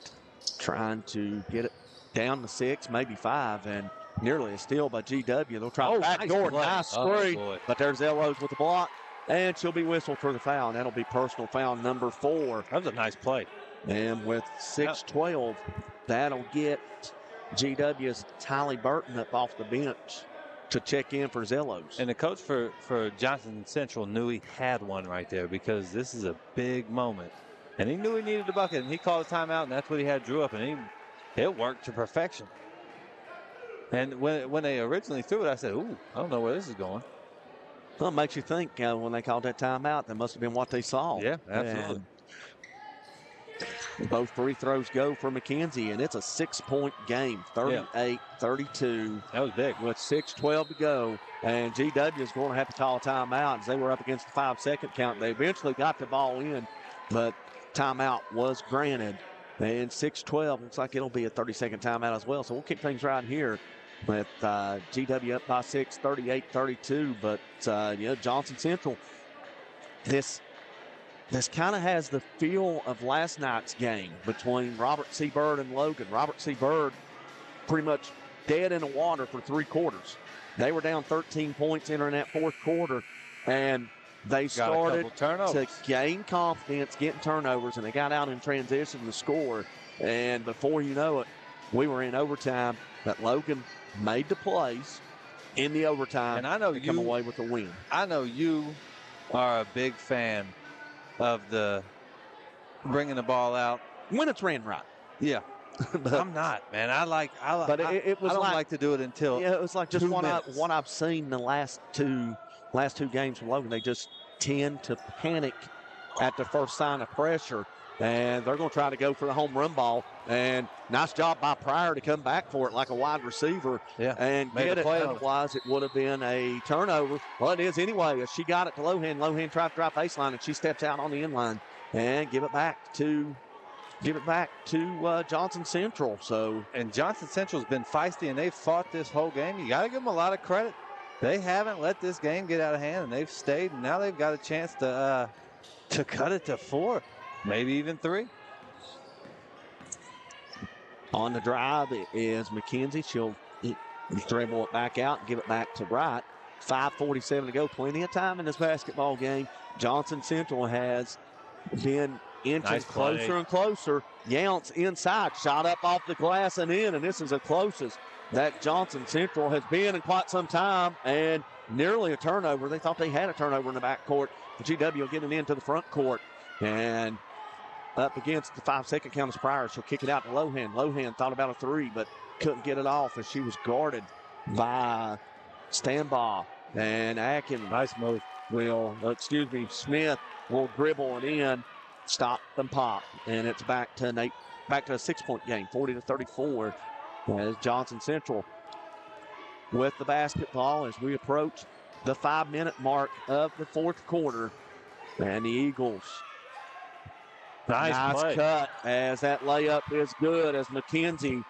trying to get it down to 6, maybe 5, and nearly a steal by GW. They'll try backdoor. Nice screen, but there's Ellows with the block, and she'll be whistled for the foul, and that'll be personal foul number 4. That was a nice play. And with 6:12, that'll get GW's Tylee Burton up off the bench to check in for Zellos. And the coach for Johnson Central knew he had one right there, because this is a big moment. And he knew he needed a bucket, and he called a timeout, and that's what he had drew up, and it worked to perfection. And when they originally threw it, I said, ooh, I don't know where this is going. Well, it makes you think when they called that timeout, that must have been what they saw. Yeah, absolutely. And both free throws go for McKenzie, and it's a 6-point game, 38-32. That was big. With 6:12 to go, and GW is going to have to call a timeout as they were up against the 5-second count. They eventually got the ball in, but timeout was granted. And 6:12, looks like it'll be a 30-second timeout as well. So we'll kick things right here with GW up by 6, 38-32. But, Johnson Central, this kind of has the feel of last night's game between Robert C. Byrd and Logan. Robert C. Byrd pretty much dead in the water for 3 quarters. They were down 13 points entering that 4th quarter, and they started to gain confidence, getting turnovers, and they got out in transition to score. And before you know it, we were in overtime. But Logan made the plays in the overtime, and I know to come away with the win. I know you are a big fan of the bringing the ball out when it's ran right. Yeah. But I'm not, man. But it was I don't like to do it until it was like just what I've seen the last two games from Logan. They just tend to panic at the first sign of pressure, and they're going to try to go for the home run ball. And nice job by Pryor to come back for it like a wide receiver and get it. Otherwise, it would have been a turnover. Well, it is anyway. As she got it to Lohan. Lohan tried to drive baseline, and she steps out on the inline and give it back to Johnson Central. And Johnson Central's been feisty, and they've fought this whole game. You got to give them a lot of credit. They haven't let this game get out of hand, and they've stayed. And now they've got a chance to cut it to 4, maybe even 3. On the drive is McKenzie. She'll dribble it back out and give it back to Wright. 5:47 to go. Plenty of time in this basketball game. Johnson Central has been inching closer and closer. Younce inside. Shot up off the glass and in. And this is the closest that Johnson Central has been in quite some time. And nearly a turnover. They thought they had a turnover in the backcourt. The GW getting into the front court. And up against the 5-second count is Pryor. She'll kick it out to Lohan. Lohan thought about a 3, but couldn't get it off as she was guarded by Stanbaugh. And Atkins. Nice move. Smith will dribble it in, stop and pop. And it's back to a 6-point game, 40-34, as Johnson Central with the basketball as we approach the 5-minute mark of the fourth quarter. And the Eagles. Nice cut as that layup is good as McKenzie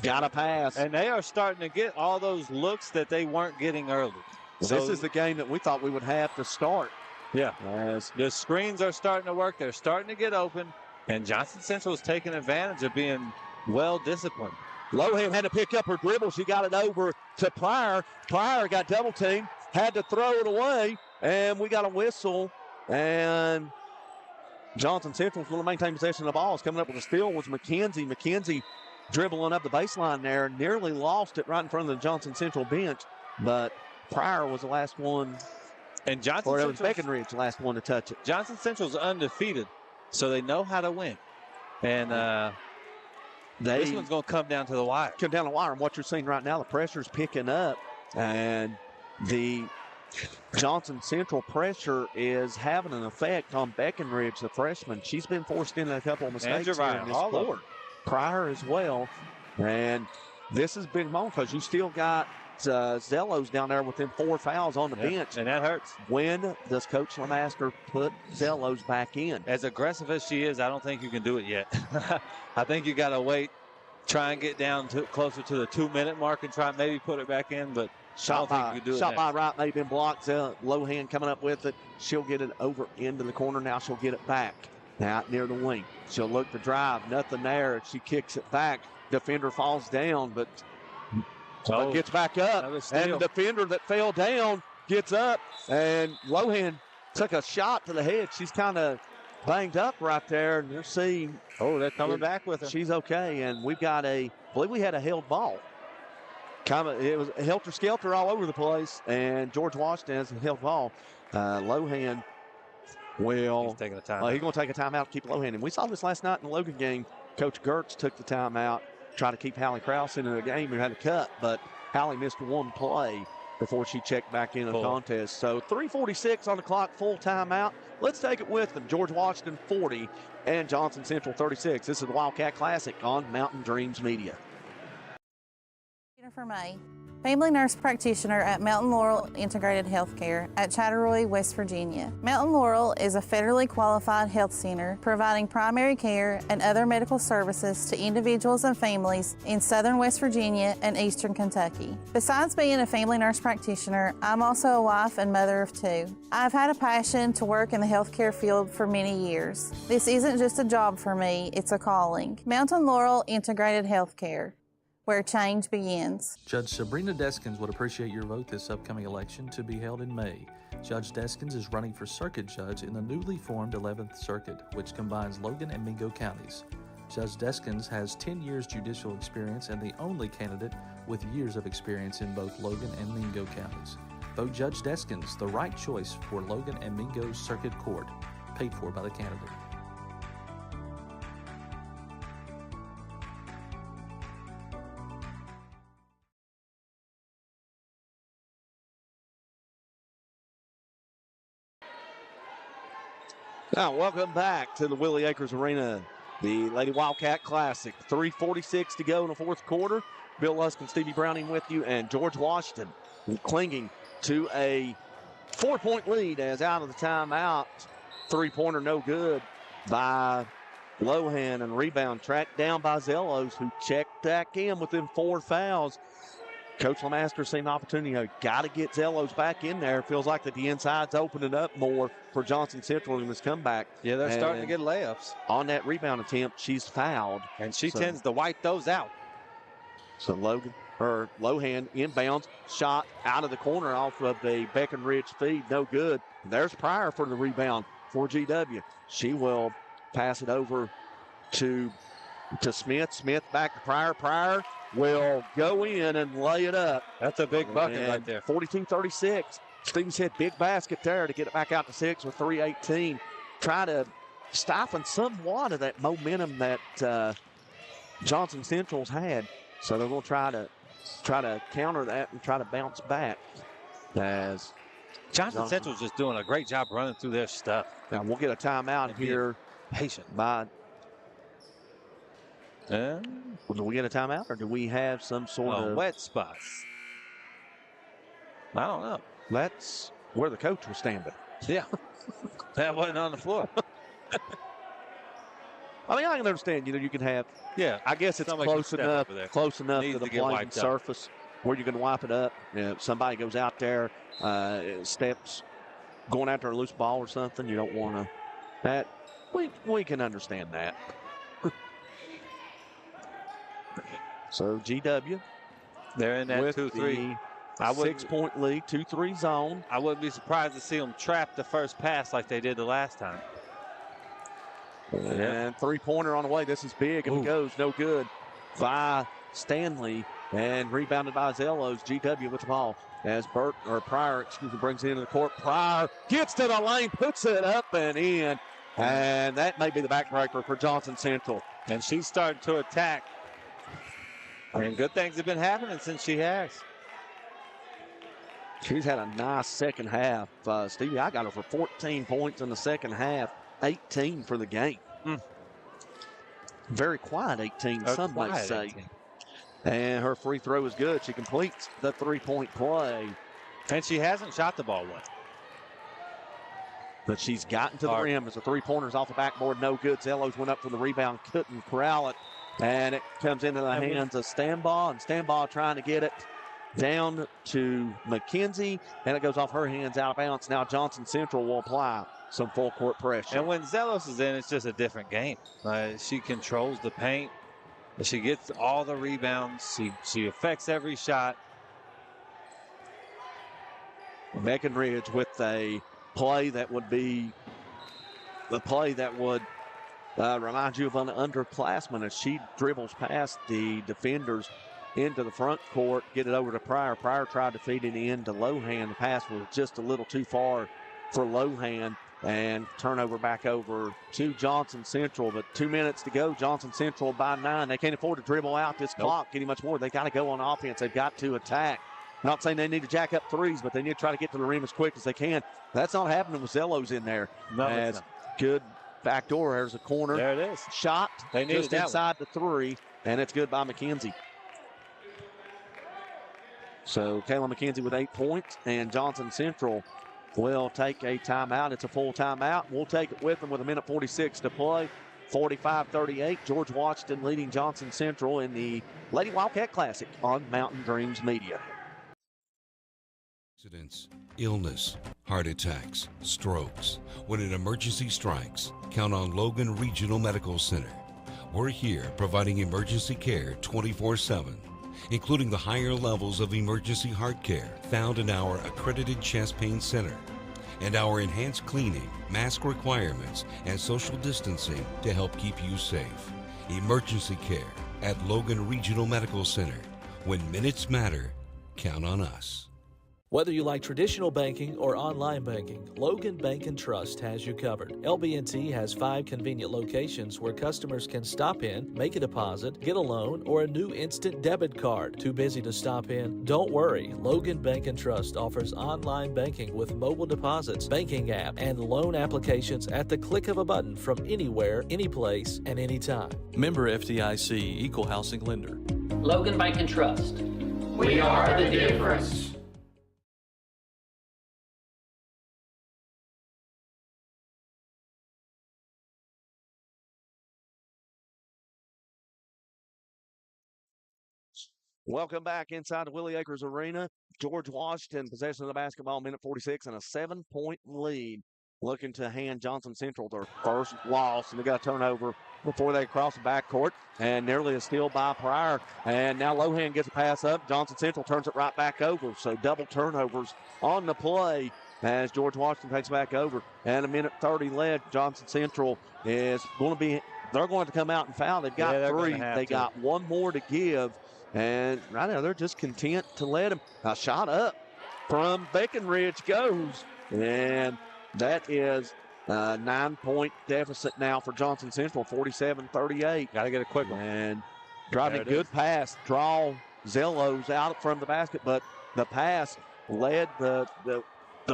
got a pass. And they are starting to get all those looks that they weren't getting early. This is the game that we thought we would have to start. Yeah. As the screens are starting to work, they're starting to get open, and Johnson Central is taking advantage of being well disciplined. Lohan had to pick up her dribble. She got it over to Pryor. Pryor got double teamed, had to throw it away, and we got a whistle. And Johnson Central's going to maintain possession of the ball. It's coming up with a steal was McKenzie. McKenzie dribbling up the baseline there, nearly lost it right in front of the Johnson Central bench, but Pryor was the last one. And Beckenridge, the last one to touch it. Johnson Central's undefeated, so they know how to win. And this one's going to come down to the wire. Come down the wire. And what you're seeing right now, the pressure's picking up. And the Johnson Central pressure is having an effect on Beckenridge, the freshman. She's been forced into a couple of mistakes in this quarter. Pryor as well. And this has been long because you still got Zellos down there within 4 fouls on the bench. And that hurts. When does Coach Lemaster put Zellos back in? As aggressive as she is, I don't think you can do it yet. I think you got to wait, try and get down to closer to the 2-minute mark and try and maybe put it back in, but Shot by Wright, may have been blocked. Lohan coming up with it. She'll get it over into the corner. Now she'll get it back. Now near the wing. She'll look to drive. Nothing there. She kicks it back. Defender falls down, but gets back up. And the defender that fell down gets up. And Lohan took a shot to the head. She's kind of banged up right there. And you'll see. Oh, they're coming back with her. She's okay. And we've got I believe we had a held ball. It was helter-skelter all over the place, and George Washington has a held ball. Lohan will. He's taking a timeout. He's going to take a timeout to keep Lohan. And we saw this last night in the Logan game. Coach Gertz took the timeout, trying to keep Hallie Krause into the game who had a cut, but Hallie missed one play before she checked back into the contest. So 3:46 on the clock, full timeout. Let's take it with them. George Washington 40 and Johnson Central 36. This is the Wildcat Classic on Mountain Dreams Media. Jennifer May, family nurse practitioner at Mountain Laurel Integrated Healthcare at Chatteroy, West Virginia. Mountain Laurel is a federally qualified health center providing primary care and other medical services to individuals and families in southern West Virginia and eastern Kentucky. Besides being a family nurse practitioner, I'm also a wife and mother of 2. I've had a passion to work in the healthcare field for many years. This isn't just a job for me, it's a calling. Mountain Laurel Integrated Healthcare, where change begins. Judge Sabrina Deskins would appreciate your vote this upcoming election to be held in May. Judge Deskins is running for circuit judge in the newly formed 11th Circuit, which combines Logan and Mingo counties. Judge Deskins has 10 years judicial experience and the only candidate with years of experience in both Logan and Mingo counties. Vote Judge Deskins, the right choice for Logan and Mingo's Circuit Court, paid for by the candidate. Now, welcome back to the Willie Acres Arena, the Lady Wildcat Classic. 3:46 to go in the fourth quarter. Bill Lusk and Stevie Browning with you, and George Washington clinging to a 4-point lead as out of the timeout. Three-pointer no good by Lohan, and rebound tracked down by Zellos, who checked back in within 4 fouls. Coach Lemaster seen the opportunity. Got to get Zellos back in there. Feels like that the inside's opening up more for Johnson Central in this comeback. Yeah, they're starting to get layups. On that rebound attempt, she's fouled. And she tends to wipe those out. So Lohan inbounds, shot out of the corner off of the Breckenridge feed. No good. There's Pryor for the rebound for GW. She will pass it over to Smith. Smith back to Pryor. Pryor will go in and lay it up. That's a big bucket right there. 42-36. Stevens hit big basket there to get it back out to 6 with 3:18. Try to stifle somewhat of that momentum that Johnson Central's had. So they're going to try to counter that and try to bounce back. As Johnson Central's just doing a great job running through their stuff. Now we'll get a timeout here. Patient. Do we get a timeout, or do we have some sort of wet spots? I don't know. That's where the coach was standing. Yeah. That wasn't on the floor. I mean, I can understand, you can have. Yeah. I guess it's close enough to the playing surface where you can wipe it up. If somebody goes out there, steps going after a loose ball or something, you don't want to. That we can understand that. So GW, they're in that 2-3. 6-point lead, 2-3 zone. I wouldn't be surprised to see them trap the first pass like they did the last time. And three-pointer on the way. This is big. If it goes, no good by Stanley, and rebounded by Zellos. GW with the ball as Pryor brings it into the court. Pryor gets to the lane, puts it up and in, and that may be the backbreaker for Johnson Central. And she's starting to attack. I mean, good things have been happening since she has. She's had a nice second half. Stevie, I got her for 14 points in the second half, 18 for the game. Very quiet 18, some might say. 18. And her free throw is good. She completes the three-point play. And she hasn't shot the ball well. But she's gotten to the rim as the three-pointer's off the backboard. No good. Zellos went up for the rebound, couldn't corral it. And it comes into the hands of Stanbaugh, and Stanbaugh trying to get it down to McKenzie, and it goes off her hands out of bounds. Now Johnson Central will apply some full court pressure. And when Zellos is in, it's just a different game. She controls the paint. She gets all the rebounds. She affects every shot. Breckenridge with a play that would be the play that would remind you of an underclassman as she dribbles past the defenders into the front court, get it over to Pryor. Pryor tried to feed it in to Lohan. The pass was just a little too far for Lohan, and turnover back over to Johnson Central. But 2 minutes to go. Johnson Central by 9. They can't afford to dribble out this clock any much more. They got to go on offense. They've got to attack. Not saying they need to jack up threes, but they need to try to get to the rim as quick as they can. That's not happening with Zellos in there. No, as good backdoor. There's a corner. There it is. Shot they just inside the 3, and it's good by McKenzie. So Kayla McKenzie with 8 points, and Johnson Central will take a timeout. It's a full timeout. We'll take it with them with 1:46 to play. 45-38. George Washington leading Johnson Central in the Lady Wildcat Classic on Mountain Dreams Media. Accidents, illness, heart attacks, strokes. When an emergency strikes, count on Logan Regional Medical Center. We're here providing emergency care 24/7, including the higher levels of emergency heart care found in our accredited chest pain center, and our enhanced cleaning, mask requirements, and social distancing to help keep you safe. Emergency care at Logan Regional Medical Center. When minutes matter, count on us. Whether you like traditional banking or online banking, Logan Bank & Trust has you covered. LB&T has 5 convenient locations where customers can stop in, make a deposit, get a loan, or a new instant debit card. Too busy to stop in? Don't worry. Logan Bank & Trust offers online banking with mobile deposits, banking app, and loan applications at the click of a button from anywhere, anyplace, and anytime. Member FDIC, Equal Housing Lender. Logan Bank & Trust. We are the difference. Welcome back inside the Willie Acres Arena. George Washington, possession of the basketball, minute 46, and a 7-point lead. Looking to hand Johnson Central their first loss, and they got a turnover before they cross the backcourt, and nearly a steal by Pryor. And now Lohan gets a pass up. Johnson Central turns it right back over. So double turnovers on the play as George Washington takes back over. And a minute 30 left. Johnson Central is going to be, they're going to come out and foul. They've got 3. They got 1 more to give. And right now they're just content to let him. A shot up from Breckenridge goes. And that is a 9-point deficit now for Johnson Central, 47-38. Got to get a quick one. And driving a good pass. Draw Zellos out from the basket, but the pass led the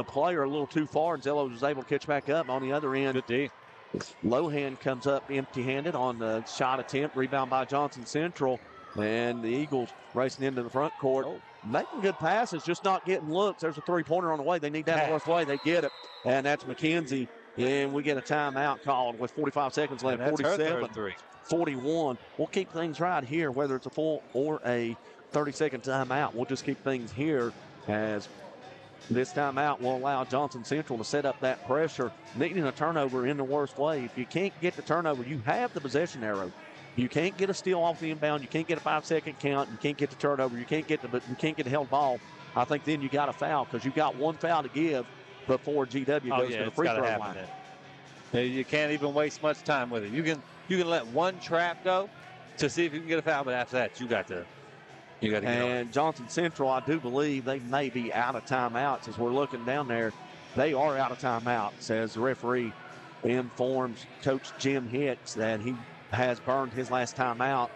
player a little too far, and Zellos was able to catch back up on the other end. Good D. Lohan comes up empty-handed on the shot attempt. Rebound by Johnson Central. And the Eagles racing into the front court. Making good passes, just not getting looks. There's a three-pointer on the way. They need that north way. They get it. And that's McKenzie. And we get a timeout called with 45 seconds left. 47-41. We'll keep things right here, whether it's a full or a 30-second timeout. We'll just keep things here as this timeout will allow Johnson Central to set up that pressure, needing a turnover in the worst way. If you can't get the turnover, you have the possession arrow. You can't get a steal off the inbound. You can't get a 5-second count. You can't get the turnover. You can't get the held ball. I think then you got a foul because you got 1 foul to give before GW goes to the free throw line. You can't even waste much time with it. You can let one trap go to see if you can get a foul, but after that, you got to get And Johnson Central, I do believe they may be out of timeouts as we're looking down there. They are out of timeouts as the referee informs Coach Jim Hicks that he has burned his last timeout.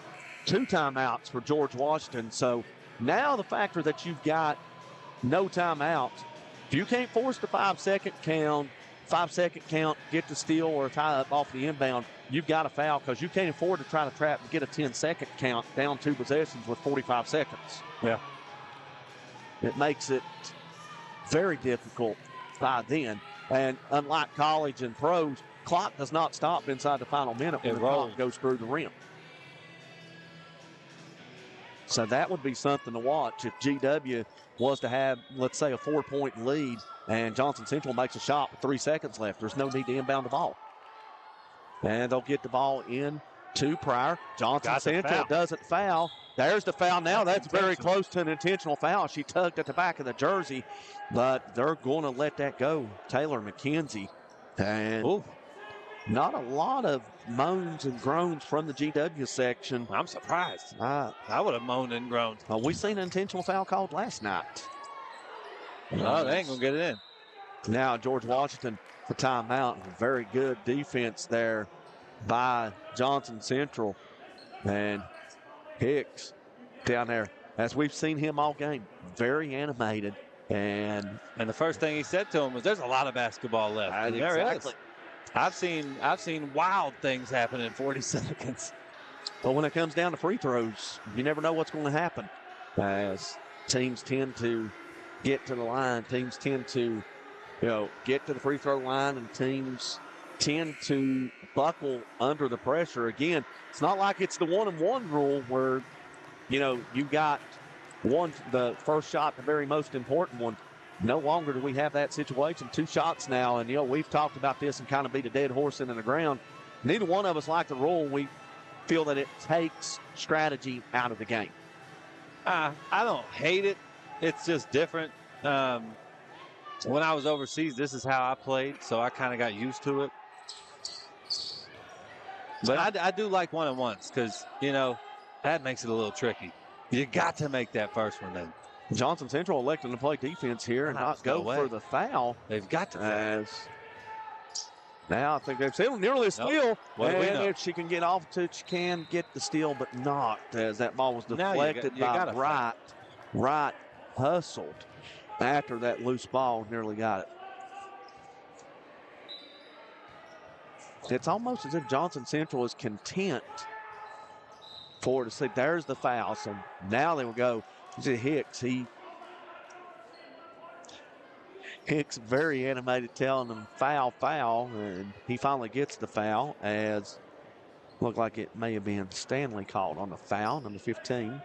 2 timeouts for George Washington. So now the factor that you've got no timeouts, if you can't force the 5-second count, get the steal or a tie up off the inbound, you've got a foul because you can't afford to try to trap and get a 10-second count down 2 possessions with 45 seconds. Yeah. It makes it very difficult by then. And unlike college and pros, clock does not stop inside the final minute when the clock goes through the rim. So that would be something to watch if GW was to have, let's say, a 4-point lead and Johnson Central makes a shot with 3 seconds left. There's no need to inbound the ball. And they'll get the ball in to Pryor. Johnson Central doesn't foul. There's the foul now. That's very close to an intentional foul. She tugged at the back of the jersey, but they're going to let that go. Taylor McKenzie. And not a lot of moans and groans from the GW section. I'm surprised. I would have moaned and groaned. We seen an intentional foul called last night. No, they ain't going to get it in. Now George Washington for timeout. Very good defense there by Johnson Central. And Hicks down there, as we've seen him all game, very animated. And the first thing he said to him was, there's a lot of basketball left. Exactly. I've seen wild things happen in 40 seconds. But when it comes down to free throws, you never know what's going to happen. As teams tend to get to the line, teams tend to, get to the free throw line, and teams tend to buckle under the pressure. Again, it's not like it's the 1-and-1 rule where, you got the first shot, the very most important one. No longer do we have that situation. 2 shots now, and we've talked about this and kind of beat a dead horse into the ground. Neither one of us like the rule. We feel that it takes strategy out of the game. I don't hate it. It's just different. When I was overseas, this is how I played, so I kind of got used to it. But I do like 1-on-1s because, that makes it a little tricky. You got to make that first one then. Johnson Central electing to play defense here and not go for the foul. They've got to. Now I think they've said nearly a steal. What do we And know? if she can get off to it, she can get the steal, but not as that ball was deflected by Wright hustled after that loose ball, nearly got it. It's almost as if Johnson Central is content for it to say, there's the foul. So now they will go to Hicks. Hicks very animated telling them foul, and he finally gets the foul as looked like it may have been Stanley called on the foul, number 15.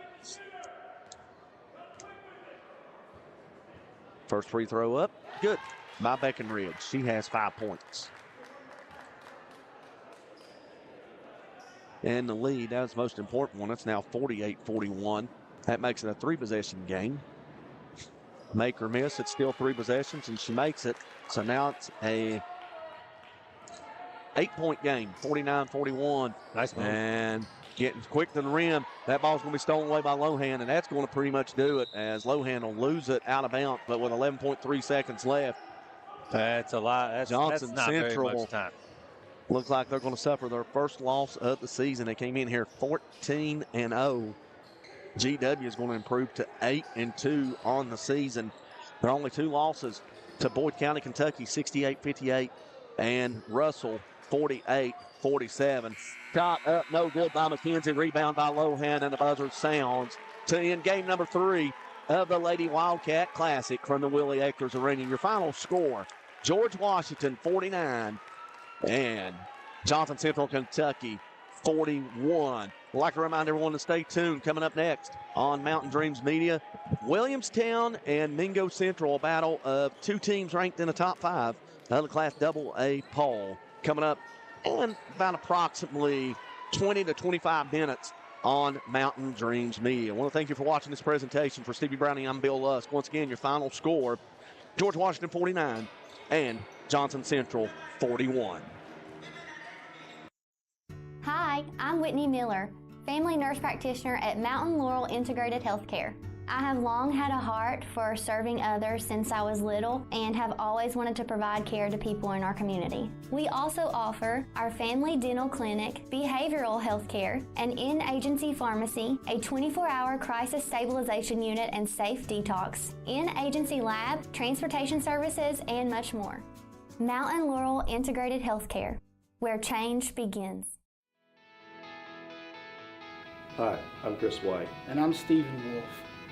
First free throw up, good by Breckenridge. She has 5 points. And the lead, that's the most important one. It's now 48-41. That makes it a 3-possession game. Make or miss, it's still 3 possessions, and she makes it. So now it's a 8-point game, 49-41. Nice move. And getting quick to the rim. That ball's going to be stolen away by Lohan, and that's going to pretty much do it as Lohan will lose it out of bounds, but with 11.3 seconds left. That's a lot. That's not Central very much time. looks like they're going to suffer their first loss of the season. They came in here 14-0. GW is going to improve to 8-2 on the season. There are only 2 losses to Boyd County, Kentucky, 68-58, and Russell, 48-47. Shot up, no good by McKenzie. Rebound by Lohan, and the buzzer sounds to end game number 3 of the Lady Wildcat Classic from the Willie Akers Arena. Your final score, George Washington, 49, and Johnson Central, Kentucky, 41. I'd like to remind everyone to stay tuned. Coming up next on Mountain Dreams Media, Williamstown and Mingo Central, a battle of 2 teams ranked in the top 5 of the Class AA poll. Coming up in about approximately 20 to 25 minutes on Mountain Dreams Media. I want to thank you for watching this presentation. For Stevie Browning, I'm Bill Lusk. Once again, your final score, George Washington 49 and Johnson Central 41. Hi, I'm Whitney Miller, family nurse practitioner at Mountain Laurel Integrated Healthcare. I have long had a heart for serving others since I was little and have always wanted to provide care to people in our community. We also offer our family dental clinic, behavioral health care, an in-agency pharmacy, a 24-hour crisis stabilization unit and safe detox, in-agency lab, transportation services, and much more. Mountain Laurel Integrated Healthcare, where change begins. Hi, I'm Chris White. And I'm Stephen Wolf.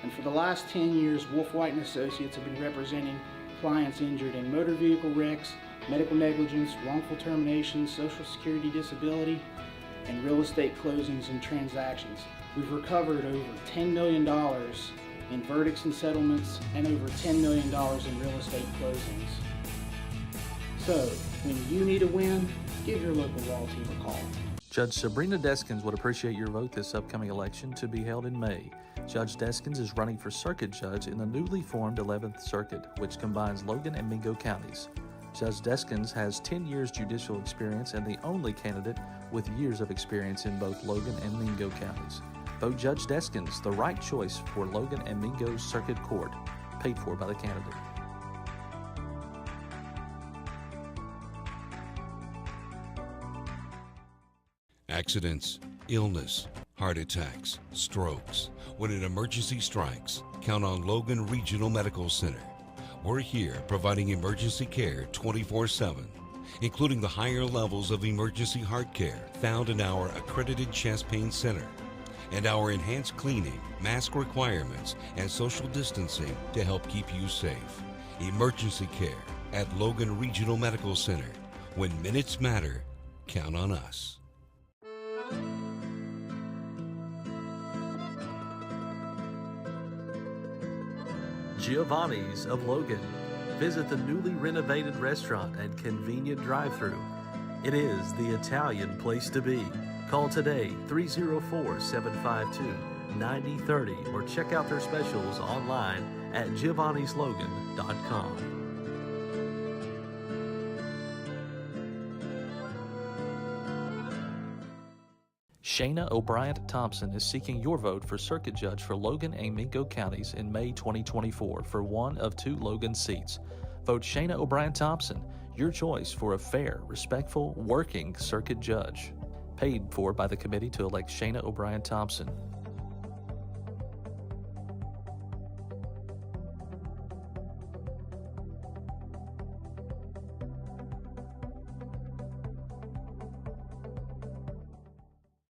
And for the last 10 years, Wolf White & Associates have been representing clients injured in motor vehicle wrecks, medical negligence, wrongful termination, social security disability, and real estate closings and transactions. We've recovered over $10 million in verdicts and settlements and over $10 million in real estate closings. So, when you need a win, give your local law team a call. Judge Sabrina Deskins would appreciate your vote this upcoming election to be held in May. Judge Deskins is running for circuit judge in the newly formed 11th Circuit, which combines Logan and Mingo counties. Judge Deskins has 10 years judicial experience and the only candidate with years of experience in both Logan and Mingo counties. Vote Judge Deskins, the right choice for Logan and Mingo's Circuit Court, paid for by the candidate. Accidents, illness, heart attacks, strokes. When an emergency strikes, count on Logan Regional Medical Center. We're here providing emergency care 24/7, including the higher levels of emergency heart care found in our accredited chest pain center, and our enhanced cleaning, mask requirements, and social distancing to help keep you safe. Emergency care at Logan Regional Medical Center. When minutes matter, count on us. Giovanni's of Logan. Visit the newly renovated restaurant and convenient drive-thru. It is the Italian place to be. Call today 304-752-9030 or check out their specials online at giovannislogan.com. Shayna O'Brien-Thompson is seeking your vote for circuit judge for Logan and Mingo counties in May 2024 for one of 2 Logan seats. Vote Shayna O'Brien-Thompson, your choice for a fair, respectful, working circuit judge. Paid for by the committee to elect Shayna O'Brien-Thompson.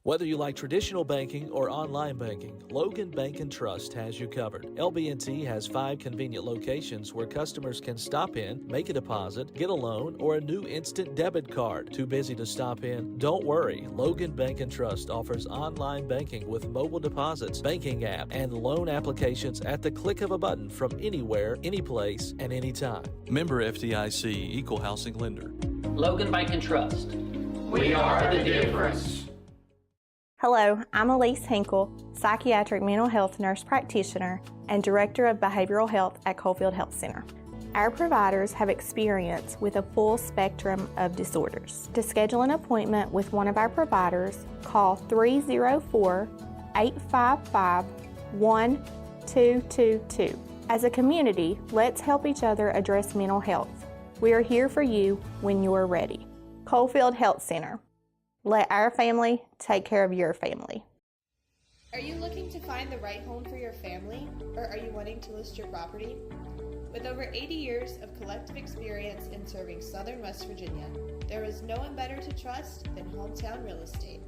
Whether you like traditional banking or online banking, Logan Bank & Trust has you covered. LB&T has 5 convenient locations where customers can stop in, make a deposit, get a loan, or a new instant debit card. Too busy to stop in? Don't worry. Logan Bank & Trust offers online banking with mobile deposits, banking app, and loan applications at the click of a button from anywhere, anyplace, and anytime. Member FDIC, Equal Housing Lender. Logan Bank & Trust. We are the difference. Hello, I'm Elise Hinkle, psychiatric mental health nurse practitioner and director of behavioral health at Coalfield Health Center. Our providers have experience with a full spectrum of disorders. To schedule an appointment with one of our providers, call 304-855-1222. As a community, let's help each other address mental health. We are here for you when you're ready. Coalfield Health Center. Let our family take care of your family. Are you looking to find the right home for your family, or are you wanting to list your property? With over 80 years of collective experience in serving Southern West Virginia, there is no one better to trust than Hometown Real Estate.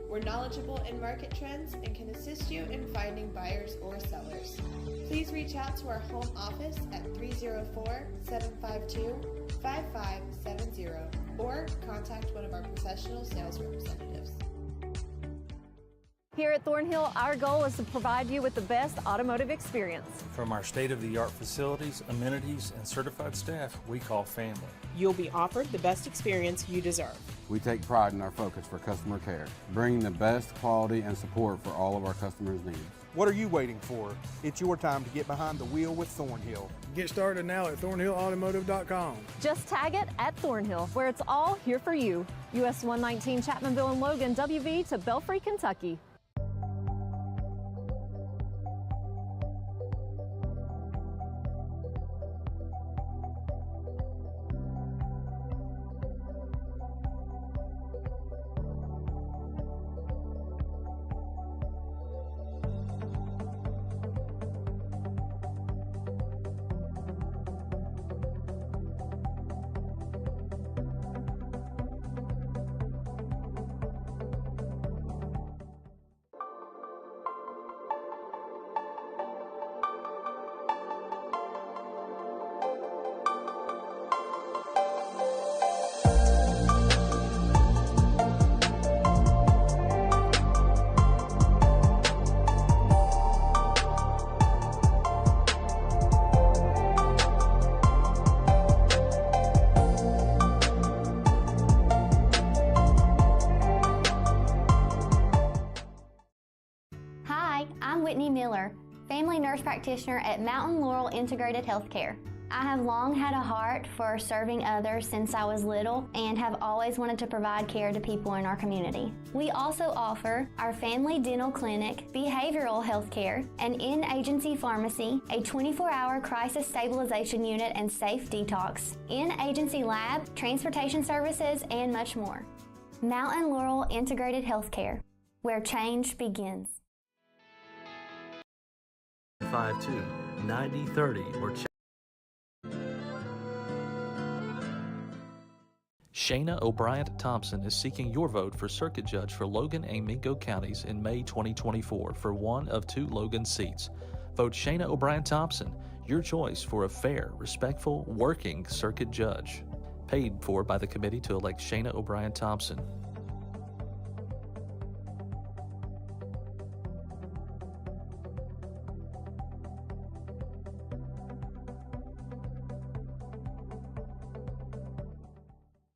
We're knowledgeable in market trends and can assist you in finding buyers or sellers. Please reach out to our home office at 304-752-5570 or contact one of our professional sales representatives. Here at Thornhill, our goal is to provide you with the best automotive experience. From our state-of-the-art facilities, amenities, and certified staff we call family. You'll be offered the best experience you deserve. We take pride in our focus for customer care, bringing the best quality and support for all of our customers' needs. What are you waiting for? It's your time to get behind the wheel with Thornhill. Get started now at thornhillautomotive.com. Just tag it at Thornhill, where it's all here for you. US 119 Chapmanville and Logan, WV to Belfry, Kentucky. Family nurse practitioner at Mountain Laurel Integrated Healthcare. I have long had a heart for serving others since I was little and have always wanted to provide care to people in our community. We also offer our family dental clinic, behavioral health care, an in-agency pharmacy, a 24-hour crisis stabilization unit and safe detox, in-agency lab, transportation services, and much more. Mountain Laurel Integrated Healthcare, where change begins. 52-9030 or Shayna O'Brien-Thompson is seeking your vote for circuit judge for Logan and Mingo counties in May 2024 for one of 2 Logan seats. Vote Shayna O'Brien-Thompson, your choice for a fair, respectful, working circuit judge. Paid for by the committee to elect Shayna O'Brien-Thompson.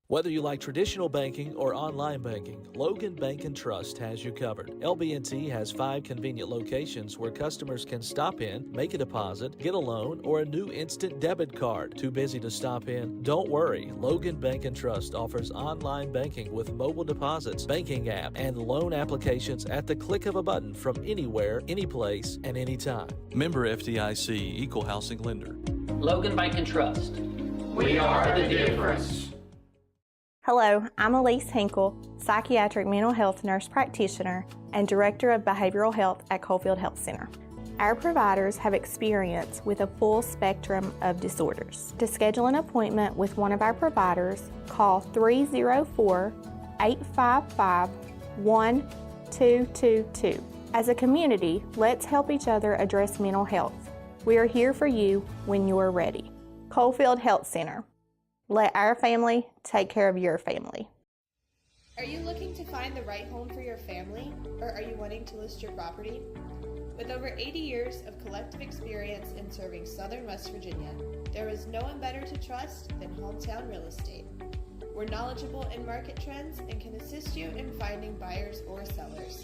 Whether you like traditional banking or online banking, Logan Bank & Trust has you covered. LB&T has 5 convenient locations where customers can stop in, make a deposit, get a loan, or a new instant debit card. Too busy to stop in? Don't worry. Logan Bank & Trust offers online banking with mobile deposits, banking app, and loan applications at the click of a button from anywhere, anyplace, and anytime. Member FDIC, Equal Housing Lender. Logan Bank & Trust. We are the difference. Hello, I'm Elise Hinkle, psychiatric mental health nurse practitioner and director of behavioral health at Coalfield Health Center. Our providers have experience with a full spectrum of disorders. To schedule an appointment with one of our providers, call 304-855-1222. As a community, let's help each other address mental health. We are here for you when you are ready. Coalfield Health Center. Let our family take care of your family. Are you looking to find the right home for your family, or are you wanting to list your property? With over 80 years of collective experience in serving Southern West Virginia, there is no one better to trust than Hometown Real Estate. We're knowledgeable in market trends and can assist you in finding buyers or sellers.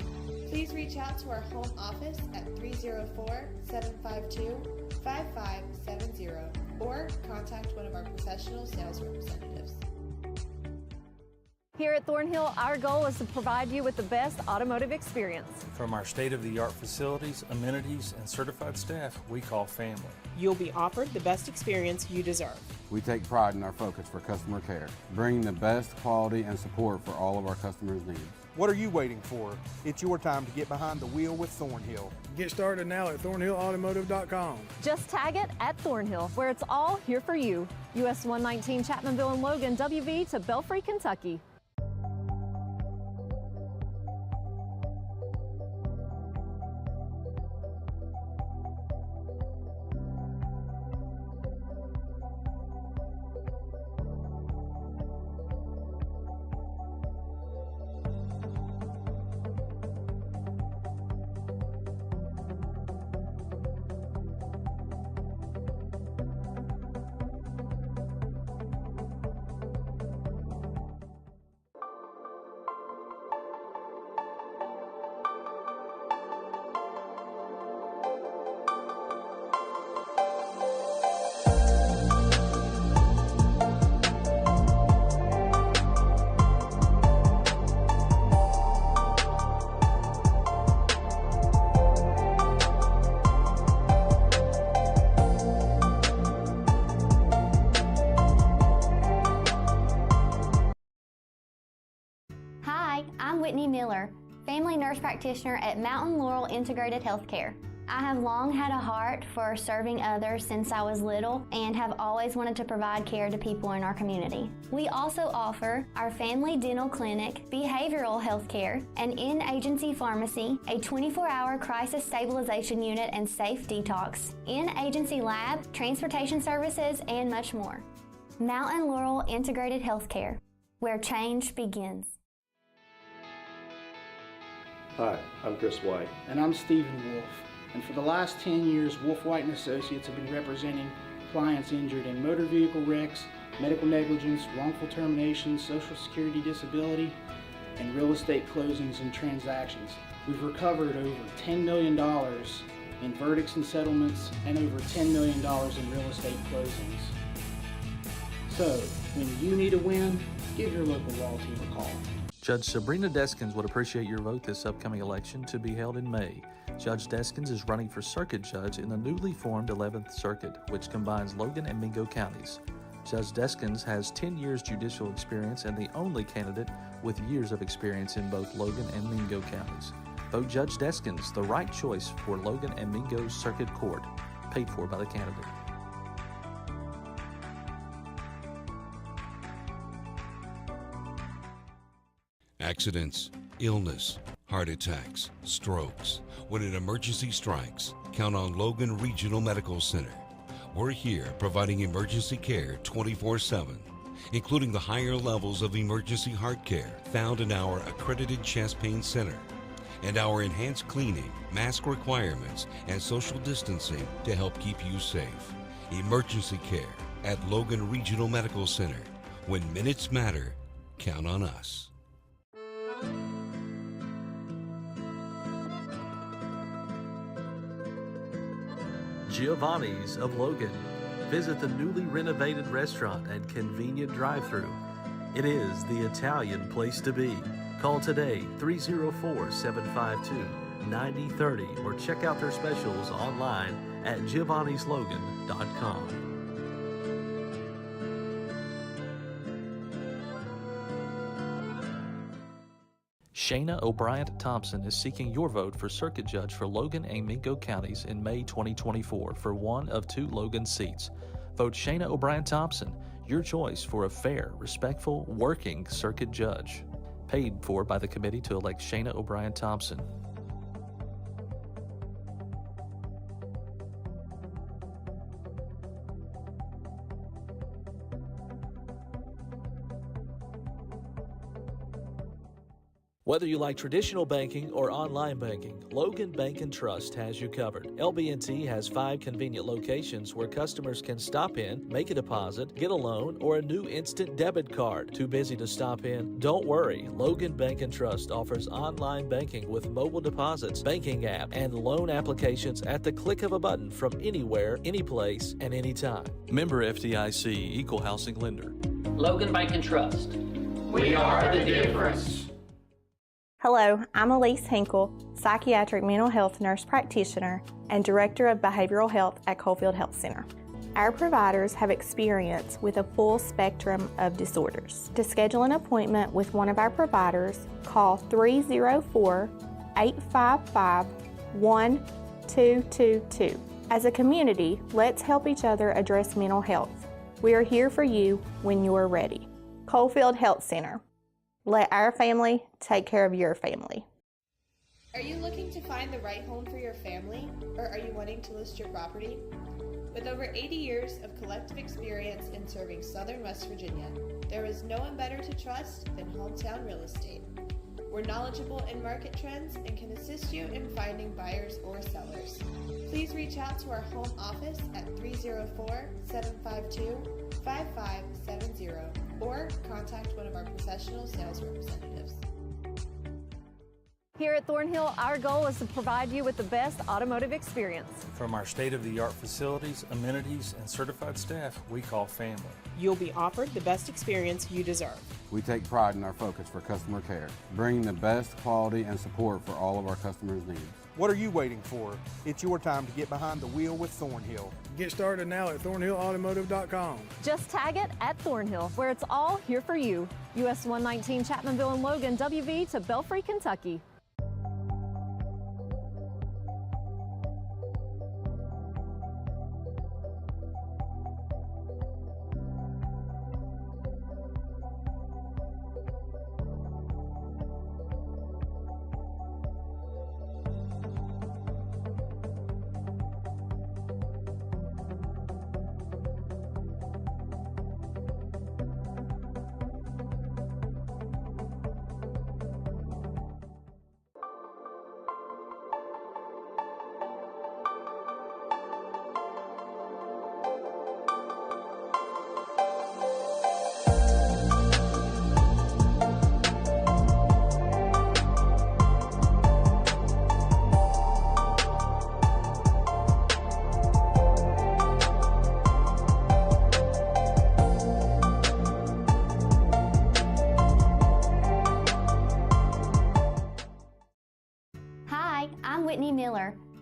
Please reach out to our home office at 304-752-5570 or contact one of our professional sales representatives. Here at Thornhill, our goal is to provide you with the best automotive experience. From our state-of-the-art facilities, amenities, and certified staff we call family. You'll be offered the best experience you deserve. We take pride in our focus for customer care, bringing the best quality and support for all of our customers' needs. What are you waiting for? It's your time to get behind the wheel with Thornhill. Get started now at thornhillautomotive.com. Just tag it at Thornhill, where it's all here for you. US 119 Chapmanville and Logan, WV to Belfry, Kentucky. Family nurse practitioner at Mountain Laurel Integrated Healthcare. I have long had a heart for serving others since I was little and have always wanted to provide care to people in our community. We also offer our family dental clinic, behavioral health care, an in-agency pharmacy, a 24-hour crisis stabilization unit and safe detox, in-agency lab, transportation services, and much more. Mountain Laurel Integrated Healthcare, where change begins. Hi, I'm Chris White. And I'm Stephen Wolf. And for the last 10 years, Wolf White & Associates have been representing clients injured in motor vehicle wrecks, medical negligence, wrongful termination, social security disability, and real estate closings and transactions. We've recovered over $10 million in verdicts and settlements and over $10 million in real estate closings. So, when you need a win, give your local law team a call. Judge Sabrina Deskins would appreciate your vote this upcoming election to be held in May. Judge Deskins is running for circuit judge in the newly formed 11th Circuit, which combines Logan and Mingo counties. Judge Deskins has 10 years judicial experience and the only candidate with years of experience in both Logan and Mingo counties. Vote Judge Deskins, the right choice for Logan and Mingo Circuit Court, paid for by the candidate. Accidents, illness, heart attacks, strokes. When an emergency strikes, count on Logan Regional Medical Center. We're here providing emergency care 24/7, including the higher levels of emergency heart care found in our accredited chest pain center, and our enhanced cleaning, mask requirements, and social distancing to help keep you safe. Emergency care at Logan Regional Medical Center, When minutes matter, count on us. Giovanni's of Logan. Visit the newly renovated restaurant and convenient drive-thru. It is the Italian place to be. Call today 304-752-9030 or check out their specials online at giovannislogan.com. Shayna O'Brien Thompson is seeking your vote for circuit judge for Logan and Mingo counties in May 2024 for one of 2 Logan seats. Vote Shayna O'Brien Thompson, your choice for a fair, respectful, working circuit judge. Paid for by the committee to elect Shayna O'Brien Thompson. Whether you like traditional banking or online banking, Logan Bank & Trust has you covered. LB&T has 5 convenient locations where customers can stop in, make a deposit, get a loan, or a new instant debit card. Too busy to stop in? Don't worry. Logan Bank & Trust offers online banking with mobile deposits, banking app, and loan applications at the click of a button from anywhere, anyplace, and anytime. Member FDIC, Equal Housing Lender. Logan Bank & Trust. We are the difference. Hello, I'm Elise Hinkle, psychiatric mental health nurse practitioner and director of behavioral health at Coalfield Health Center. Our providers have experience with a full spectrum of disorders. To schedule an appointment with one of our providers, call 304-855-1222. As a community, let's help each other address mental health. We are here for you when you're ready. Coalfield Health Center. Let our family take care of your family. Are you looking to find the right home for your family, or are you wanting to list your property? With over 80 years of collective experience in serving Southern West Virginia, there is no one better to trust than Hometown Real Estate. We're knowledgeable in market trends and can assist you in finding buyers or sellers. Please reach out to our home office at 304-752-5570 or contact one of our professional sales representatives. Here at Thornhill, our goal is to provide you with the best automotive experience. From our state-of-the-art facilities, amenities, and certified staff we call family. You'll be offered the best experience you deserve. We take pride in our focus for customer care, bringing the best quality and support for all of our customers' needs. What are you waiting for? It's your time to get behind the wheel with Thornhill. Get started now at thornhillautomotive.com. Just tag it at Thornhill, where it's all here for you. US 119 Chapmanville and Logan, WV to Belfry, Kentucky.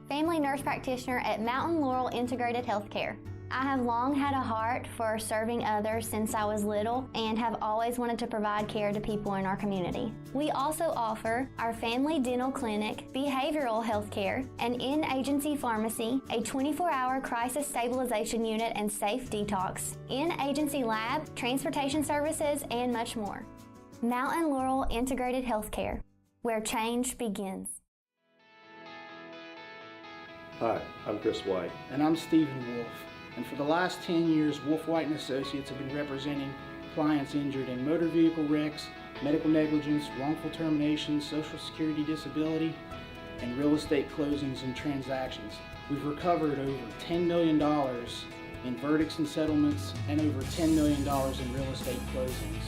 Family nurse practitioner at Mountain Laurel Integrated Healthcare. I have long had a heart for serving others since I was little and have always wanted to provide care to people in our community. We also offer our family dental clinic, behavioral health care, an in-agency pharmacy, a 24-hour crisis stabilization unit and safe detox, in-agency lab, transportation services, and much more. Mountain Laurel Integrated Healthcare, where change begins. Hi, I'm Chris White. And I'm Stephen Wolf. And for the last 10 years, Wolf White & Associates have been representing clients injured in motor vehicle wrecks, medical negligence, wrongful termination, social security disability, and real estate closings and transactions. We've recovered over $10 million in verdicts and settlements, and over $10 million in real estate closings.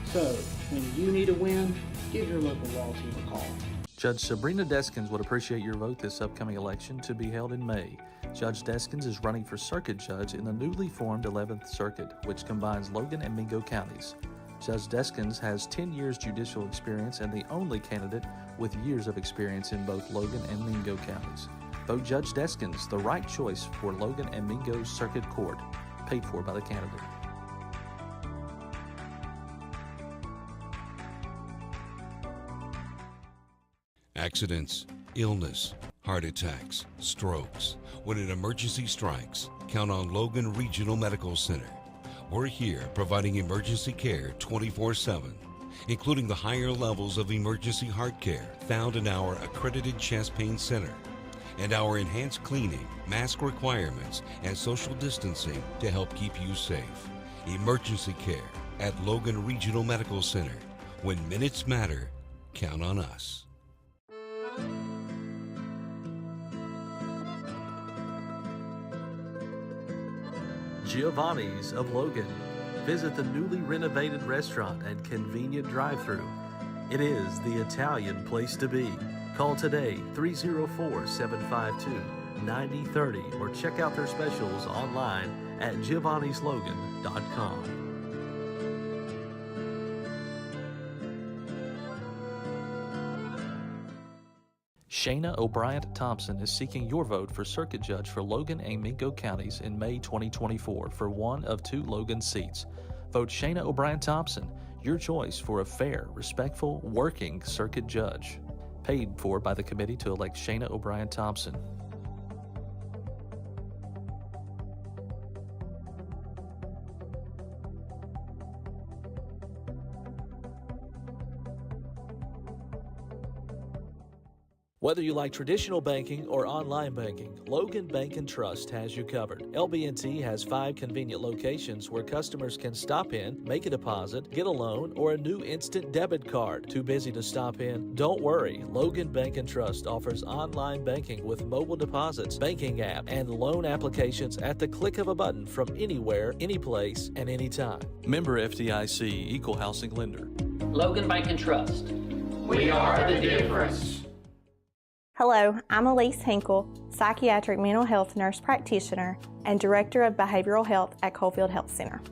So, when you need a win, give your local law team a call. Judge Sabrina Deskins would appreciate your vote this upcoming election to be held in May. Judge Deskins is running for circuit judge in the newly formed 11th Circuit, which combines Logan and Mingo counties. Judge Deskins has 10 years judicial experience and the only candidate with years of experience in both Logan and Mingo counties. Vote Judge Deskins, the right choice for Logan and Mingo Circuit Court, paid for by the candidate. Accidents, illness, heart attacks, strokes. When an emergency strikes, count on Logan Regional Medical Center. We're here providing emergency care 24/7, including the higher levels of emergency heart care found in our accredited chest pain center, and our enhanced cleaning, mask requirements, and social distancing to help keep you safe. Emergency care at Logan Regional Medical Center. When minutes matter, count on us. Giovanni's of Logan. Visit the newly renovated restaurant and convenient drive-thru. It is the Italian place to be. Call today 304-752-9030 or check out their specials online at giovannislogan.com. Shayna O'Brien Thompson is seeking your vote for circuit judge for Logan and Mingo counties in May 2024 for one of 2 Logan seats. Vote Shayna O'Brien Thompson, your choice for a fair, respectful, working circuit judge. Paid for by the committee to elect Shayna O'Brien Thompson. Whether you like traditional banking or online banking, Logan Bank & Trust has you covered. LB&T has 5 convenient locations where customers can stop in, make a deposit, get a loan, or a new instant debit card. Too busy to stop in? Don't worry. Logan Bank & Trust offers online banking with mobile deposits, banking app, and loan applications at the click of a button from anywhere, anyplace, and anytime. Member FDIC, Equal Housing Lender. Logan Bank & Trust. We are the difference. Hello, I'm Elise Hinkle, psychiatric mental health nurse practitioner and director of behavioral health at Coalfield Health Center.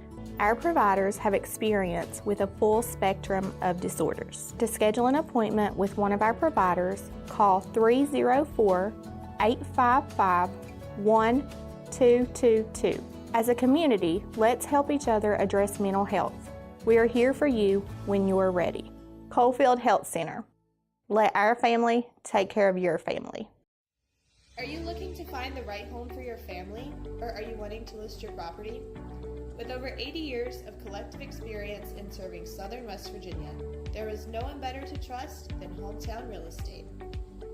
Our providers have experience with a full spectrum of disorders. To schedule an appointment with one of our providers, call 304-855-1222. As a community, let's help each other address mental health. We are here for you when you are ready. Coalfield Health Center. Let our family take care of your family. Are you looking to find the right home for your family, or are you wanting to list your property? With over 80 years of collective experience in serving Southern West Virginia, there is no one better to trust than Hometown Real Estate.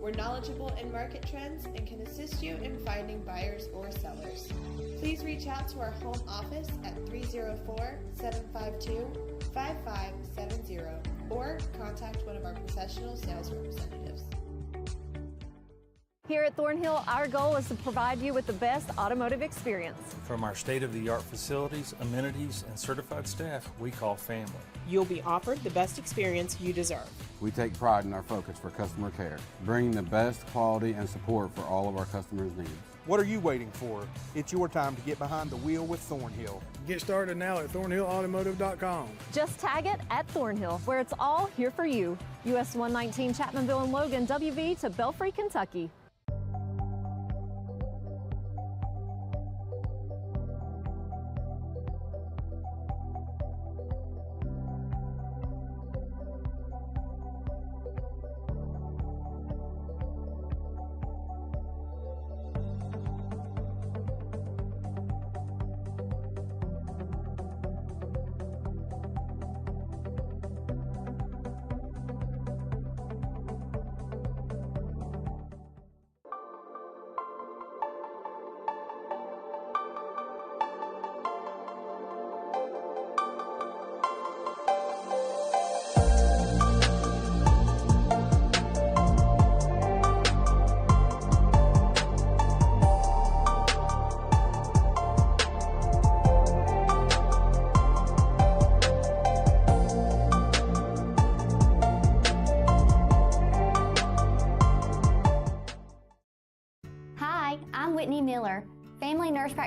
We're knowledgeable in market trends and can assist you in finding buyers or sellers. Please reach out to our home office at 304-752-5570 or contact one of our professional sales representatives. Here at Thornhill, our goal is to provide you with the best automotive experience. From our state-of-the-art facilities, amenities, and certified staff we call family. You'll be offered the best experience you deserve. We take pride in our focus for customer care, bringing the best quality and support for all of our customers' needs. What are you waiting for? It's your time to get behind the wheel with Thornhill. Get started now at thornhillautomotive.com. Just tag it at Thornhill, where it's all here for you. US 119 Chapmanville and Logan, WV to Belfry, Kentucky.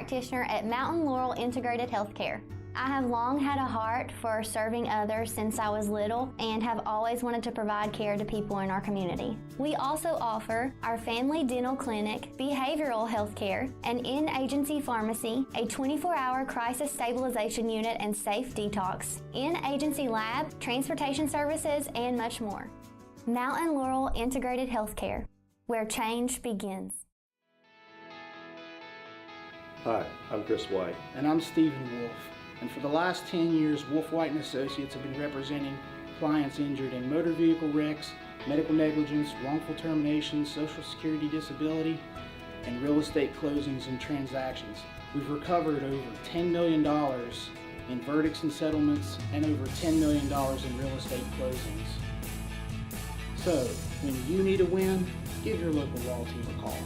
practitioner at Mountain Laurel Integrated Healthcare. I have long had a heart for serving others since I was little and have always wanted to provide care to people in our community. We also offer our family dental clinic, behavioral health care, an in-agency pharmacy, a 24-hour crisis stabilization unit and safe detox, in-agency lab, transportation services, and much more. Mountain Laurel Integrated Healthcare, where change begins. Hi, I'm Chris White. And I'm Stephen Wolf. And for the last 10 years, Wolf White & Associates have been representing clients injured in motor vehicle wrecks, medical negligence, wrongful termination, social security disability, and real estate closings and transactions. We've recovered over $10 million in verdicts and settlements and over $10 million in real estate closings. So, when you need a win, give your local law team a call.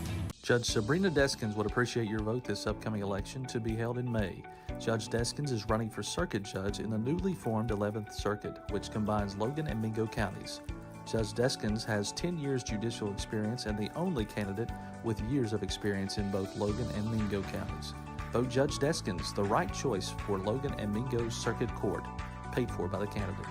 Judge Sabrina Deskins would appreciate your vote this upcoming election to be held in May. Judge Deskins is running for circuit judge in the newly formed 11th Circuit, which combines Logan and Mingo counties. Judge Deskins has 10 years judicial experience and the only candidate with years of experience in both Logan and Mingo counties. Vote Judge Deskins, the right choice for Logan and Mingo Circuit Court, paid for by the candidate.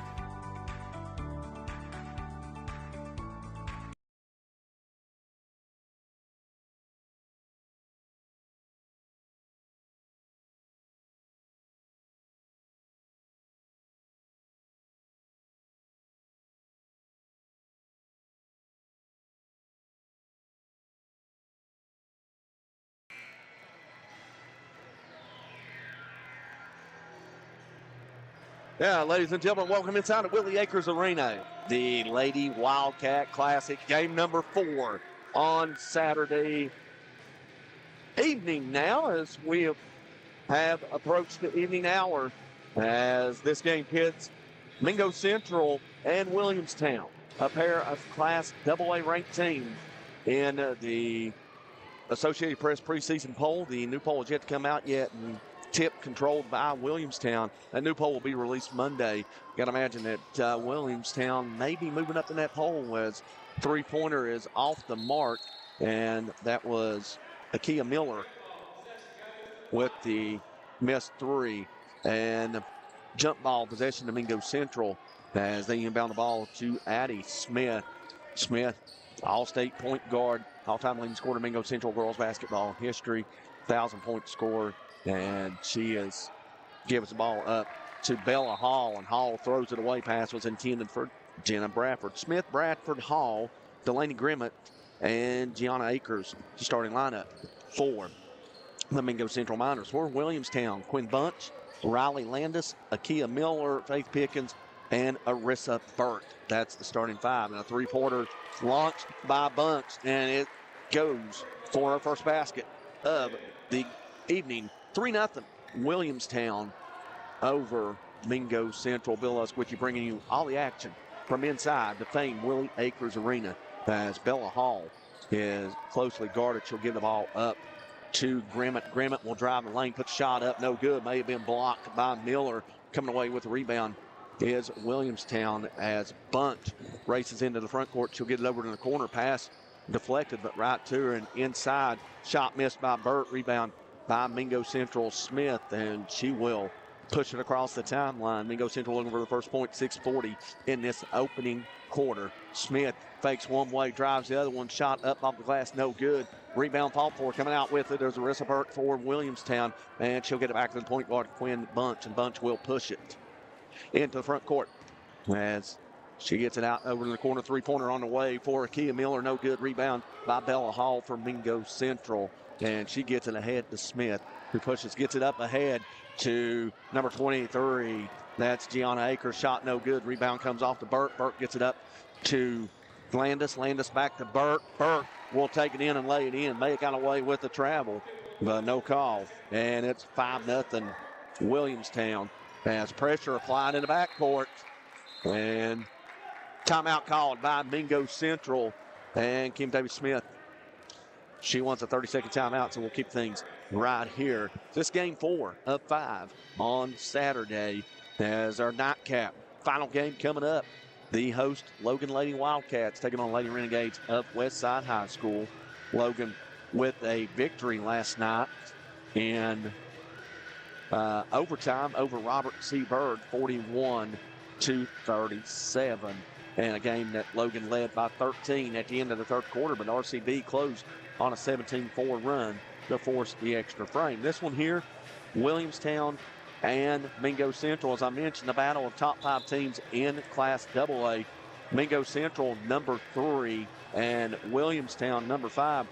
Yeah, ladies and gentlemen, welcome inside the Willie Acres Arena. The Lady Wildcat Classic, game number 4 on Saturday evening now, as we have approached the evening hour, as this game pits Mingo Central and Williamstown, a pair of Class AA ranked teams in the Associated Press preseason poll. The new poll has yet to come out yet, and tip controlled by Williamstown. That new poll will be released Monday. Got to imagine that Williamstown may be moving up in that poll as three-pointer is off the mark, and that was Akia Miller with the missed three. And jump ball possession to Mingo Central as they inbound the ball to Addie Smith. Smith, all-state point guard, all-time leading scorer in Mingo Central girls basketball history, 1,000-point scorer. And she is gives the ball up to Bella Hall, and Hall throws it away. Pass was intended for Jenna Bradford. Smith, Bradford, Hall, Delaney Grimmett, and Gianna Akers, the starting lineup for the Mingo Central Miners. For Williamstown, Quinn Bunch, Riley Landis, Akia Miller, Faith Pickens, and Arissa Burt. That's the starting five. And a three-pointer launched by Bunch, and it goes for our first basket of the evening. 3-0 Williamstown over Mingo Central. Bill Usquickie bringing you all the action from inside the famed Willie Acres Arena, as Bella Hall is closely guarded. She'll give the ball up to Grimmett. Grimmett will drive the lane, put the shot up, no good. May have been blocked by Miller. Coming away with the rebound is Williamstown as Bunch races into the front court. She'll get it over to the corner. Pass deflected, but right to her and inside. Shot missed by Burt. Rebound by Mingo Central Smith, and she will push it across the timeline. Mingo Central looking for the first point, 6:40 in this opening quarter. Smith fakes one way, drives the other one, shot up off the glass, no good. Rebound fought for, coming out with it. There's Arissa Burt for Williamstown, and she'll get it back to the point guard, Quinn Bunch, and Bunch will push it into the front court as she gets it out over in the corner. Three-pointer on the way for Akia Miller, no good. Rebound by Bella Hall for Mingo Central. And she gets it ahead to Smith, who pushes, gets it up ahead to number 23. That's Gianna Akers. Shot no good. Rebound comes off to Burt. Burt gets it up to Landis. Landis back to Burt. Burt will take it in and lay it in. May have got away with the travel, but no call. And it's 5-0 Williamstown as pressure applied in the backcourt. And timeout called by Mingo Central and Kim Davis-Smith. She wants a 30-second timeout, so we'll keep things right here. This game 4 of 5 on Saturday as our nightcap. Final game coming up. The host, Logan Lady Wildcats, taking on Lady Renegades of Westside High School. Logan with a victory last night in overtime over Robert C. Byrd, 41-37. And a game that Logan led by 13 at the end of the third quarter, but RCB closed on a 17-4 run to force the extra frame. This one here, Williamstown and Mingo Central, as I mentioned, the battle of top 5 teams in Class AA. Mingo Central number 3 and Williamstown number 5.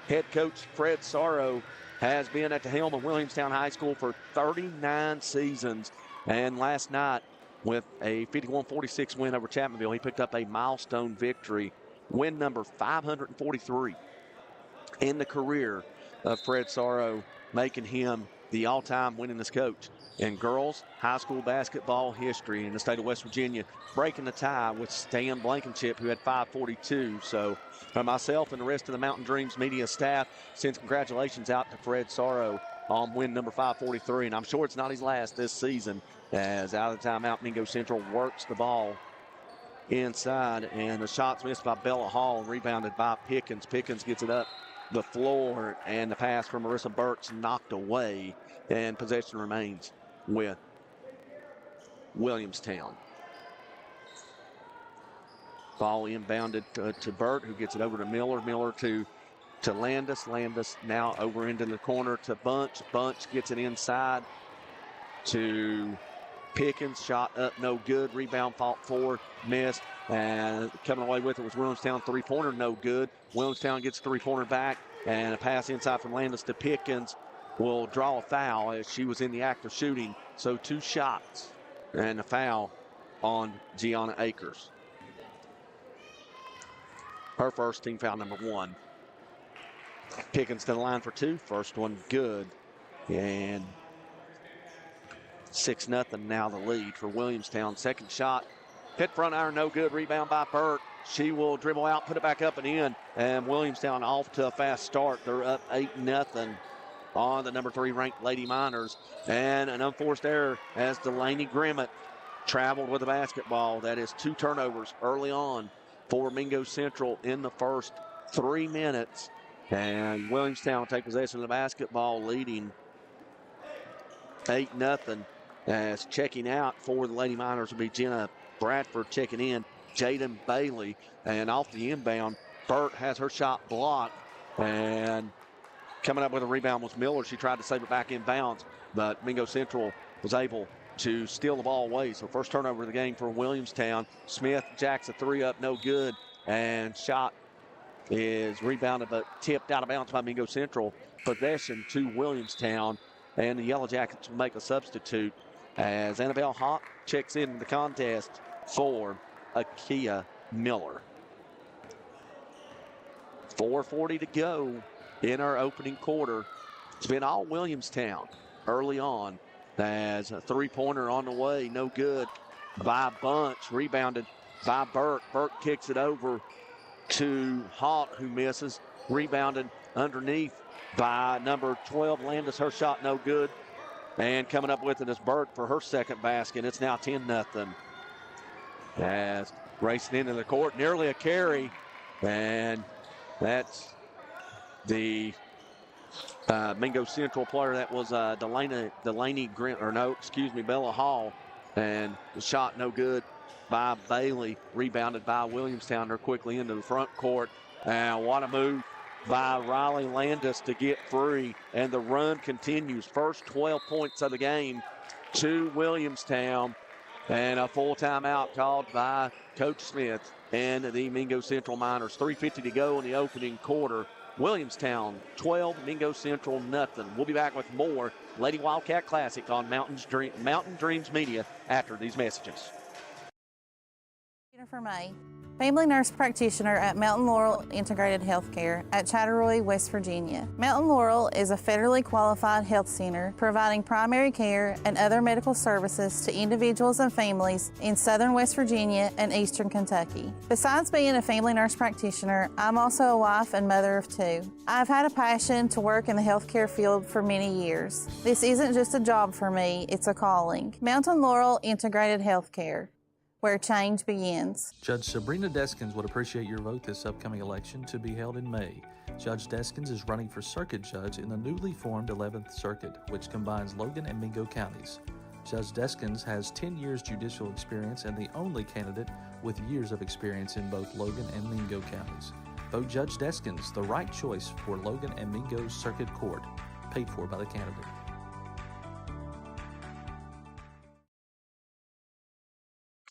Head coach Fred Sorrow has been at the helm of Williamstown High School for 39 seasons, and last night with a 51-46 win over Chapmanville, he picked up a milestone victory, win number 543 in the career of Fred Sorrow, making him the all-time winningest coach in girls high school basketball history in the state of West Virginia, breaking the tie with Stan Blankenship, who had 542. So myself and the rest of the Mountain Dreams media staff sends congratulations out to Fred Sorrow on win number 543, and I'm sure it's not his last this season, as out of the timeout, Mingo Central works the ball inside, and the shot's missed by Bella Hall, rebounded by Pickens. Pickens gets it up the floor, and the pass from Marissa Burks knocked away, and possession remains with Williamstown. Ball inbounded to Burt, who gets it over to Miller. Miller to Landis. Landis now over into the corner to Bunch. Bunch gets it inside to Pickens. Shot up, no good. Rebound fought for, missed. And coming away with it was Williamstown. Three-pointer, no good. Williamstown gets three-pointer back. And a pass inside from Landis to Pickens will draw a foul as she was in the act of shooting. So 2 shots and a foul on Gianna Akers. Her first team foul number 1. Pickens to the line for 2. First one good. And 6-0 now the lead for Williamstown. Second shot, hit front iron, no good. Rebound by Burt. She will dribble out, put it back up and in. And Williamstown off to a fast start. They're up 8-0 on the number 3 ranked Lady Miners. And an unforced error as Delaney Grimmett traveled with the basketball. That is 2 turnovers early on for Mingo Central in the first 3 minutes. And Williamstown will take possession of the basketball, leading 8-0. As checking out for the Lady Miners will be Jenna Bradford, checking in Jaden Bailey. And off the inbound, Burt has her shot blocked. And coming up with a rebound was Miller. She tried to save it back in bounds, but Mingo Central was able to steal the ball away. So first turnover of the game for Williamstown. Smith jacks a 3 up, no good. And shot is rebounded but tipped out of bounds by Mingo Central. Possession to Williamstown, and the Yellow Jackets will make a substitute as Annabelle Hawk checks in the contest for Akia Miller. 4:40 to go in our opening quarter. It's been all Williamstown early on, as a 3-pointer on the way, no good by Bunch, rebounded by Burke. Burke kicks it over to Hawk, who misses, rebounded underneath by number 12, Landis. Her shot no good. And coming up with it is Burke for her second basket. It's now 10-0. As racing into the court, nearly a carry. And that's the Mingo Central player. That was Bella Hall. And the shot no good by Bailey, rebounded by Williamstown. They're quickly into the front court. And what a move by Riley Landis to get free, and the run continues. First 12 points of the game to Williamstown, and a full timeout called by Coach Smith and the Mingo Central Miners. 3:50 to go in the opening quarter. Williamstown 12, Mingo Central nothing. We'll be back with more Lady Wildcat Classic on Mountain Dreams Media after these messages. Jennifer May, family nurse practitioner at Mountain Laurel Integrated Healthcare at Chatteroy, West Virginia. Mountain Laurel is a federally qualified health center providing primary care and other medical services to individuals and families in southern West Virginia and eastern Kentucky. Besides being a family nurse practitioner, I'm also a wife and mother of 2. I've had a passion to work in the healthcare field for many years. This isn't just a job for me, it's a calling. Mountain Laurel Integrated Healthcare, where change begins. Judge Sabrina Deskins would appreciate your vote this upcoming election to be held in May. Judge Deskins is running for circuit judge in the newly formed 11th Circuit, which combines Logan and Mingo counties. Judge Deskins has 10 years judicial experience and the only candidate with years of experience in both Logan and Mingo counties. Vote Judge Deskins, the right choice for Logan and Mingo's Circuit Court, paid for by the candidate.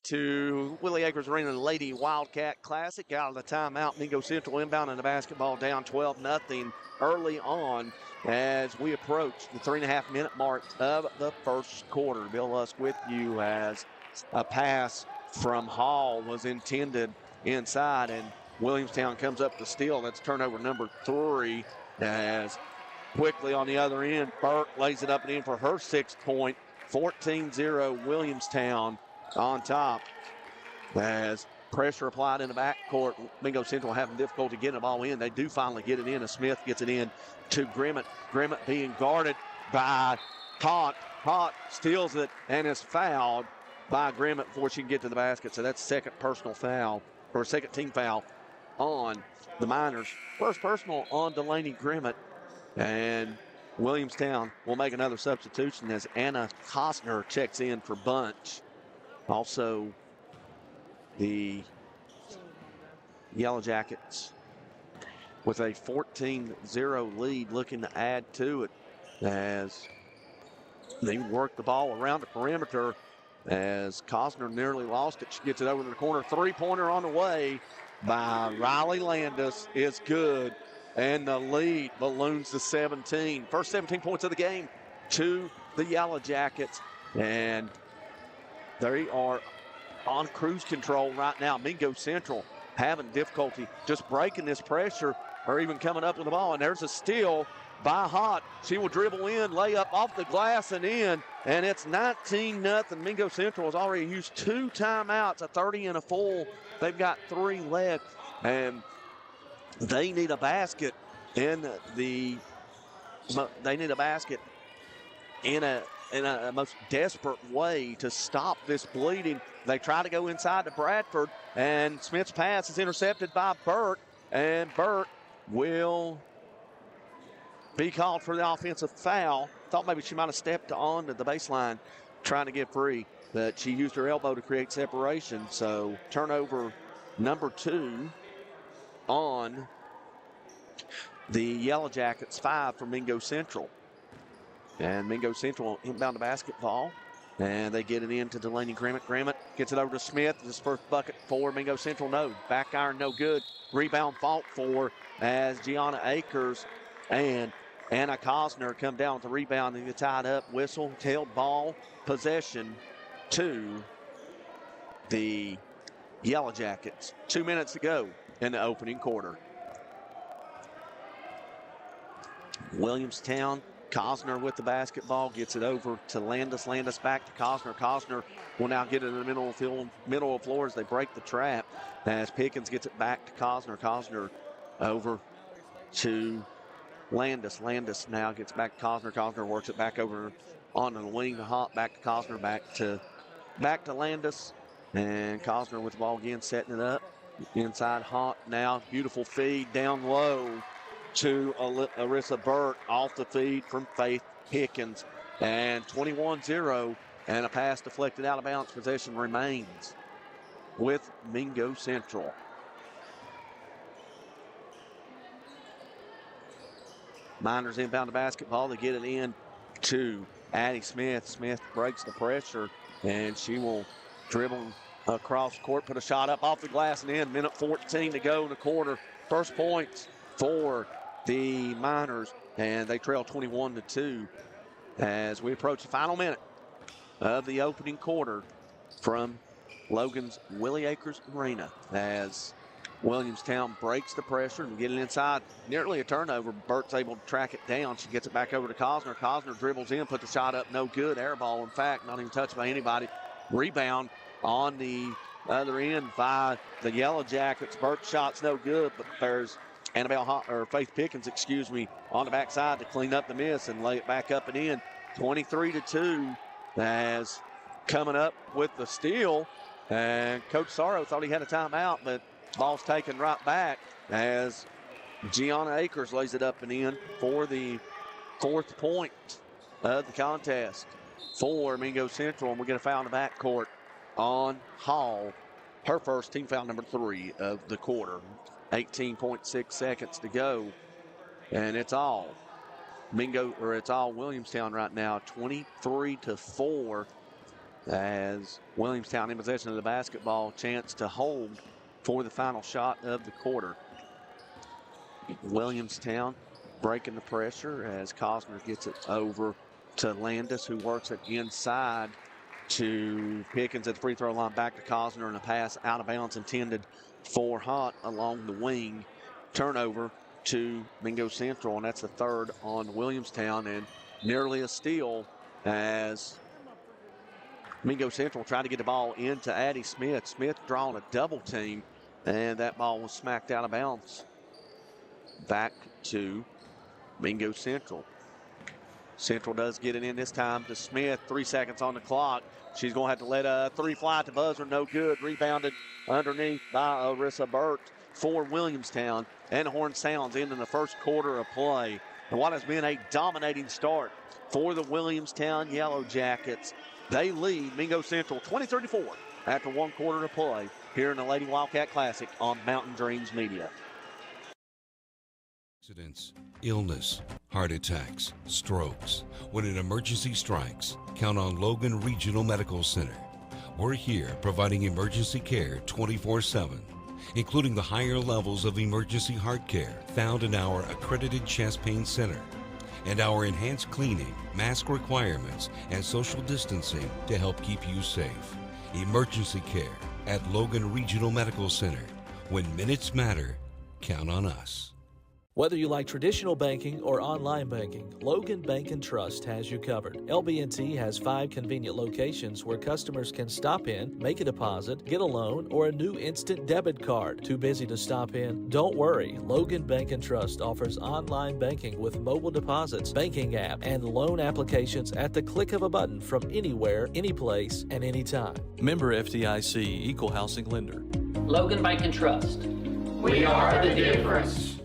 To Willie Acres Arena Lady Wildcat Classic. Out of the timeout, Mingo Central inbound and the basketball down 12-0 early on as we approach the 3.5-minute mark of the first quarter. Bill Lusk with you as a pass from Hall was intended inside, and Williamstown comes up to steal. That's turnover number 3 as quickly on the other end, Byrd lays it up and in for her 6th point. 14-0 Williamstown on top as pressure applied in the backcourt. Mingo Central having difficulty getting the ball in. They do finally get it in as Smith gets it in to Grimmett. Grimmett being guarded by Hott. Hott steals it and is fouled by Grimmett before she can get to the basket. So that's second personal foul, or second team foul on the Miners. First personal on Delaney Grimmett. And Williamstown will make another substitution as Anna Costner checks in for Bunch. Also, the Yellow Jackets with a 14-0 lead looking to add to it as they work the ball around the perimeter as Costner nearly lost it. She gets it over to the corner. Three-pointer on the way by Riley Landis is good, and the lead balloons to 17. First 17 points of the game to the Yellow Jackets, and they are on cruise control right now. Mingo Central having difficulty just breaking this pressure or even coming up with the ball. And there's a steal by Hott. She will dribble in, lay up off the glass and in. And it's 19-0. Mingo Central has already used 2 timeouts, a 30 and a full. They've got 3 left. And they need a basket in a most desperate way to stop this bleeding. They try to go inside to Bradford, and Smith's pass is intercepted by Burt, and Burt will be called for the offensive foul. Thought maybe she might have stepped onto the baseline trying to get free, but she used her elbow to create separation. So turnover number 2 on the Yellow Jackets, 5 for Mingo Central. And Mingo Central inbound the basketball. And they get it in to Delaney Grimmett. Grimmett gets it over to Smith. His first bucket for Mingo Central. No. Back iron, no good. Rebound fought for as Gianna Akers and Anna Cosner come down with the rebound and get tied up. Whistle, tailed ball, possession to the Yellow Jackets. 2 minutes to go in the opening quarter. Williamstown. Cosner with the basketball, gets it over to Landis. Landis back to Cosner. Cosner will now get it in the middle of floor as they break the trap. As Pickens gets it back to Cosner. Cosner over to Landis. Landis now gets back to Cosner. Cosner works it back over on the wing to Hott. Back to Cosner. Back to Landis. And Cosner with the ball again, setting it up. Inside Hott now. Beautiful feed down low to Arissa Burt off the feed from Faith Pickens. And 21-0, and a pass deflected out of bounds. Possession remains with Mingo Central. Miners inbound the basketball. They get it in to Addie Smith. Smith breaks the pressure, and she will dribble across court, put a shot up off the glass and in. Minute 14 to go in the quarter. First points for the Miners, and they trail 21-2 as we approach the final minute of the opening quarter from Logan's Willie Acres Arena as Williamstown breaks the pressure and get it inside. Nearly a turnover. Burt's able to track it down. She gets it back over to Cosner. Cosner dribbles in, put the shot up, no good. Air ball, in fact, not even touched by anybody. Rebound on the other end by the Yellow Jackets. Burt's shot's no good, but there's Faith Pickens, on the backside to clean up the miss and lay it back up and in. 23-2 as coming up with the steal. And Coach Sorrow thought he had a timeout, but ball's taken right back as Gianna Akers lays it up and in for the 4th point of the contest for Mingo Central. And we're going to foul in the backcourt on Hall. Her first, team foul number 3 of the quarter. 18.6 seconds to go. And it's all Williamstown right now, 23-4, as Williamstown in possession of the basketball, chance to hold for the final shot of the quarter. Williamstown breaking the pressure as Cosner gets it over to Landis, who works it inside to Pickens at the free throw line, back to Cosner, and a pass out of bounds intended for Hott along the wing. Turnover to Mingo Central, and that's the 3rd on Williamstown, and nearly a steal as Mingo Central tried to get the ball into Addie Smith. Smith drawing a double team, and that ball was smacked out of bounds. Back to Mingo Central. Central does get it in this time to Smith. 3 seconds on the clock. She's going to have to let a 3 fly at the buzzer. No good. Rebounded underneath by Arissa Burt for Williamstown. And the horn sounds into the first quarter of play. And what has been a dominating start for the Williamstown Yellow Jackets. They lead Mingo Central 20-34 after 1 quarter of play here in the Lady Wildcat Classic on Mountain Dreams Media. Accidents, illness, heart attacks, strokes. When an emergency strikes, count on Logan Regional Medical Center. We're here providing emergency care 24/7, including the higher levels of emergency heart care found in our accredited chest pain center, and our enhanced cleaning, mask requirements, and social distancing to help keep you safe. Emergency care at Logan Regional Medical Center. When minutes matter, count on us. Whether you like traditional banking or online banking, Logan Bank & Trust has you covered. LB&T has 5 convenient locations where customers can stop in, make a deposit, get a loan, or a new instant debit card. Too busy to stop in? Don't worry. Logan Bank & Trust offers online banking with mobile deposits, banking app, and loan applications at the click of a button from anywhere, anyplace, and anytime. Member FDIC, Equal Housing Lender. Logan Bank & Trust. We are the difference.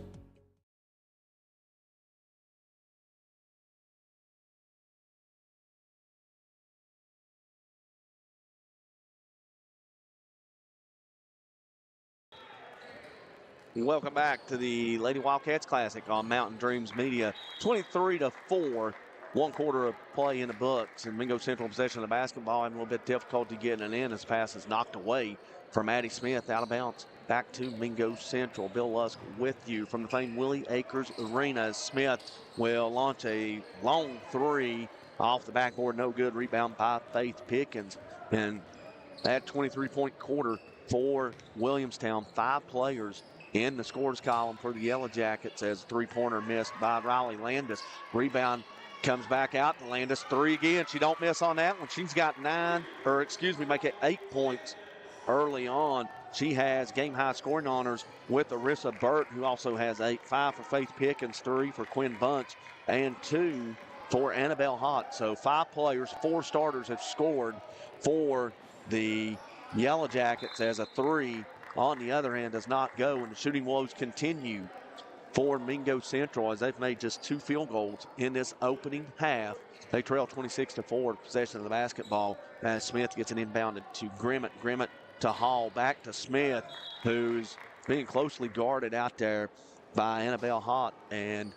Welcome back to the Lady Wildcats Classic on Mountain Dreams Media. 23-4, 1 quarter of play in the books, and Mingo Central possession of the basketball, having a little bit of difficulty getting it in as pass is knocked away from Addie Smith out of bounds. Back to Mingo Central. Bill Lusk with you from the famed Willie Akers Arena. Smith will launch a long 3 off the backboard, no good. Rebound by Faith Pickens, and that 23-point quarter for Williamstown. 5 players in the scores column for the Yellow Jackets as 3-pointer missed by Riley Landis. Rebound comes back out to Landis. 3 again. She don't miss on that one. She's got 8 points early on. She has game-high scoring honors with Arissa Burt, who also has 8. 5 for Faith Pickens, 3 for Quinn Bunch, and 2 for Annabelle Hott. So 5 players, 4 starters have scored for the Yellow Jackets as a 3 on the other end does not go, and the shooting woes continue for Mingo Central as they've made just 2 field goals in this opening half. They trail 26-4, possession of the basketball as Smith gets it inbounded to Grimmett. Grimmett to Hall, back to Smith, who's being closely guarded out there by Annabelle Hott, and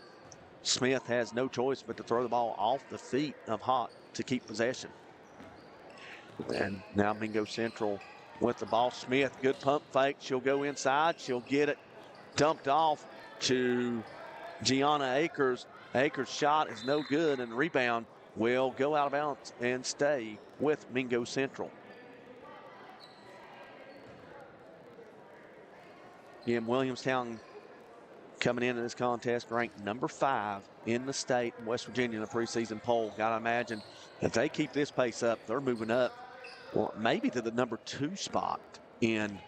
Smith has no choice but to throw the ball off the feet of Hott to keep possession. And now Mingo Central with the ball. Smith, good pump fake. She'll go inside. She'll get it dumped off to Gianna Akers. Akers' shot is no good, and the rebound will go out of bounds and stay with Mingo Central. Again, Williamstown coming into this contest ranked number 5 in the state in West Virginia in the preseason poll. Got to imagine if they keep this pace up, they're moving up, well, maybe to the number 2 spot in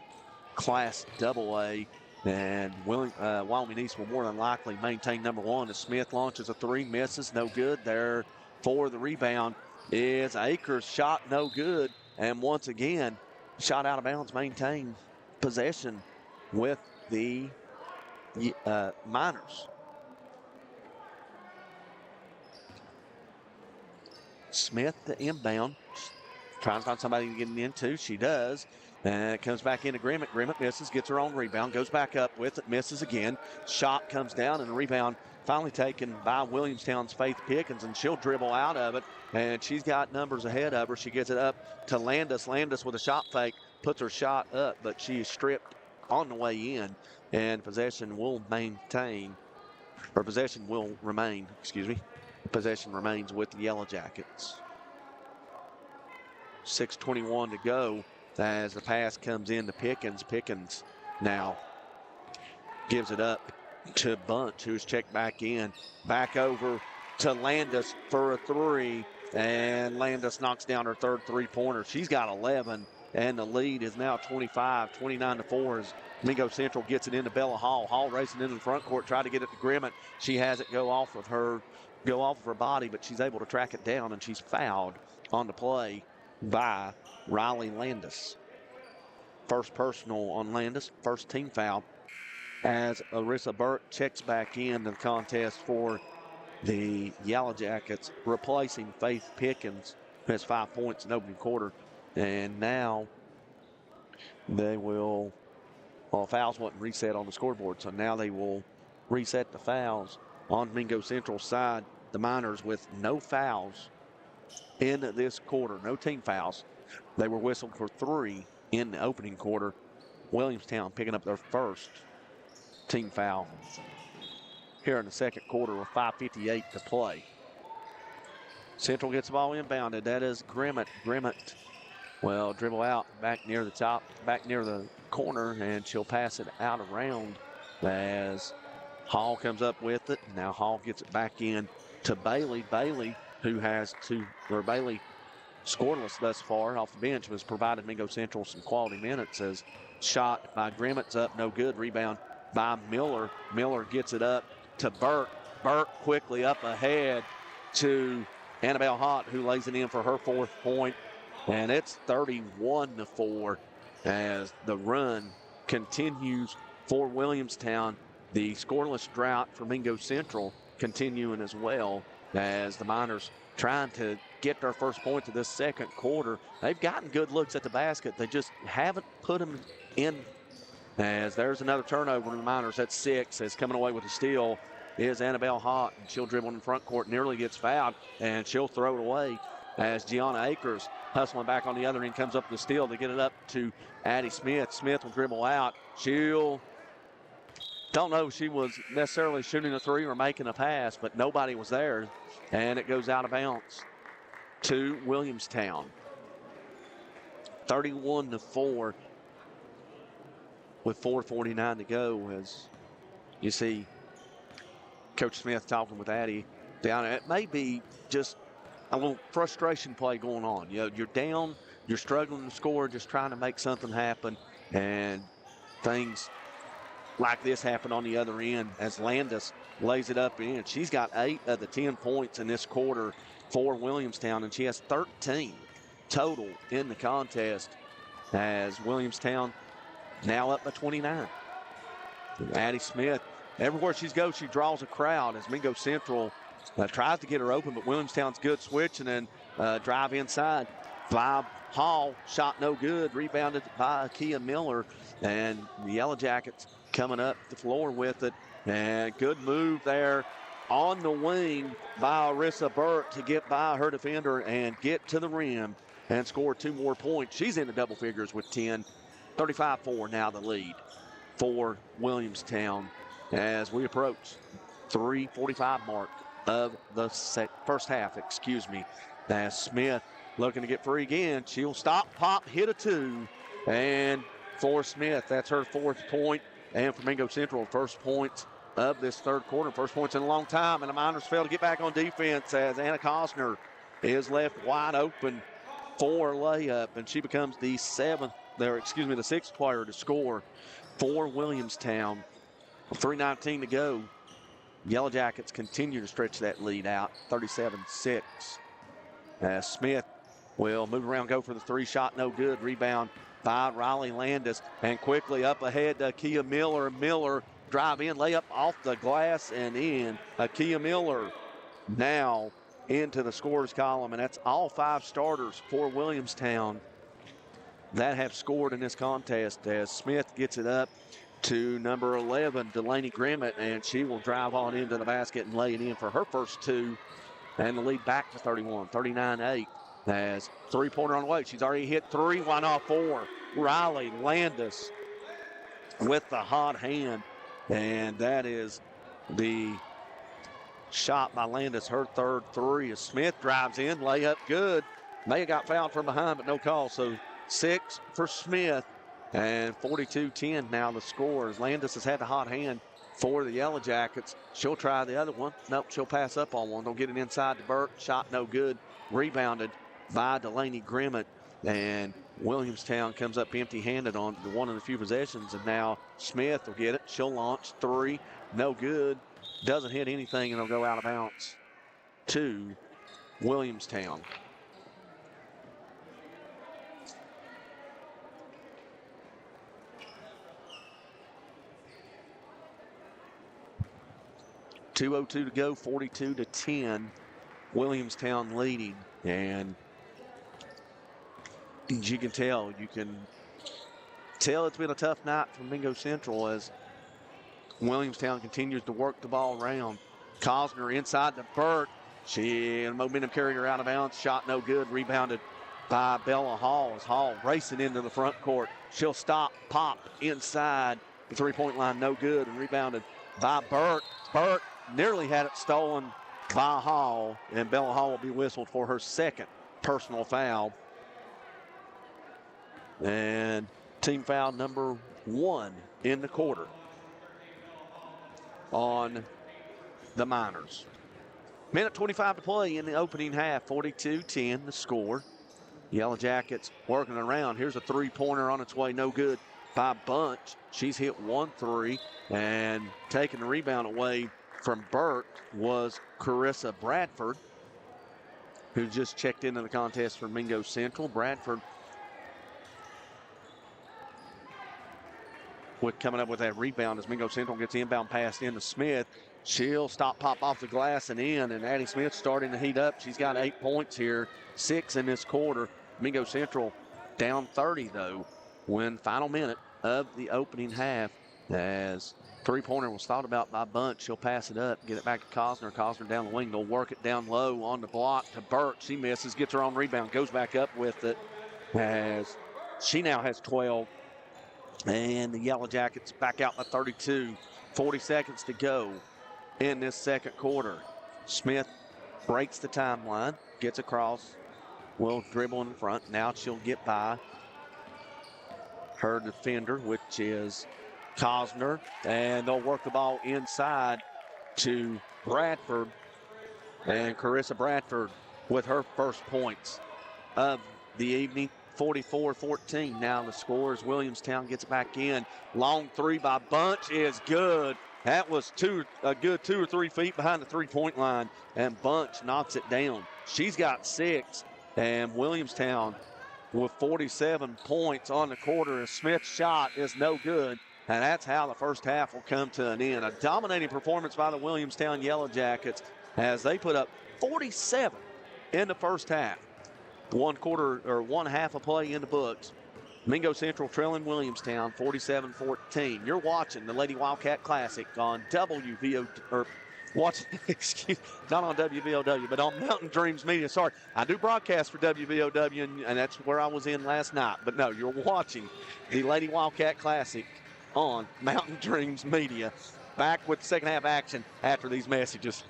Class AA. And Wyoming East will more than likely maintain number 1 as Smith launches a 3, misses, no good. There for the rebound is Akers, shot no good. And once again, shot out of bounds, maintain possession with the Miners. Smith to inbound. Trying to find somebody to get it into. She does. And it comes back into Grimmett. Grimmett misses, gets her own rebound, goes back up with it, misses again. Shot comes down, and the rebound finally taken by Williamstown's Faith Pickens, and she'll dribble out of it. And she's got numbers ahead of her. She gets it up to Landis. Landis with a shot fake, puts her shot up, but she is stripped on the way in. And possession will remain, excuse me. Possession remains with the Yellow Jackets. 6:21 to go as the pass comes in to Pickens. Pickens now gives it up to Bunch, who's checked back in. Back over to Landis for a three, and Landis knocks down her third three-pointer. She's got 11, and the lead is now 25, 29-4 as Mingo Central gets it into Bella Hall. Hall racing into the front court, try to get it to Grimmett. She has it go off of her body, but she's able to track it down, and she's fouled on the play by Riley Landis. First personal on Landis, first team foul, as Arissa Burt checks back in the contest for the Yellow Jackets, replacing Faith Pickens, who has 5 points in opening quarter. And now they will, fouls wasn't reset on the scoreboard, so now they will reset the fouls on Mingo Central's side. The Miners with no fouls in this quarter, no team fouls. They were whistled for 3 in the opening quarter. Williamstown picking up their first team foul here in the second quarter with 5:58 to play. Central gets the ball inbounded. That is Grimmett. Grimmett will dribble out back near the top, back near the corner, and she'll pass it out around as Hall comes up with it. Now Hall gets it back in to Bailey. Bailey, Bailey scoreless thus far off the bench, has provided Mingo Central some quality minutes as shot by Grimmett's up, no good. Rebound by Miller. Miller gets it up to Burt. Burt quickly up ahead to Annabelle Hott, who lays it in for her 4th point. And it's 31-4 as the run continues for Williamstown. The scoreless drought for Mingo Central continuing as well as the Miners trying to get their first points of this second quarter. They've gotten good looks at the basket. They just haven't put them in. As there's another turnover in the Miners at 6, as coming away with a steal is Annabelle Hott. And she'll dribble in the front court, nearly gets fouled, and she'll throw it away as Gianna Akers hustling back on the other end, comes up with the steal to get it up to Addie Smith. Smith will dribble out. Don't know if she was necessarily shooting a three or making a pass, but nobody was there, and it goes out of bounds to Williamstown. 31-4 with 4:49 to go as you see Coach Smith talking with Addie down. It may be just a little frustration play going on. You know, you're down, you're struggling to score, just trying to make something happen, and things like this happen on the other end as Landis lays it up in. She's got 8 of the 10 points in this quarter for Williamstown, and she has 13 total in the contest as Williamstown now up by 29. Addie Smith, everywhere she goes, she draws a crowd as Mingo Central tries to get her open, but Williamstown's good switch and then drive inside. Bob Hall, shot no good, rebounded by Kia Miller, and the Yellow Jackets coming up the floor with it. And good move there on the wing by Arissa Burt to get by her defender and get to the rim and score 2 more points. She's in the double figures with 10. 35-4 now the lead for Williamstown as we approach 3:45 mark of the first half, As Smith looking to get free again. She'll stop, pop, hit a 2. And for Smith, that's her 4th point. And for Mingo Central, first points of this third quarter. First points in a long time. And the Miners fail to get back on defense as Anna Costner is left wide open for a layup. And she becomes the 6th player to score for Williamstown. 3:19 to go. Yellow Jackets continue to stretch that lead out, 37-6. As Smith will move around, go for the 3 shot, no good. Rebound by Riley Landis, and quickly up ahead to Kia Miller. Miller drive in, lay up off the glass and in. Akia Miller now into the scores column, and that's all 5 starters for Williamstown that have scored in this contest, as Smith gets it up to number 11, Delaney Grimmett, and she will drive on into the basket and lay it in for her first 2, and the lead back to 31, 39-8. As three-pointer on the way. She's already hit 3, why not 4? Riley Landis with the hot hand, and that is the shot by Landis, her third 3. As Smith drives in, layup good. May have got fouled from behind, but no call. So 6 for Smith, and 42-10 now the score. As Landis has had the hot hand for the Yellow Jackets. She'll try the other one. Nope, she'll pass up on one. They'll get it inside to Byrd. Shot no good. Rebounded by Delaney Grimmett, and Williamstown comes up empty-handed on one of the few possessions, and now Smith will get it. She'll launch 3, no good. Doesn't hit anything, and it'll go out of bounds to Williamstown. .202 to go, 42-10. Williamstown leading, and as you can tell it's been a tough night for Mingo Central as Williamstown continues to work the ball around. Cosner inside to Byrd. She and momentum carried her out of bounds. Shot no good. Rebounded by Bella Hall as Hall racing into the front court. She'll stop, pop inside the three-point line. No good. And rebounded by Byrd. Byrd nearly had it stolen by Hall, and Bella Hall will be whistled for her second personal foul. And team foul number 1 in the quarter on the Miners. Minute 25 to play in the opening half, 42-10 the score. Yellow Jackets working around. Here's a three-pointer on its way, no good by Bunch. She's hit 1 3, and taking the rebound away from Burt was Carissa Bradford, who just checked into the contest for Mingo Central. Bradford coming up with that rebound as Mingo Central gets the inbound pass into Smith. She'll stop, pop off the glass and in, and Addie Smith starting to heat up. She's got 8 points here, 6 in this quarter. Mingo Central down 30, though, when final minute of the opening half, as three-pointer was thought about by Bunch. She'll pass it up, get it back to Cosner. Cosner down the wing. They'll work it down low on the block to Burt. She misses, gets her own rebound, goes back up with it as she now has 12. And the Yellow Jackets back out by 32. 40 seconds to go in this second quarter. Smith breaks the timeline, gets across, will dribble in front. Now she'll get by her defender, which is Cosner, and they'll work the ball inside to Bradford, and Carissa Bradford with her first points of the evening. 44-14 now the score as Williamstown gets back in. Long three by Bunch is good. That was a good 2 or 3 feet behind the three-point line, and Bunch knocks it down. She's got 6, and Williamstown with 47 points on the quarter. Smith's shot is no good, and that's how the first half will come to an end. A dominating performance by the Williamstown Yellow Jackets as they put up 47 in the first half. One half of play in the books. Mingo Central trailing Williamstown 47-14. You're watching the Lady Wildcat Classic on WVO, or watching, not on WVOW, but on Mountain Dreams Media. Sorry, I do broadcast for WVOW, and that's where I was in last night. But no, you're watching the Lady Wildcat Classic on Mountain Dreams Media. Back with second half action after these messages.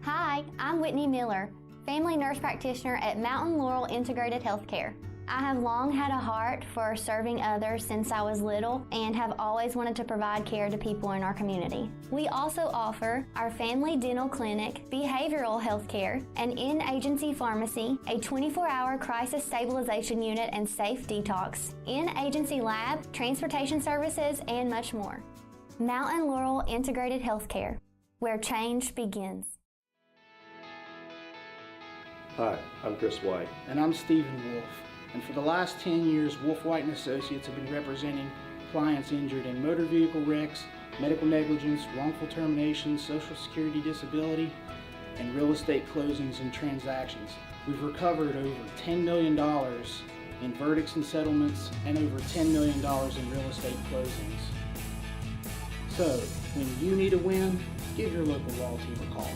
Hi, I'm Whitney Miller, family nurse practitioner at Mountain Laurel Integrated Healthcare. I have long had a heart for serving others since I was little and have always wanted to provide care to people in our community. We also offer our family dental clinic, behavioral health care, an in-agency pharmacy, a 24-hour crisis stabilization unit and safe detox, in-agency lab, transportation services, and much more. Mountain Laurel Integrated Healthcare, where change begins. Hi, I'm Chris White. And I'm Stephen Wolf. And for the last 10 years, Wolf White & Associates have been representing clients injured in motor vehicle wrecks, medical negligence, wrongful termination, Social Security disability, and real estate closings and transactions. We've recovered over $10 million in verdicts and settlements and over $10 million in real estate closings. So, when you need a win, give your local law team a call.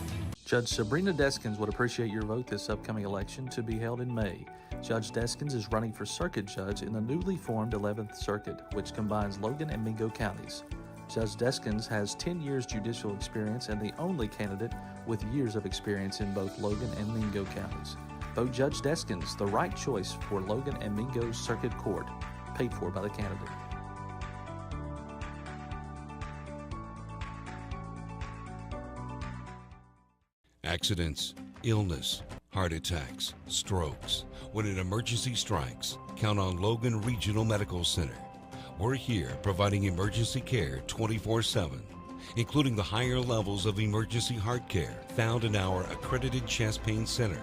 Judge Sabrina Deskins would appreciate your vote this upcoming election to be held in May. Judge Deskins is running for circuit judge in the newly formed 11th Circuit, which combines Logan and Mingo counties. Judge Deskins has 10 years judicial experience and the only candidate with years of experience in both Logan and Mingo counties. Vote Judge Deskins, the right choice for Logan and Mingo Circuit Court, paid for by the candidate. Accidents, illness, heart attacks, strokes. When an emergency strikes, count on Logan Regional Medical Center. We're here providing emergency care 24/7, including the higher levels of emergency heart care found in our accredited chest pain center,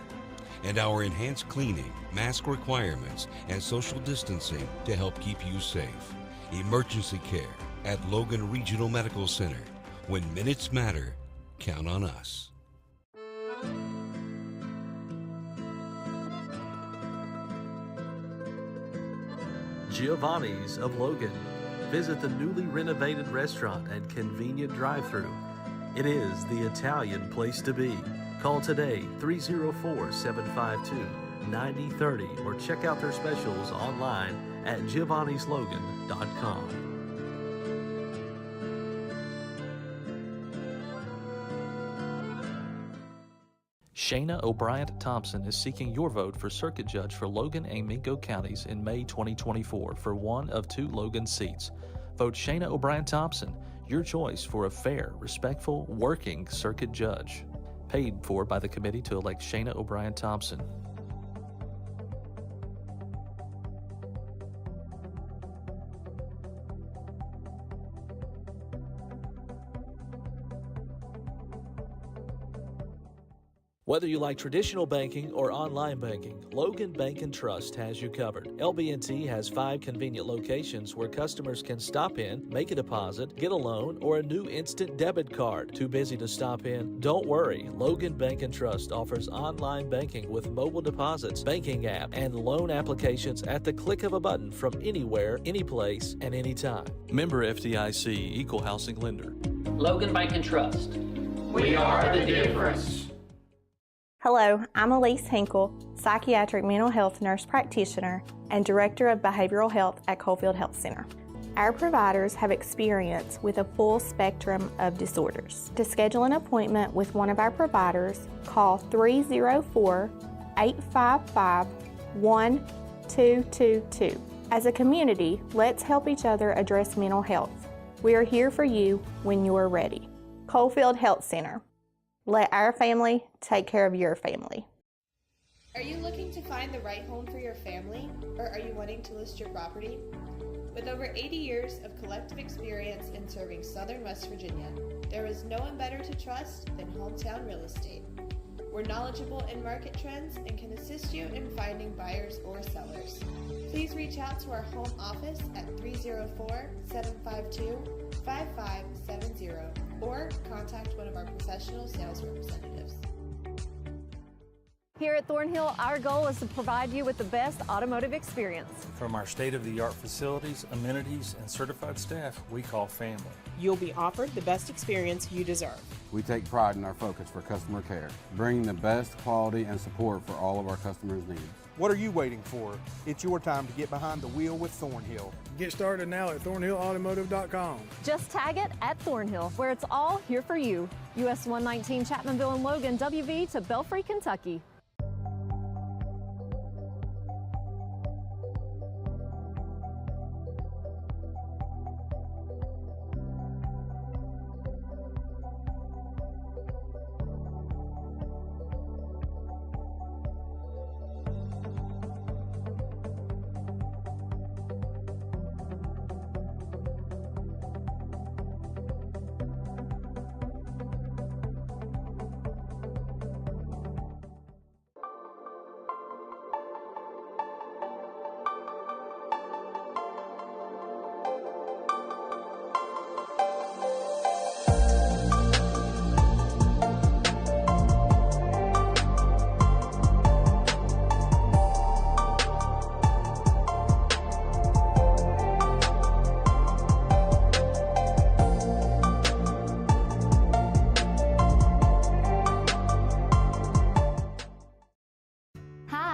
and our enhanced cleaning, mask requirements, and social distancing to help keep you safe. Emergency care at Logan Regional Medical Center. When minutes matter, count on us. Giovanni's of Logan. Visit the newly renovated restaurant and convenient drive-thru. It is the Italian place to be. Call today 304-752-9030 or check out their specials online at giovannislogan.com. Shayna O'Brien-Thompson is seeking your vote for circuit judge for Logan and Mingo counties in May 2024 for one of 2 Logan seats. Vote Shayna O'Brien-Thompson, your choice for a fair, respectful, working circuit judge. Paid for by the committee to elect Shayna O'Brien-Thompson. Whether you like traditional banking or online banking, Logan Bank & Trust has you covered. LB&T has 5 convenient locations where customers can stop in, make a deposit, get a loan, or a new instant debit card. Too busy to stop in? Don't worry. Logan Bank & Trust offers online banking with mobile deposits, banking app, and loan applications at the click of a button from anywhere, anyplace, and anytime. Member FDIC, Equal Housing Lender. Logan Bank & Trust. We are the difference. Hello, I'm Elise Hinkle, psychiatric mental health nurse practitioner and director of behavioral health at Coalfield Health Center. Our providers have experience with a full spectrum of disorders. To schedule an appointment with one of our providers, call 304-855-1222. As a community, let's help each other address mental health. We are here for you when you're ready. Coalfield Health Center. Let our family take care of your family. Are you looking to find the right home for your family, or are you wanting to list your property? With over 80 years of collective experience in serving Southern West Virginia, there is no one better to trust than Hometown Real Estate. We're knowledgeable in market trends and can assist you in finding buyers or sellers. Please reach out to our home office at 304-752-5570 or contact one of our professional sales representatives. Here at Thornhill, our goal is to provide you with the best automotive experience. From our state-of-the-art facilities, amenities, and certified staff we call family. You'll be offered the best experience you deserve. We take pride in our focus for customer care, bringing the best quality and support for all of our customers' needs. What are you waiting for? It's your time to get behind the wheel with Thornhill. Get started now at thornhillautomotive.com. Just tag it at Thornhill, where it's all here for you. US 119 Chapmanville and Logan, WV to Belfry, Kentucky.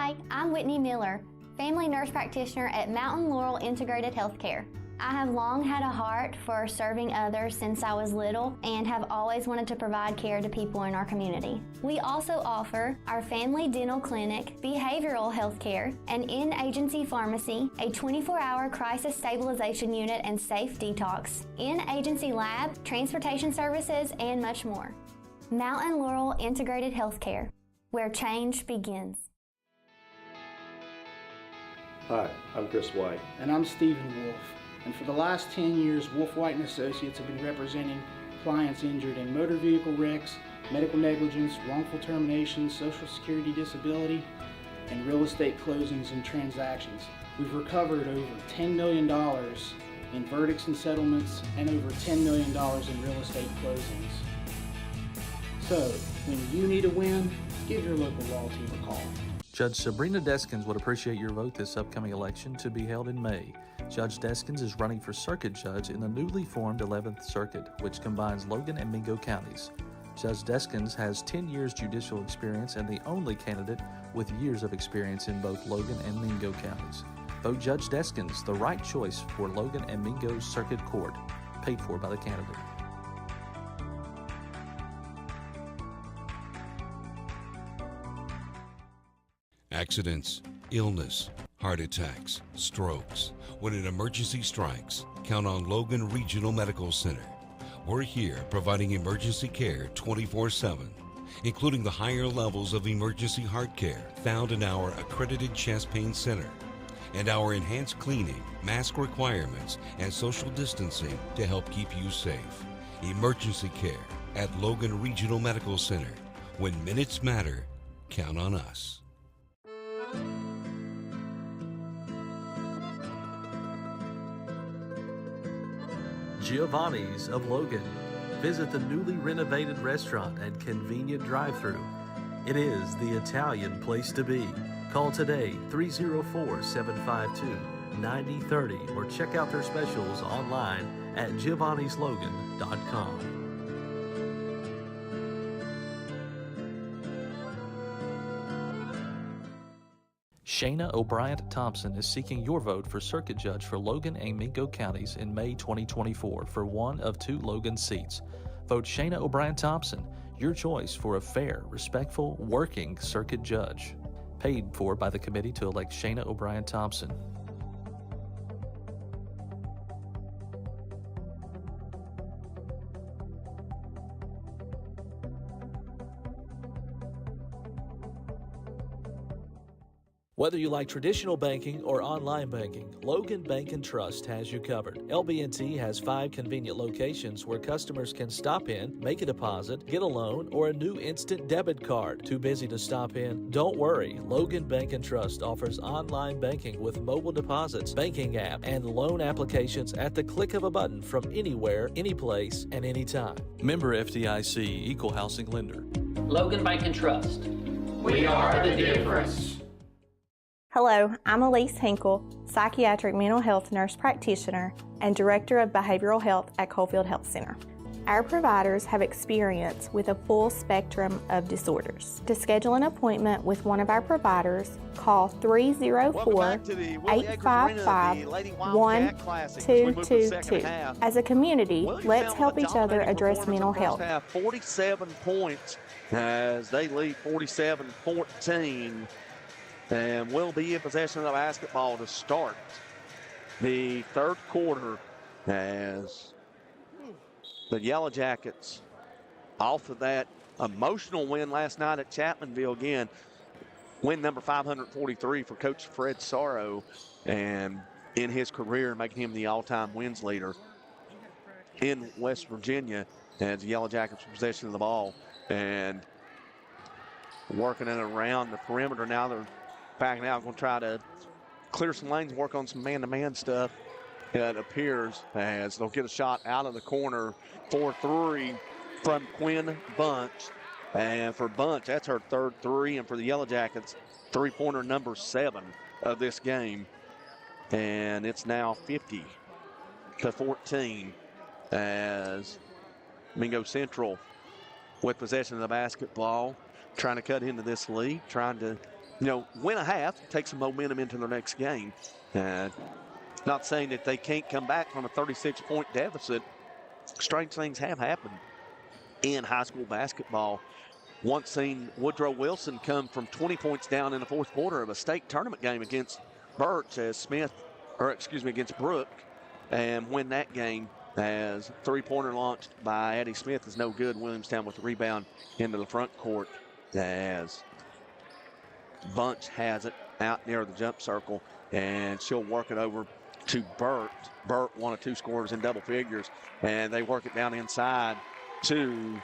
Hi, I'm Whitney Miller, family nurse practitioner at Mountain Laurel Integrated Healthcare. I have long had a heart for serving others since I was little and have always wanted to provide care to people in our community. We also offer our family dental clinic, behavioral health care, an in-agency pharmacy, a 24-hour crisis stabilization unit and safe detox, in-agency lab, transportation services, and much more. Mountain Laurel Integrated Healthcare, where change begins. Hi, I'm Chris White. And I'm Stephen Wolf. And for the last 10 years, Wolf White & Associates have been representing clients injured in motor vehicle wrecks, medical negligence, wrongful termination, social security disability, and real estate closings and transactions. We've recovered over $10 million in verdicts and settlements and over $10 million in real estate closings. So, when you need a win, give your local law team a call. Judge Sabrina Deskins would appreciate your vote this upcoming election to be held in May. Judge Deskins is running for circuit judge in the newly formed 11th Circuit, which combines Logan and Mingo counties. Judge Deskins has 10 years judicial experience and the only candidate with years of experience in both Logan and Mingo counties. Vote Judge Deskins, the right choice for Logan and Mingo Circuit Court, paid for by the candidate. Accidents, illness, heart attacks, strokes. When an emergency strikes, count on Logan Regional Medical Center. We're here providing emergency care 24/7, including the higher levels of emergency heart care found in our accredited chest pain center, and our enhanced cleaning, mask requirements, and social distancing to help keep you safe. Emergency care at Logan Regional Medical Center. When minutes matter, count on us. Giovanni's of Logan. Visit the newly renovated restaurant and convenient drive-thru. It is the Italian place to be. Call today 304-752-9030 or check out their specials online at giovannislogan.com. Shayna O'Brien Thompson is seeking your vote for circuit judge for Logan and Mingo counties in May 2024 for one of 2 Logan seats. Vote Shayna O'Brien Thompson, your choice for a fair, respectful, working circuit judge. Paid for by the committee to elect Shayna O'Brien Thompson. Whether you like traditional banking or online banking, Logan Bank & Trust has you covered. LB&T has 5 convenient locations where customers can stop in, make a deposit, get a loan, or a new instant debit card. Too busy to stop in? Don't worry. Logan Bank & Trust offers online banking with mobile deposits, banking app, and loan applications at the click of a button from anywhere, anyplace, and anytime. Member FDIC, Equal Housing Lender. Logan Bank & Trust. We are the difference. Hello, I'm Elise Hinkle, psychiatric mental health nurse practitioner and director of behavioral health at Coalfield Health Center. Our providers have experience with a full spectrum of disorders. To schedule an appointment with one of our providers, call 304-855-1222. As a community, let's help each other address mental health. 47 points as they lead 47-14. And will be in possession of the basketball to start the third quarter as the Yellow Jackets, off of that emotional win last night at Chapmanville, again, win number 543 for Coach Fred Sorrow, and in his career making him the all-time wins leader in West Virginia, as the Yellow Jackets possession of the ball and working it around the perimeter. Now they're backing out, going to try to clear some lanes, work on some man-to-man stuff, it appears, as they'll get a shot out of the corner for 3 from Quinn Bunch. And for Bunch, that's her third 3, and for the Yellow Jackets, 3-pointer number 7 of this game. And it's now 50-14 as Mingo Central with possession of the basketball, trying to cut into this lead, trying to win a half, take some momentum into their next game. Not saying that they can't come back from a 36-point deficit. Strange things have happened in high school basketball. Once seen Woodrow Wilson come from 20 points down in the fourth quarter of a state tournament game against Byrd against Brook, and win that game as three-pointer launched by Addie Smith is no good. Williamstown with the rebound into the front court as Bunch has it out near the jump circle, and she'll work it over to Burt. Burt, one of two scorers in double figures, and they work it down inside to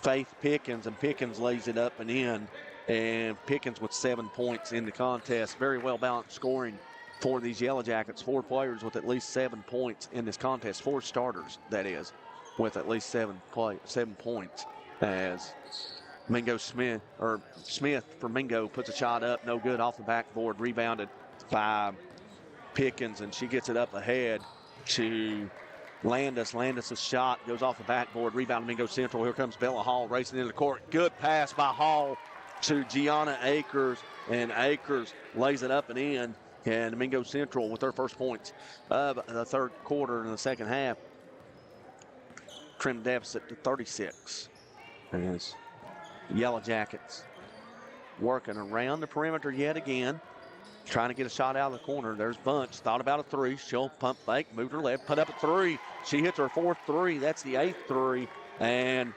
Faith Pickens, and Pickens lays it up and in, and Pickens with 7 points in the contest. Very well balanced scoring for these Yellow Jackets. 4 players with at least 7 points in this contest. 4 starters, that is, with at least 7 points. As Smith for Mingo puts a shot up, no good, off the backboard, rebounded by Pickens, and she gets it up ahead to Landis. Landis' shot goes off the backboard, rebound Mingo Central. Here comes Bella Hall racing into the court. Good pass by Hall to Gianna Akers, and Akers lays it up and in. And Mingo Central with their first points of the third quarter in the second half. Trim deficit to 36. As Yellow Jackets working around the perimeter yet again, trying to get a shot out of the corner. There's Bunch, thought about a three. She'll pump fake, move her left, put up a three. She hits her fourth three. That's the 8th three. And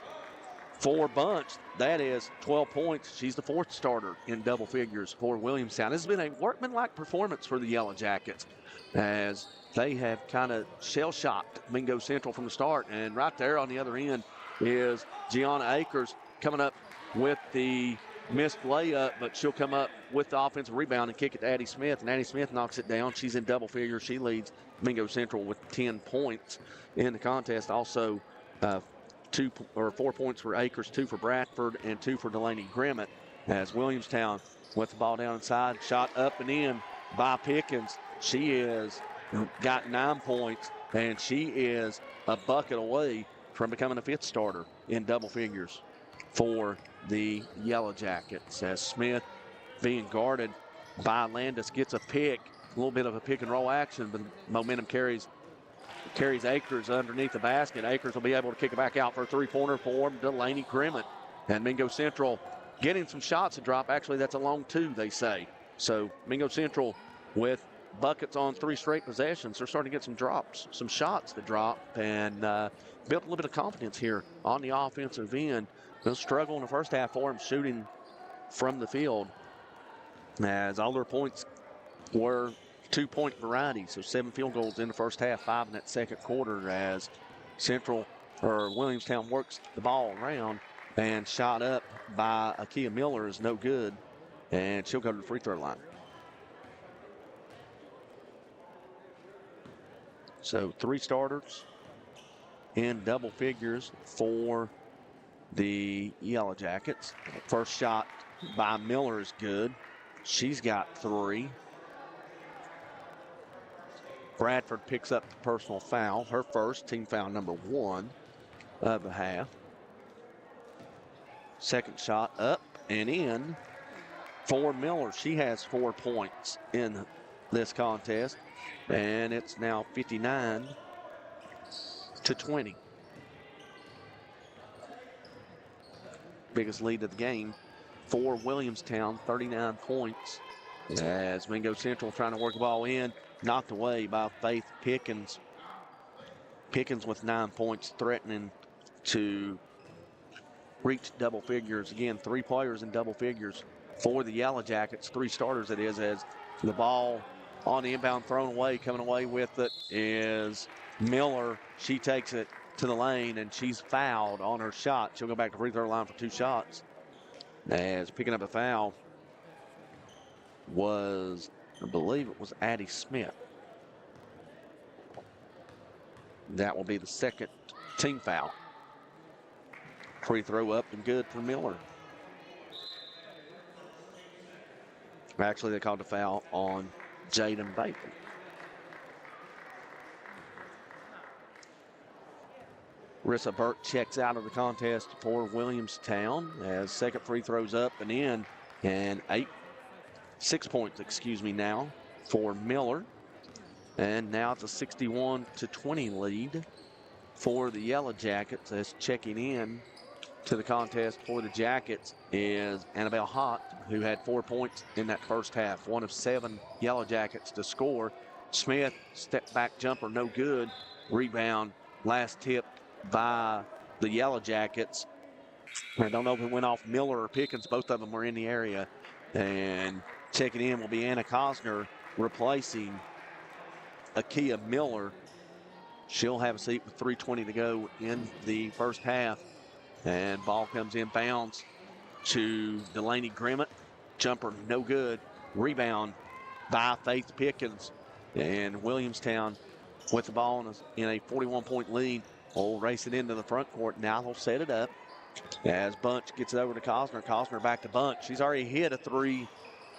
for Bunch, that is 12 points. She's the 4th starter in double figures for Williamstown. This has been a workmanlike performance for the Yellow Jackets, as they have kind of shell-shocked Mingo Central from the start. And right there on the other end is Gianna Akers coming up with the missed layup, but she'll come up with the offensive rebound and kick it to Addie Smith, and Addie Smith knocks it down. She's in double figures. She leads Mingo Central with 10 points in the contest. Also, 4 points for Akers, 2 for Bradford, and 2 for Delaney Grimmett, as Williamstown with the ball down inside, shot up and in by Pickens. She is got 9 points, and she is a bucket away from becoming a 5th starter in double figures for the Yellow Jackets, as Smith, being guarded by Landis, gets a pick. A little bit of a pick and roll action, but momentum carries Akers underneath the basket. Akers will be able to kick it back out for a three-pointer for Delaney Grimmett. And Mingo Central getting some shots to drop. Actually, that's a long 2, they say. So Mingo Central with buckets on 3 straight possessions. They're starting to get some drops, some shots to drop, and built a little bit of confidence here on the offensive end. They'll struggle in the first half for them shooting from the field, as all their points were 2-point variety. So 7 field goals in the first half, 5 in that second quarter, as Williamstown works the ball around, and shot up by Akia Miller is no good, and she'll go to the free throw line. So 3 starters in double figures for the Yellow Jackets. First shot by Miller is good. She's got 3. Bradford picks up the personal foul, her first, team foul number 1 of the half. Second shot up and in for Miller. She has 4 points in this contest, and it's now 59-20. Biggest lead of the game for Williamstown, 39 points, as Mingo Central trying to work the ball in, knocked away by Faith Pickens. Pickens with 9 points, threatening to reach double figures. Again, 3 players in double figures for the Yellow Jackets, 3 starters it is, as the ball on the inbound thrown away. Coming away with it is Miller. She takes it to the lane, and she's fouled on her shot. She'll go back to free throw line for 2 shots. As picking up a foul was, I believe it was Addie Smith. That will be the second team foul. Free throw up and good for Miller. Actually, they called a foul on Jaden Baker. Rissa Burke checks out of the contest for Williamstown, as second free throws up and in, and 8 6 points, now for Miller. And now it's a 61-20 lead for the Yellow Jackets. As checking in to the contest for the Jackets is Annabelle Hott, who had 4 points in that first half. One of 7 Yellow Jackets to score. Smith, step back jumper, no good. Rebound, last tip by the Yellow Jackets. I don't know if it went off Miller or Pickens. Both of them were in the area. And checking in will be Anna Cosner, replacing Akia Miller. She'll have a seat with 3:20 to go in the first half. And ball comes in bounds to Delaney Grimmett. Jumper, no good. Rebound by Faith Pickens. And Williamstown with the ball in a 41-point lead. Will race it into the front court. Now they'll set it up as Bunch gets it over to Cosner. Cosner back to Bunch. She's already hit a 3.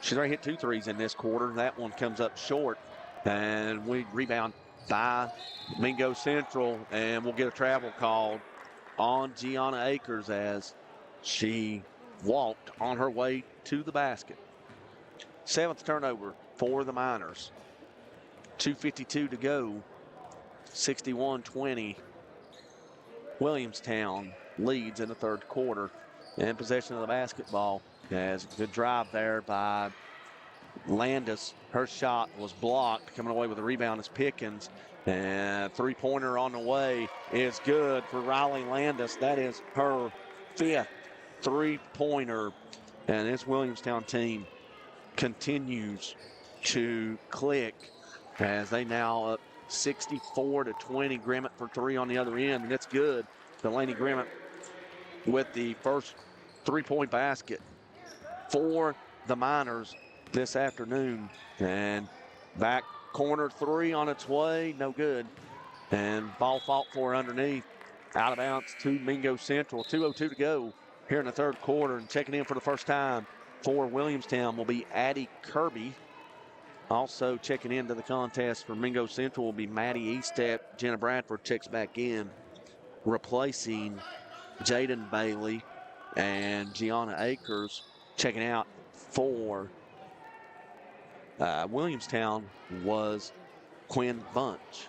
She's already hit 2 threes in this quarter. That one comes up short. And we rebound by Mingo Central. And we'll get a travel called on Gianna Akers as she walked on her way to the basket. 7th turnover for the Miners. 2:52 to go. 61-20. Williamstown leads in the third quarter. And possession of the basketball. As a good drive there by Landis. Her shot was blocked. Coming away with a rebound is Pickens. And 3-pointer on the way is good for Riley Landis. That is her 5th 3-pointer. And this Williamstown team continues to click as they now up 64-20. Grimmett for 3 on the other end, and it's good. Delaney Grimmett with the first 3-point basket for the Miners this afternoon. And back corner 3 on its way, no good. And ball fought for underneath. Out of bounds to Mingo Central. 2:02 to go here in the third quarter. And checking in for the first time for Williamstown will be Addie Kirby. Also checking into the contest for Mingo Central will be Maddie Eastep. Jenna Bradford checks back in, replacing Jaden Bailey. And Gianna Akers checking out for Williamstown was Quinn Bunch.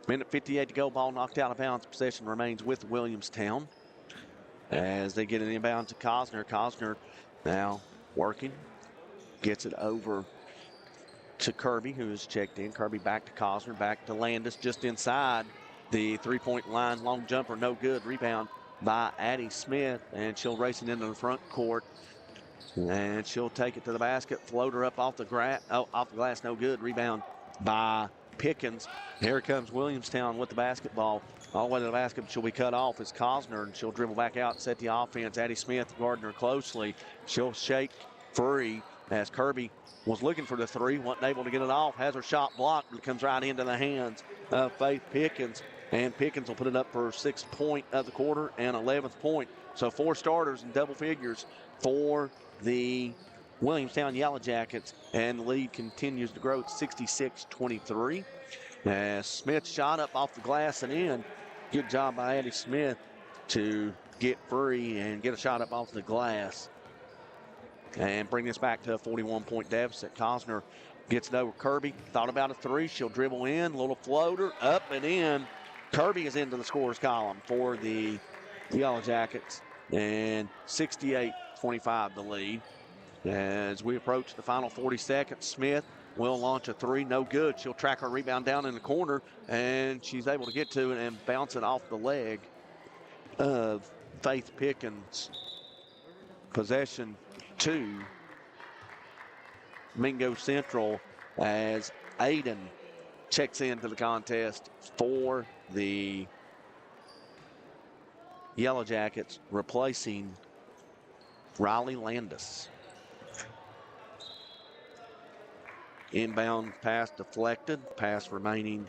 Minute 58 to go. Ball knocked out of bounds. Possession remains with Williamstown as they get an inbound to Cosner. Cosner now working. Gets it over to Kirby, who is checked in. Kirby back to Cosner. Back to Landis just inside the 3-point line. Long jumper, no good. Rebound by Addie Smith, and she'll race it into the front court. And she'll take it to the basket. Floater up off the glass, no good. Rebound by Pickens. Here comes Williamstown with the basketball. All the way to the basket, she'll be cut off as Cosner, and she'll dribble back out and set the offense. Addie Smith guarding her closely. She'll shake free as Kirby was looking for the 3, wasn't able to get it off. Has her shot blocked, but it comes right into the hands of Faith Pickens. And Pickens will put it up for her 6th point of the quarter and 11th point. So 4 starters in double figures for the Williamstown Yellow Jackets, and the lead continues to grow at 66-23. As Smith shot up off the glass and in. Good job by Addie Smith to get free and get a shot up off the glass and bring this back to a 41-point deficit. Cosner gets it over Kirby. Thought about a 3. She'll dribble in. Little floater up and in. Kirby is into the scorer's column for the Yellow Jackets, and 68-25 the lead. As we approach the final 40 seconds, Smith will launch a 3, no good. She'll track her rebound down in the corner, and she's able to get to it and bounce it off the leg of Faith Pickens. Possession to Mingo Central as Aiden checks into the contest for the Yellow Jackets, replacing Riley Landis. Inbound pass deflected. Pass remaining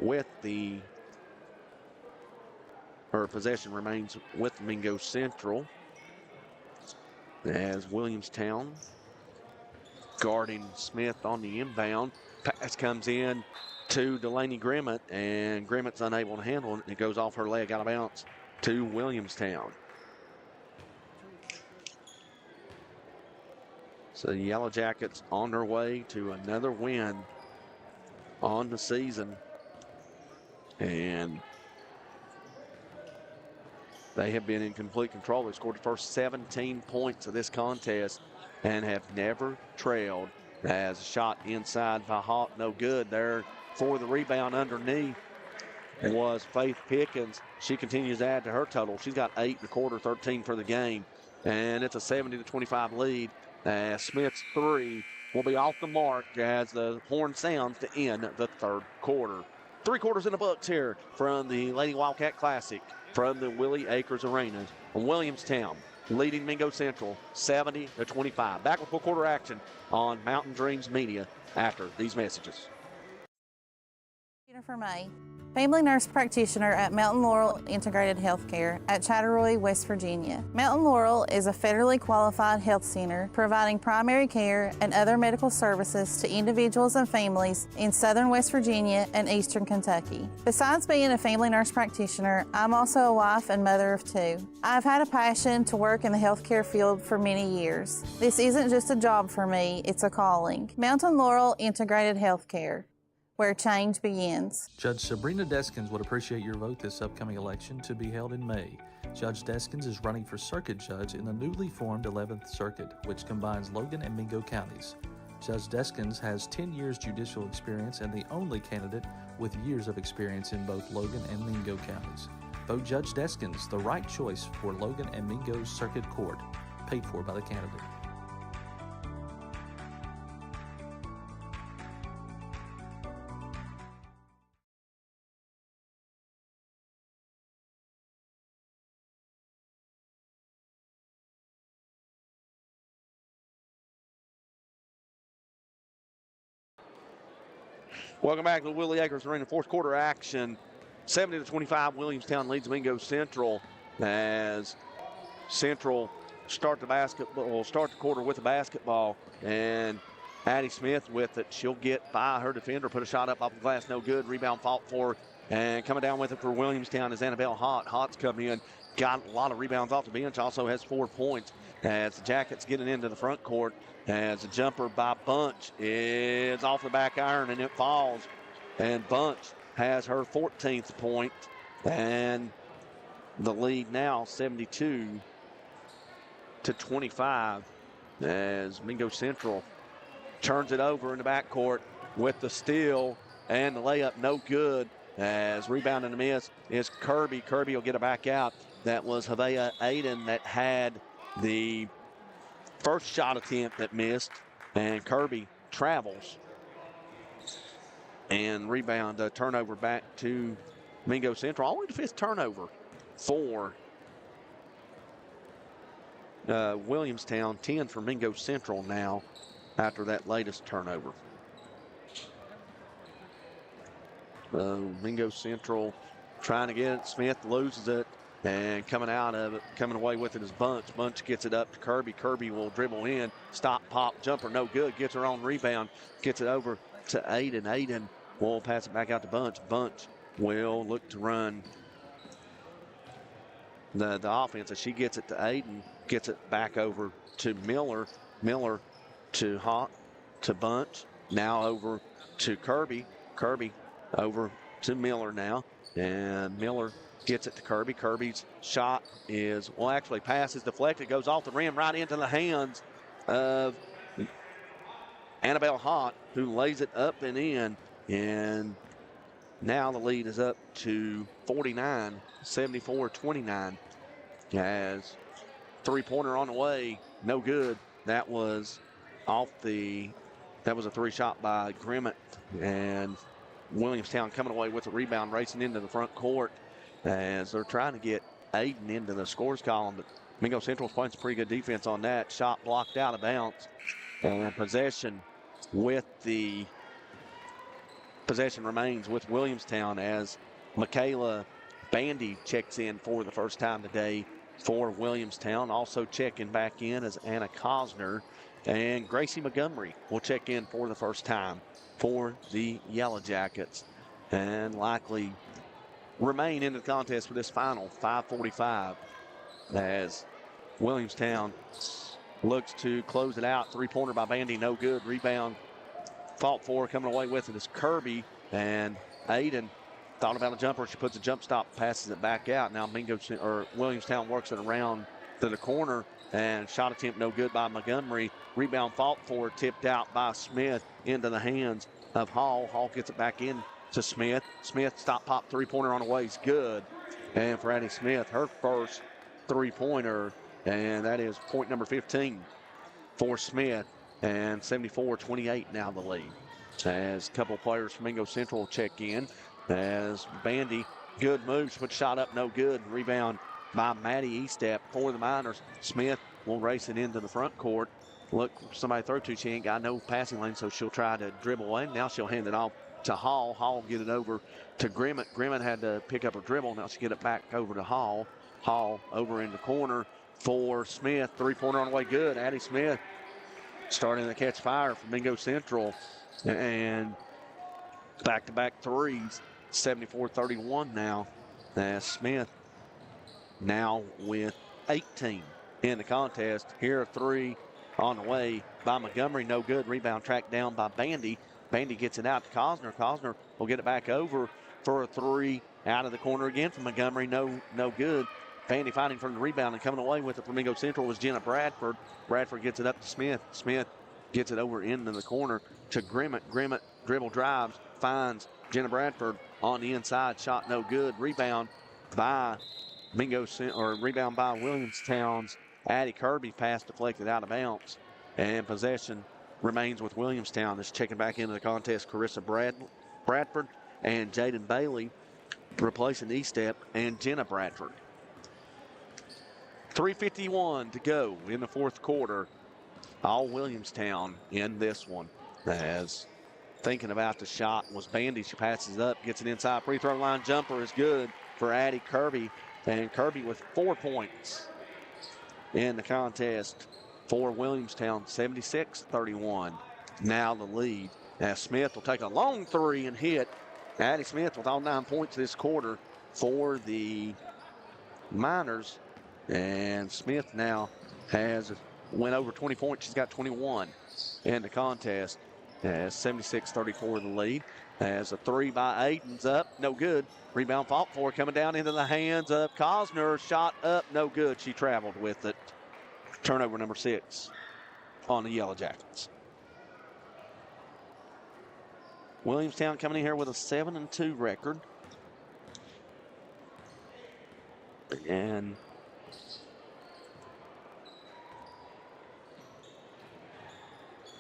with possession remains with Mingo Central. As Williamstown guarding Smith on the inbound. Pass comes in to Delaney Grimmett, and Grimmett's unable to handle it. It goes off her leg out of bounds to Williamstown. So the Yellow Jackets on their way to another win on the season. And they have been in complete control. They scored the first 17 points of this contest and have never trailed. As a shot inside by Hawk, no good there for the rebound underneath was Faith Pickens. She continues to add to her total. She's got 8 in the quarter, 13 for the game. And it's a 70-25 lead. Smith's three will be off the mark as the horn sounds to end the third quarter. 3 quarters in the books here from the Lady Wildcat Classic from the Willie Acres Arena. Williamstown leading Mingo Central 70-25. Back with full quarter action on Mountain Dreams Media after these messages. Jennifer May, family nurse practitioner at Mountain Laurel Integrated Healthcare at Chatteroy, West Virginia. Mountain Laurel is a federally qualified health center providing primary care and other medical services to individuals and families in southern West Virginia and eastern Kentucky. Besides being a family nurse practitioner, I'm also a wife and mother of 2. I've had a passion to work in the healthcare field for many years. This isn't just a job for me, it's a calling. Mountain Laurel Integrated Healthcare, where change begins. Judge Sabrina Deskins would appreciate your vote this upcoming election to be held in May. Judge Deskins is running for circuit judge in the newly formed 11th Circuit, which combines Logan and Mingo counties. Judge Deskins has 10 years judicial experience and the only candidate with years of experience in both Logan and Mingo counties. Vote Judge Deskins, the right choice for Logan and Mingo's circuit court, paid for by the candidate. Welcome back to the Willie Acres Arena. Fourth quarter action. 70-25, Williamstown leads Mingo Central as Central start the quarter with the basketball. And Addie Smith with it. She'll get by her defender, put a shot up off the glass, no good. Rebound fought for, and coming down with it for Williamstown is Annabelle Hott. Hott's coming in, got a lot of rebounds off the bench, also has 4 points as the Jackets getting into the front court. As a jumper by Bunch is off the back iron and it falls. And Bunch has her 14th point. And the lead now 72-25 as Mingo Central turns it over in the backcourt with the steal and the layup no good. As rebound and a miss is Kirby. Kirby will get it back out. That was Havea Aiden that had the first shot attempt that missed, and Kirby travels. And rebound, turnover back to Mingo Central. Only the 5th turnover for Williamstown. 10 for Mingo Central now after that latest turnover. Mingo Central trying to get it. Smith loses it. And coming out of it, coming away with it is Bunch. Bunch gets it up to Kirby. Kirby will dribble in. Stop, pop, jumper, no good. Gets her own rebound. Gets it over to Aiden. Aiden will pass it back out to Bunch. Bunch will look to run the offense. As she gets it to Aiden, gets it back over to Miller. Miller to Hawk, to Bunch. Now over to Kirby. Kirby over to Miller now. And Miller gets it to Kirby. Kirby's shot is, well, actually passes deflected, goes off the rim right into the hands of Annabelle Hott, who lays it up and in. And now the lead is up to 49, 74-29. As 3-pointer on the way, no good. That was a 3-shot by Grimmett. And Williamstown coming away with the rebound, racing into the front court as they're trying to get Aiden into the scores column, but Mingo Central's playing some pretty good defense on that. Shot blocked out of bounds. And possession remains with Williamstown as Michaela Bandy checks in for the first time today for Williamstown. Also checking back in as Anna Cosner, and Gracie Montgomery will check in for the first time for the Yellow Jackets and likely remain in the contest for this final 5:45 as Williamstown looks to close it out. Three-pointer by Bandy, no good. Rebound fought for, coming away with it is Kirby. And Aiden thought about a jumper. She puts a jump stop, passes it back out. Now Williamstown works it around to the corner. And shot attempt no good by Montgomery. Rebound fought for, tipped out by Smith into the hands of Hall. Hall gets it back in to Smith. Smith stop pop three-pointer on the way is good. And for Addie Smith, her first three-pointer. And that is point number 15 for Smith. And 74-28 now the lead. As a couple players from Mingo Central check in. As Bandy, good moves, put shot up, no good. Rebound by Maddie Estep for the Miners. Smith will race it into the front court. Look, somebody throw to. She ain't got no passing lane, so she'll try to dribble away. Now she'll hand it off to Hall. Hall get it over to Grimmett. Grimmett had to pick up her dribble. Now she'll get it back over to Hall. Hall over in the corner for Smith. Three-pointer on the way, good. Addie Smith starting to catch fire from Mingo Central. And back-to-back threes. 74-31 now. As Smith now with 18 in the contest. Here a three on the way by Montgomery. No good. Rebound tracked down by Bandy. Bandy gets it out to Cosner. Cosner will get it back over for a three out of the corner again from Montgomery. No good. Bandy fighting for the rebound and coming away with it from Mingo Central was Jenna Bradford. Bradford gets it up to Smith. Smith gets it over into the corner to Grimmett. Grimmett dribble drives, finds Jenna Bradford on the inside. Shot no good. Rebound by rebound by Williamstown's Addie Kirby. Pass deflected out of bounds. And possession remains with Williamstown. Is checking back into the contest. Carissa Bradford and Jaden Bailey replacing Estep and Jenna Bradford. 3:51 to go in the fourth quarter. All Williamstown in this one. As thinking about the shot was Bandy. She passes up, gets an inside free throw line jumper is good for Addie Kirby. And Kirby with 4 points in the contest for Williamstown, 76-31. Now the lead as Smith will take a long three and hit. Addie Smith with all 9 points this quarter for the Miners. And Smith now went over 20 points. She's got 21 in the contest. As 76-34 the lead. As a three by Aiden's up, no good. Rebound fought for, coming down into the hands of Cosner. Shot up, no good. She traveled with it. Turnover number 6 on the Yellow Jackets. Williamstown coming in here with a 7-2 record. And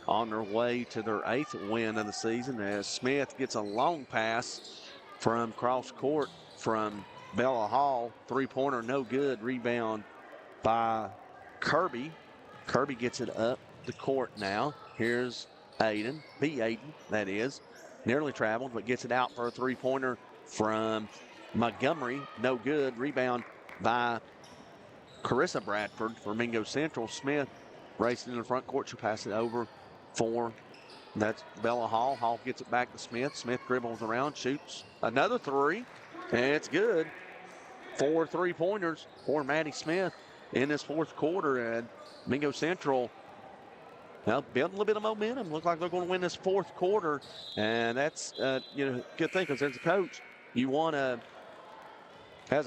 on their way to their 8th win of the season as Smith gets a long pass from cross court from Bella Hall. Three-pointer, no good. Rebound by Kirby. Kirby gets it up the court now. Here's Aiden, that is. Nearly traveled, but gets it out for a three-pointer from Montgomery. No good. Rebound by Carissa Bradford for Mingo Central. Smith racing in the front court. She'll pass it over for, that's Bella Hall. Hall gets it back to Smith. Smith dribbles around, shoots another three, and it's good. 4 3-pointers for Maddie Smith in this fourth quarter. And Mingo Central building a little bit of momentum. Look like they're going to win this fourth quarter. And that's, good thing, because as a coach, you want to try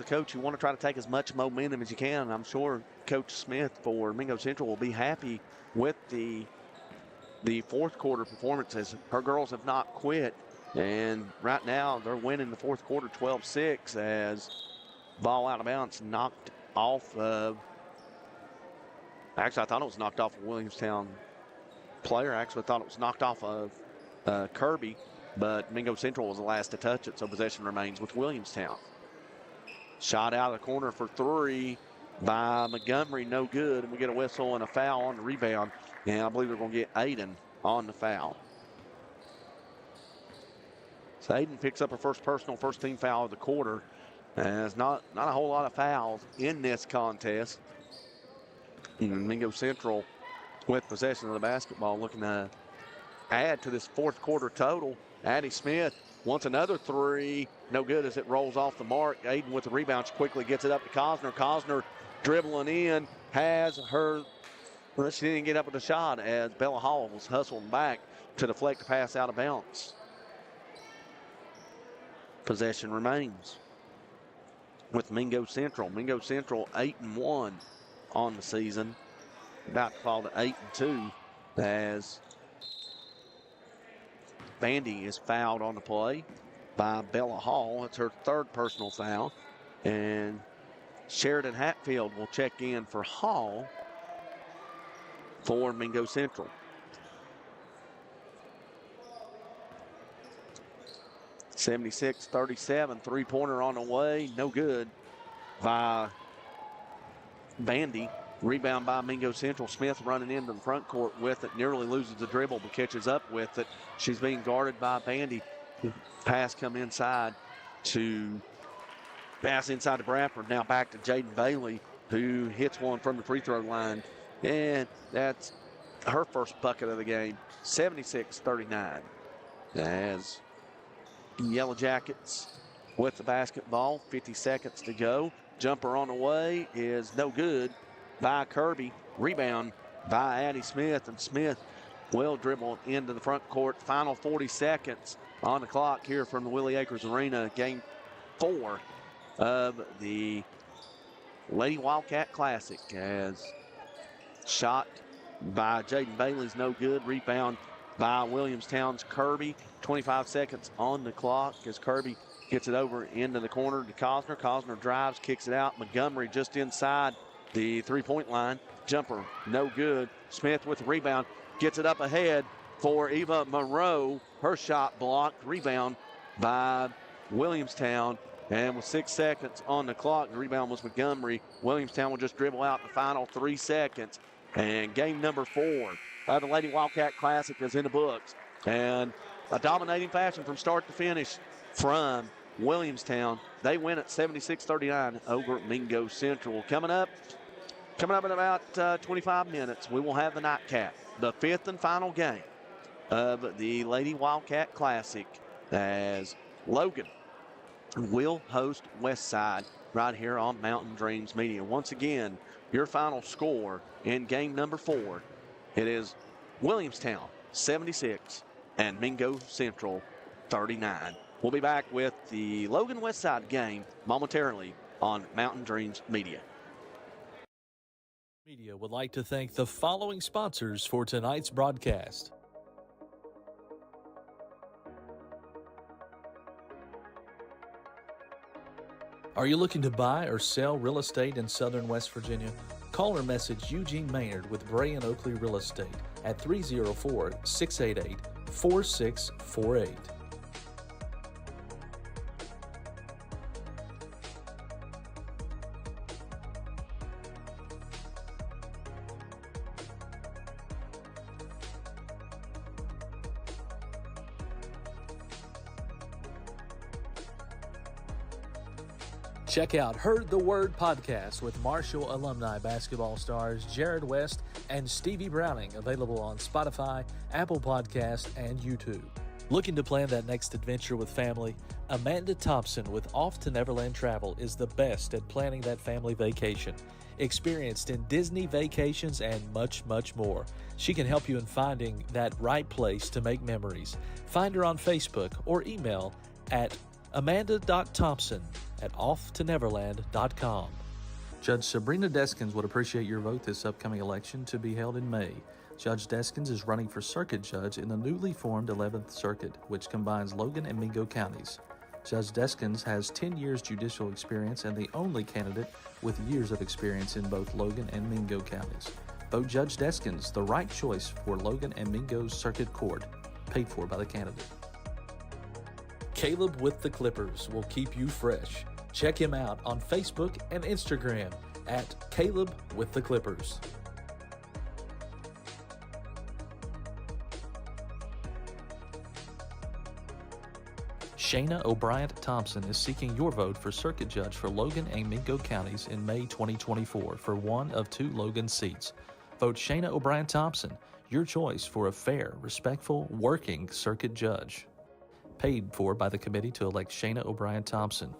to take as much momentum as you can. And I'm sure Coach Smith for Mingo Central will be happy with the fourth quarter performances. Her girls have not quit. And right now they're winning the fourth quarter 12-6 as ball out of bounds knocked off of, actually I thought it was knocked off a Williamstown player. I actually thought it was knocked off of Kirby, but Mingo Central was the last to touch it, so possession remains with Williamstown. Shot out of the corner for three by Montgomery, no good, and we get a whistle and a foul on the rebound, and I believe they're going to get Aiden on the foul. So Aiden picks up her first team foul of the quarter. And there's not a whole lot of fouls in this contest. And Mingo Central with possession of the basketball, looking to add to this fourth quarter total. Addie Smith wants another three. No good as it rolls off the mark. Aiden with the rebound. She quickly gets it up to Cosner. Cosner dribbling in, has her Well, she didn't get up with a shot as Bella Hall was hustling back to deflect the pass out of bounds. Possession remains with Mingo Central. Mingo Central 8-1 on the season. About to fall to 8-2 as Bandy is fouled on the play by Bella Hall. It's her third personal foul. And Sheridan Hatfield will check in for Hall for Mingo Central. (76-37), three-pointer on the way, no good by Bandy. Rebound by Mingo Central. Smith running into the front court with it, nearly loses the dribble but catches up with it. She's being guarded by Bandy. Pass come inside to pass inside to Bradford. Now back to Jaden Bailey, who hits one from the free throw line. And that's her first bucket of the game. 76-39. As Yellow Jackets with the basketball. 50 seconds to go. Jumper on the way is no good by Kirby. Rebound by Addie Smith. And Smith will dribble into the front court. Final 40 seconds on the clock here from the Willie Acres Arena. Game 4 of the Lady Wildcat Classic. As shot by Jaden Bailey's no good. Rebound by Williamstown's Kirby. 25 seconds on the clock as Kirby gets it over into the corner to Cosner. Cosner drives, kicks it out. Montgomery just inside the three-point line. Jumper, no good. Smith with the rebound, gets it up ahead for Eva Monroe. Her shot blocked. Rebound by Williamstown. And with 6 seconds on the clock, the rebound was Montgomery. Williamstown will just dribble out the final 3 seconds. And game number 4 of the Lady Wildcat Classic is in the books. And a dominating fashion from start to finish from Williamstown. They win at 76-39 over Mingo Central. Coming up in about 25 minutes, we will have the nightcap, the 5th and final game of the Lady Wildcat Classic, as Logan will host Westside right here on Mountain Dreams Media. Once again, your final score in game number 4, it is Williamstown 76 and Mingo Central 39. We'll be back with the Logan Westside game momentarily on Mountain Dreams Media. Media would like to thank the following sponsors for tonight's broadcast. Are you looking to buy or sell real estate in southern West Virginia? Call or message Eugene Maynard with Bray & Oakley Real Estate at 304-688-4648. Check out Heard the Word podcast with Marshall alumni basketball stars Jared West and Stevie Browning, available on Spotify, Apple Podcasts, and YouTube. Looking to plan that next adventure with family? Amanda Thompson with Off to Neverland Travel is the best at planning that family vacation. Experienced in Disney vacations and much, much more. She can help you in finding that right place to make memories. Find her on Facebook or email at amanda.thompson@offtoneverland.com. Judge Sabrina Deskins would appreciate your vote this upcoming election to be held in May. Judge Deskins is running for circuit judge in the newly formed 11th Circuit, which combines Logan and Mingo counties. Judge Deskins has 10 years judicial experience and the only candidate with years of experience in both Logan and Mingo counties. Vote Judge Deskins, the right choice for Logan and Mingo's circuit court, paid for by the candidate. Caleb with the Clippers will keep you fresh. Check him out on Facebook and Instagram at Caleb with the Clippers. Shayna O'Brien Thompson is seeking your vote for circuit judge for Logan and Mingo counties in May 2024 for one of 2 Logan seats. Vote Shayna O'Brien Thompson, your choice for a fair, respectful, working circuit judge. Paid for by the committee to elect Shayna O'Brien Thompson.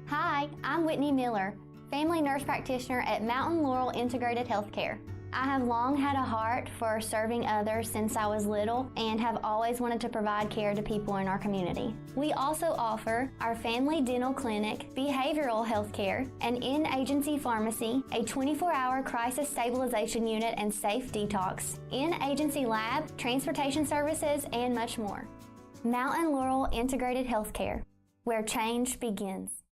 Hi, I'm Whitney Miller, family nurse practitioner at Mountain Laurel Integrated Healthcare. I have long had a heart for serving others since I was little and have always wanted to provide care to people in our community. We also offer our family dental clinic, behavioral health care, an in-agency pharmacy, a 24-hour crisis stabilization unit and safe detox, in-agency lab, transportation services, and much more. Mountain Laurel Integrated Healthcare, where change begins.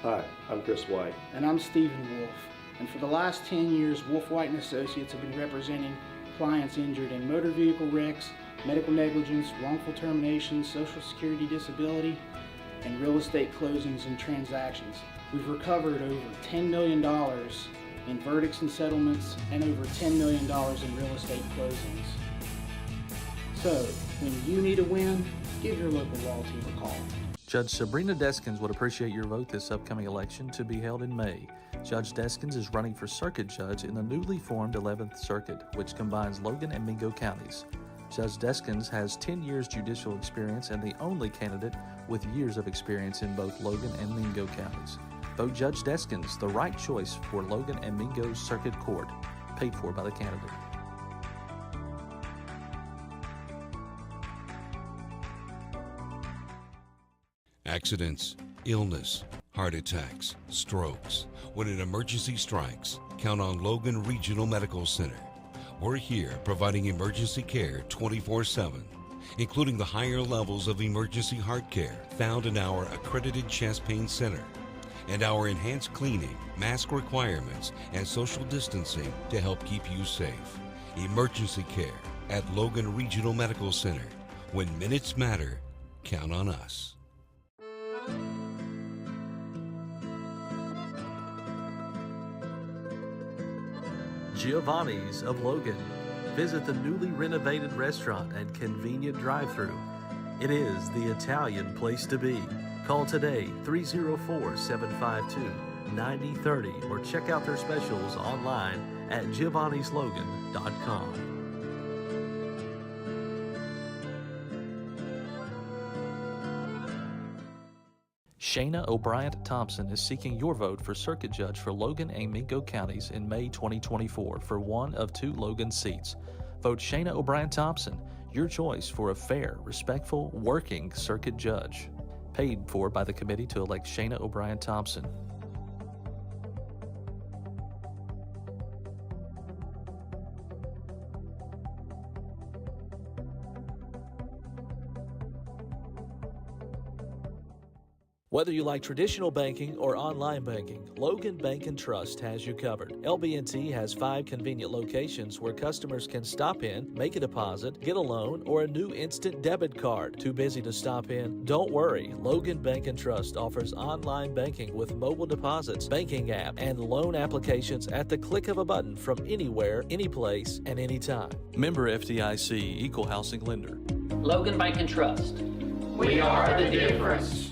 Hi, I'm Chris White. And I'm Stephen Wolf. And for the last 10 years, Wolf White & Associates have been representing clients injured in motor vehicle wrecks, medical negligence, wrongful termination, social security disability, and real estate closings and transactions. We've recovered over $10 million in verdicts and settlements and over $10 million in real estate closings. So, when you need a win, give your local law team a call. Judge Sabrina Deskins would appreciate your vote this upcoming election to be held in May. Judge Deskins is running for circuit judge in the newly formed 11th Circuit, which combines Logan and Mingo counties. Judge Deskins has 10 years judicial experience and the only candidate with years of experience in both Logan and Mingo counties. Vote Judge Deskins, the right choice for Logan and Mingo's Circuit Court, paid for by the candidate. Accidents, illness, heart attacks, strokes. When an emergency strikes, count on Logan Regional Medical Center. We're here providing emergency care 24/7, including the higher levels of emergency heart care found in our accredited chest pain center, and our enhanced cleaning, mask requirements, and social distancing to help keep you safe. Emergency care at Logan Regional Medical Center. When minutes matter, count on us. Giovanni's of Logan. Visit the newly renovated restaurant and convenient drive-thru. It is the Italian place to be. Call today 304-752-9030 or check out their specials online at giovannislogan.com. Shayna O'Brien Thompson is seeking your vote for circuit judge for Logan and Mingo counties in May 2024 for one of 2 Logan seats. Vote Shayna O'Brien Thompson, your choice for a fair, respectful, working circuit judge. Paid for by the committee to elect Shayna O'Brien Thompson. Whether you like traditional banking or online banking, Logan Bank & Trust has you covered. LB&T has 5 convenient locations where customers can stop in, make a deposit, get a loan, or a new instant debit card. Too busy to stop in? Don't worry. Logan Bank & Trust offers online banking with mobile deposits, banking app, and loan applications at the click of a button from anywhere, anyplace, and anytime. Member FDIC, Equal Housing Lender. Logan Bank & Trust. We are the difference.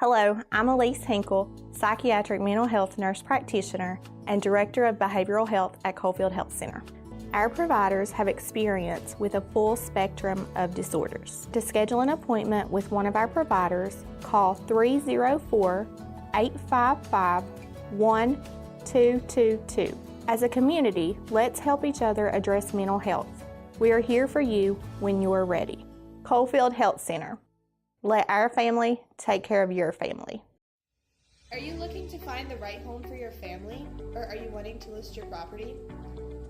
Hello, I'm Elise Hinkle, psychiatric mental health nurse practitioner and director of behavioral health at Coalfield Health Center. Our providers have experience with a full spectrum of disorders. To schedule an appointment with one of our providers, call 304-855-1222. As a community, let's help each other address mental health. We are here for you when you are ready. Coalfield Health Center. Let our family take care of your family. Are you looking to find the right home for your family, or are you wanting to list your property?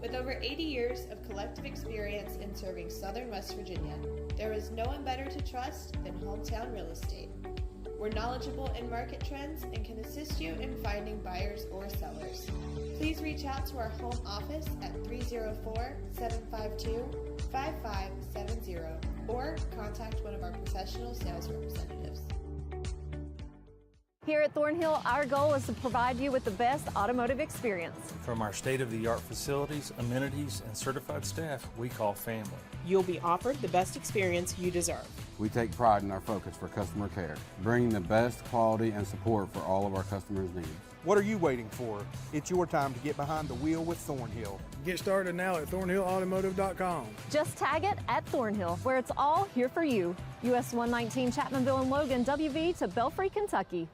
With over 80 years of collective experience in serving Southern West Virginia, there is no one better to trust than Hometown Real Estate. We're knowledgeable in market trends and can assist you in finding buyers or sellers. Please reach out to our home office at 304-752-5570 or contact one of our professional sales representatives. Here at Thornhill, our goal is to provide you with the best automotive experience. From our state-of-the-art facilities, amenities, and certified staff we call family. You'll be offered the best experience you deserve. We take pride in our focus for customer care, bringing the best quality and support for all of our customers' needs. What are you waiting for? It's your time to get behind the wheel with Thornhill. Get started now at thornhillautomotive.com. Just tag it at Thornhill, where it's all here for you. US 119 Chapmanville and Logan, WV to Belfry, Kentucky.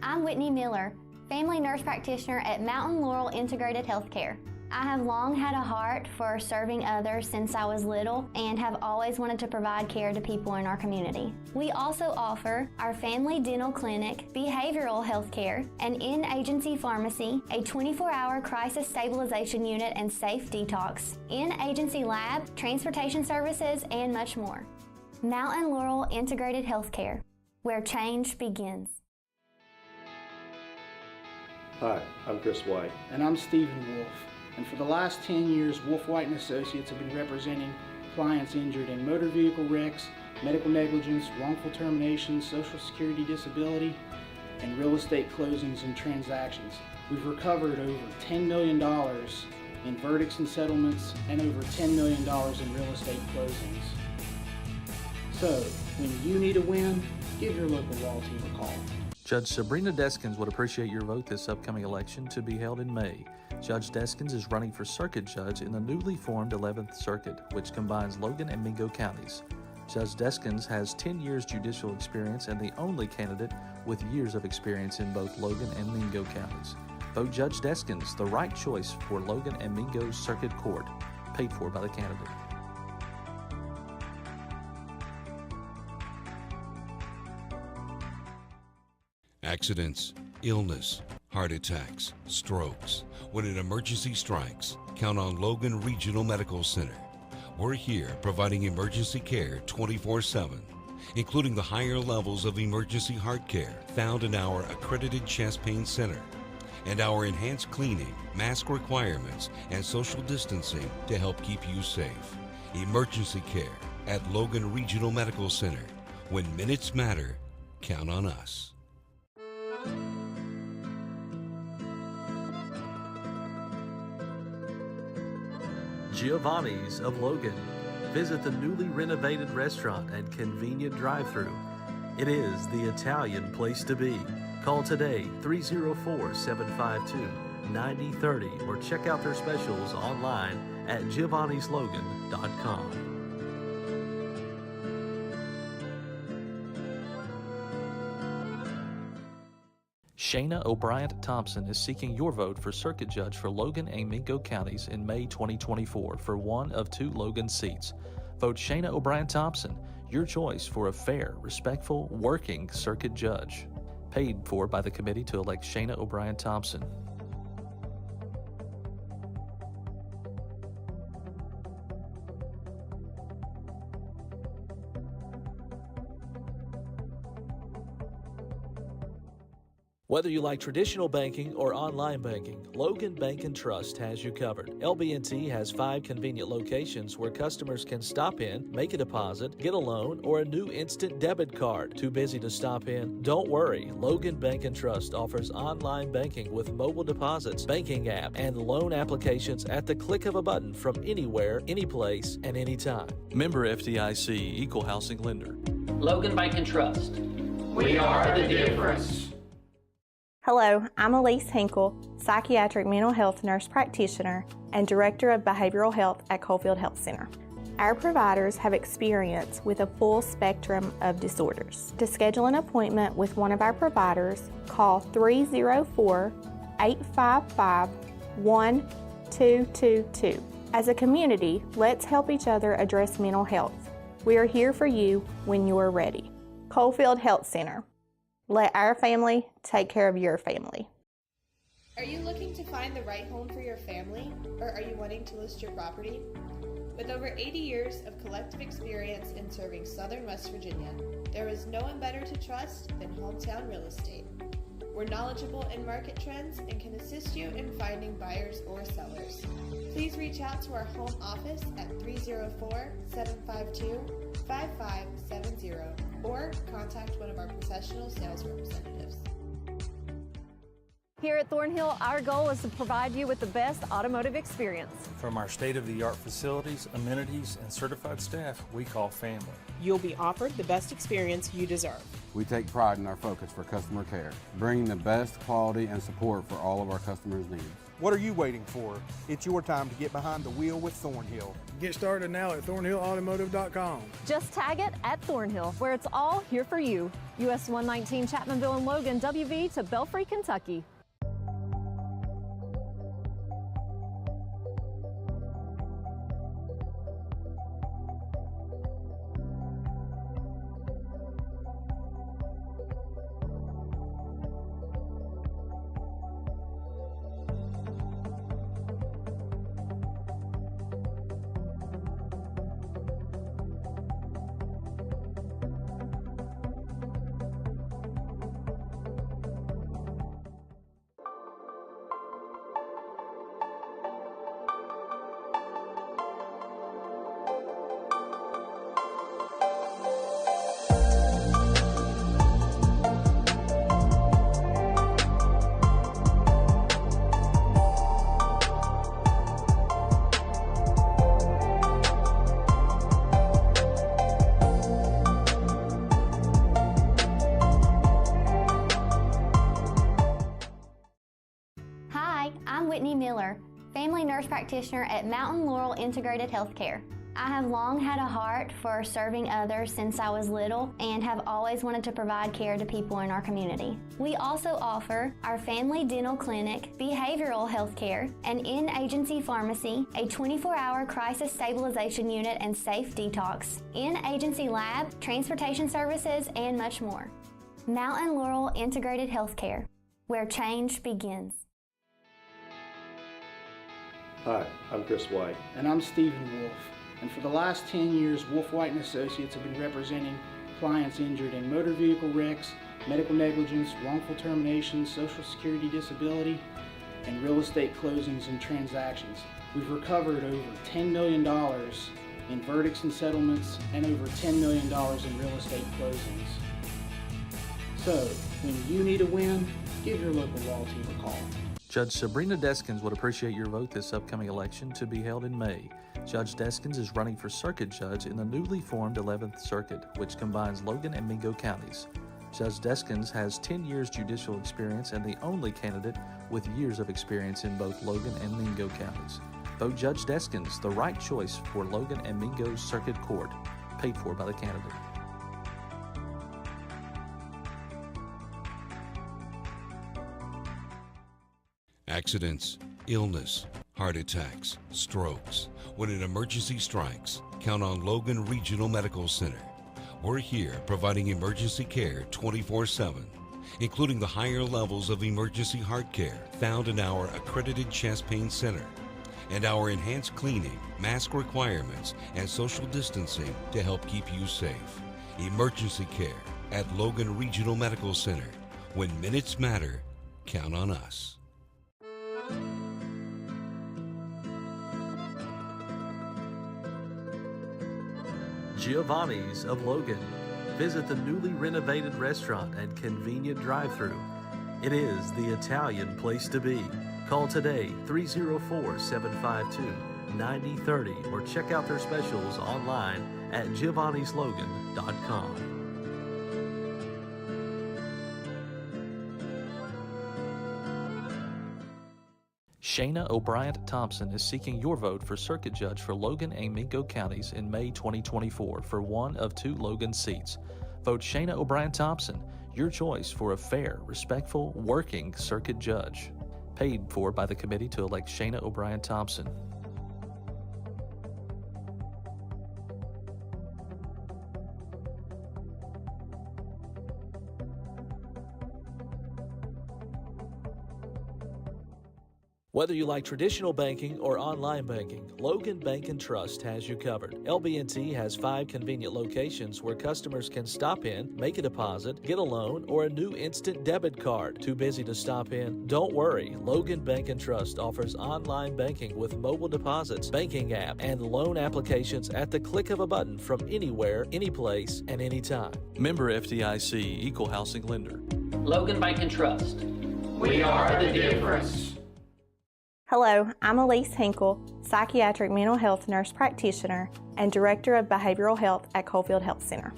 I'm Whitney Miller, family nurse practitioner at Mountain Laurel Integrated Healthcare. I have long had a heart for serving others since I was little and have always wanted to provide care to people in our community. We also offer our family dental clinic, behavioral health care, an in-agency pharmacy, a 24-hour crisis stabilization unit and safe detox, in-agency lab, transportation services, and much more. Mountain Laurel Integrated Healthcare, where change begins. Hi, I'm Chris White. And I'm Stephen Wolf. And for the last 10 years, Wolf White & Associates have been representing clients injured in motor vehicle wrecks, medical negligence, wrongful termination, social security disability, and real estate closings and transactions. We've recovered over $10 million in verdicts and settlements and over $10 million in real estate closings. So, when you need a win, give your local law team a call. Judge Sabrina Deskins would appreciate your vote this upcoming election to be held in May. Judge Deskins is running for circuit judge in the newly formed 11th Circuit, which combines Logan and Mingo counties. Judge Deskins has 10 years judicial experience and the only candidate with years of experience in both Logan and Mingo counties. Vote Judge Deskins, the right choice for Logan and Mingo Circuit Court, paid for by the candidate. Accidents, illness, heart attacks, strokes. When an emergency strikes, count on Logan Regional Medical Center. We're here providing emergency care 24/7, including the higher levels of emergency heart care found in our accredited chest pain center, and our enhanced cleaning, mask requirements, and social distancing to help keep you safe. Emergency care at Logan Regional Medical Center. When minutes matter, count on us. Giovanni's of Logan. Visit the newly renovated restaurant and convenient drive-thru. It is the Italian place to be. Call today 304-752-9030 or check out their specials online at giovannislogan.com. Shayna O'Brien Thompson is seeking your vote for circuit judge for Logan and Mingo counties in May 2024 for one of 2 Logan seats. Vote Shayna O'Brien Thompson, your choice for a fair, respectful, working circuit judge. Paid for by the committee to elect Shayna O'Brien Thompson. Whether you like traditional banking or online banking, Logan Bank & Trust has you covered. LB&T has 5 convenient locations where customers can stop in, make a deposit, get a loan, or a new instant debit card. Too busy to stop in? Don't worry. Logan Bank & Trust offers online banking with mobile deposits, banking app, and loan applications at the click of a button from anywhere, anyplace, and anytime. Member FDIC, Equal Housing Lender. Logan Bank & Trust. We are the difference. Hello, I'm Elise Hinkle, psychiatric mental health nurse practitioner and director of behavioral health at Coalfield Health Center. Our providers have experience with a full spectrum of disorders. To schedule an appointment with one of our providers, call 304-855-1222. As a community, let's help each other address mental health. We are here for you when you are ready. Coalfield Health Center. Let our family take care of your family. Are you looking to find the right home for your family, or are you wanting to list your property? With over 80 years of collective experience in serving Southern West Virginia, there is no one better to trust than Hometown Real Estate. We're knowledgeable in market trends and can assist you in finding buyers or sellers. Please reach out to our home office at 304-752-5570 or contact one of our professional sales representatives. Here at Thornhill, our goal is to provide you with the best automotive experience. From our state-of-the-art facilities, amenities, and certified staff we call family. You'll be offered the best experience you deserve. We take pride in our focus for customer care, bringing the best quality and support for all of our customers' needs. What are you waiting for? It's your time to get behind the wheel with Thornhill. Get started now at thornhillautomotive.com. Just tag it at Thornhill, where it's all here for you. US 119 Chapmanville and Logan, WV to Belfry, Kentucky. Family nurse practitioner at Mountain Laurel Integrated Healthcare. I have long had a heart for serving others since I was little and have always wanted to provide care to people in our community. We also offer our family dental clinic, behavioral health care, an in-agency pharmacy, a 24-hour crisis stabilization unit and safe detox, in-agency lab, transportation services, and much more. Mountain Laurel Integrated Healthcare, where change begins. Hi, I'm Chris White. And I'm Stephen Wolf. And for the last 10 years, Wolf White & Associates have been representing clients injured in motor vehicle wrecks, medical negligence, wrongful termination, social security disability, and real estate closings and transactions. We've recovered over $10 million in verdicts and settlements and over $10 million in real estate closings. So, when you need a win, give your local law team a call. Judge Sabrina Deskins would appreciate your vote this upcoming election to be held in May. Judge Deskins is running for circuit judge in the newly formed 11th Circuit, which combines Logan and Mingo counties. Judge Deskins has 10 years judicial experience and the only candidate with years of experience in both Logan and Mingo counties. Vote Judge Deskins, the right choice for Logan and Mingo's Circuit Court, paid for by the candidate. Accidents, illness, heart attacks, strokes. When an emergency strikes, count on Logan Regional Medical Center. We're here providing emergency care 24/7, including the higher levels of emergency heart care found in our accredited chest pain center, and our enhanced cleaning, mask requirements, and social distancing to help keep you safe. Emergency care at Logan Regional Medical Center. When minutes matter, count on us. Giovanni's of Logan. Visit the newly renovated restaurant and convenient drive-thru. It is the Italian place to be. Call today 304-752-9030 or check out their specials online at giovannislogan.com. Shayna O'Brien Thompson is seeking your vote for Circuit Judge for Logan and Mingo counties in May 2024 for one of 2 Logan seats. Vote Shayna O'Brien Thompson, your choice for a fair, respectful, working Circuit Judge. Paid for by the committee to elect Shayna O'Brien Thompson. Whether you like traditional banking or online banking, Logan Bank & Trust has you covered. LB&T has 5 convenient locations where customers can stop in, make a deposit, get a loan, or a new instant debit card. Too busy to stop in? Don't worry. Logan Bank & Trust offers online banking with mobile deposits, banking app, and loan applications at the click of a button from anywhere, anyplace, and anytime. Member FDIC, Equal Housing Lender. Logan Bank & Trust. We are the difference. Hello, I'm Elise Hinkle, psychiatric mental health nurse practitioner and director of behavioral health at Coalfield Health Center.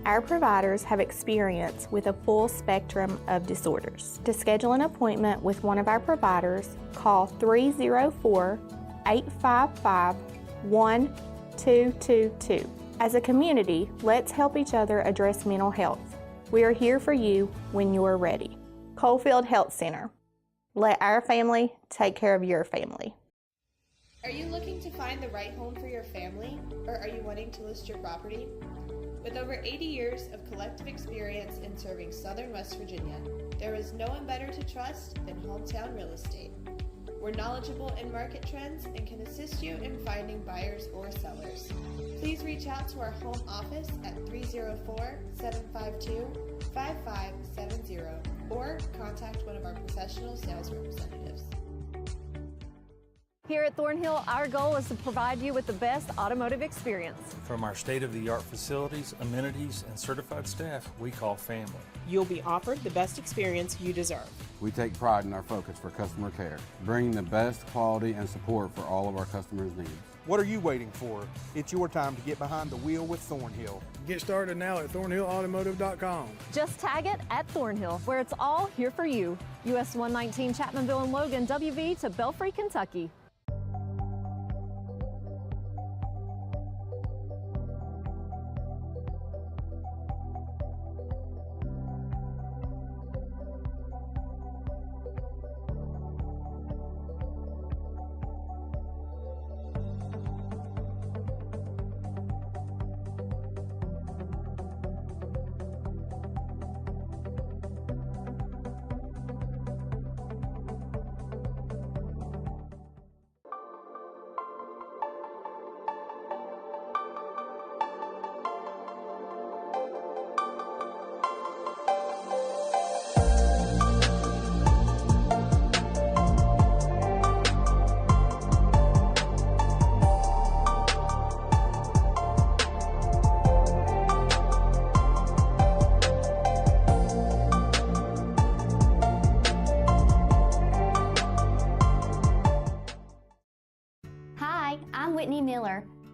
Our providers have experience with a full spectrum of disorders. To schedule an appointment with one of our providers, call 304-855-1222. As a community, let's help each other address mental health. We are here for you when you're ready. Coalfield Health Center. Let our family take care of your family. Are you looking to find the right home for your family, or are you wanting to list your property? With over 80 years of collective experience in serving Southern West Virginia, there is no one better to trust than Hometown Real Estate. We're knowledgeable in market trends and can assist you in finding buyers or sellers. Please reach out to our home office at 304-752-5570 or contact one of our professional sales representatives. Here at Thornhill, our goal is to provide you with the best automotive experience. From our state-of-the-art facilities, amenities, and certified staff we call family. You'll be offered the best experience you deserve. We take pride in our focus for customer care, bringing the best quality and support for all of our customers' needs. What are you waiting for? It's your time to get behind the wheel with Thornhill. Get started now at thornhillautomotive.com. Just tag it at Thornhill, where it's all here for you. US 119 Chapmanville and Logan, WV to Belfry, Kentucky.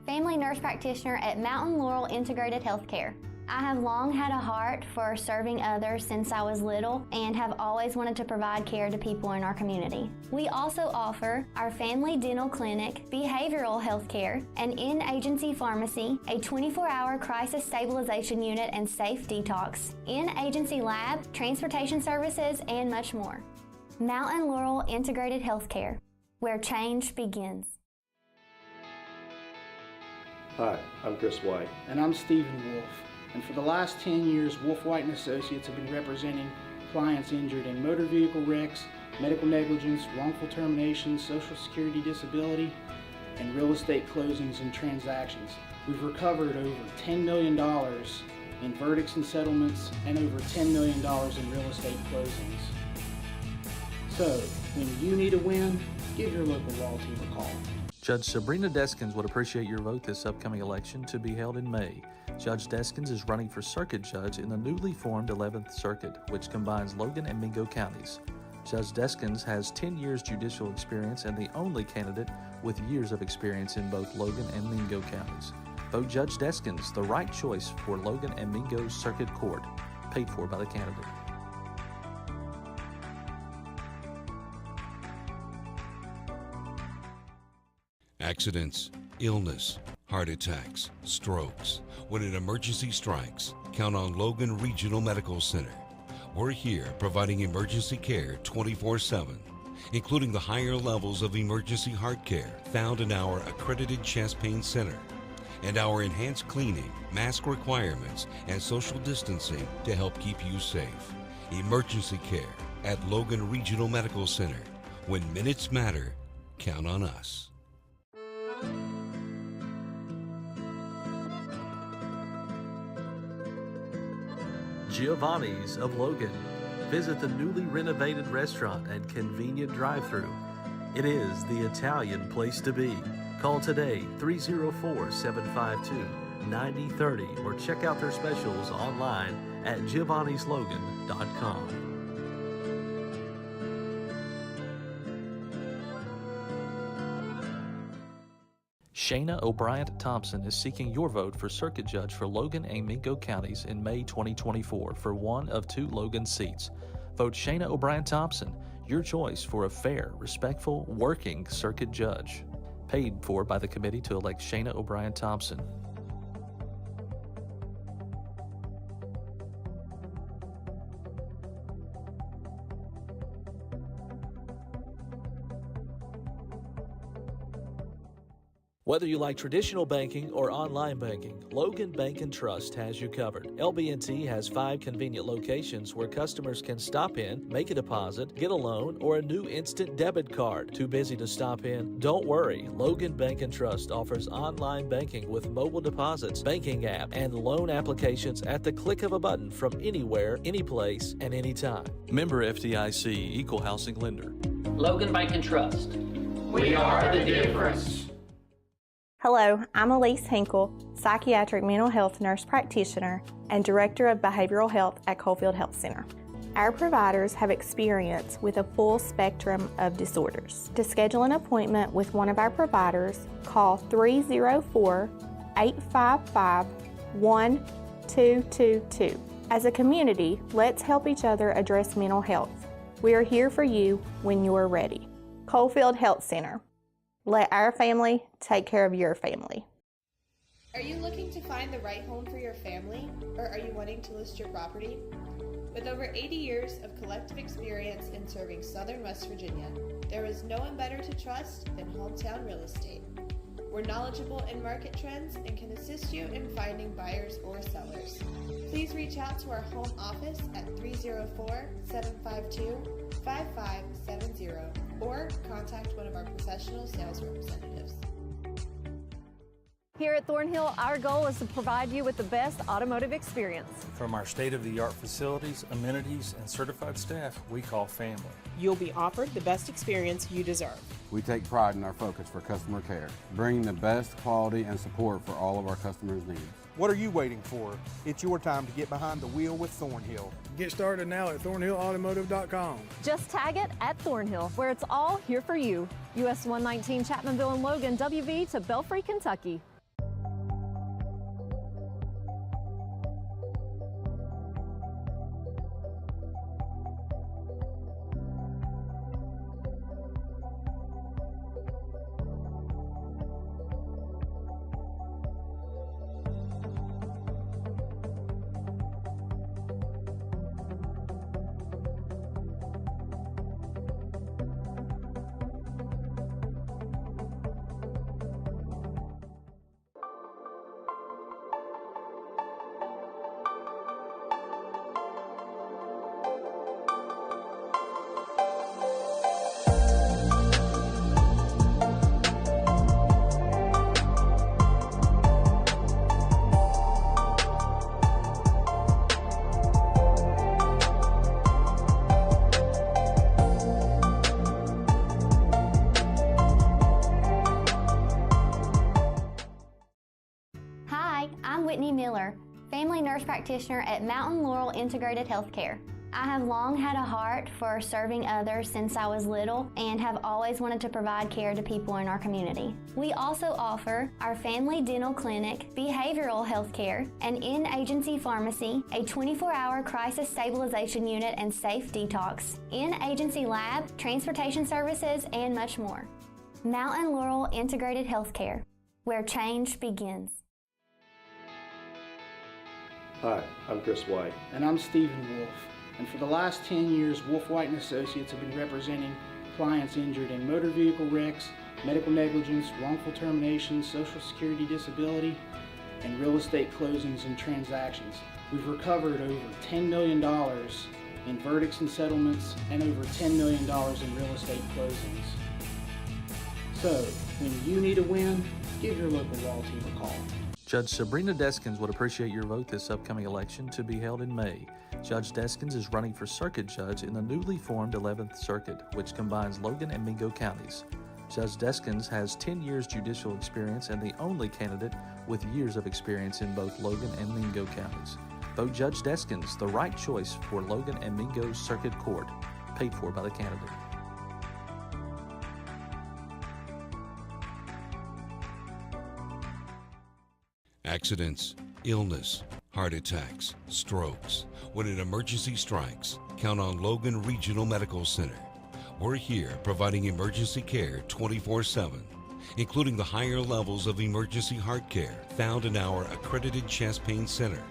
Family nurse practitioner at Mountain Laurel Integrated Healthcare. I have long had a heart for serving others since I was little and have always wanted to provide care to people in our community. We also offer our family dental clinic, behavioral health care, an in-agency pharmacy, a 24-hour crisis stabilization unit and safe detox, in-agency lab, transportation services, and much more. Mountain Laurel Integrated Healthcare, where change begins. Hi, I'm Chris White. And I'm Stephen Wolf. And for the last 10 years, Wolf White & Associates have been representing clients injured in motor vehicle wrecks, medical negligence, wrongful termination, social security disability, and real estate closings and transactions. We've recovered over $10 million in verdicts and settlements and over $10 million in real estate closings. So, when you need a win, give your local law team a call. Judge Sabrina Deskins would appreciate your vote this upcoming election to be held in May. Judge Deskins is running for Circuit Judge in the newly formed 11th Circuit, which combines Logan and Mingo counties. Judge Deskins has 10 years judicial experience and the only candidate with years of experience in both Logan and Mingo counties. Vote Judge Deskins, the right choice for Logan and Mingo's Circuit Court, paid for by the candidate. Accidents, illness, heart attacks, strokes. When an emergency strikes, count on Logan Regional Medical Center. We're here providing emergency care 24/7, including the higher levels of emergency heart care found in our accredited chest pain center, and our enhanced cleaning, mask requirements, and social distancing to help keep you safe. Emergency care at Logan Regional Medical Center. When minutes matter, count on us. Giovanni's of Logan. Visit the newly renovated restaurant and convenient drive-thru. It is the Italian place to be. Call today 304-752-9030 or check out their specials online at giovannislogan.com. Shayna O'Brien-Thompson is seeking your vote for Circuit Judge for Logan and Mingo counties in May 2024 for one of 2 Logan seats. Vote Shayna O'Brien-Thompson, your choice for a fair, respectful, working Circuit Judge. Paid for by the committee to elect Shayna O'Brien-Thompson. Whether you like traditional banking or online banking, Logan Bank & Trust has you covered. LB&T has 5 convenient locations where customers can stop in, make a deposit, get a loan, or a new instant debit card. Too busy to stop in? Don't worry. Logan Bank & Trust offers online banking with mobile deposits, banking app, and loan applications at the click of a button from anywhere, anyplace, and anytime. Member FDIC, Equal Housing Lender. Logan Bank & Trust. We are the difference. Hello, I'm Elise Hinkle, psychiatric mental health nurse practitioner and director of behavioral health at Coalfield Health Center. Our providers have experience with a full spectrum of disorders. To schedule an appointment with one of our providers, call 304-855-1222. As a community, let's help each other address mental health. We are here for you when you're ready. Coalfield Health Center. Let our family take care of your family. Are you looking to find the right home for your family, or are you wanting to list your property? With over 80 years of collective experience in serving Southern West Virginia, there is no one better to trust than Hometown Real Estate. We're knowledgeable in market trends and can assist you in finding buyers or sellers. Please reach out to our home office at 304-752-5570 or contact one of our professional sales representatives. Here at Thornhill, our goal is to provide you with the best automotive experience. From our state-of-the-art facilities, amenities, and certified staff we call family. You'll be offered the best experience you deserve. We take pride in our focus for customer care, bringing the best quality and support for all of our customers' needs. What are you waiting for? It's your time to get behind the wheel with Thornhill. Get started now at thornhillautomotive.com. Just tag it at Thornhill, where it's all here for you. US 119 Chapmanville and Logan, WV to Belfry, Kentucky. Family nurse practitioner at Mountain Laurel Integrated Healthcare. I have long had a heart for serving others since I was little and have always wanted to provide care to people in our community. We also offer our family dental clinic, behavioral health care, an in-agency pharmacy, a 24-hour crisis stabilization unit and safe detox, in-agency lab, transportation services, and much more. Mountain Laurel Integrated Healthcare, where change begins. Hi, I'm Chris White. And I'm Stephen Wolf. And for the last 10 years, Wolf White & Associates have been representing clients injured in motor vehicle wrecks, medical negligence, wrongful termination, social security disability, and real estate closings and transactions. We've recovered over $10 million in verdicts and settlements and over $10 million in real estate closings. So, when you need a win, give your local law team a call. Judge Sabrina Deskins would appreciate your vote this upcoming election to be held in May. Judge Deskins is running for circuit judge in the newly formed 11th Circuit, which combines Logan and Mingo counties. Judge Deskins has 10 years judicial experience and the only candidate with years of experience in both Logan and Mingo counties. Vote Judge Deskins, the right choice for Logan and Mingo Circuit Court, paid for by the candidate. Accidents, illness, heart attacks, strokes. When an emergency strikes, count on Logan Regional Medical Center. We're here providing emergency care 24/7, including the higher levels of emergency heart care found in our accredited chest pain center,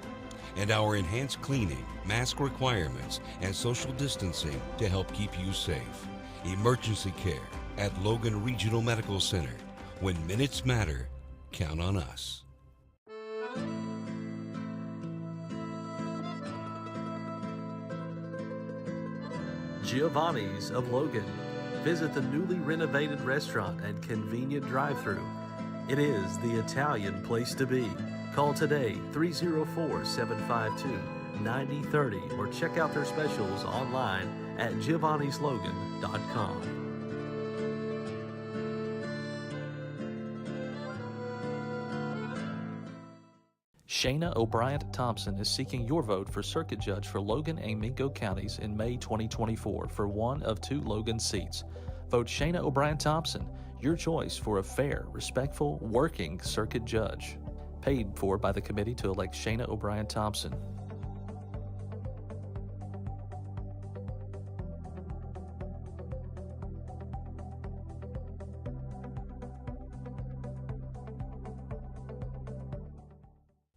and our enhanced cleaning, mask requirements, and social distancing to help keep you safe. Emergency care at Logan Regional Medical Center. When minutes matter, count on us. Giovanni's of Logan. Visit the newly renovated restaurant and convenient drive-thru. It is the Italian place to be. Call today 304-752-9030 or check out their specials online at giovannislogan.com. Shayna O'Brien Thompson is seeking your vote for circuit judge for Logan and Mingo counties in May 2024 for one of 2 Logan seats. Vote Shayna O'Brien Thompson, your choice for a fair, respectful, working circuit judge. Paid for by the committee to elect Shayna O'Brien Thompson.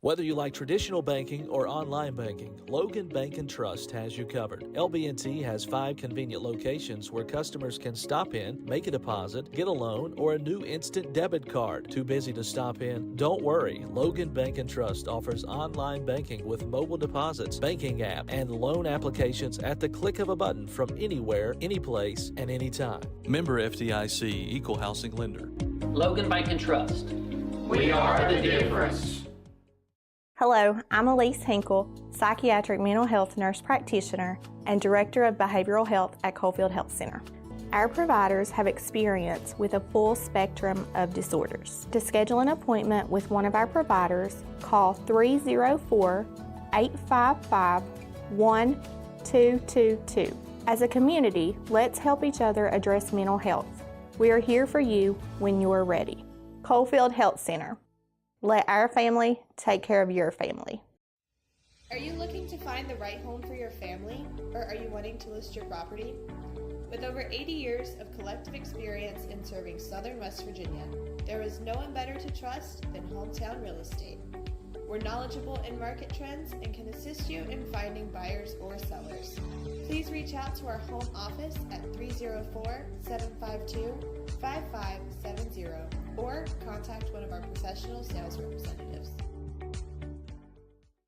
Whether you like traditional banking or online banking, Logan Bank & Trust has you covered. LB&T has 5 convenient locations where customers can stop in, make a deposit, get a loan, or a new instant debit card. Too busy to stop in? Don't worry. Logan Bank & Trust offers online banking with mobile deposits, banking app, and loan applications at the click of a button from anywhere, anyplace, and anytime. Member FDIC, Equal Housing Lender. Logan Bank & Trust. We are the difference. Hello, I'm Elise Hinkle, psychiatric mental health nurse practitioner and director of behavioral health at Coalfield Health Center. Our providers have experience with a full spectrum of disorders. To schedule an appointment with one of our providers, call 304-855-1222. As a community, let's help each other address mental health. We are here for you when you're ready. Coalfield Health Center. Let our family take care of your family. Are you looking to find the right home for your family, or are you wanting to list your property? With over 80 years of collective experience in serving Southern West Virginia, there is no one better to trust than Hometown Real Estate. We're knowledgeable in market trends and can assist you in finding buyers or sellers. Please reach out to our home office at 304-752-5570 or contact one of our professional sales representatives.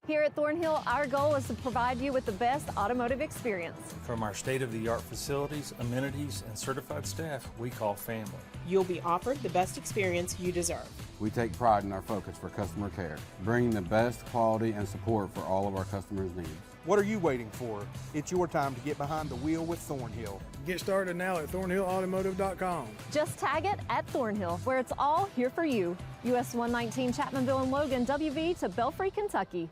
Here at Thornhill, our goal is to provide you with the best automotive experience. From our state-of-the-art facilities, amenities, and certified staff we call family. You'll be offered the best experience you deserve. We take pride in our focus for customer care, bringing the best quality and support for all of our customers' needs. What are you waiting for? It's your time to get behind the wheel with Thornhill. Get started now at thornhillautomotive.com. Just tag it at Thornhill, where it's all here for you. US 119 Chapmanville and Logan, WV to Belfry, Kentucky.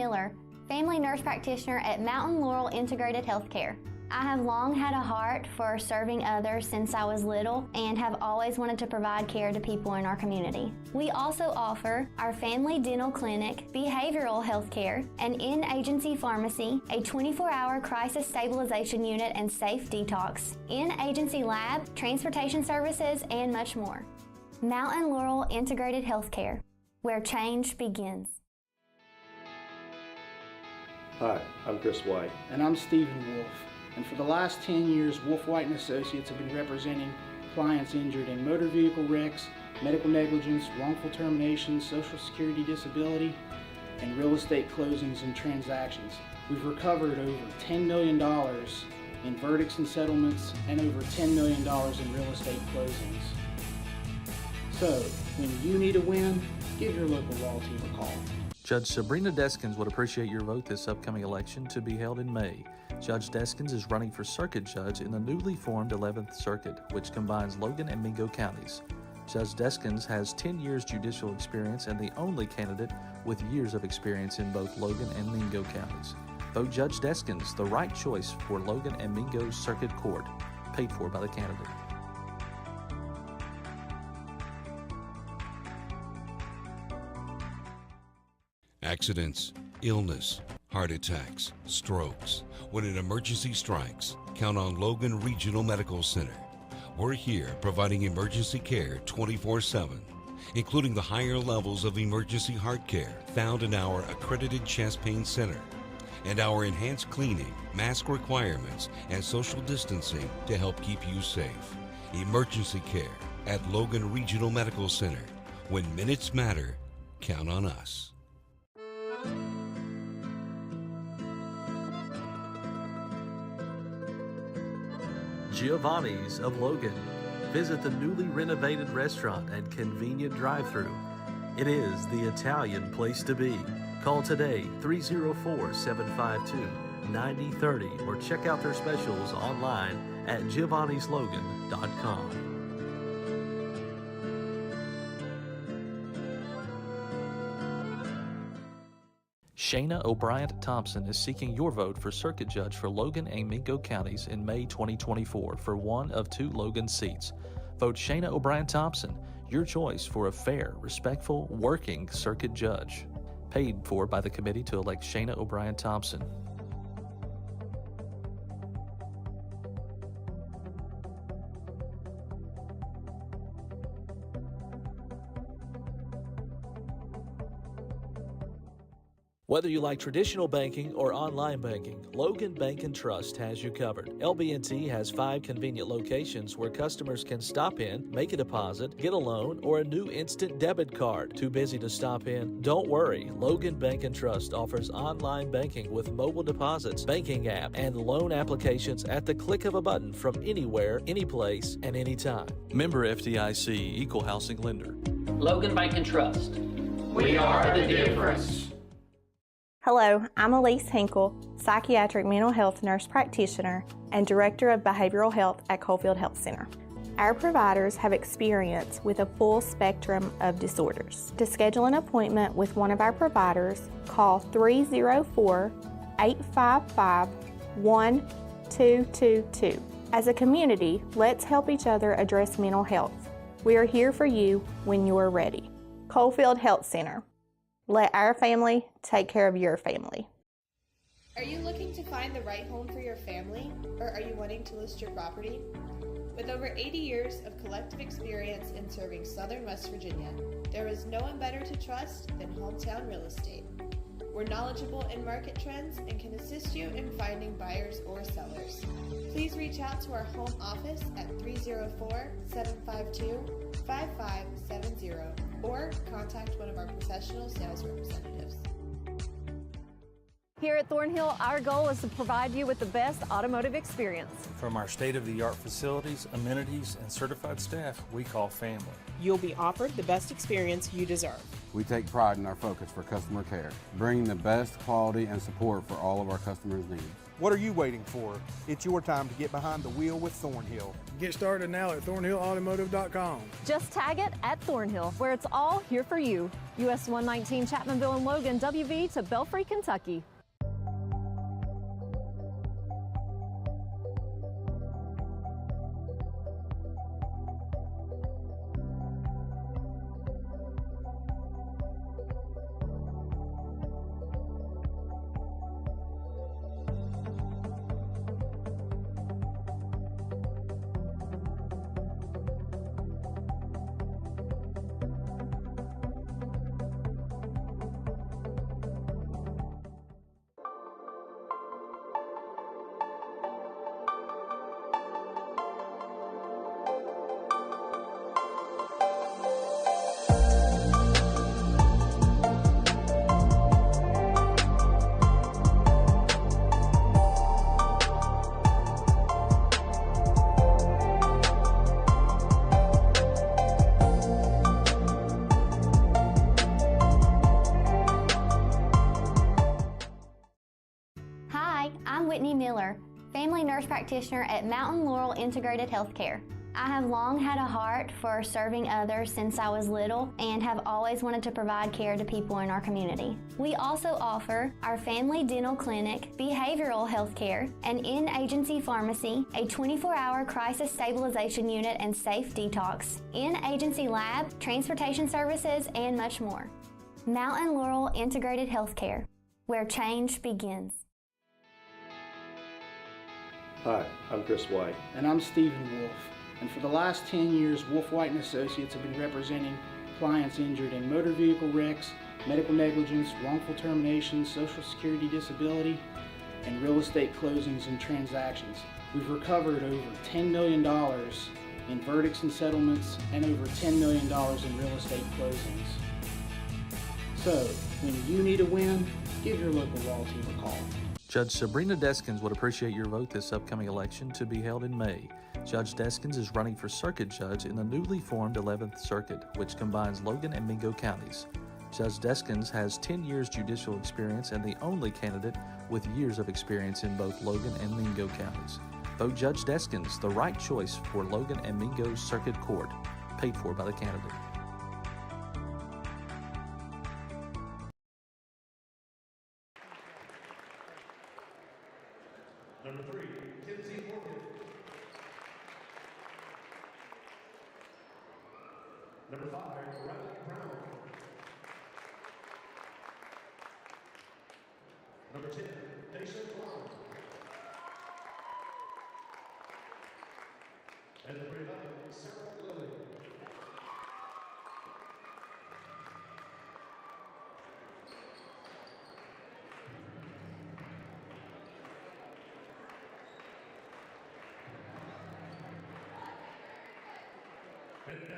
Miller, family nurse practitioner at Mountain Laurel Integrated Healthcare. I have long had a heart for serving others since I was little and have always wanted to provide care to people in our community. We also offer our family dental clinic, behavioral health care, an in-agency pharmacy, a 24-hour crisis stabilization unit and safe detox, in-agency lab, transportation services, and much more. Mountain Laurel Integrated Healthcare, where change begins. Hi, I'm Chris White. And I'm Stephen Wolf. And for the last 10 years, Wolf White & Associates have been representing clients injured in motor vehicle wrecks, medical negligence, wrongful termination, social security disability, and real estate closings and transactions. We've recovered over $10 million in verdicts and settlements and over $10 million in real estate closings. So, when you need a win, give your local law team a call. Judge Sabrina Deskins would appreciate your vote this upcoming election to be held in May. Judge Deskins is running for circuit judge in the newly formed 11th Circuit, which combines Logan and Mingo counties. Judge Deskins has 10 years judicial experience and the only candidate with years of experience in both Logan and Mingo counties. Vote Judge Deskins, the right choice for Logan and Mingo Circuit Court, paid for by the candidate. Accidents, illness, heart attacks, strokes. When an emergency strikes, count on Logan Regional Medical Center. We're here providing emergency care 24/7, including the higher levels of emergency heart care found in our accredited chest pain center, and our enhanced cleaning, mask requirements, and social distancing to help keep you safe. Emergency care at Logan Regional Medical Center. When minutes matter, count on us. Giovanni's of Logan. Visit the newly renovated restaurant and convenient drive-thru. It is the Italian place to be. Call today 304-752-9030 or check out their specials online at giovannislogan.com. Shayna O'Brien Thompson is seeking your vote for circuit judge for Logan and Mingo counties in May 2024 for one of 2 Logan seats. Vote Shayna O'Brien Thompson, your choice for a fair, respectful, working circuit judge. Paid for by the committee to elect Shayna O'Brien Thompson. Whether you like traditional banking or online banking, Logan Bank & Trust has you covered. LB&T has 5 convenient locations where customers can stop in, make a deposit, get a loan, or a new instant debit card. Too busy to stop in? Don't worry. Logan Bank & Trust offers online banking with mobile deposits, banking app, and loan applications at the click of a button from anywhere, anyplace, and anytime. Member FDIC, Equal Housing Lender. Logan Bank & Trust. We are the difference. Hello, I'm Elise Hinkle, psychiatric mental health nurse practitioner and director of behavioral health at Coalfield Health Center. Our providers have experience with a full spectrum of disorders. To schedule an appointment with one of our providers, call 304-855-1222. As a community, let's help each other address mental health. We are here for you when you are ready. Coalfield Health Center. Let our family take care of your family. Are you looking to find the right home for your family, or are you wanting to list your property? With over 80 years of collective experience in serving Southern West Virginia, there is no one better to trust than Hometown Real Estate. We're knowledgeable in market trends and can assist you in finding buyers or sellers. Please reach out to our home office at 304-752-5570 or contact one of our professional sales representatives. Here at Thornhill, our goal is to provide you with the best automotive experience. From our state-of-the-art facilities, amenities, and certified staff we call family. You'll be offered the best experience you deserve. We take pride in our focus for customer care, bringing the best quality and support for all of our customers' needs. What are you waiting for? It's your time to get behind the wheel with Thornhill. Get started now at thornhillautomotive.com. Just tag it at Thornhill, where it's all here for you. US 119 Chapmanville and Logan, WV to Belfry, Kentucky. Family nurse practitioner at Mountain Laurel Integrated Healthcare. I have long had a heart for serving others since I was little and have always wanted to provide care to people in our community. We also offer our family dental clinic, behavioral health care, an in-agency pharmacy, a 24-hour crisis stabilization unit and safe detox, in-agency lab, transportation services, and much more. Mountain Laurel Integrated Healthcare, where change begins. Hi, I'm Chris White. And I'm Stephen Wolf. And for the last 10 years, Wolf White & Associates have been representing clients injured in motor vehicle wrecks, medical negligence, wrongful termination, social security disability, and real estate closings and transactions. We've recovered over $10 million in verdicts and settlements and over $10 million in real estate closings. So, when you need a win, give your local law team a call. Judge Sabrina Deskins would appreciate your vote this upcoming election to be held in May. Judge Deskins is running for circuit judge in the newly formed 11th Circuit, which combines Logan and Mingo counties. Judge Deskins has 10 years judicial experience and the only candidate with years of experience in both Logan and Mingo counties. Vote Judge Deskins, the right choice for Logan and Mingo Circuit Court, paid for by the candidate. Number 3, Kinsey Morgan. Number 5, Riley Brown. Number 10, Daisha Clark. And number 11, Sarah Lilly. And now,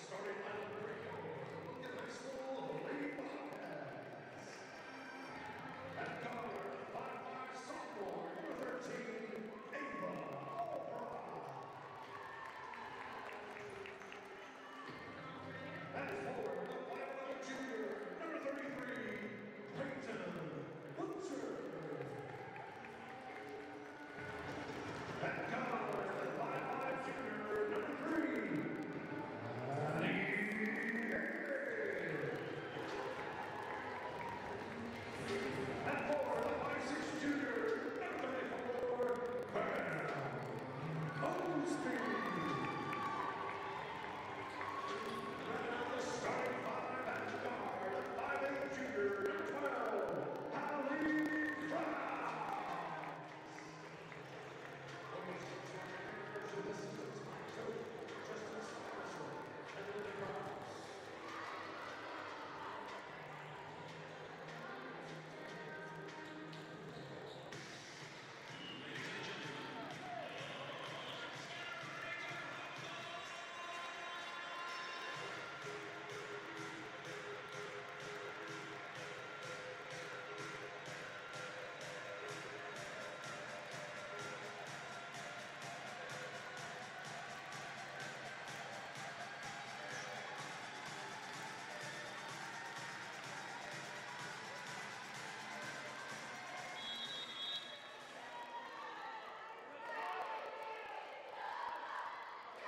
starting lineup breakout, Logan High School, the Lady Wildcats. At guard, 5'5" sophomore, number 13, Ava Albright. At forward, the 5'11" junior, number 33, Peyton Butcher. At guard, the 5'5" junior, number 3,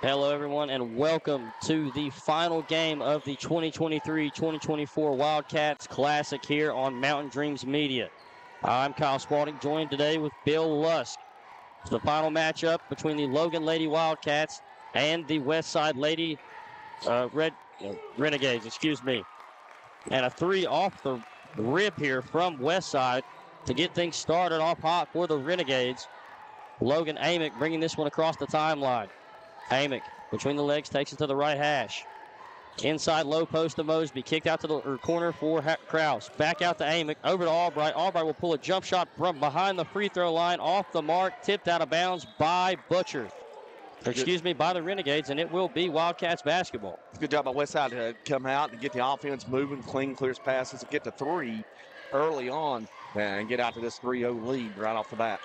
Hello, everyone, and welcome to the final game of the 2023-2024 Wildcats Classic here on Mountain Dreams Media. I'm Kyle Spalding, joined today with Bill Lusk. It's the final matchup between the Logan Lady Wildcats and the Westside Lady Renegades, And a three off the rip here from Westside to get things started off hot for the Renegades. Logan Amick bringing this one across the timeline. Amick between the legs takes it to the right hash. Inside low post to Mosby. Kicked out to the corner for Kraus. Back out to Amick. Over to Albright. Albright will pull a jump shot from behind the free throw line. Off the mark. Tipped out of bounds by Butcher. By the Renegades, and it will be Wildcats basketball. Good job by Westside to come out and get the offense moving, clean, clears passes, and get to three early on and get out to this 3-0 lead right off the bat.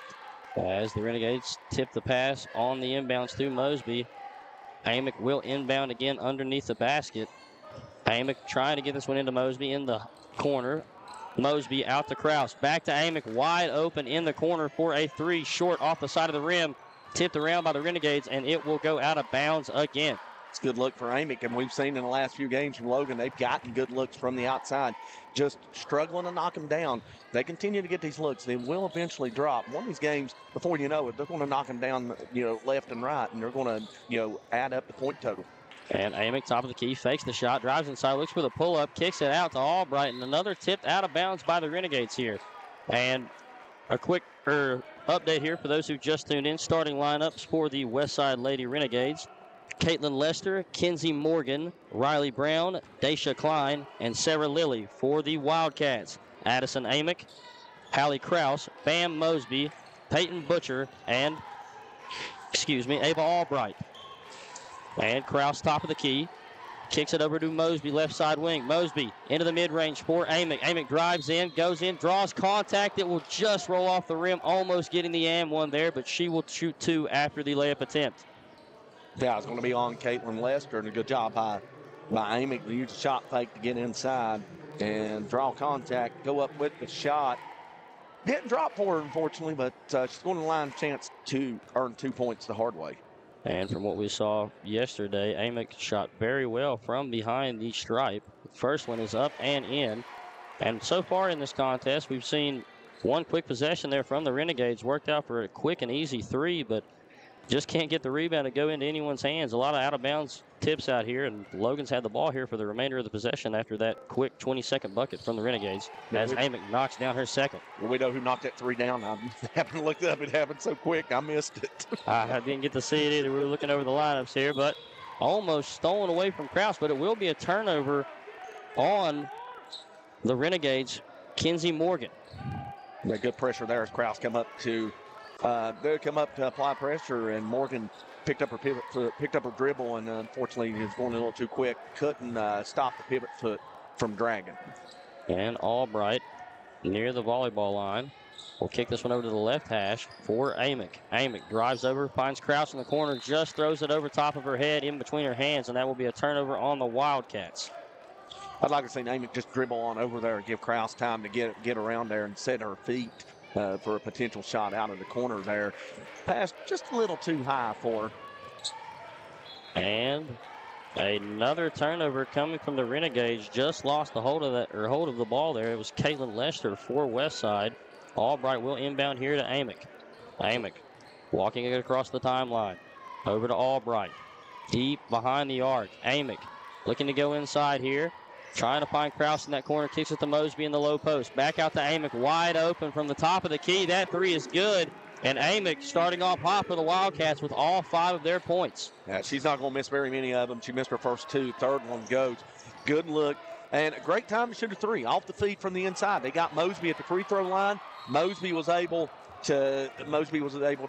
As the Renegades tip the pass on the inbounds to Mosby. Amick will inbound again underneath the basket. Amick trying to get this one into Mosby in the corner. Mosby out to Kraus. Back to Amick, wide open in the corner for a three, short off the side of the rim. Tipped around by the Renegades, and it will go out of bounds again. It's a good look for Amick, and we've seen in the last few games from Logan, they've gotten good looks from the outside, just struggling to knock them down. They continue to get these looks. They will eventually drop. One of these games, before you know it, they're going to knock them down, left and right, and they're going to, add up the point total. And Amick, top of the key, fakes the shot, drives inside, looks for the pull-up, kicks it out to Albright, and another tipped out of bounds by the Renegades here. And a quick update here for those who just tuned in. Starting lineups for the Westside Lady Renegades. Caitlin Lester, Kenzie Morgan, Riley Brown, Daisha Klein, and Sarah Lilly. For the Wildcats, Addison Amick, Hallie Kraus, Bam Mosby, Peyton Butcher, and, Ava Albright. And Kraus, top of the key, kicks it over to Mosby, left side wing. Mosby into the mid-range for Amick. Amick drives in, goes in, draws contact. It will just roll off the rim, almost getting the and one there, but she will shoot two after the layup attempt. Yeah, it's going to be on Caitlin Lester, and a good job by Amick to use a shot fake to get inside and draw contact, go up with the shot. Didn't drop for her, unfortunately, but she's going to line a chance to earn 2 points the hard way. And from what we saw yesterday, Amick shot very well from behind the stripe. The first one is up and in. And so far in this contest, we've seen one quick possession there from the Renegades. Worked out for a quick and easy three, but just can't get the rebound to go into anyone's hands. A lot of out-of-bounds tips out here, and Logan's had the ball here for the remainder of the possession after that quick 20-second bucket from the Renegades, as Amick knocks down her second. Well, we know who knocked that three down. I happened to look up. It happened so quick, I missed it. I didn't get to see it either. We were looking over the lineups here, but almost stolen away from Kraus, but it will be a turnover on the Renegades. Kenzie Morgan. Yeah, good pressure there as Kraus come up to apply pressure, and Morgan picked up her dribble, and unfortunately he was going a little too quick. Couldn't stop the pivot foot from dragging. And Albright near the volleyball line will kick this one over to the left hash for Amick. Amick drives over, finds Kraus in the corner, just throws it over top of her head in between her hands, and that will be a turnover on the Wildcats. I'd like to see Amick just dribble on over there and give Kraus time to get around there and set her feet for a potential shot out of the corner there. Pass just a little too high for her. And another turnover coming from the Renegades. Just lost the hold of the ball there. It was Caitlin Lester for Westside. Albright will inbound here to Amick. Amick walking it across the timeline. Over to Albright. Deep behind the arc. Amick looking to go inside here. Trying to find Kraus in that corner. Kicks it to Mosby in the low post. Back out to Amick. Wide open from the top of the key. That three is good. And Amick starting off hot for the Wildcats with all 5 of their points. Yeah, she's not going to miss very many of them. She missed her first 2. Third one goes. Good look. And a great time to shoot a three. Off the feed from the inside. They got Mosby at the free throw line. Mosby was able to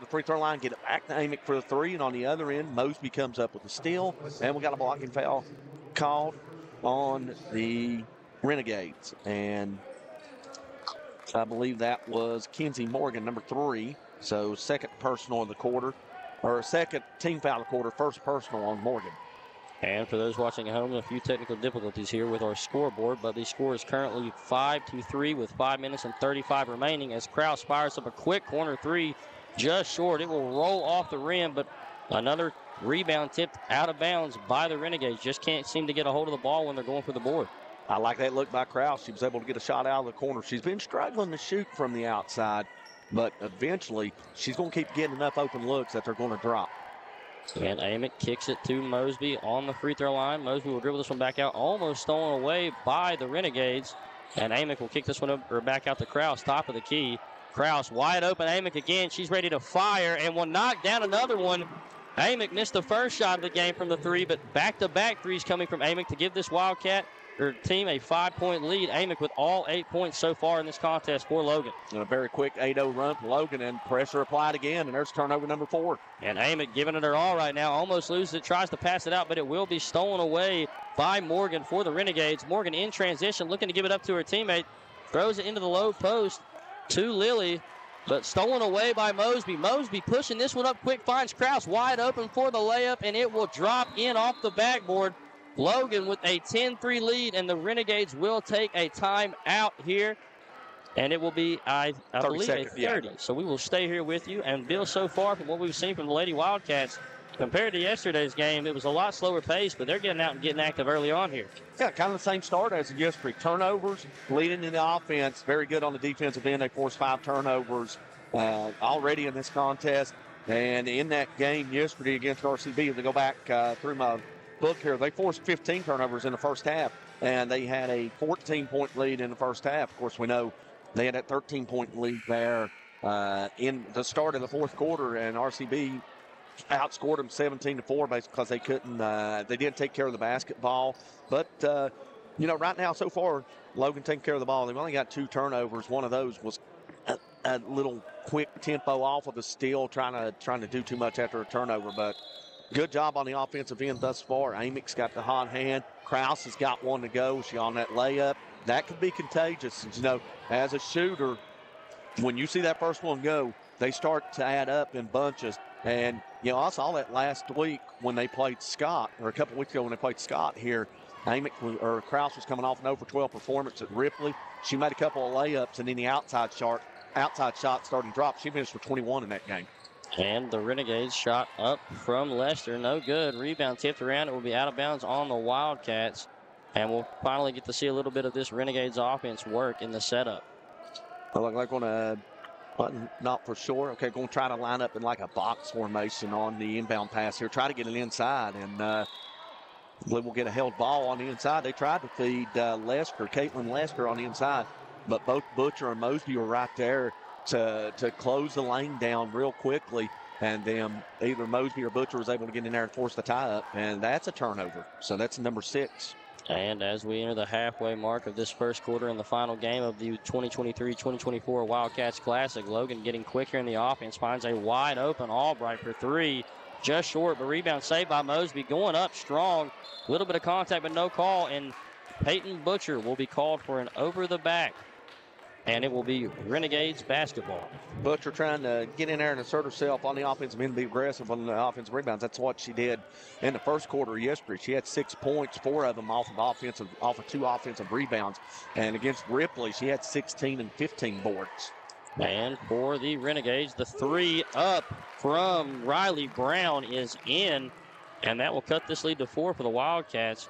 free throw line, get it back to Amick for the three. And on the other end, Mosby comes up with a steal. And we got a blocking foul called on the Renegades, and I believe that was Kenzie Morgan, number 3. So second personal of the quarter, or second team foul of the quarter, first personal on Morgan. And for those watching at home, a few technical difficulties here with our scoreboard, but the score is currently 5-3 with 5 minutes and 35 remaining as Kraus fires up a quick corner three, just short. It will roll off the rim, but Another rebound tipped out of bounds by the Renegades. Just can't seem to get a hold of the ball when they're going for the board. I like that look by Kraus. She was able to get a shot out of the corner. She's been struggling to shoot from the outside, but eventually she's going to keep getting enough open looks that they're going to drop. And Amick kicks it to Mosby on the free throw line. Mosby will dribble this one back out, almost stolen away by the Renegades. And Amick will kick this one up, or back out to Kraus, top of the key. Kraus wide open. Amick again. She's ready to fire and will knock down another one. Amick missed the first shot of the game from the three, but back-to-back threes coming from Amick to give this Wildcat team a 5-point lead. Amick with all 8 points so far in this contest for Logan. And a very quick 8-0 run for Logan, and pressure applied again, and there's turnover number 4. And Amick giving it her all right now. Almost loses it, tries to pass it out, but it will be stolen away by Morgan for the Renegades. Morgan in transition, looking to give it up to her teammate. Throws it into the low post to Lily, but stolen away by Mosby. Mosby pushing this one up quick, finds Kraus wide open for the layup, and it will drop in off the backboard. Logan with a 10-3 lead, and the Renegades will take a timeout here. And it will be, I believe, a 30. Yeah. So we will stay here with you. And Bill, so far from what we've seen from the Lady Wildcats, compared to yesterday's game, it was a lot slower pace, but they're getting out and getting active early on here. Yeah, kind of the same start as yesterday. Turnovers, leading in the offense. Very good on the defensive end. They forced 5 turnovers already in this contest. And in that game yesterday against RCB, if they go back through my book here, they forced 15 turnovers in the first half, and they had a 14-point lead in the first half. Of course, we know they had that 13-point lead there in the start of the fourth quarter, and RCB outscored them 17-4 basically because they couldn't, they didn't take care of the basketball. But, right now, so far, Logan taking care of the ball. They've only got 2 turnovers. One of those was a little quick tempo off of a steal, trying to do too much after a turnover, but good job on the offensive end thus far. Amick's got the hot hand. Kraus has got one to go. She on that layup. That could be contagious. As a shooter, when you see that first one go, they start to add up in bunches. And, I saw that last week when they played Scott, or a couple weeks ago when they played Scott here. Kraus was coming off an 0-for-12 performance at Ripley. She made a couple of layups, and then the outside shot starting to drop. She finished for 21 in that game. And the Renegades shot up from Lester. No good. Rebound tipped around. It will be out of bounds on the Wildcats. And we'll finally get to see a little bit of this Renegades offense work in the setup. Well, they're going to, not for sure. Okay, going to try to line up in like a box formation on the inbound pass here. Try to get it inside. And we will get a held ball on the inside. They tried to feed Caitlin Lester on the inside. But both Butcher and Mosby were right there to close the lane down real quickly, and then either Mosby or Butcher was able to get in there and force the tie-up, and that's a turnover. So that's number 6. And as we enter the halfway mark of this first quarter in the final game of the 2023-2024 Wildcats Classic, Logan getting quick here in the offense, finds a wide open Albright for 3. Just short, but rebound saved by Mosby. Going up strong. A little bit of contact, but no call, and Peyton Butcher will be called for an over-the-back. And it will be Renegades basketball. Butcher trying to get in there and assert herself on the offensive end, be aggressive on the offensive rebounds. That's what she did in the first quarter yesterday. She had 6 points, 4 of them off of 2 offensive rebounds. And against Ripley, she had 16 and 15 boards. And for the Renegades, the 3 up from Riley Brown is in, and that will cut this lead to 4 for the Wildcats.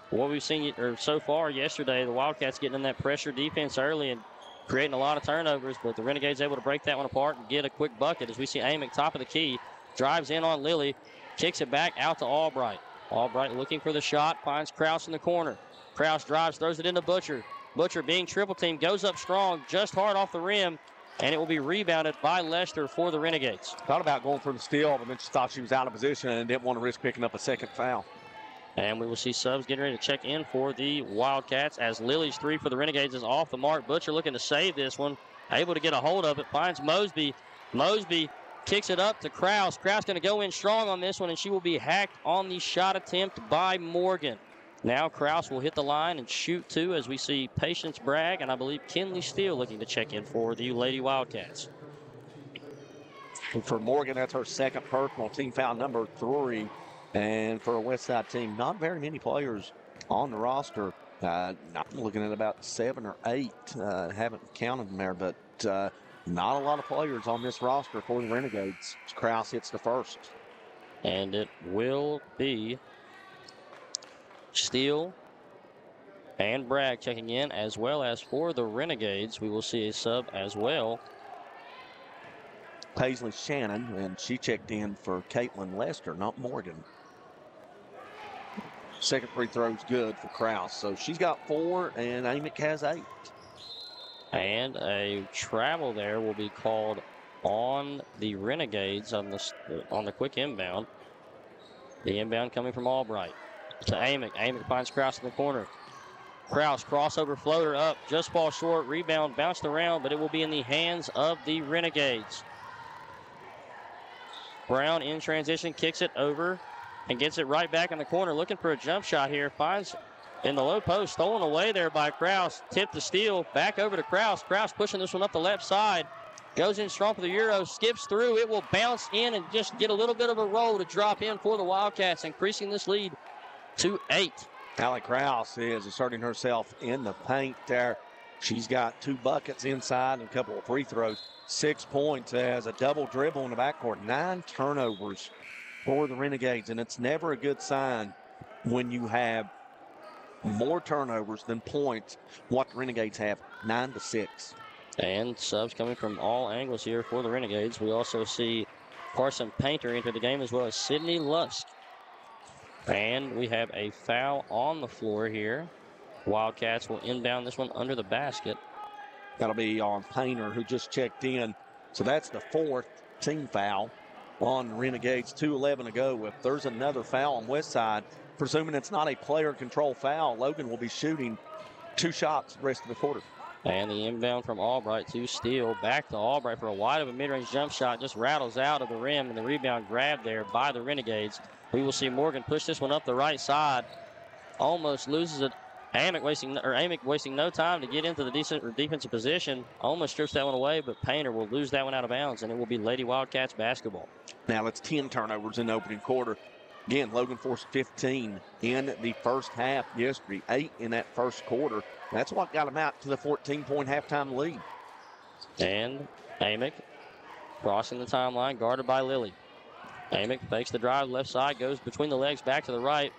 What we've seen so far yesterday, the Wildcats getting in that pressure defense early and creating a lot of turnovers, but the Renegades able to break that one apart and get a quick bucket as we see Amick top of the key, drives in on Lily, kicks it back out to Albright. Albright looking for the shot, finds Kraus in the corner. Kraus drives, throws it into Butcher. Butcher being triple teamed, goes up strong, just hard off the rim, and it will be rebounded by Lester for the Renegades. Thought about going for the steal, but then she thought she was out of position and didn't want to risk picking up a second foul. And we will see subs getting ready to check in for the Wildcats as Lily's 3 for the Renegades is off the mark. Butcher looking to save this one. Able to get a hold of it. Finds Mosby. Mosby kicks it up to Kraus. Kraus going to go in strong on this one, and she will be hacked on the shot attempt by Morgan. Now Kraus will hit the line and shoot 2 as we see Patience Bragg and I believe Kinley Steele looking to check in for the Lady Wildcats. And for Morgan, that's her second personal, team foul number 3. And for a Westside team, not very many players on the roster. I'm looking at about 7 or 8. Haven't counted them there, but not a lot of players on this roster for the Renegades. Kraus hits the first. And it will be Steele and Bragg checking in, as well as for the Renegades, we will see a sub as well. Paisley Shannon, and she checked in for Caitlin Lester, not Morgan. Second free throw's good for Kraus. So she's got 4, and Amick has 8. And a travel there will be called on the Renegades on the quick inbound. The inbound coming from Albright to Amick. Amick finds Kraus in the corner. Kraus, crossover floater up, just falls short. Rebound bounced around, but it will be in the hands of the Renegades. Brown in transition, kicks it over and gets it right back in the corner. Looking for a jump shot here. Finds in the low post, stolen away there by Kraus. Tipped to Steele, back over to Kraus. Kraus pushing this one up the left side. Goes in strong for the Euro, skips through. It will bounce in and just get a little bit of a roll to drop in for the Wildcats, increasing this lead to 8. Allie Kraus is asserting herself in the paint there. She's got 2 buckets inside and a couple of free throws. 6 points as a double dribble in the backcourt. 9 turnovers for the Renegades, and it's never a good sign when you have more turnovers than points. What the Renegades have, 9-6. And subs coming from all angles here for the Renegades. We also see Carson Painter enter the game, as well as Sydney Lusk. And we have a foul on the floor here. Wildcats will inbound this one under the basket. That'll be on Painter, who just checked in. So that's the 4th team foul on Renegades. 2:11 to go. If there's another foul on Westside, presuming it's not a player control foul, Logan will be shooting 2 shots the rest of the quarter. And the inbound from Albright to Steele. Back to Albright for a wide open mid-range jump shot. Just rattles out of the rim, and the rebound grabbed there by the Renegades. We will see Morgan push this one up the right side. Almost loses it. Amick wasting no time to get into the defensive position. Almost strips that one away, but Painter will lose that one out of bounds, and it will be Lady Wildcats basketball. Now it's 10 turnovers in the opening quarter. Again, Logan forced 15 in the first half yesterday, 8 in that first quarter. That's what got them out to the 14-point halftime lead. And Amick crossing the timeline, guarded by Lilly. Amick fakes the drive left side, goes between the legs, back to the right.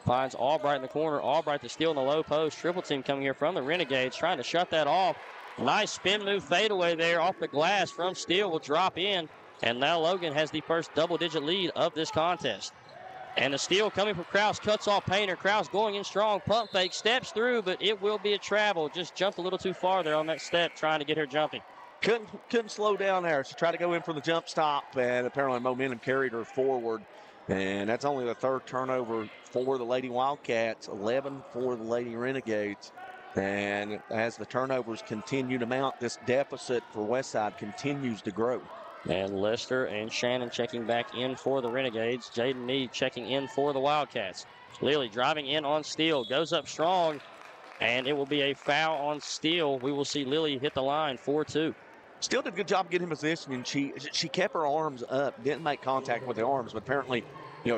Finds Albright in the corner. Albright to steal in the low post. Triple team coming here from the Renegades, trying to shut that off. Nice spin move fadeaway there off the glass from Steele, will drop in. And now Logan has the first double-digit lead of this contest. And the steal coming from Kraus, cuts off Painter. Kraus going in strong, pump fake, steps through, but it will be a travel. Just jumped a little too far there on that step, trying to get her jumping. Couldn't slow down there. She tried to go in for the jump stop, and apparently momentum carried her forward. And that's only the 3rd turnover for the Lady Wildcats, 11 for the Lady Renegades. And as the turnovers continue to mount, this deficit for Westside continues to grow. And Lester and Shannon checking back in for the Renegades. Jaden Meade checking in for the Wildcats. Lilly driving in on Steele, goes up strong, and it will be a foul on Steele. We will see Lilly hit the line, 4-2. Still did a good job getting in position, and she kept her arms up, didn't make contact with the arms, but apparently,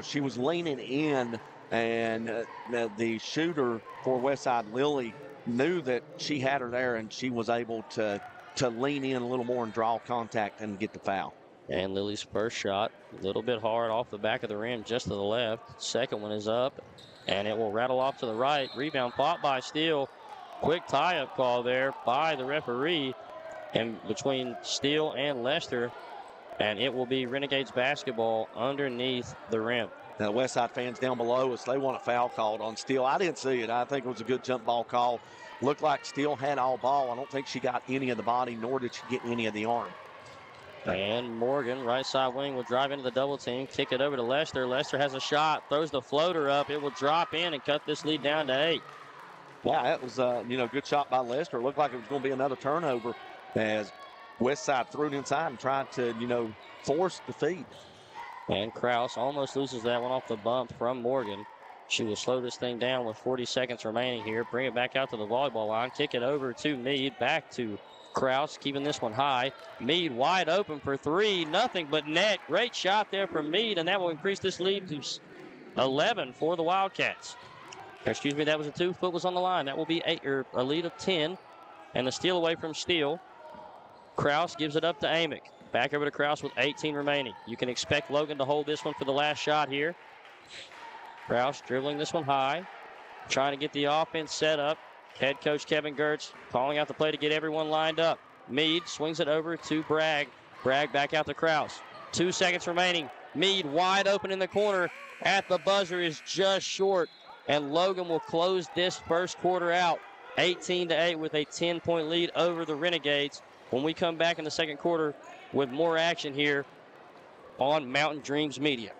she was leaning in, and the shooter for Westside, Lilly, knew that she had her there, and she was able to lean in a little more and draw contact and get the foul. And Lilly's first shot, a little bit hard off the back of the rim, just to the left. Second one is up, and it will rattle off to the right. Rebound fought by Steele. Quick tie-up call there by the referee, and between Steele and Lester, and it will be Renegades basketball underneath the rim. Now, Westside fans down below us, they want a foul called on Steele. I didn't see it. I think it was a good jump ball call. Looked like Steele had all ball. I don't think she got any of the body, nor did she get any of the arm. And Morgan, right side wing, will drive into the double team, kick it over to Lester. Lester has a shot, throws the floater up. It will drop in and cut this lead down to 8. Yeah, that was a good shot by Lester. It looked like it was going to be another turnover as Westside threw it inside and tried to, force the feed. And Kraus almost loses that one off the bump from Morgan. She will slow this thing down with 40 seconds remaining here. Bring it back out to the volleyball line. Kick it over to Meade. Back to Kraus, keeping this one high. Meade wide open for 3. Nothing but net. Great shot there from Meade, and that will increase this lead to 11 for the Wildcats. Excuse me, that was a 2. Foot was on the line. That will be a lead of 10. And the steal away from Steele. Kraus gives it up to Amick. Back over to Kraus with 18 remaining. You can expect Logan to hold this one for the last shot here. Kraus dribbling this one high, trying to get the offense set up. Head coach Kevin Gertz calling out the play to get everyone lined up. Mead swings it over to Bragg. Bragg back out to Kraus. 2 seconds remaining. Mead wide open in the corner at the buzzer is just short. And Logan will close this first quarter out. 18-8 with a 10-point lead over the Renegades. When we come back in the second quarter with more action here on Mountain Dreams Media.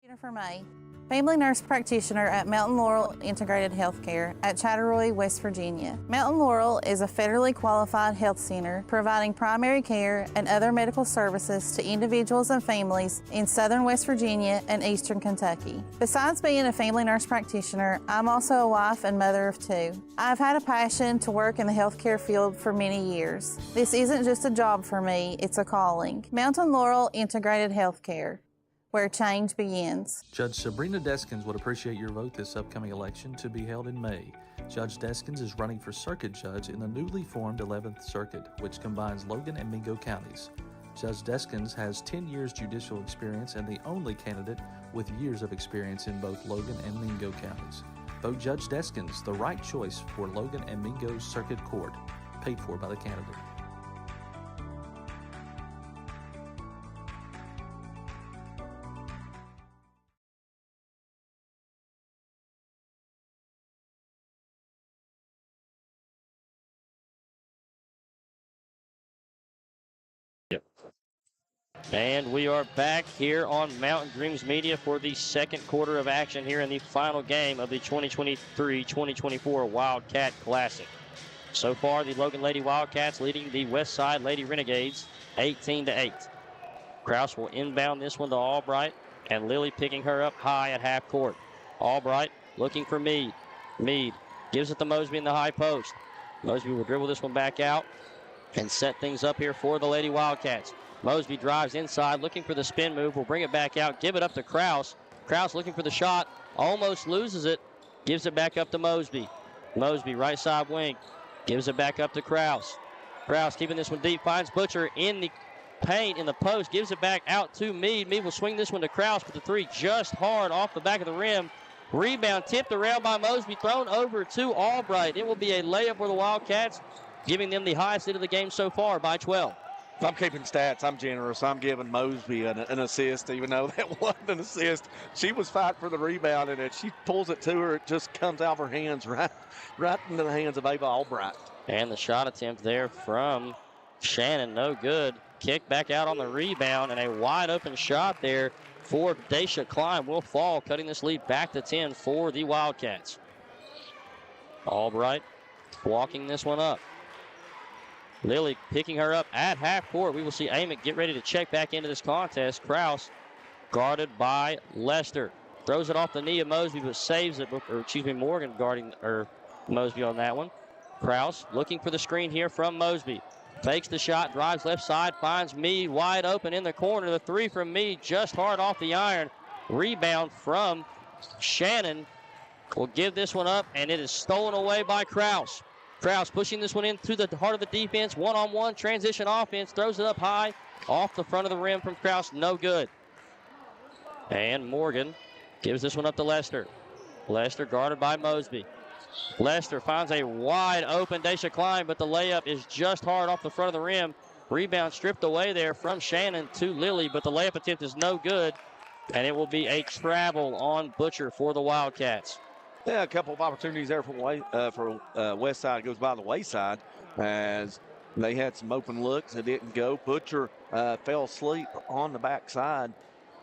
Jennifer May, family nurse practitioner at Mountain Laurel Integrated Healthcare at Chatteroy, West Virginia. Mountain Laurel is a federally qualified health center providing primary care and other medical services to individuals and families in southern West Virginia and eastern Kentucky. Besides being a family nurse practitioner, I'm also a wife and mother of 2. I've had a passion to work in the healthcare field for many years. This isn't just a job for me, it's a calling. Mountain Laurel Integrated Healthcare, where change begins. Judge Sabrina Deskins would appreciate your vote this upcoming election to be held in May. Judge Deskins is running for circuit judge in the newly formed 11th Circuit, which combines Logan and Mingo counties. Judge Deskins has 10 years judicial experience and the only candidate with years of experience in both Logan and Mingo counties. Vote Judge Deskins, the right choice for Logan and Mingo Circuit Court, paid for by the candidate. And we are back here on Mountain Dreams Media for the second quarter of action here in the final game of the 2023-2024 Wildcat Classic. So far, the Logan Lady Wildcats leading the Westside Lady Renegades 18-8. Kraus will inbound this one to Albright, and Lily picking her up high at half court. Albright looking for Mead. Mead gives it to Mosby in the high post. Mosby will dribble this one back out and set things up here for the Lady Wildcats. Mosby drives inside, looking for the spin move. Will bring it back out, give it up to Kraus. Kraus looking for the shot, almost loses it, gives it back up to Mosby. Mosby, right side wing, gives it back up to Kraus. Kraus keeping this one deep, finds Butcher in the paint, in the post, gives it back out to Mead. Mead will swing this one to Kraus, but the three just hard off the back of the rim. Rebound tipped around by Mosby, thrown over to Albright. It will be a layup for the Wildcats, giving them the highest lead of the game so far by 12. If I'm keeping stats, I'm generous. I'm giving Mosby an assist, even though that wasn't an assist. She was fighting for the rebound, and if she pulls it to her, it just comes out of her hands right into the hands of Ava Albright. And the shot attempt there from Shannon, no good. Kick back out on the rebound, and a wide open shot there for Daisha Klein will fall, cutting this lead back to 10 for the Wildcats. Albright walking this one up. Lily picking her up at half court. We will see Amick get ready to check back into this contest. Kraus guarded by Lester. Throws it off the knee of Mosby, but saves it. Morgan guarding Mosby on that one. Kraus looking for the screen here from Mosby. Fakes the shot, drives left side, finds Mead wide open in the corner. The three from Mead just hard off the iron. Rebound from Shannon. Will give this one up, and it is stolen away by Kraus. Kraus pushing this one into the heart of the defense. One-on-one transition offense. Throws it up high off the front of the rim from Kraus. No good. And Morgan gives this one up to Lester. Lester guarded by Mosby. Lester finds a wide open Daisha Klein, but the layup is just hard off the front of the rim. Rebound stripped away there from Shannon to Lily, but the layup attempt is no good. And it will be a travel on Butcher for the Wildcats. Yeah, a couple of opportunities there for Westside. Goes by the wayside as they had some open looks. It didn't go. Butcher fell asleep on the backside,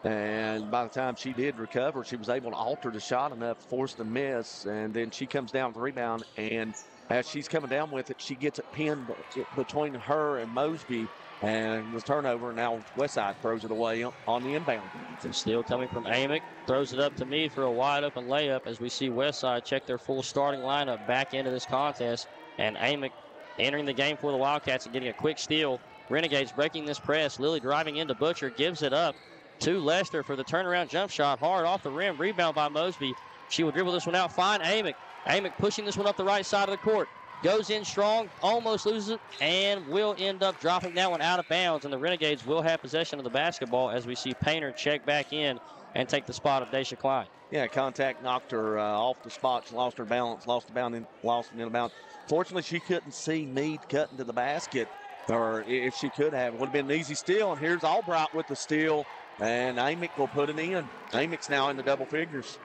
and by the time she did recover, she was able to alter the shot enough, forced a miss, and then she comes down with the rebound, and as she's coming down with it, she gets it pinned between her and Mosby, and the turnover. Now Westside throws it away on the inbound. Still coming from Amick. Throws it up to Mead for a wide open layup as we see Westside check their full starting lineup back into this contest. And Amick entering the game for the Wildcats and getting a quick steal. Renegades breaking this press. Lily driving into Butcher. Gives it up to Lester for the turnaround jump shot. Hard off the rim. Rebound by Mosby. She will dribble this one out. Find Amick. Amick pushing this one up the right side of the court. goes in strong, almost loses it, and will end up dropping that one out of bounds. And the Renegades will have possession of the basketball as we see Painter check back in and take the spot of Daisha Klein. Yeah, contact knocked her off the spot. She lost her balance, lost it in bounds. Fortunately, she couldn't see Meade cutting to the basket, or if she could have, it would have been an easy steal. And here's Albright with the steal, and Amick will put it in. Amick's now in the double figures.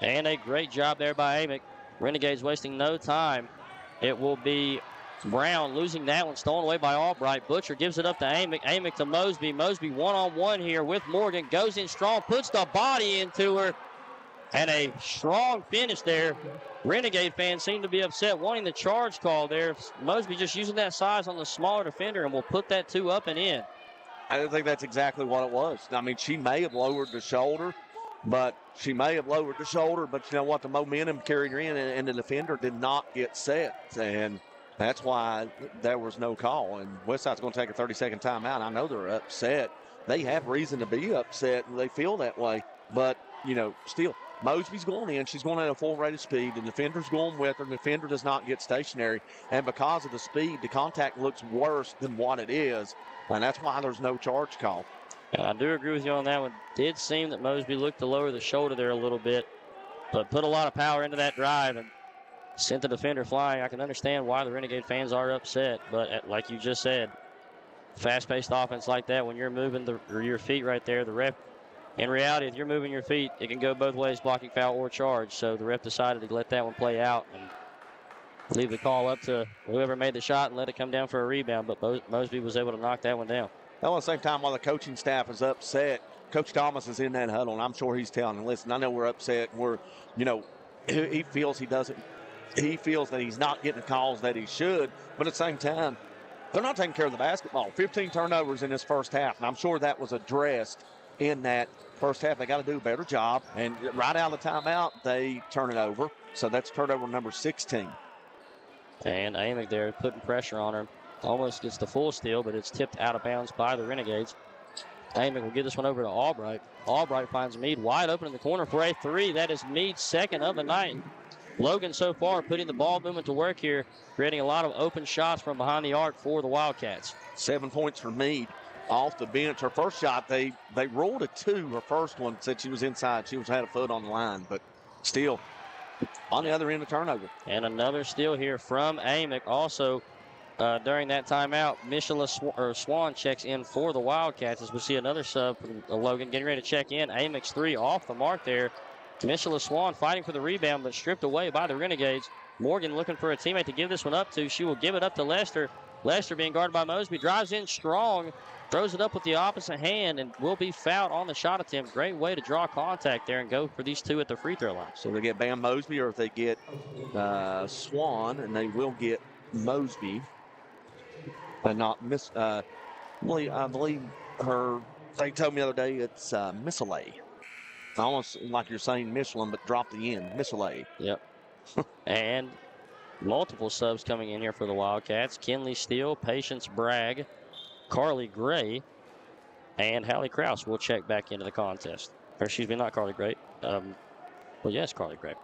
And a great job there by Amick. Renegades wasting no time. It will be Brown losing that one, stolen away by Albright. Butcher gives it up to Amick. Amick to Mosby. Mosby one-on-one here with Morgan. Goes in strong, puts the body into her. And a strong finish there. Renegade fans seem to be upset, wanting the charge call there. Mosby just using that size on the smaller defender, and will put that 2 up and in. I think that's exactly what it was. I mean, she may have lowered the shoulder, but you know what? The momentum carried her in, and the defender did not get set. And that's why there was no call. And Westside's going to take a 30-second timeout. I know they're upset. They have reason to be upset, and they feel that way. But, still, Mosby's going in. She's going at a full rate of speed. The defender's going with her. The defender does not get stationary. And because of the speed, the contact looks worse than what it is. And that's why there's no charge call. I do agree with you on that one. Did seem that Mosby looked to lower the shoulder there a little bit, but put a lot of power into that drive and sent the defender flying. I can understand why the Renegade fans are upset, but like you just said, fast-paced offense like that, when you're moving your feet right there, the ref, in reality, if you're moving your feet, it can go both ways, blocking foul or charge. So the ref decided to let that one play out and leave the call up to whoever made the shot and let it come down for a rebound, but Mosby was able to knock that one down. Well, at the same time, while the coaching staff is upset, Coach Thomas is in that huddle, and I'm sure he's telling them, listen, I know we're upset. He feels that he's not getting the calls that he should, but at the same time, they're not taking care of the basketball. 15 turnovers in this first half, and I'm sure that was addressed in that first half. They got to do a better job, and right out of the timeout, they turn it over. So that's turnover number 16. And Amick there putting pressure on her. Almost gets the full steal, but it's tipped out of bounds by the Renegades. Amick will give this one over to Albright. Albright finds Meade wide open in the corner for a 3. That is Meade's second of the night. Logan so far putting the ball movement to work here, creating a lot of open shots from behind the arc for the Wildcats. 7 points for Meade off the bench. Her first shot, they ruled a 2. Her first one said she was inside. She had a foot on the line, but still on the other end of turnover. And another steal here from Amick. Also, during that timeout, Swan checks in for the Wildcats as we see another sub from Logan getting ready to check in. Amick's 3 off the mark there. Mishla Swan fighting for the rebound, but stripped away by the Renegades. Morgan looking for a teammate to give this one up to. She will give it up to Lester. Lester being guarded by Mosby, drives in strong, throws it up with the opposite hand, and will be fouled on the shot attempt. Great way to draw contact there and go for these 2 at the free throw line. So they get Bam Mosby, or if they get Swan, and they will get Mosby. And not Miss, I believe they told me the other day it's Missalay. Almost like you're saying Michelin, but drop the N, Missalay. Yep. And multiple subs coming in here for the Wildcats. Kinley Steele, Patience Bragg, Carly Gray, and Hallie Krause will check back into the contest. Or excuse me, not Carly Gray. Yes, Carly Gray.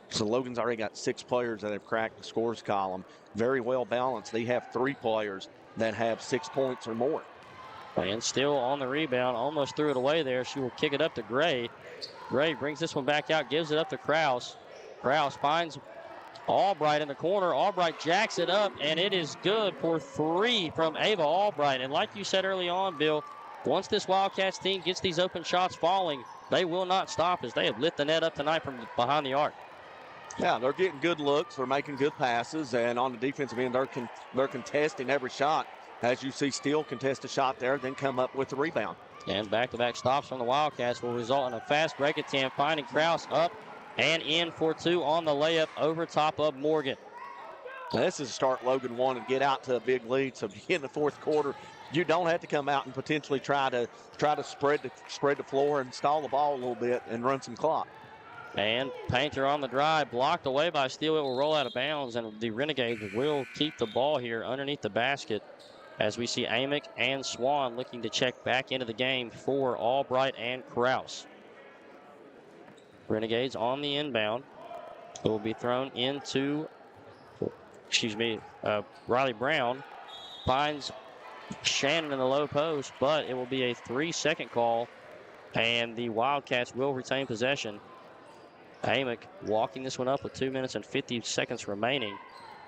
So Logan's already got 6 players that have cracked the scores column. Very well balanced. They have 3 players that have 6 points or more. And still on the rebound, almost threw it away there. She will kick it up to Gray. Gray brings this one back out, gives it up to Krause. Krause finds Albright in the corner. Albright jacks it up, and it is good for 3 from Ava Albright. And like you said early on, Bill, once this Wildcats team gets these open shots falling, they will not stop as they have lit the net up tonight from behind the arc. Yeah, they're getting good looks. They're making good passes. And on the defensive end, they're contesting every shot. As you see Steele contest a shot there, then come up with the rebound. And back-to-back stops from the Wildcats will result in a fast break attempt, finding Krause up and in for 2 on the layup over top of Morgan. Now, this is a start Logan wanted to get out to a big lead. So in the fourth quarter, you don't have to come out and potentially try to spread the floor and stall the ball a little bit and run some clock. And Painter on the drive, blocked away by Steele. It will roll out of bounds, and the Renegades will keep the ball here underneath the basket as we see Amick and Swan looking to check back into the game for Albright and Krause. Renegades on the inbound. It will be thrown into, Riley Brown finds Shannon in the low post, but it will be a 3-second call, and the Wildcats will retain possession. Amick walking this one up with 2 minutes and 50 seconds remaining.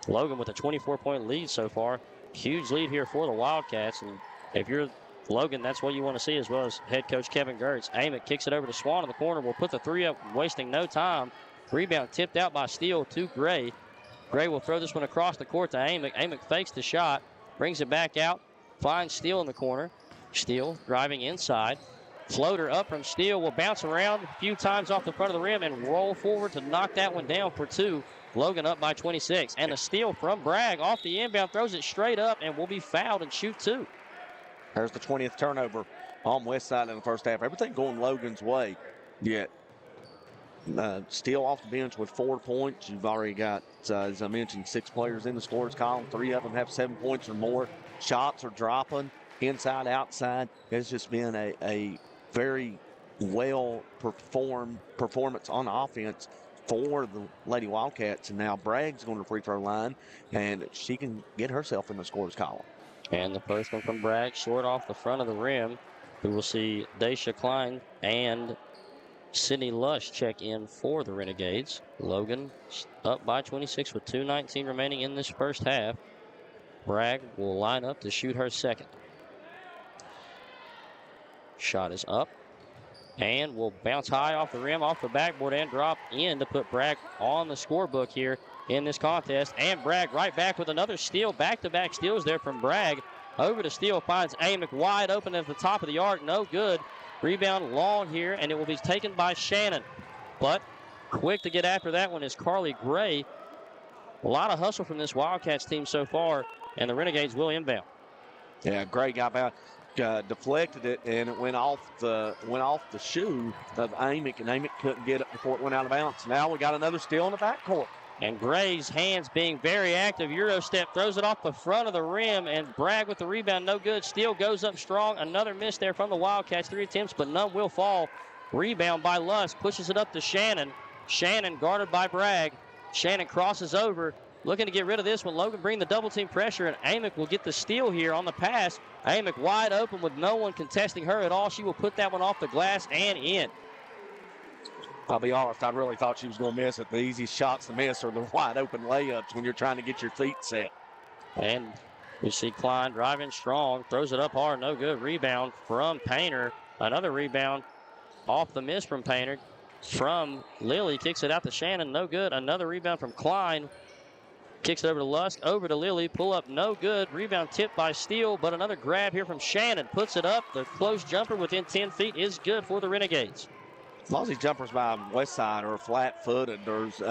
Logan with a 24-point lead so far. Huge lead here for the Wildcats, and if you're Logan, that's what you want to see, as well as head coach Kevin Gertz. Amick kicks it over to Swan in the corner. Will put the 3 up, wasting no time. Rebound tipped out by Steele to Gray. Gray will throw this one across the court to Amick. Amick fakes the shot, brings it back out, finds Steele in the corner. Steele driving inside. Floater up from Steele will bounce around a few times off the front of the rim and roll forward to knock that one down for 2. Logan up by 26. And a steal from Bragg off the inbound, throws it straight up and will be fouled and shoot 2. There's the 20th turnover on Westside in the first half. Everything going Logan's way. Yet Steele off the bench with 4 points. You've already got, as I mentioned, 6 players in the scorers column. 3 of them have 7 points or more. Shots are dropping inside, outside. It's just been a very well performance on offense for the Lady Wildcats. And now Bragg's going to the free throw line, and she can get herself in the scorers column. And the first one from Bragg, short off the front of the rim. We will see Daisha Klein and Sydney Lush check in for the Renegades. Logan up by 26 with 2:19 remaining in this first half. Bragg will line up to shoot her second. Shot is up and will bounce high off the rim, off the backboard, and drop in to put Bragg on the scorebook here in this contest. And Bragg right back with another steal. Back-to-back steals there from Bragg. Over to Steele, finds Amick wide open at the top of the arc. No good. Rebound long here, and it will be taken by Shannon. But quick to get after that one is Carly Gray. A lot of hustle from this Wildcats team so far, and the Renegades will inbound. Yeah, Gray got about deflected it, and it went off the shoe of Amick, and Amick couldn't get it before it went out of bounds. Now we got another steal in the backcourt. And Gray's hands being very active. Euro step, throws it off the front of the rim, and Bragg with the rebound, no good. Steele goes up strong. Another miss there from the Wildcats. 3 attempts, but none will fall. Rebound by Lusk, pushes it up to Shannon. Shannon guarded by Bragg. Shannon crosses over, looking to get rid of this one. Logan bring the double team pressure, and Amick will get the steal here on the pass. Amick wide open with no one contesting her at all. She will put that one off the glass and in. I'll be honest, I really thought she was going to miss it. The easiest shots to miss are the wide open layups when you're trying to get your feet set. And we see Klein driving strong, throws it up hard, no good. Rebound from Painter. Another rebound off the miss from Painter. From Lilly, kicks it out to Shannon, no good. Another rebound from Klein. Kicks it over to Lusk, over to Lilly, pull up, no good. Rebound tipped by Steele, but another grab here from Shannon. Puts it up, the close jumper within 10 feet is good for the Renegades. As long as these jumpers by Westside are flat-footed, there's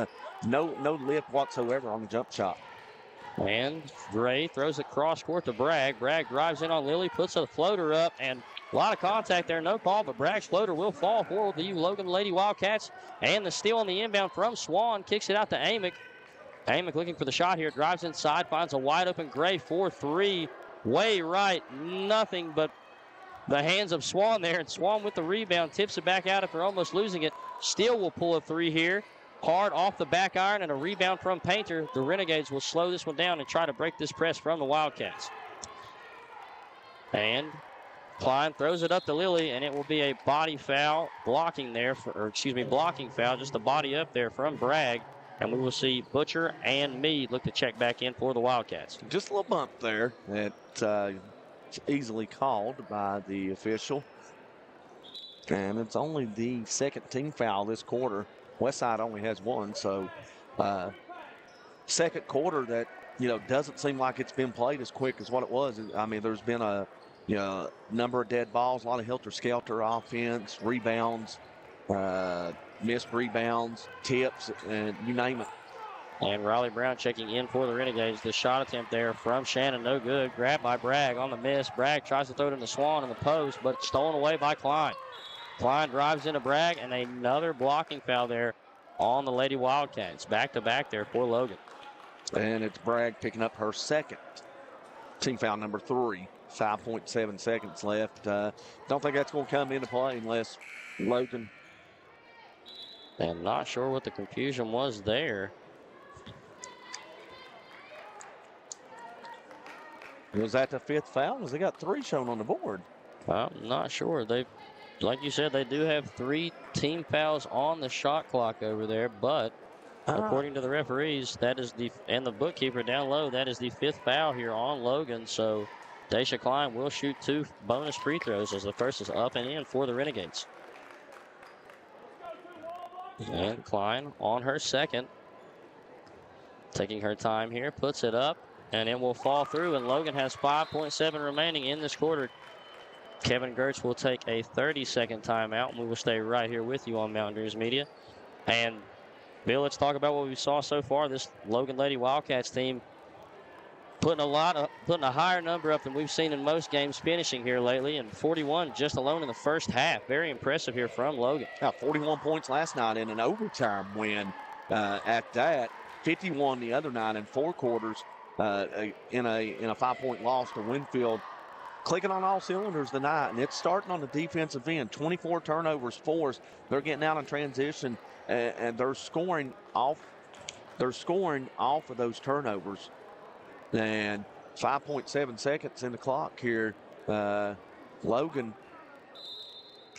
no lift whatsoever on the jump shot. And Gray throws it cross court to Bragg. Bragg drives in on Lilly, puts a floater up, and a lot of contact there, no call, but Bragg's floater will fall for the Logan Lady Wildcats. And the steal on the inbound from Swan, kicks it out to Amick. Amick looking for the shot here, drives inside, finds a wide open Gray 4-3. Way right, nothing but the hands of Swan there, and Swan with the rebound, tips it back out after almost losing it. Steele will pull a 3 here. Hard off the back iron, and a rebound from Painter. The Renegades will slow this one down and try to break this press from the Wildcats. And Klein throws it up to Lilly, and it will be a body foul, blocking foul, just a body up there from Bragg. And we will see Butcher and Meade look to check back in for the Wildcats. Just a little bump there that easily called by the official. And it's only the second team foul this quarter. Westside only has 1, so second quarter that, doesn't seem like it's been played as quick as what it was. I mean, there's been a number of dead balls, a lot of helter-skelter offense, rebounds, missed rebounds, tips, and you name it. And Riley Brown checking in for the Renegades. The shot attempt there from Shannon, no good. Grabbed by Bragg on the miss. Bragg tries to throw it into Swan in the post, but it's stolen away by Klein. Klein drives into Bragg, and another blocking foul there on the Lady Wildcats. Back-to-back there for Logan. And it's Bragg picking up her second team foul number 3. 5.7 seconds left. Don't think that's going to come into play unless Logan And not sure what the confusion was there. Was that the 5th foul? Because they got 3 shown on the board. I'm not sure. Like you said, they do have 3 team fouls on the shot clock over there, but according to the referees, and the bookkeeper down low, that is the 5th foul here on Logan. So Daisha Klein will shoot 2 bonus free throws as the first is up and in for the Renegades. And Klein on her second. Taking her time here, puts it up, and it will fall through, and Logan has 5.7 remaining in this quarter. Kevin Gertz will take a 30-second timeout, and we will stay right here with you on Mountain Dreams Media. And Bill, let's talk about what we saw so far. This Logan Lady Wildcats team putting a higher number up than we've seen in most games finishing here lately, and 41 just alone in the first half. Very impressive here from Logan. 41 points last night in an overtime win at that. 51 the other night in 4 quarters in a 5-point loss to Winfield. Clicking on all cylinders tonight, and it's starting on the defensive end. 24 turnovers, 4s. They're getting out in transition, and they're scoring off. They're scoring off of those turnovers. And 5.7 seconds in the clock here. Logan,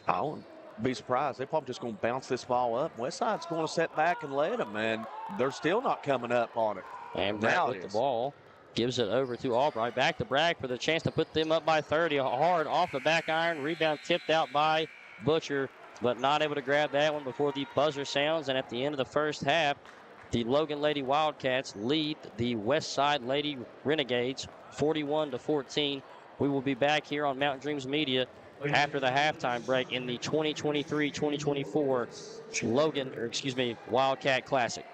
I wouldn't be surprised. They're probably just going to bounce this ball up. Westside's going to set back and let them, and they're still not coming up on it. And Bragg with the ball. Gives it over to Albright. Back to Bragg for the chance to put them up by 30. Hard off the back iron. Rebound tipped out by Butcher, but not able to grab that one before the buzzer sounds. And at the end of the first half, the Logan Lady Wildcats lead the Westside Lady Renegades 41-14. We will be back here on Mountain Dreams Media after the halftime break in the 2023-2024 Wildcat Classic.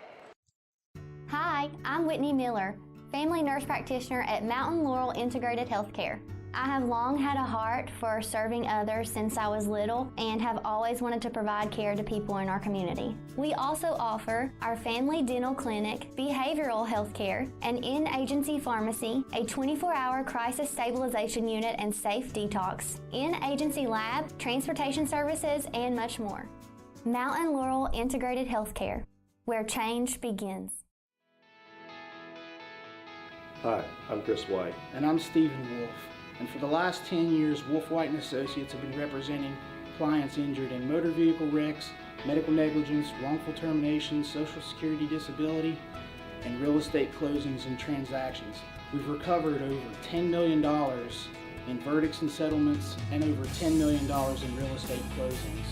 Hi, I'm Whitney Miller, family nurse practitioner at Mountain Laurel Integrated Healthcare. I have long had a heart for serving others since I was little and have always wanted to provide care to people in our community. We also offer our family dental clinic, behavioral health care, an in-agency pharmacy, a 24-hour crisis stabilization unit and safe detox, in-agency lab, transportation services, and much more. Mountain Laurel Integrated Healthcare, where change begins. Hi, I'm Chris White. And I'm Stephen Wolf. And for the last 10 years, Wolf White & Associates have been representing clients injured in motor vehicle wrecks, medical negligence, wrongful termination, social security disability, and real estate closings and transactions. We've recovered over $10 million in verdicts and settlements and over $10 million in real estate closings.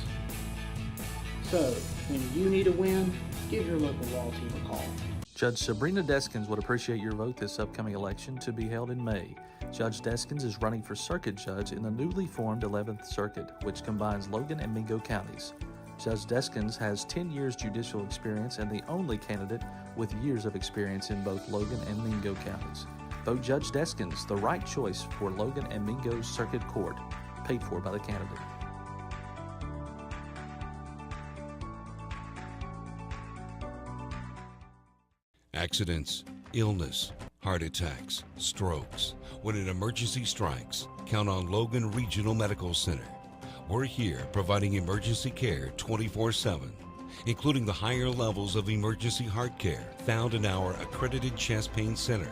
So, when you need a win, give your local law team a call. Judge Sabrina Deskins would appreciate your vote this upcoming election to be held in May. Judge Deskins is running for circuit judge in the newly formed 11th Circuit, which combines Logan and Mingo counties. Judge Deskins has 10 years judicial experience and the only candidate with years of experience in both Logan and Mingo counties. Vote Judge Deskins, the right choice for Logan and Mingo's Circuit Court, paid for by the candidate. Accidents, illness, heart attacks, strokes. When an emergency strikes, count on Logan Regional Medical Center. We're here providing emergency care 24/7, including the higher levels of emergency heart care found in our accredited chest pain center,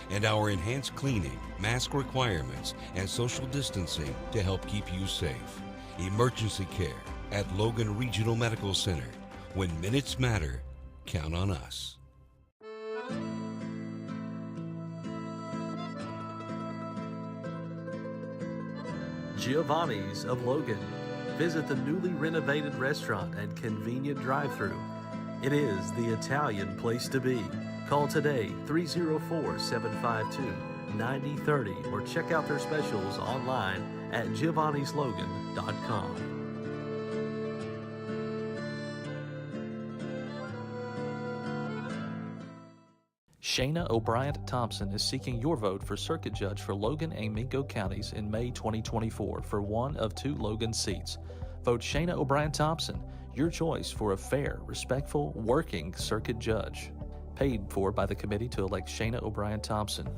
and our enhanced cleaning, mask requirements, and social distancing to help keep you safe. Emergency care at Logan Regional Medical Center. When minutes matter, count on us. Giovanni's of Logan. Visit the newly renovated restaurant and convenient drive-thru. It is the Italian place to be. Call today 304-752-9030 or check out their specials online at giovannislogan.com. Shayna O'Brien-Thompson is seeking your vote for circuit judge for Logan and Mingo counties in May 2024 for one of 2 Logan seats. Vote Shayna O'Brien-Thompson, your choice for a fair, respectful, working circuit judge. Paid for by the committee to elect Shayna O'Brien-Thompson.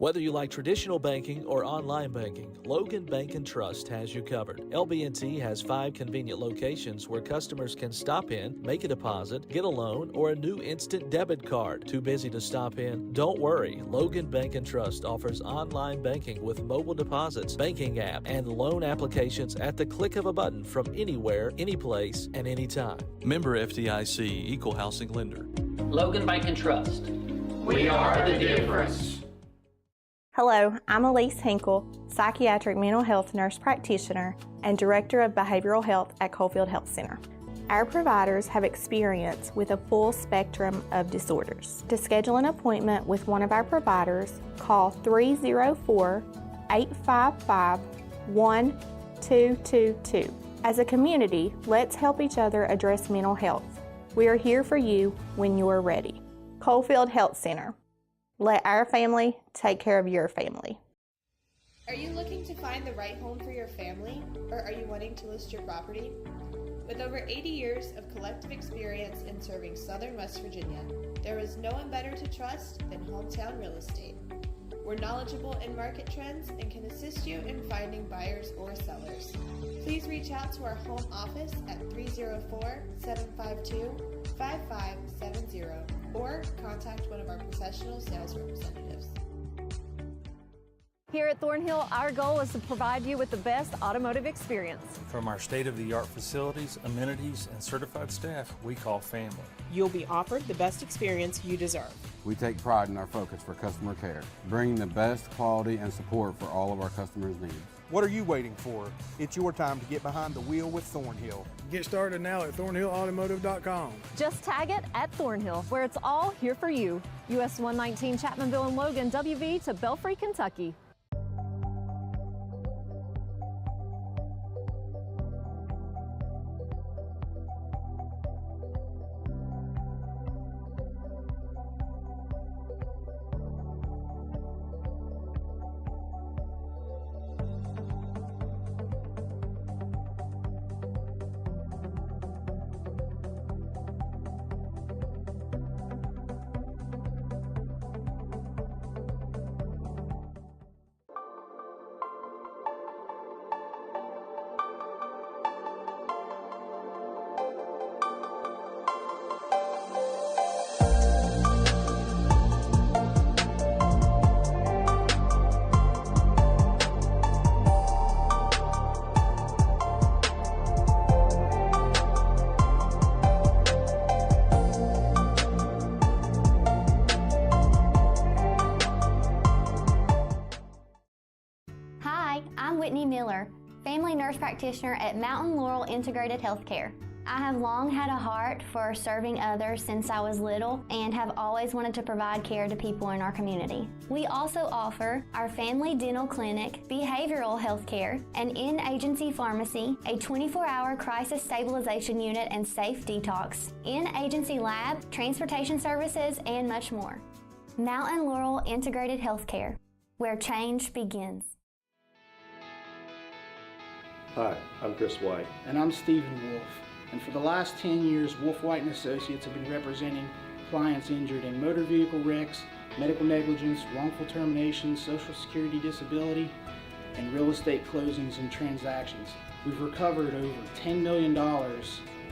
Whether you like traditional banking or online banking, Logan Bank & Trust has you covered. LB&T has 5 convenient locations where customers can stop in, make a deposit, get a loan, or a new instant debit card. Too busy to stop in? Don't worry. Logan Bank & Trust offers online banking with mobile deposits, banking app, and loan applications at the click of a button from anywhere, anyplace, and anytime. Member FDIC, Equal Housing Lender. Logan Bank & Trust. We are the difference. Hello, I'm Elise Hinkle, psychiatric mental health nurse practitioner and director of behavioral health at Coalfield Health Center. Our providers have experience with a full spectrum of disorders. To schedule an appointment with one of our providers, call 304-855-1222. As a community, let's help each other address mental health. We are here for you when you are ready. Coalfield Health Center. Let our family take care of your family. Are you looking to find the right home for your family, or are you wanting to list your property? With over 80 years of collective experience in serving Southern West Virginia, there is no one better to trust than Hometown Real Estate. We're knowledgeable in market trends and can assist you in finding buyers or sellers. Please reach out to our home office at 304-752-5570 or contact one of our professional sales representatives. Here at Thornhill, our goal is to provide you with the best automotive experience. From our state-of-the-art facilities, amenities, and certified staff we call family. You'll be offered the best experience you deserve. We take pride in our focus for customer care, bringing the best quality and support for all of our customers' needs. What are you waiting for? It's your time to get behind the wheel with Thornhill. Get started now at thornhillautomotive.com. Just tag it at Thornhill, where it's all here for you. US 119 Chapmanville and Logan, WV to Belfry, Kentucky. Family nurse practitioner at Mountain Laurel Integrated Healthcare. I have long had a heart for serving others since I was little and have always wanted to provide care to people in our community. We also offer our family dental clinic, behavioral health care, an in-agency pharmacy, a 24-hour crisis stabilization unit and safe detox, in-agency lab, transportation services, and much more. Mountain Laurel Integrated Healthcare, where change begins. Hi, I'm Chris White. And I'm Stephen Wolf. And for the last 10 years, Wolf White & Associates have been representing clients injured in motor vehicle wrecks, medical negligence, wrongful termination, social security disability, and real estate closings and transactions. We've recovered over $10 million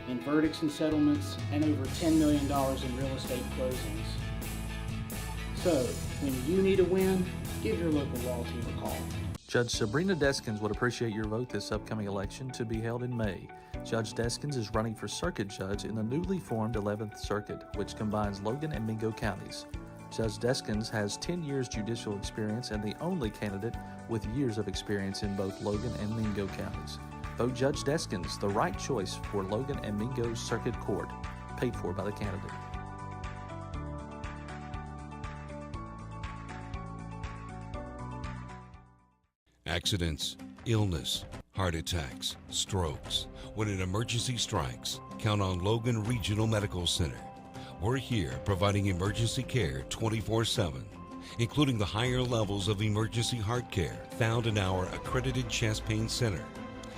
in verdicts and settlements and over $10 million in real estate closings. So, when you need a win, give your local law team a call. Judge Sabrina Deskins would appreciate your vote this upcoming election to be held in May. Judge Deskins is running for circuit judge in the newly formed 11th Circuit, which combines Logan and Mingo counties. Judge Deskins has 10 years judicial experience and the only candidate with years of experience in both Logan and Mingo counties. Vote Judge Deskins, the right choice for Logan and Mingo Circuit Court, paid for by the candidate. Accidents, illness, heart attacks, strokes. When an emergency strikes, count on Logan Regional Medical Center. We're here providing emergency care 24/7, including the higher levels of emergency heart care found in our accredited chest pain center,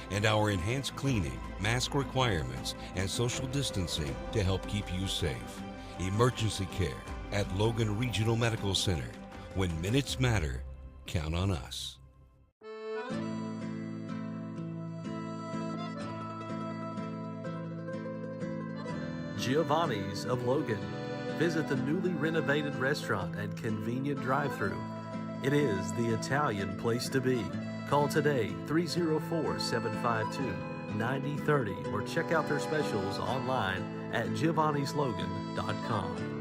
and our enhanced cleaning, mask requirements, and social distancing to help keep you safe. Emergency care at Logan Regional Medical Center, When minutes matter, count on us. Giovanni's of Logan. Visit the newly renovated restaurant and convenient drive-thru. It is the Italian place to be. Call today 304-752-9030 or check out their specials online at giovannislogan.com.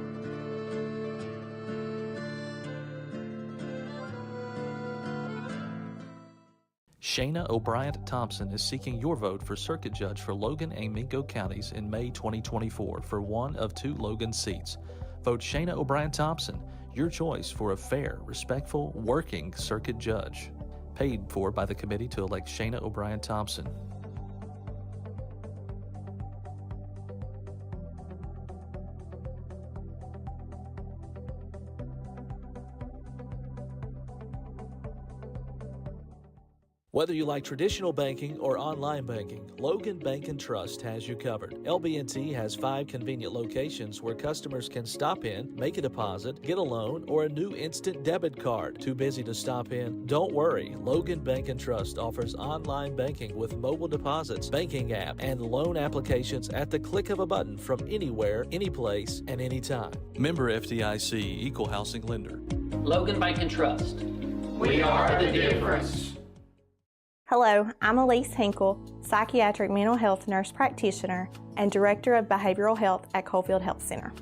Shayna O'Brien Thompson is seeking your vote for Circuit Judge for Logan and Mingo counties in May 2024 for one of 2 Logan seats. Vote Shayna O'Brien Thompson, your choice for a fair, respectful, working Circuit Judge. Paid for by the committee to elect Shayna O'Brien Thompson. Whether you like traditional banking or online banking, Logan Bank & Trust has you covered. LB&T has 5 convenient locations where customers can stop in, make a deposit, get a loan, or a new instant debit card. Too busy to stop in? Don't worry. Logan Bank & Trust offers online banking with mobile deposits, banking app, and loan applications at the click of a button from anywhere, anyplace, and anytime. Member FDIC, Equal Housing Lender. Logan Bank & Trust. We are the difference. Hello, I'm Elise Hinkle, psychiatric mental health nurse practitioner and director of behavioral health at Coalfield Health Center.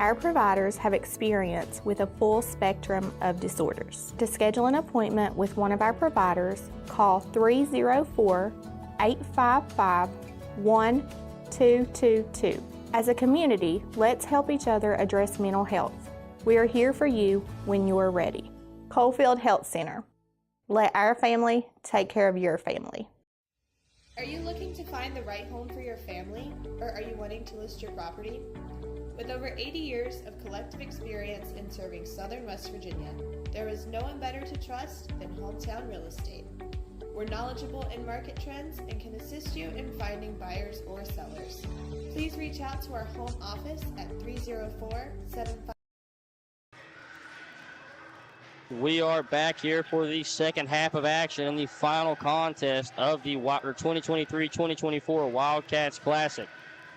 Our providers have experience with a full spectrum of disorders. To schedule an appointment with one of our providers, call 304-855-1222. As a community, let's help each other address mental health. We are here for you when you're ready. Coalfield Health Center. Let our family take care of your family. Are you looking to find the right home for your family, or are you wanting to list your property? With over 80 years of collective experience in serving Southern West Virginia, there is no one better to trust than Hometown Real Estate. We're knowledgeable in market trends and can assist you in finding buyers or sellers. Please reach out to our home office at 304-75. We are back here for the second half of action in the final contest of the 2023-2024 Wildcats Classic.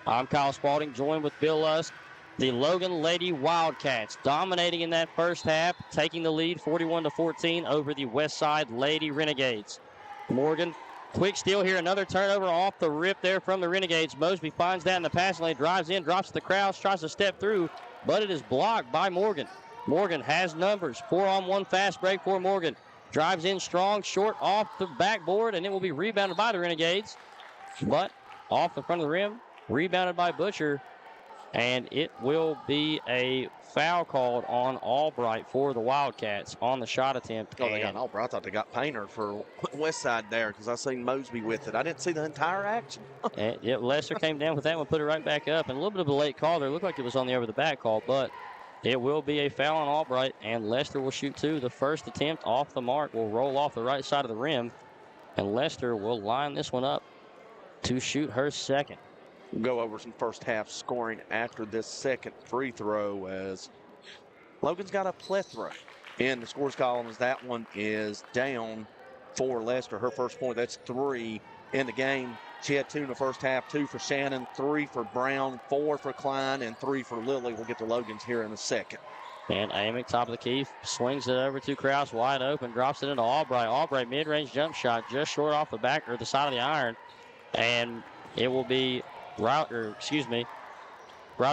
I'm Kyle Spalding, joined with Bill Lusk. The Logan Lady Wildcats dominating in that first half, taking the lead 41-14 over the Westside Lady Renegades. Morgan, quick steal here, another turnover off the rip there from the Renegades. Mosby finds that in the passing lane, drives in, drops to the Krause, tries to step through, but it is blocked by Morgan. Morgan has numbers. 4-on-1 fast break for Morgan. Drives in strong, short off the backboard, and it will be rebounded by the Renegades. But off the front of the rim, rebounded by Butcher, and it will be a foul called on Albright for the Wildcats on the shot attempt. Oh, they got Albright. I thought they got Painter for Westside there because I seen Mosby with it. I didn't see the entire action. Yeah, Lester came down with that one, put it right back up, and a little bit of a late call there. It looked like it was on the over-the-back call, but it will be a foul on Albright, and Lester will shoot 2. The first attempt off the mark will roll off the right side of the rim, and Lester will line this one up to shoot her second. We'll go over some first half scoring after this second free throw as Logan's got a plethora in the scores column as that one is down for Lester. Her first point, that's 3 in the game. She had 2 in the first half, 2 for Shannon, 3 for Brown, 4 for Klein, and 3 for Lilly. We'll get to Logan's here in a second. And Amick, top of the key, swings it over to Krause, wide open, drops it into Albright. Albright mid-range jump shot, just short off the back or the side of the iron, and it will be Riley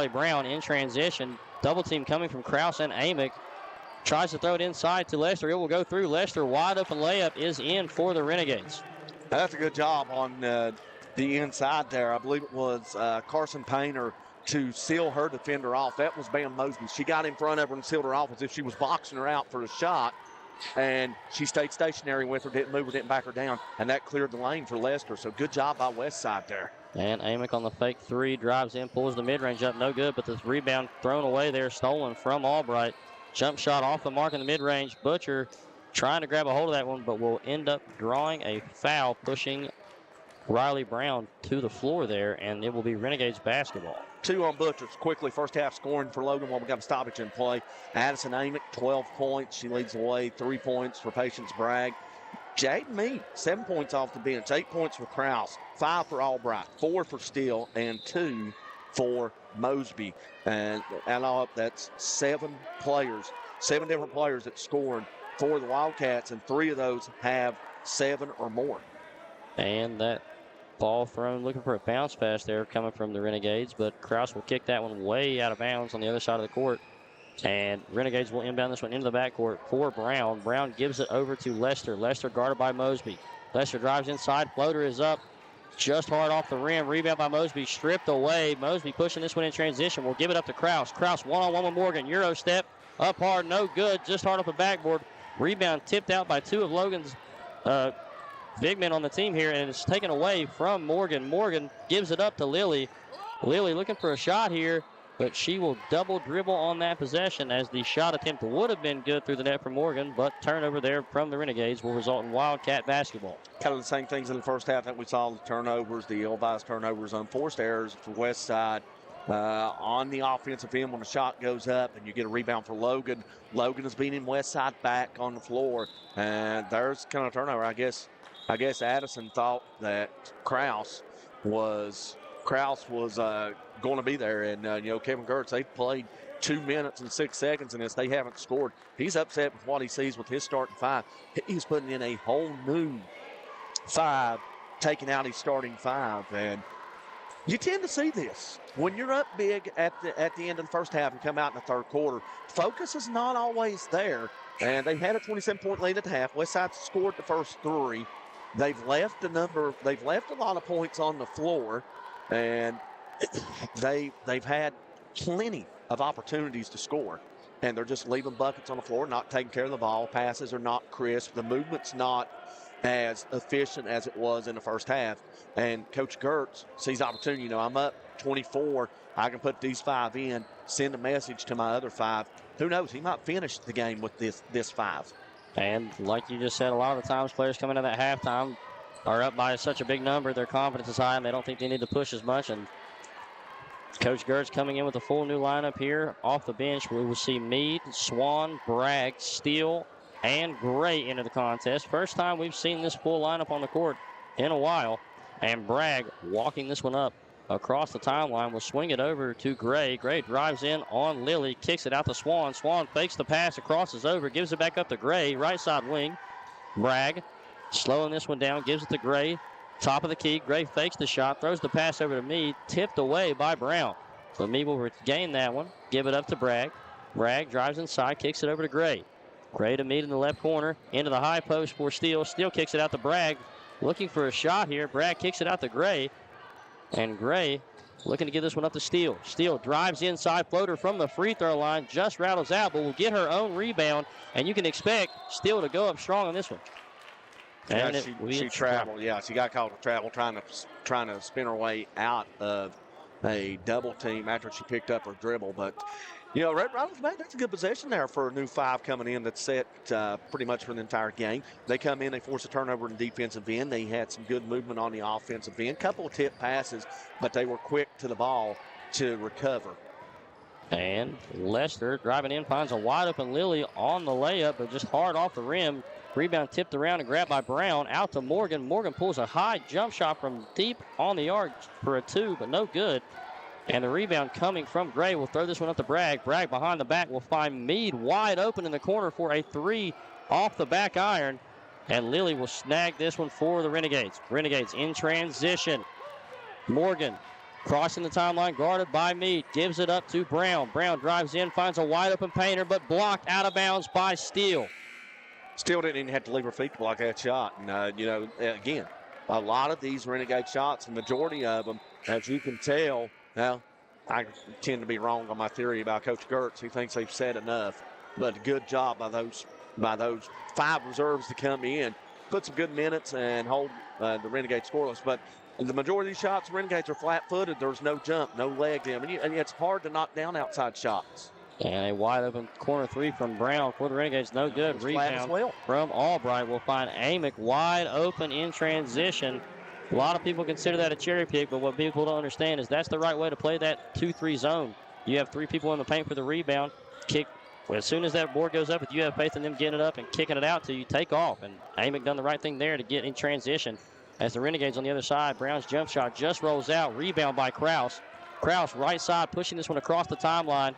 Brown in transition. Double team coming from Krause and Amick. Tries to throw it inside to Lester. It will go through. Lester, wide open layup is in for the Renegades. That's a good job on the inside there. I believe it was Carson Painter to seal her defender off. That was Bam Mosby. She got in front of her and sealed her off as if she was boxing her out for the shot. And she stayed stationary with her, didn't move her, didn't back her down. And that cleared the lane for Lester. So good job by Westside there. And Amick on the fake 3, drives in, pulls the mid-range up, no good. But this rebound thrown away there, stolen from Albright. Jump shot off the mark in the mid-range. Butcher trying to grab a hold of that one, but will end up drawing a foul, pushing Riley Brown to the floor there, and it will be Renegades basketball. 2 on Butchers. Quickly, first half scoring for Logan while we got a stoppage in play. Addison Amick, 12 points. She leads the way. 3 points for Patience Bragg. Jaden Mead, 7 points off the bench. 8 points for Krause. 5 for Albright. 4 for Steele. And 2 for Mosby. And all up, that's 7 players. 7 different players that scored for the Wildcats, and 3 of those have 7 or more. And that ball thrown, looking for a bounce pass there coming from the Renegades, but Krause will kick that one way out of bounds on the other side of the court. And Renegades will inbound this one into the backcourt for Brown. Brown gives it over to Lester. Lester guarded by Mosby. Lester drives inside. Floater is up. Just hard off the rim. Rebound by Mosby. Stripped away. Mosby pushing this one in transition. We'll give it up to Krause. Krause one-on-one with Morgan. Euro step. Up hard. No good. Just hard off the backboard. Rebound tipped out by 2 of Logan's big men on the team here, and it's taken away from Morgan. Morgan gives it up to Lily. Lily looking for a shot here, but she will double dribble on that possession, as the shot attempt would have been good through the net for Morgan, but turnover there from the Renegades will result in Wildcat basketball. Kind of the same things in the first half that we saw, the turnovers, the ill-advised turnovers, unforced errors for Westside. On the offensive end, when the shot goes up and you get a rebound for Logan, Logan is beating Westside back on the floor, and there's kind of a turnover. I guess Addison thought that Krause was going to be there, and Kevin Gertz, they've played 2 minutes and 6 seconds in this. They haven't scored. He's upset with what he sees with his starting 5. He's putting in a whole new 5, taking out his starting 5, and you tend to see this when you're up big at the end of the first half and come out in the third quarter. Focus is not always there, and they had a 27-point lead at the half. Westside scored the first 3. They've left a lot of points on the floor, and they've had plenty of opportunities to score, and they're just leaving buckets on the floor, not taking care of the ball. Passes are not crisp. The movement's not as efficient as it was in the first half. And Coach Gertz sees opportunity. I'm up 24. I can put these 5 in, send a message to my other 5. Who knows? He might finish the game with this 5. And like you just said, a lot of the times players come into that halftime are up by such a big number. Their confidence is high, and they don't think they need to push as much. And Coach Gertz coming in with a full new lineup here. Off the bench, we will see Mead, Swan, Bragg, Steele, and Gray into the contest. First time we've seen this full lineup on the court in a while. And Bragg walking this one up across the timeline will swing it over to Gray. Gray drives in on Lily, kicks it out to Swan. Swan fakes the pass, crosses over, gives it back up to Gray, right side wing. Bragg slowing this one down, gives it to Gray. Top of the key, Gray fakes the shot, throws the pass over to Mead, tipped away by Brown. So Mead will regain that one, give it up to Bragg. Bragg drives inside, kicks it over to Gray. Gray to Mead in the left corner, into the high post for Steele. Steele kicks it out to Bragg, looking for a shot here. Bragg kicks it out to Gray, and Gray looking to get this one up to Steele. Steele drives inside, floater from the free throw line, just rattles out, but will get her own rebound, and you can expect Steele to go up strong on this one. And she traveled. Yeah, she got caught to travel, trying to spin her way out of a double team after she picked up her dribble. But right off the bat, that's a good position there for a new 5 coming in that's set pretty much for the entire game. They come in, they force a turnover in the defensive end. They had some good movement on the offensive end. Couple of tip passes, but they were quick to the ball to recover. And Lester driving in, finds a wide open Lily on the layup, but just hard off the rim. Rebound tipped around and grabbed by Brown. Out to Morgan. Morgan pulls a high jump shot from deep on the arc for a 2, but no good. And the rebound coming from Gray will throw this one up to Bragg. Bragg behind the back will find Mead wide open in the corner for a 3 off the back iron. And Lily will snag this one for the Renegades. Renegades in transition. Morgan crossing the timeline, guarded by Mead. Gives it up to Brown. Brown drives in, finds a wide open painter, but blocked out of bounds by Steele. Steele didn't even have to leave her feet to block that shot. And, again, a lot of these Renegade shots, the majority of them, as you can tell, now, I tend to be wrong on my theory about Coach Gertz. He thinks they've said enough, but a good job by those 5 reserves to come in, put some good minutes and hold the Renegades scoreless. But the majority of these shots, Renegades are flat-footed. There's no jump, no leg to them, and it's hard to knock down outside shots. And a wide open corner 3 from Brown for the Renegades. No good. Rebound from Albright will find Amick wide open in transition. A lot of people consider that a cherry pick, but what people don't understand is that's the right way to play that 2-3 zone. You have 3 people in the paint for the rebound. Kick. Well, as soon as that board goes up, if you have faith in them getting it up and kicking it out to you, take off. And Amick done the right thing there to get in transition. As the Renegades on the other side, Brown's jump shot just rolls out. Rebound by Kraus. Kraus right side pushing this one across the timeline.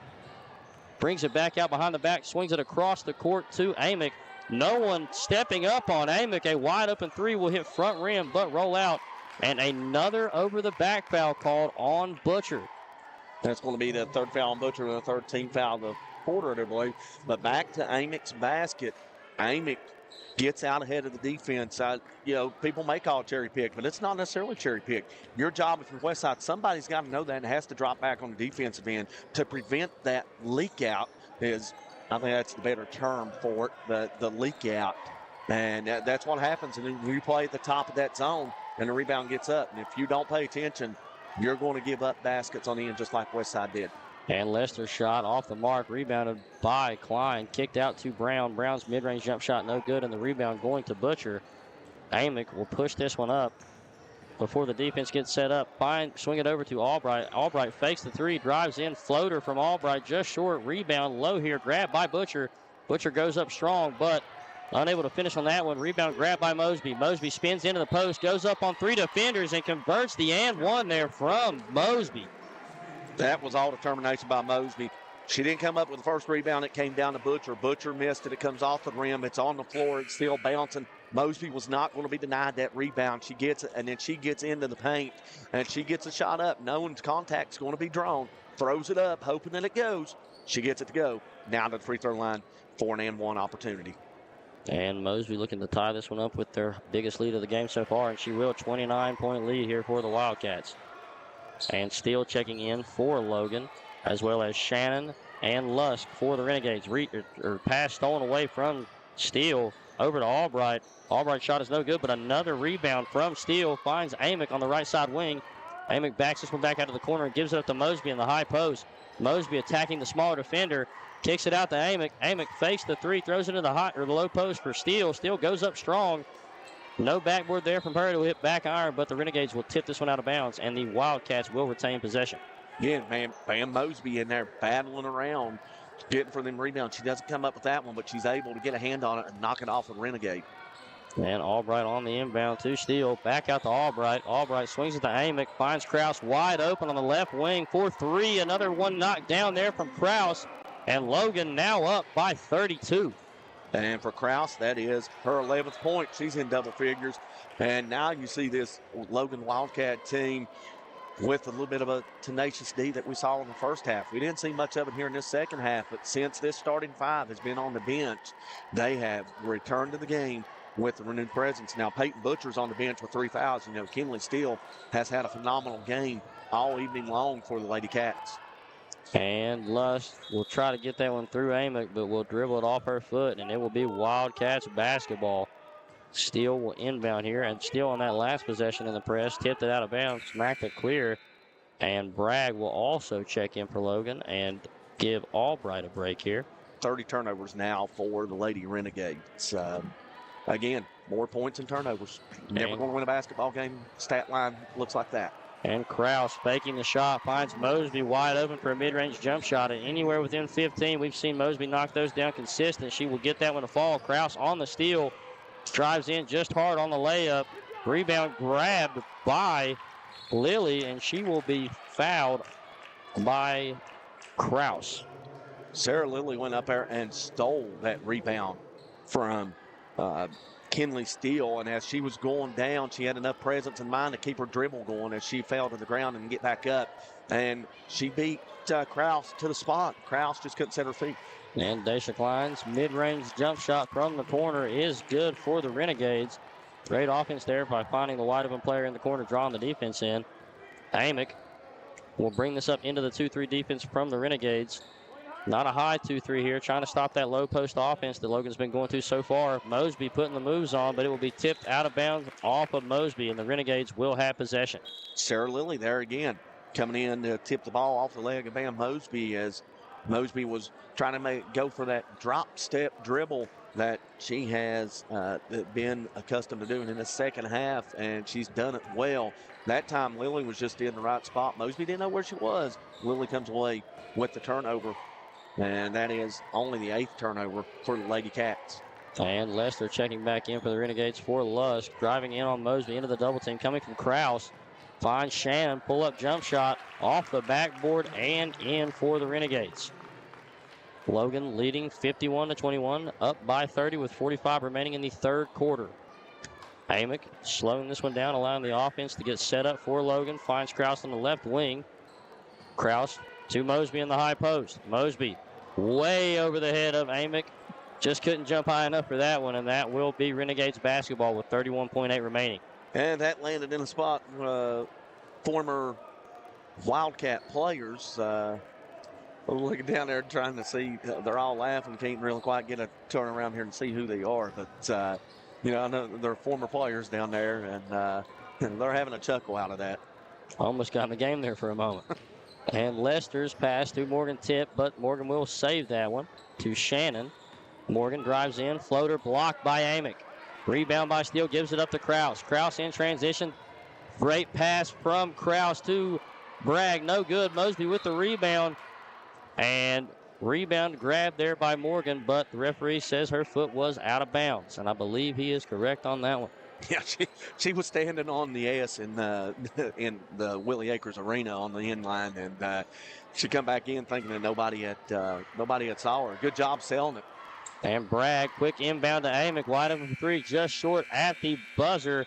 Brings it back out behind the back, swings it across the court to Amick. No one stepping up on Amick. A wide open 3 will hit front rim, but roll out. And another over the back foul called on Butcher. That's going to be the 3rd foul on Butcher and the 3rd team foul of the quarter, I believe. But back to Amick's basket. Amick gets out ahead of the defense. People may call it cherry pick, but it's not necessarily cherry pick. Your job if you're Westside, somebody's got to know that and has to drop back on the defensive end to prevent that leak out. I think that's the better term for it, the leak out. And that's what happens. And when you play at the top of that zone and the rebound gets up, and if you don't pay attention, you're going to give up baskets on the end just like Westside did. And Lester's shot off the mark, rebounded by Klein, kicked out to Brown. Brown's mid-range jump shot no good, and the rebound going to Butcher. Amick will push this one up before the defense gets set up. Swing it over to Albright. Albright fakes the 3, drives in, floater from Albright, just short, rebound low here, grabbed by Butcher. Butcher goes up strong, but unable to finish on that one. Rebound grabbed by Mosby. Mosby spins into the post, goes up on 3 defenders, and converts the and one there from Mosby. That was all determination by Mosby. She didn't come up with the first rebound. It came down to Butcher. Butcher missed it. It comes off the rim. It's on the floor. It's still bouncing. Mosby was not going to be denied that rebound. She gets it, and then she gets into the paint, and she gets a shot up. Knowing contact's going to be drawn. Throws it up, hoping that it goes. She gets it to go. Now to the free throw line for an and one opportunity. And Mosby looking to tie this one up with their biggest lead of the game so far, and she will. 29-point lead here for the Wildcats. And Steele checking in for Logan, as well as Shannon and Lusk for the Renegades. Pass stolen away from Steele over to Albright. Albright's shot is no good, but another rebound from Steele finds Amick on the right side wing. Amick backs this one back out of the corner and gives it up to Mosby in the high post. Mosby attacking the smaller defender, kicks it out to Amick. Amick fakes the 3, throws it into the low post for Steele. Steele goes up strong. No backboard there from her to hit back iron, but the Renegades will tip this one out of bounds, and the Wildcats will retain possession. Again, Bam Mosby in there battling around, getting for them rebounds. She doesn't come up with that one, but she's able to get a hand on it and knock it off the Renegade. And Albright on the inbound to Steele. Back out to Albright. Albright swings it to Amick, finds Kraus wide open on the left wing for 3. Another one knocked down there from Kraus, and Logan now up by 32. And for Kraus, that is her 11th point. She's in double figures. And now you see this Logan Wildcat team with a little bit of a tenacious D that we saw in the first half. We didn't see much of it here in this second half, but since this starting 5 has been on the bench, they have returned to the game with a renewed presence. Now, Peyton Butcher's on the bench with 3 fouls. Kinley Steele has had a phenomenal game all evening long for the Lady Cats. And Lusk will try to get that one through Amick, but will dribble it off her foot, and it will be Wildcats basketball. Steele will inbound here, and Steele on that last possession in the press, tipped it out of bounds, smacked it clear. And Bragg will also check in for Logan and give Albright a break here. 30 turnovers now for the Lady Renegades. Again, more points and turnovers. Never going to win a basketball game. Stat line looks like that. And Kraus faking the shot, finds Mosby wide open for a mid-range jump shot. And anywhere within 15, we've seen Mosby knock those down consistent. She will get that one to fall. Kraus on the steal, drives in just hard on the layup. Rebound grabbed by Lily, and she will be fouled by Kraus. Sarah Lilly went up there and stole that rebound from Kinley Steele, and as she was going down, she had enough presence in mind to keep her dribble going as she fell to the ground and get back up, and she beat Kraus to the spot. Kraus just couldn't set her feet. And Daisha Klein's mid-range jump shot from the corner is good for the Renegades. Great offense there by finding the wide open player in the corner, drawing the defense in. Amick will bring this up into the 2-3 defense from the Renegades. Not a high 2-3 here, trying to stop that low post offense that Logan's been going through so far. Mosby putting the moves on, but it will be tipped out of bounds off of Mosby, and the Renegades will have possession. Sarah Lilly there again, coming in to tip the ball off the leg of Bam Mosby as Mosby was trying to go for that drop step dribble that she has been accustomed to doing in the second half, and she's done it well. That time, Lily was just in the right spot. Mosby didn't know where she was. Lily comes away with the turnover, and that is only the 8th turnover for the Lady Cats. And Lester checking back in for the Renegades for Lusk. Driving in on Mosby into the double team. Coming from Kraus. Finds Shannon. Pull-up jump shot off the backboard and in for the Renegades. Logan leading 51-21. Up by 30 with 45 remaining in the third quarter. Amick slowing this one down, allowing the offense to get set up for Logan. Finds Kraus on the left wing. Kraus to Mosby in the high post. Mosby way over the head of Amick. Just couldn't jump high enough for that one, and that will be Renegades basketball with 31.8 remaining. And that landed in a spot former Wildcat players looking down there trying to see. They're all laughing. Can't really quite get a turn around here and see who they are. But, you know, I know they're former players down there, and they're having a chuckle out of that. Almost got in the game there for a moment. And Lester's pass to Morgan Tip, but Morgan will save that one to Shannon. Morgan drives in, floater blocked by Amick. Rebound by Steele, gives it up to Kraus. Kraus in transition. Great pass from Kraus to Bragg. No good. Mosby with the rebound. And rebound grabbed there by Morgan, but the referee says her foot was out of bounds. And I believe he is correct on that one. Yeah, she was standing on the S in the Willie Acres Arena on the end line, and she come back in thinking that nobody had saw her. Good job selling it. And Bragg, quick inbound to Amick, wide open for three, just short at the buzzer.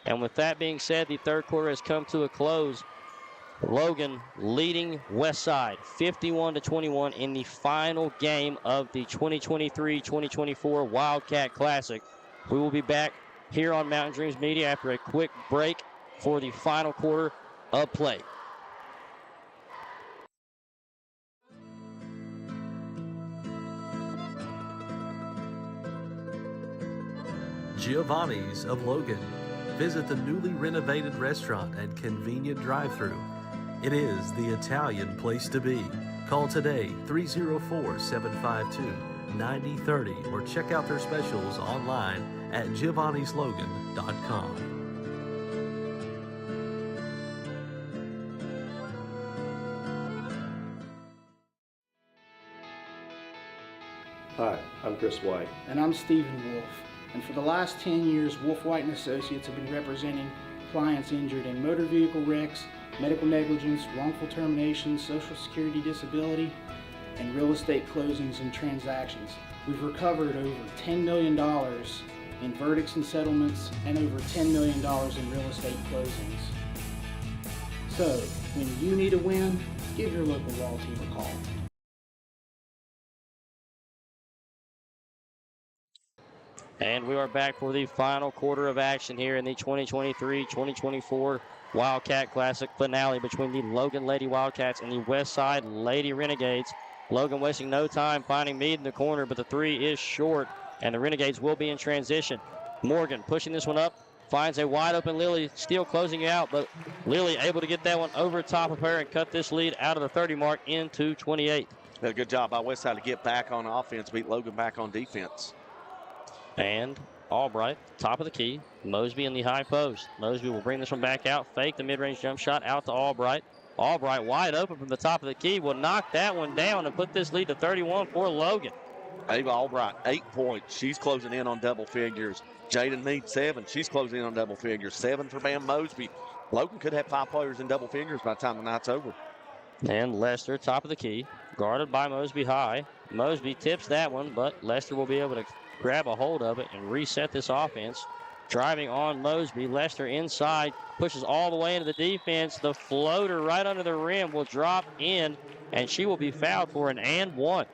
And with that being said, the third quarter has come to a close. Logan leading Westside 51-21 in the final game of the 2023-2024 Wildcat Classic. We will be back here on Mountain Dreams Media after a quick break for the final quarter of play. Giovanni's of Logan. Visit the newly renovated restaurant and convenient drive-thru. It is the Italian place to be. Call today 304-752-9030 or check out their specials online at giovannislogan.com. Hi, I'm Chris White. And I'm Stephen Wolf. And for the last 10 years, Wolf White & Associates have been representing clients injured in motor vehicle wrecks, medical negligence, wrongful termination, social security disability, and real estate closings and transactions. We've recovered over $10 million in verdicts and settlements and over $10 million in real estate closings. So, when you need a win, give your local law team a call. And we are back for the final quarter of action here in the 2023-2024 Wildcat Classic finale between the Logan Lady Wildcats and the Westside Lady Renegades. Logan wasting no time finding Meade in the corner, but the three is short, and the Renegades will be in transition. Morgan pushing this one up, finds a wide open Lily, still closing it out, but Lily able to get that one over top of her and cut this lead out of the 30 mark into 28. A good job by Westside to get back on offense, beat Logan back on defense. And Albright, top of the key. Mosby in the high post. Mosby will bring this one back out. Fake the mid-range jump shot out to Albright. Albright wide open from the top of the key. Will knock that one down and put this lead to 31 for Logan. Ava Albright, 8 points. She's closing in on double figures. Jaden Meade, 7. She's closing in on double figures. 7 for Bam Mosby. Logan could have 5 players in double figures by the time the night's over. And Lester, top of the key. Guarded by Mosby high. Mosby tips that one, but Lester will be able to grab a hold of it and reset this offense. Driving on Mosby. Lester inside, pushes all the way into the defense. The floater right under the rim will drop in, and she will be fouled for an and one.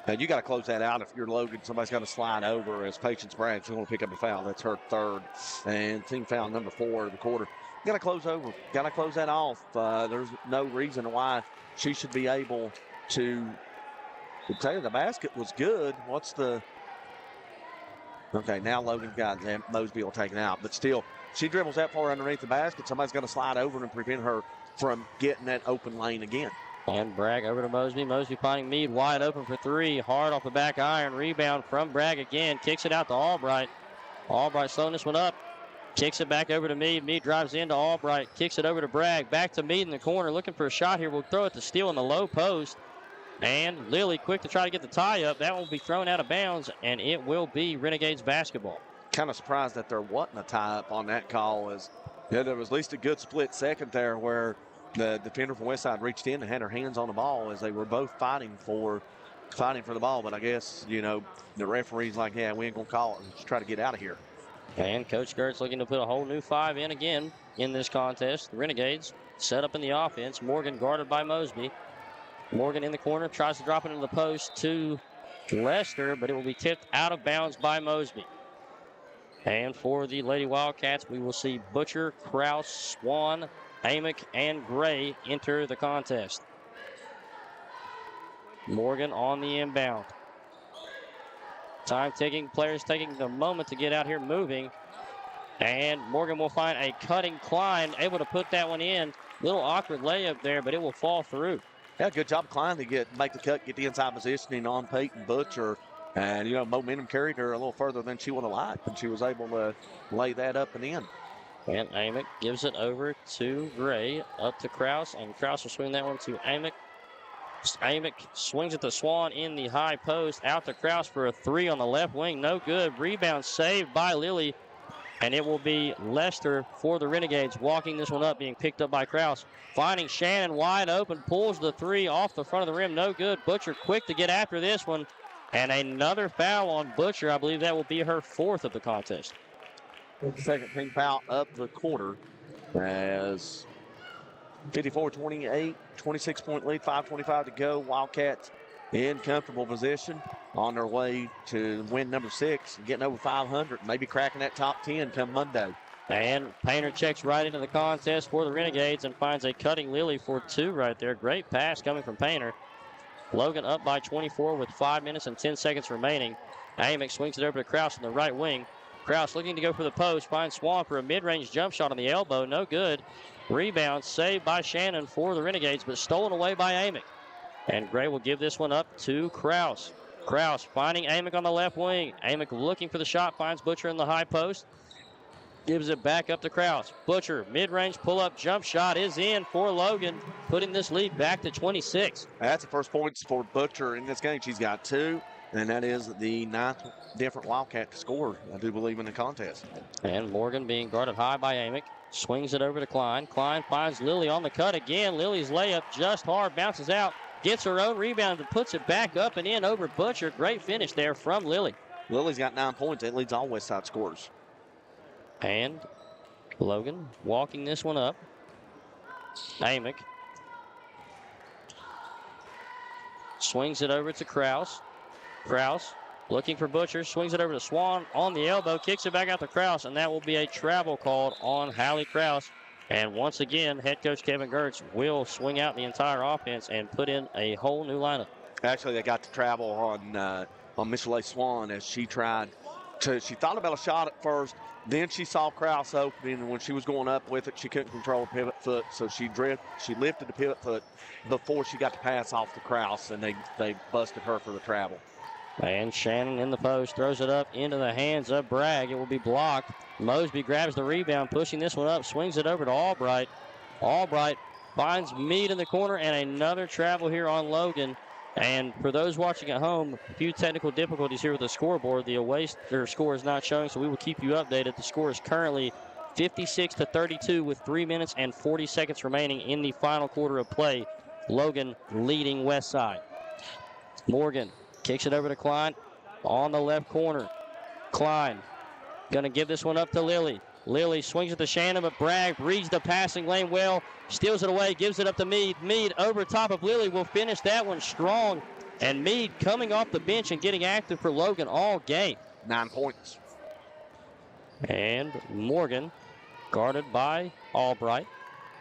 And you got to close that out if you're Logan. Somebody's got to slide over as Patience Bragg. She's going to pick up a foul. That's her third. And team foul number 4 of the quarter. You got to close over. Got to close that off. There's no reason why she should be able to tell you the basket was good. What's the... Okay, now Logan got Mosby will take it out. But still, she dribbles that far underneath the basket. Somebody's got to slide over and prevent her from getting that open lane again. And Bragg over to Mosby. Mosby finding Mead wide open for three. Hard off the back iron. Rebound from Bragg again. Kicks it out to Albright. Albright slowing this one up. Kicks it back over to Mead. Mead drives into Albright. Kicks it over to Bragg. Back to Mead in the corner. Looking for a shot here. We'll throw it to Steele in the low post. And Lilly quick to try to get the tie up. That will be thrown out of bounds, and it will be Renegades basketball. Kind of surprised that there wasn't a tie up on that call. There was at least a good split second there where the defender from Westside reached in and had her hands on the ball as they were both fighting for the ball. But I guess, the referee's like, yeah, we ain't going to call it. Let's try to get out of here. And Coach Gertz looking to put a whole new 5 in again in this contest. The Renegades set up in the offense. Morgan guarded by Mosby. Morgan in the corner, tries to drop it into the post to Lester, but it will be tipped out of bounds by Mosby. And for the Lady Wildcats, we will see Butcher, Kraus, Swan, Amick, and Gray enter the contest. Morgan on the inbound. Players taking the moment to get out here moving. And Morgan will find a cutting Klein, able to put that one in. Little awkward layup there, but it will fall through. Yeah, good job, Klein, to make the cut, get the inside positioning on Peyton Butcher. And, momentum carried her a little further than she would have liked, and she was able to lay that up and in. And Amick gives it over to Gray, up to Kraus, and Kraus will swing that one to Amick. Amick swings it to Swan in the high post, out to Kraus for a three on the left wing, no good. Rebound saved by Lilly, and it will be Lester for the Renegades, walking this one up, being picked up by Kraus. Finding Shannon wide open, pulls the three off the front of the rim, no good. Butcher quick to get after this one, and another foul on Butcher. I believe that will be her 4th of the contest. Second team foul up the quarter as 54-28, 26-point lead, 5:25 to go. Wildcats in comfortable position on their way to win number 6, getting over 500, maybe cracking that top 10 come Monday. And Painter checks right into the contest for the Renegades and finds a cutting Lilly for 2 right there. Great pass coming from Painter. Logan up by 24 with 5 minutes and 10 seconds remaining. Amick swings it over to Kraus in the right wing. Kraus looking to go for the post, finds Swan for a mid-range jump shot on the elbow, no good. Rebound saved by Shannon for the Renegades, but stolen away by Amick. And Gray will give this one up to Kraus. Kraus finding Amick on the left wing. Amick looking for the shot, finds Butcher in the high post. Gives it back up to Kraus. Butcher, mid-range pull-up jump shot is in for Logan, putting this lead back to 26. That's the first points for Butcher in this game. She's got 2, and that is the 9th different Wildcat to score, I do believe, in the contest. And Morgan being guarded high by Amick. Swings it over to Klein. Klein finds Lilly on the cut again. Lilly's layup just hard, bounces out, gets her own rebound and puts it back up and in over Butcher. Great finish there from Lilly. Lilly's got 9 points. That leads all Westside scorers. And Logan walking this one up. Amick swings it over to Kraus. Kraus looking for Butcher, swings it over to Swan on the elbow, kicks it back out to Kraus, and that will be a travel called on Hallie Kraus. And once again, head coach Kevin Gertz will swing out the entire offense and put in a whole new lineup. Actually, they got to travel on Michelle Swan as she tried to, she thought about a shot at first, then she saw Kraus opening, and when she was going up with it, she couldn't control her pivot foot, so she lifted the pivot foot before she got the pass off to Kraus, and they busted her for the travel. And Shannon in the post, throws it up into the hands of Bragg. It will be blocked. Mosby grabs the rebound, pushing this one up, swings it over to Albright. Albright finds Mead in the corner, and another travel here on Logan. And for those watching at home, a few technical difficulties here with the scoreboard. The away score is not showing, so we will keep you updated. The score is currently 56-32 with 3 minutes and 40 seconds remaining in the final quarter of play. Logan leading Westside. Morgan kicks it over to Klein on the left corner. Klein going to give this one up to Lilly. Lilly swings it to Shannon, but Bragg reads the passing lane well, steals it away, gives it up to Mead. Mead over top of Lilly will finish that one strong. And Mead coming off the bench and getting active for Logan all game. 9 points. And Morgan, guarded by Albright,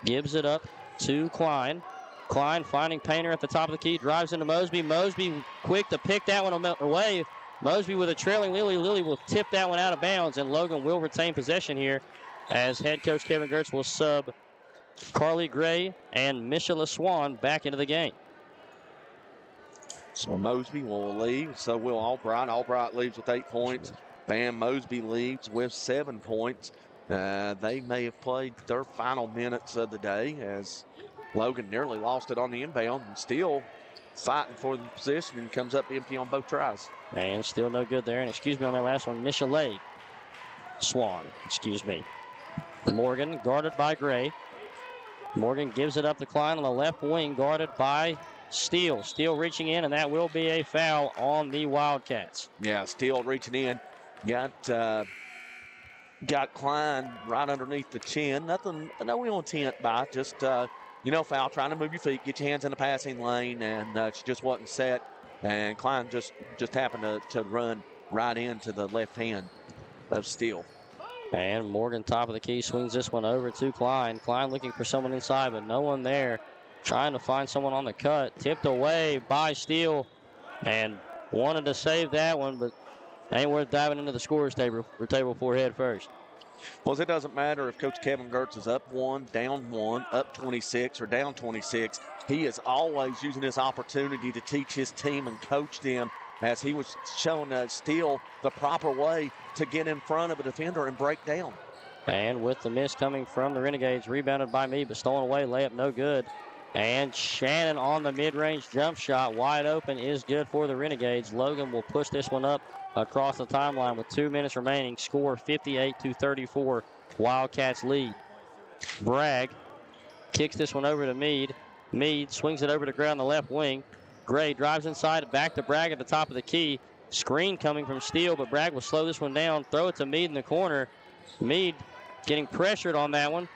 gives it up to Klein. Klein finding Painter at the top of the key, drives into Mosby. Mosby quick to pick that one away. Mosby with a trailing Lilly. Lilly will tip that one out of bounds, and Logan will retain possession here as head coach Kevin Gertz will sub Carly Gray and Michelle Swan back into the game. So Mosby will leave. So will Albright. Albright leaves with 8 points. Van Mosby leaves with 7 points. They may have played their final minutes of the day as Logan nearly lost it on the inbound and still fighting for the position and comes up empty on both tries. And still no good there. And excuse me on that last one, Michelle Swan, excuse me. Morgan guarded by Gray. Morgan gives it up to Klein on the left wing, guarded by Steele. Steele reaching in, and that will be a foul on the Wildcats. Yeah, Steele reaching in. Got Klein right underneath the chin. Nothing, no ill intent by it. Just, foul, trying to move your feet, get your hands in the passing lane, and she just wasn't set. And Klein just happened to run right into the left hand of Steele. And Morgan, top of the key, swings this one over to Klein. Klein looking for someone inside, but no one there. Trying to find someone on the cut. Tipped away by Steele. And wanted to save that one, but ain't worth diving into the scorer's table for head first. Well, it doesn't matter if Coach Kevin Gertz is up 1, down 1, up 26, or down 26. He is always using this opportunity to teach his team and coach them, as he was showing Steele the proper way to get in front of a defender and break down. And with the miss coming from the Renegades, rebounded by me, but stolen away, layup no good. And Shannon on the mid-range jump shot, wide open, is good for the Renegades. Logan will push this one up across the timeline with 2 minutes remaining. Score 58-34, Wildcats lead. Bragg kicks this one over to Meade. Meade swings it over to Gray on the left wing. Gray drives inside, back to Bragg at the top of the key. Screen coming from Steele, but Bragg will slow this one down. Throw it to Meade in the corner. Meade getting pressured on that one.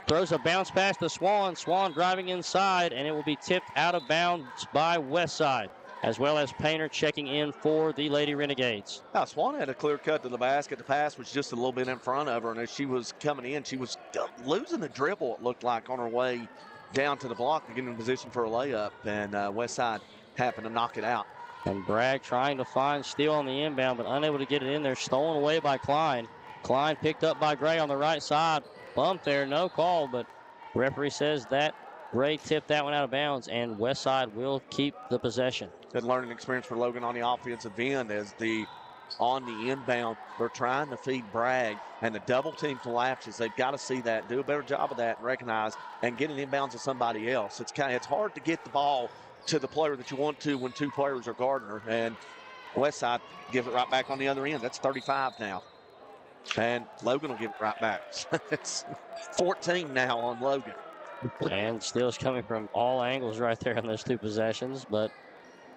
Throws a bounce pass to Swan. Swan driving inside, and it will be tipped out of bounds by Westside, as well as Painter checking in for the Lady Renegades. Now, Swan had a clear cut to the basket. The pass was just a little bit in front of her, and as she was coming in, she was losing the dribble, it looked like, on her way down to the block to get in position for a layup, and Westside happened to knock it out. And Bragg trying to find Steele on the inbound, but unable to get it in there. Stolen away by Klein. Klein picked up by Gray on the right side. Bump there, no call, but referee says that Gray tipped that one out of bounds, and Westside will keep the possession. Good learning experience for Logan on the offensive end as on the inbound, they're trying to feed Bragg, and the double team collapses. They've got to see that, do a better job of that, and recognize and get an inbounds to somebody else. It's hard to get the ball to the player that you want to when 2 players are guarding her, and Westside give it right back on the other end. That's 35 now. And Logan will give it right back. It's 14 now on Logan. And Steele's coming from all angles right there on those 2 possessions, but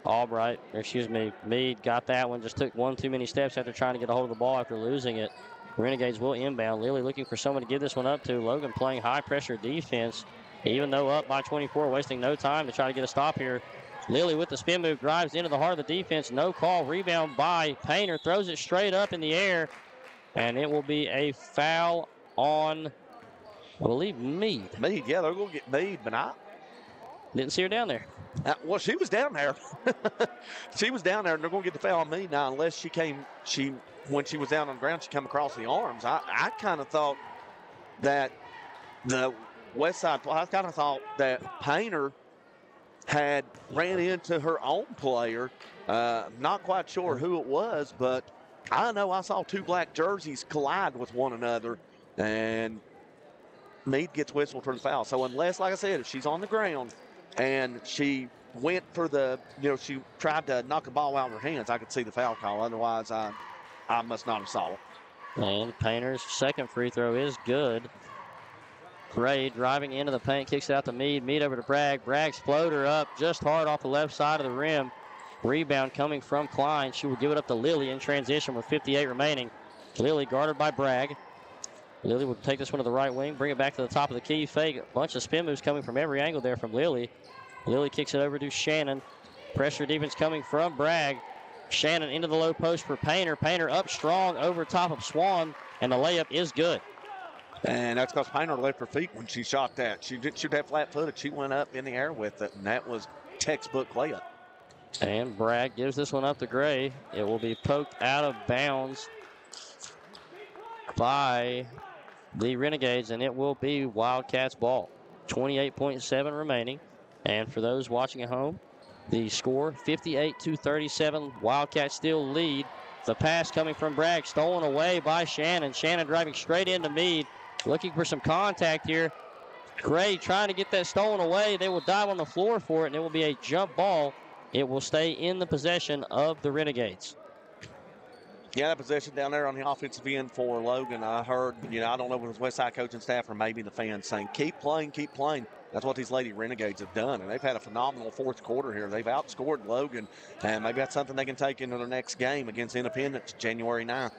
Meade got that one, just took 1 too many steps after trying to get a hold of the ball after losing it. Renegades will inbound. Lilly looking for someone to give this one up to. Logan playing high pressure defense, even though up by 24, wasting no time to try to get a stop here. Lilly with the spin move drives into the heart of the defense. No call. Rebound by Painter. Throws it straight up in the air. And it will be a foul on, I believe, Meade. Meade, yeah, they're going to get Meade, but I didn't see her down there. Well, she was down there. She was down there, and they're going to get the foul on Meade now, unless when she was down on the ground, she come across the arms. I kind of thought that the Westside, I kind of thought that Painter had ran into her own player. Not quite sure who it was, but I know I saw 2 black jerseys collide with one another, and Meade gets whistled for the foul. So unless, like I said, if she's on the ground and she went for she tried to knock the ball out of her hands, I could see the foul call. Otherwise, I must not have saw it. And Painter's second free throw is good. Gray driving into the paint, kicks it out to Meade. Meade over to Bragg. Bragg's floater up just hard off the left side of the rim. Rebound coming from Klein. She will give it up to Lilly in transition with 58 remaining. Lilly guarded by Bragg. Lilly will take this one to the right wing, bring it back to the top of the key. Fake, a bunch of spin moves coming from every angle there from Lilly. Lilly kicks it over to Shannon. Pressure defense coming from Bragg. Shannon into the low post for Painter. Painter up strong over top of Swan, and the layup is good. And that's because Painter left her feet when she shot that. She didn't shoot that flat-footed. She went up in the air with it, and that was textbook layup. And Bragg gives this one up to Gray. It will be poked out of bounds by the Renegades, and it will be Wildcats ball. 28.7 remaining. And for those watching at home, the score 58-37. Wildcats still lead. The pass coming from Bragg, stolen away by Shannon. Shannon driving straight into Meade, looking for some contact here. Gray trying to get that stolen away. They will dive on the floor for it, and it will be a jump ball. It will stay in the possession of the Renegades. Yeah, that possession down there on the offensive end for Logan. I heard, I don't know if it was Westside coaching staff or maybe the fans saying, keep playing, keep playing. That's what these Lady Renegades have done, and they've had a phenomenal fourth quarter here. They've outscored Logan, and maybe that's something they can take into their next game against Independence January 9th.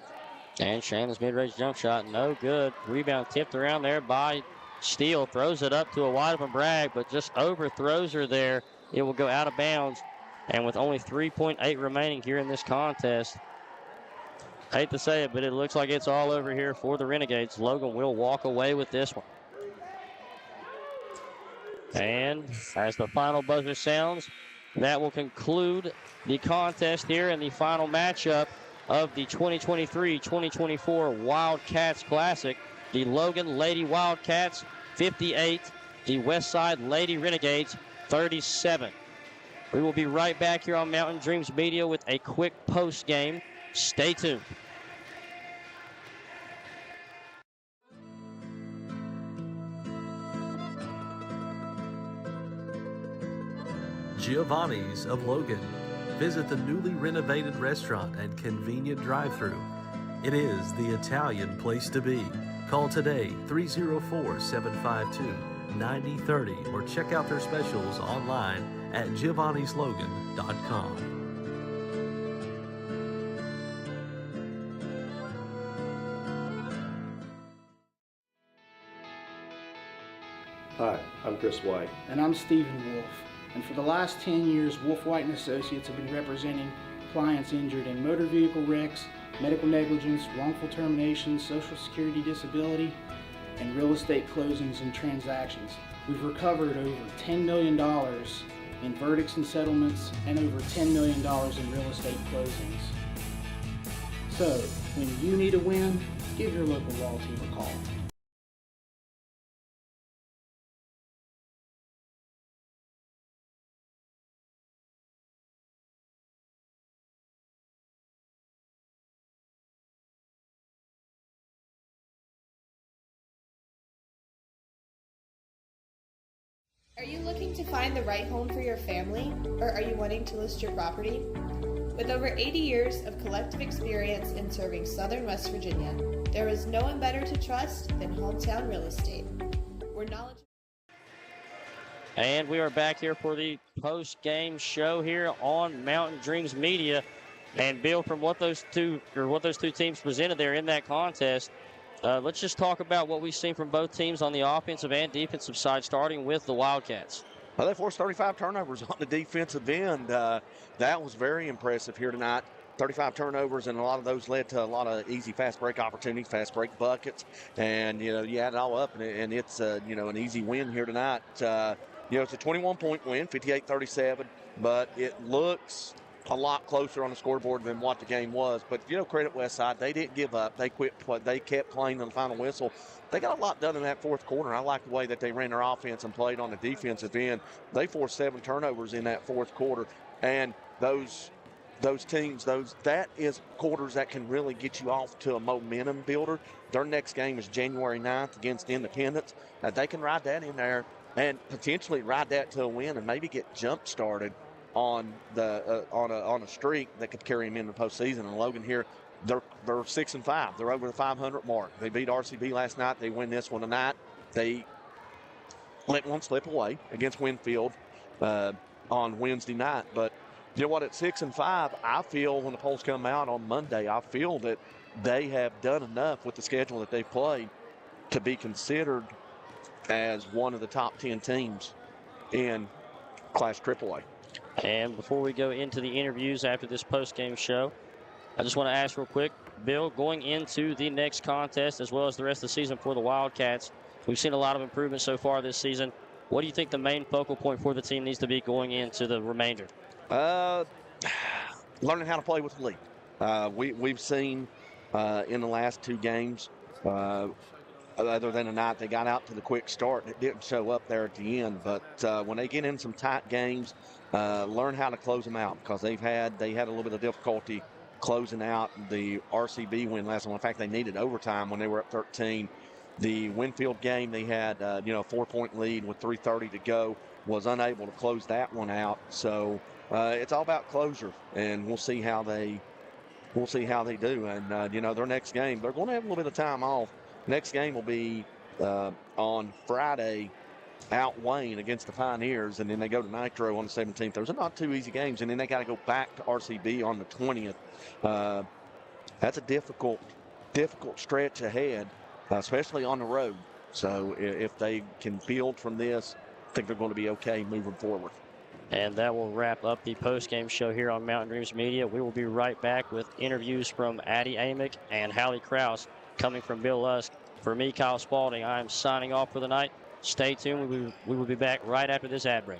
And Shannon's mid-range jump shot, no good. Rebound tipped around there by Steele. Throws it up to a wide open Bragg, but just overthrows her there. It will go out of bounds, and with only 3.8 remaining here in this contest, hate to say it, but it looks like it's all over here for the Renegades. Logan will walk away with this one. And as the final buzzer sounds, that will conclude the contest here in the final matchup of the 2023-2024 Wildcats Classic. The Logan Lady Wildcats 58, the Westside Lady Renegades 37. We will be right back here on Mountain Dreams Media with a quick post game. Stay tuned. Giovanni's of Logan. Visit the newly renovated restaurant and convenient drive-thru. It is the Italian place to be. Call today 304-752-9030 or check out their specials online at giovannislogan.com. Hi, I'm Chris White. And I'm Stephen Wolf. And for the last 10 years, Wolf White & Associates have been representing clients injured in motor vehicle wrecks, medical negligence, wrongful termination, social security disability, and real estate closings and transactions. We've recovered over $10 million in verdicts and settlements and over $10 million in real estate closings. So, when you need a win, give your local law team a call. Are you looking to find the right home for your family, or are you wanting to list your property? With over 80 years of collective experience in serving Southern West Virginia, there is no one better to trust than Hometown Real Estate. We're knowledgeable. And we are back here for the post-game show here on Mountain Dreams Media. And Bill, from what those two teams presented there in that contest, let's just talk about what we've seen from both teams on the offensive and defensive side, starting with the Wildcats. Well, they forced 35 turnovers on the defensive end. That was very impressive here tonight. 35 turnovers, and a lot of those led to a lot of easy fast break opportunities, fast break buckets. And, you add it all up, and it's, an easy win here tonight. It's a 21-point win, 58-37, but it looks a lot closer on the scoreboard than what the game was. But, credit Westside. They didn't give up. They kept playing to the final whistle. They got a lot done in that fourth quarter. I like the way that they ran their offense and played on the defensive end. They forced 7 turnovers in that fourth quarter. And those teams, that is quarters that can really get you off to a momentum builder. Their next game is January 9th against Independence. They can ride that in there and potentially ride that to a win and maybe get jump started on a streak that could carry them into the postseason. And Logan here, they're 6-5. They're over the 500 mark. They beat RCB last night. They win this one tonight. They let one slip away against Winfield on Wednesday night. But you know what? At 6-5, I feel when the polls come out on Monday, I feel that they have done enough with the schedule that they've played to be considered as one of the top 10 teams in Class AAA. And before we go into the interviews after this post-game show, I just want to ask real quick, Bill, going into the next contest as well as the rest of the season for the Wildcats, we've seen a lot of improvement so far this season. What do you think the main focal point for the team needs to be going into the remainder? Learning how to play with the lead. We've seen in the last 2 games other than a night they got out to the quick start. It didn't show up there at the end. But when they get in some tight games, learn how to close them out because they had a little bit of difficulty closing out the RCB win last one. In fact, they needed overtime when they were up 13. The Winfield game, they had a 4-point lead with 3:30 to go. Was unable to close that one out. So it's all about closure, and we'll see how they do. And their next game, they're going to have a little bit of time off. Next game will be on Friday out Wayne against the Pioneers, and then they go to Nitro on the 17th. Those are not two easy games, and then they got to go back to RCB on the 20th. That's a difficult stretch ahead, especially on the road. So if they can build from this, I think they're going to be okay moving forward. And that will wrap up the post-game show here on Mountain Dreams Media. We will be right back with interviews from Addie Amick and Hallie Krause coming from Bill Lusk. For me, Kyle Spalding, I am signing off for the night. Stay tuned. We will be back right after this ad break.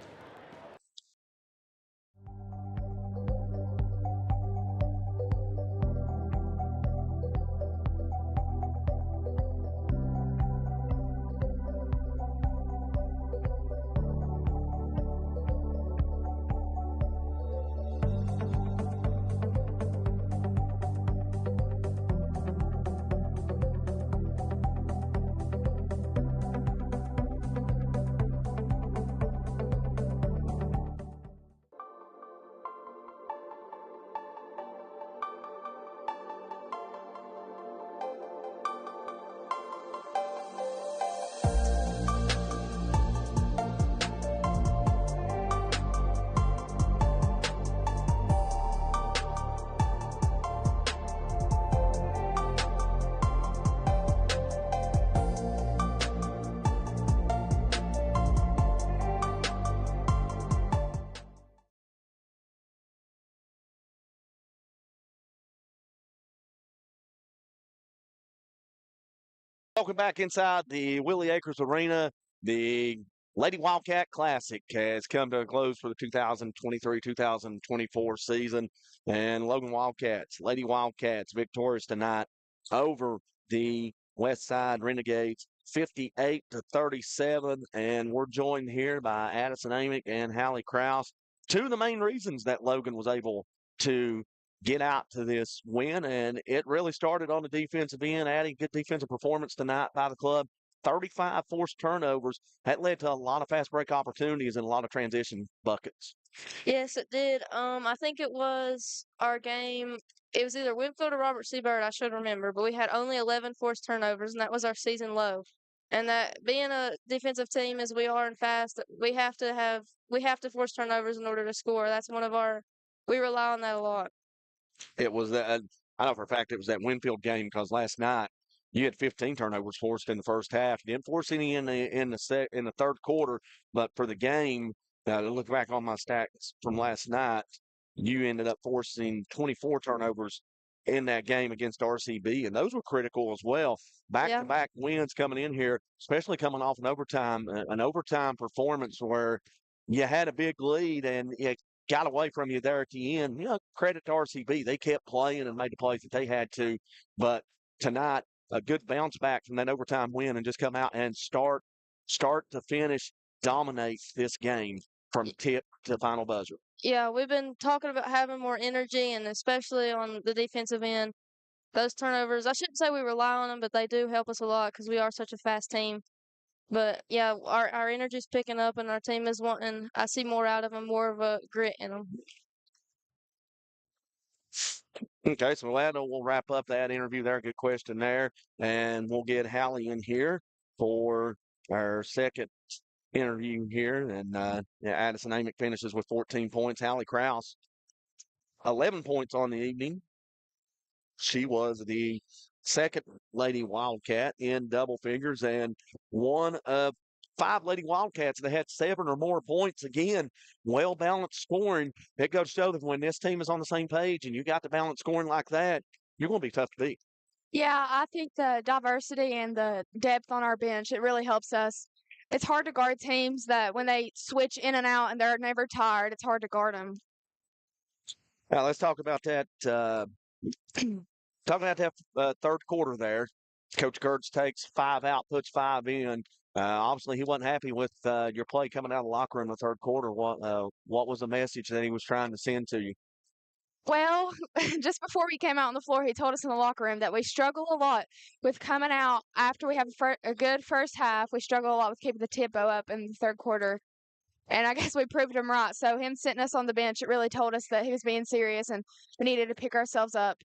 Welcome back inside the Willie Acres Arena. The Lady Wildcat Classic has come to a close for the 2023-2024 season. And Logan Wildcats, Lady Wildcats, victorious tonight over the Westside Renegades, 58-37. And we're joined here by Addison Amick and Hallie Krause. Two of the main reasons that Logan was able to get out to this win, and it really started on the defensive end, adding good defensive performance tonight by the club. 35 forced turnovers. That led to a lot of fast break opportunities and a lot of transition buckets. Yes, it did. I think it was our game. It was either Winfield or Robert C. Byrd, I should remember, but we had only 11 forced turnovers, and that was our season low. And that being a defensive team as we are and fast, we have to force turnovers in order to score. That's we rely on that a lot. It was that, I know for a fact it was that Winfield game because last night you had 15 turnovers forced in the first half. You didn't force any in the third quarter, but for the game, to look back on my stats from last night, you ended up forcing 24 turnovers in that game against RCB, and those were critical as well. Back-to-back wins coming in here, especially coming off an overtime performance where you had a big lead and it got away from you there at the end. Credit to RCB. They kept playing and made the plays that they had to. But tonight, a good bounce back from that overtime win and just come out and start to finish, dominate this game from tip to final buzzer. Yeah, we've been talking about having more energy, and especially on the defensive end. Those turnovers, I shouldn't say we rely on them, but they do help us a lot because we are such a fast team. But yeah, our energy's picking up, and our team is wanting. I see more out of them, more of a grit in them. Okay, so we'll wrap up that interview there. Good question there, and we'll get Hallie in here for our second interview here. And Addison Amick finishes with 14 points. Hallie Krause, 11 points on the evening. She was the second Lady Wildcat in double figures and one of 5 Lady Wildcats that had 7 or more points. Again, well-balanced scoring. It goes to show that when this team is on the same page and you got the balanced scoring like that, you're going to be tough to beat. Yeah, I think the diversity and the depth on our bench, it really helps us. It's hard to guard teams that when they switch in and out and they're never tired, it's hard to guard them. Now, let's talk about that. Talking about that third quarter there. Coach Gertz takes 5 out, puts 5 in. Obviously, he wasn't happy with your play coming out of the locker room in the third quarter. What was the message that he was trying to send to you? Well, just before we came out on the floor, he told us in the locker room that we struggle a lot with coming out after we have a good first half. We struggle a lot with keeping the tempo up in the third quarter. And I guess we proved him right. So him sitting us on the bench, it really told us that he was being serious and we needed to pick ourselves up.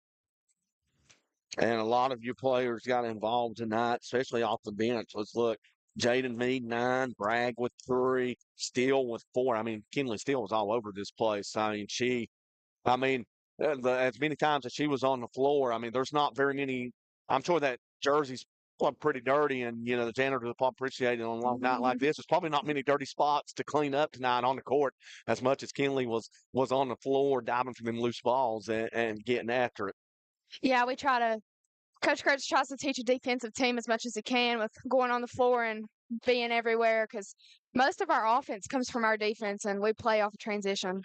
And a lot of your players got involved tonight, especially off the bench. Let's look. Jaden Mead, 9, Bragg with 3, Steele with 4. I mean, Kinley Steele was all over this place. As many times as she was on the floor, there's not very many. I'm sure that jersey's pretty dirty, and, the janitor will appreciate it on a long night like this. There's probably not many dirty spots to clean up tonight on the court as much as Kinley was on the floor diving for them loose balls and getting after it. Yeah, Coach Kurtz tries to teach a defensive team as much as he can with going on the floor and being everywhere because most of our offense comes from our defense and we play off of transition.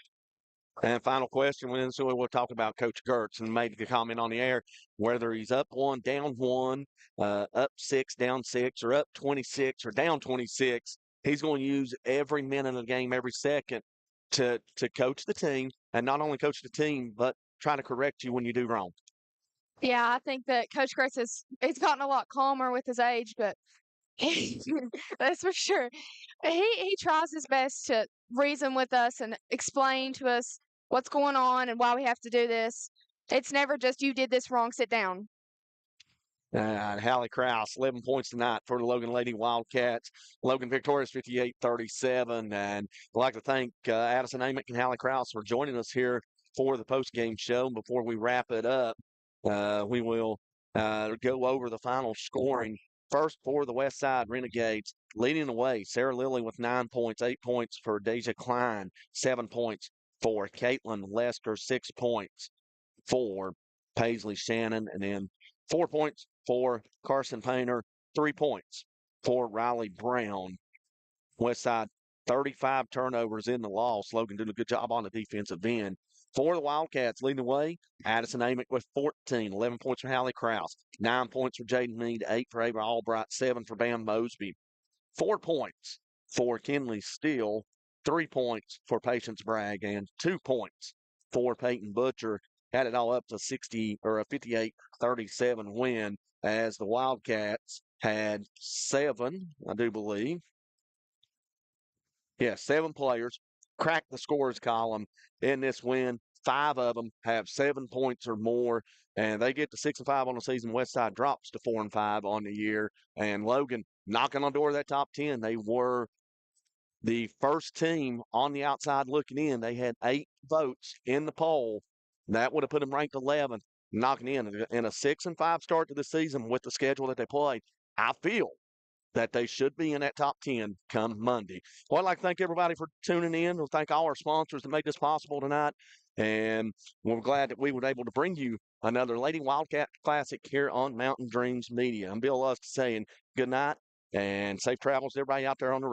And final question, so we'll talk about Coach Gertz and maybe the comment on the air, whether he's up 1, down 1, up 6, down 6, or up 26 or down 26. He's going to use every minute of the game, every second to coach the team, and not only coach the team, but try to correct you when you do wrong. Yeah, I think that Coach Kurtz he's gotten a lot calmer with his age, but that's for sure. He tries his best to reason with us and explain to us what's going on and why we have to do this. It's never just you did this wrong, sit down. Hallie Krause, 11 points tonight for the Logan Lady Wildcats. Logan victorious 58-37. And I'd like to thank Addison Amick and Hallie Krause for joining us here for the postgame show. Before we wrap it up, we will go over the final scoring. First for the Westside Renegades, leading the way, Sarah Lilly with 9 points, 8 points for Deja Klein, 7 points for Caitlin Lester, 6 points for Paisley Shannon, and then 4 points for Carson Painter, 3 points for Riley Brown. Westside, 35 turnovers in the loss. Logan doing a good job on the defensive end. For the Wildcats, leading the way, Addison Amick with 14, 11 points for Hallie Krause, 9 points for Jaden Mead, 8 for Ava Albright, 7 for Bam Mosby, 4 points for Kinley Steele, 3 points for Patience Bragg, and 2 points for Peyton Butcher. Had it all up to a 58-37 win as the Wildcats had 7, I do believe. Yeah, 7 players cracked the scores column in this win. 5 of them have 7 points or more, and they get to 6-5 on the season. Westside drops to 4-5 on the year, and Logan knocking on the door of that top 10. They were the first team on the outside looking in. They had 8 votes in the poll. That would have put them ranked 11th, knocking in a 6-5 start to the season with the schedule that they played. I feel that they should be in that top 10 come Monday. Well, I'd like to thank everybody for tuning in. We'll thank all our sponsors that made this possible tonight. And we're glad that we were able to bring you another Lady Wildcat Classic here on Mountain Dreams Media. I'm Bill Lusk saying good night and safe travels to everybody out there on the road.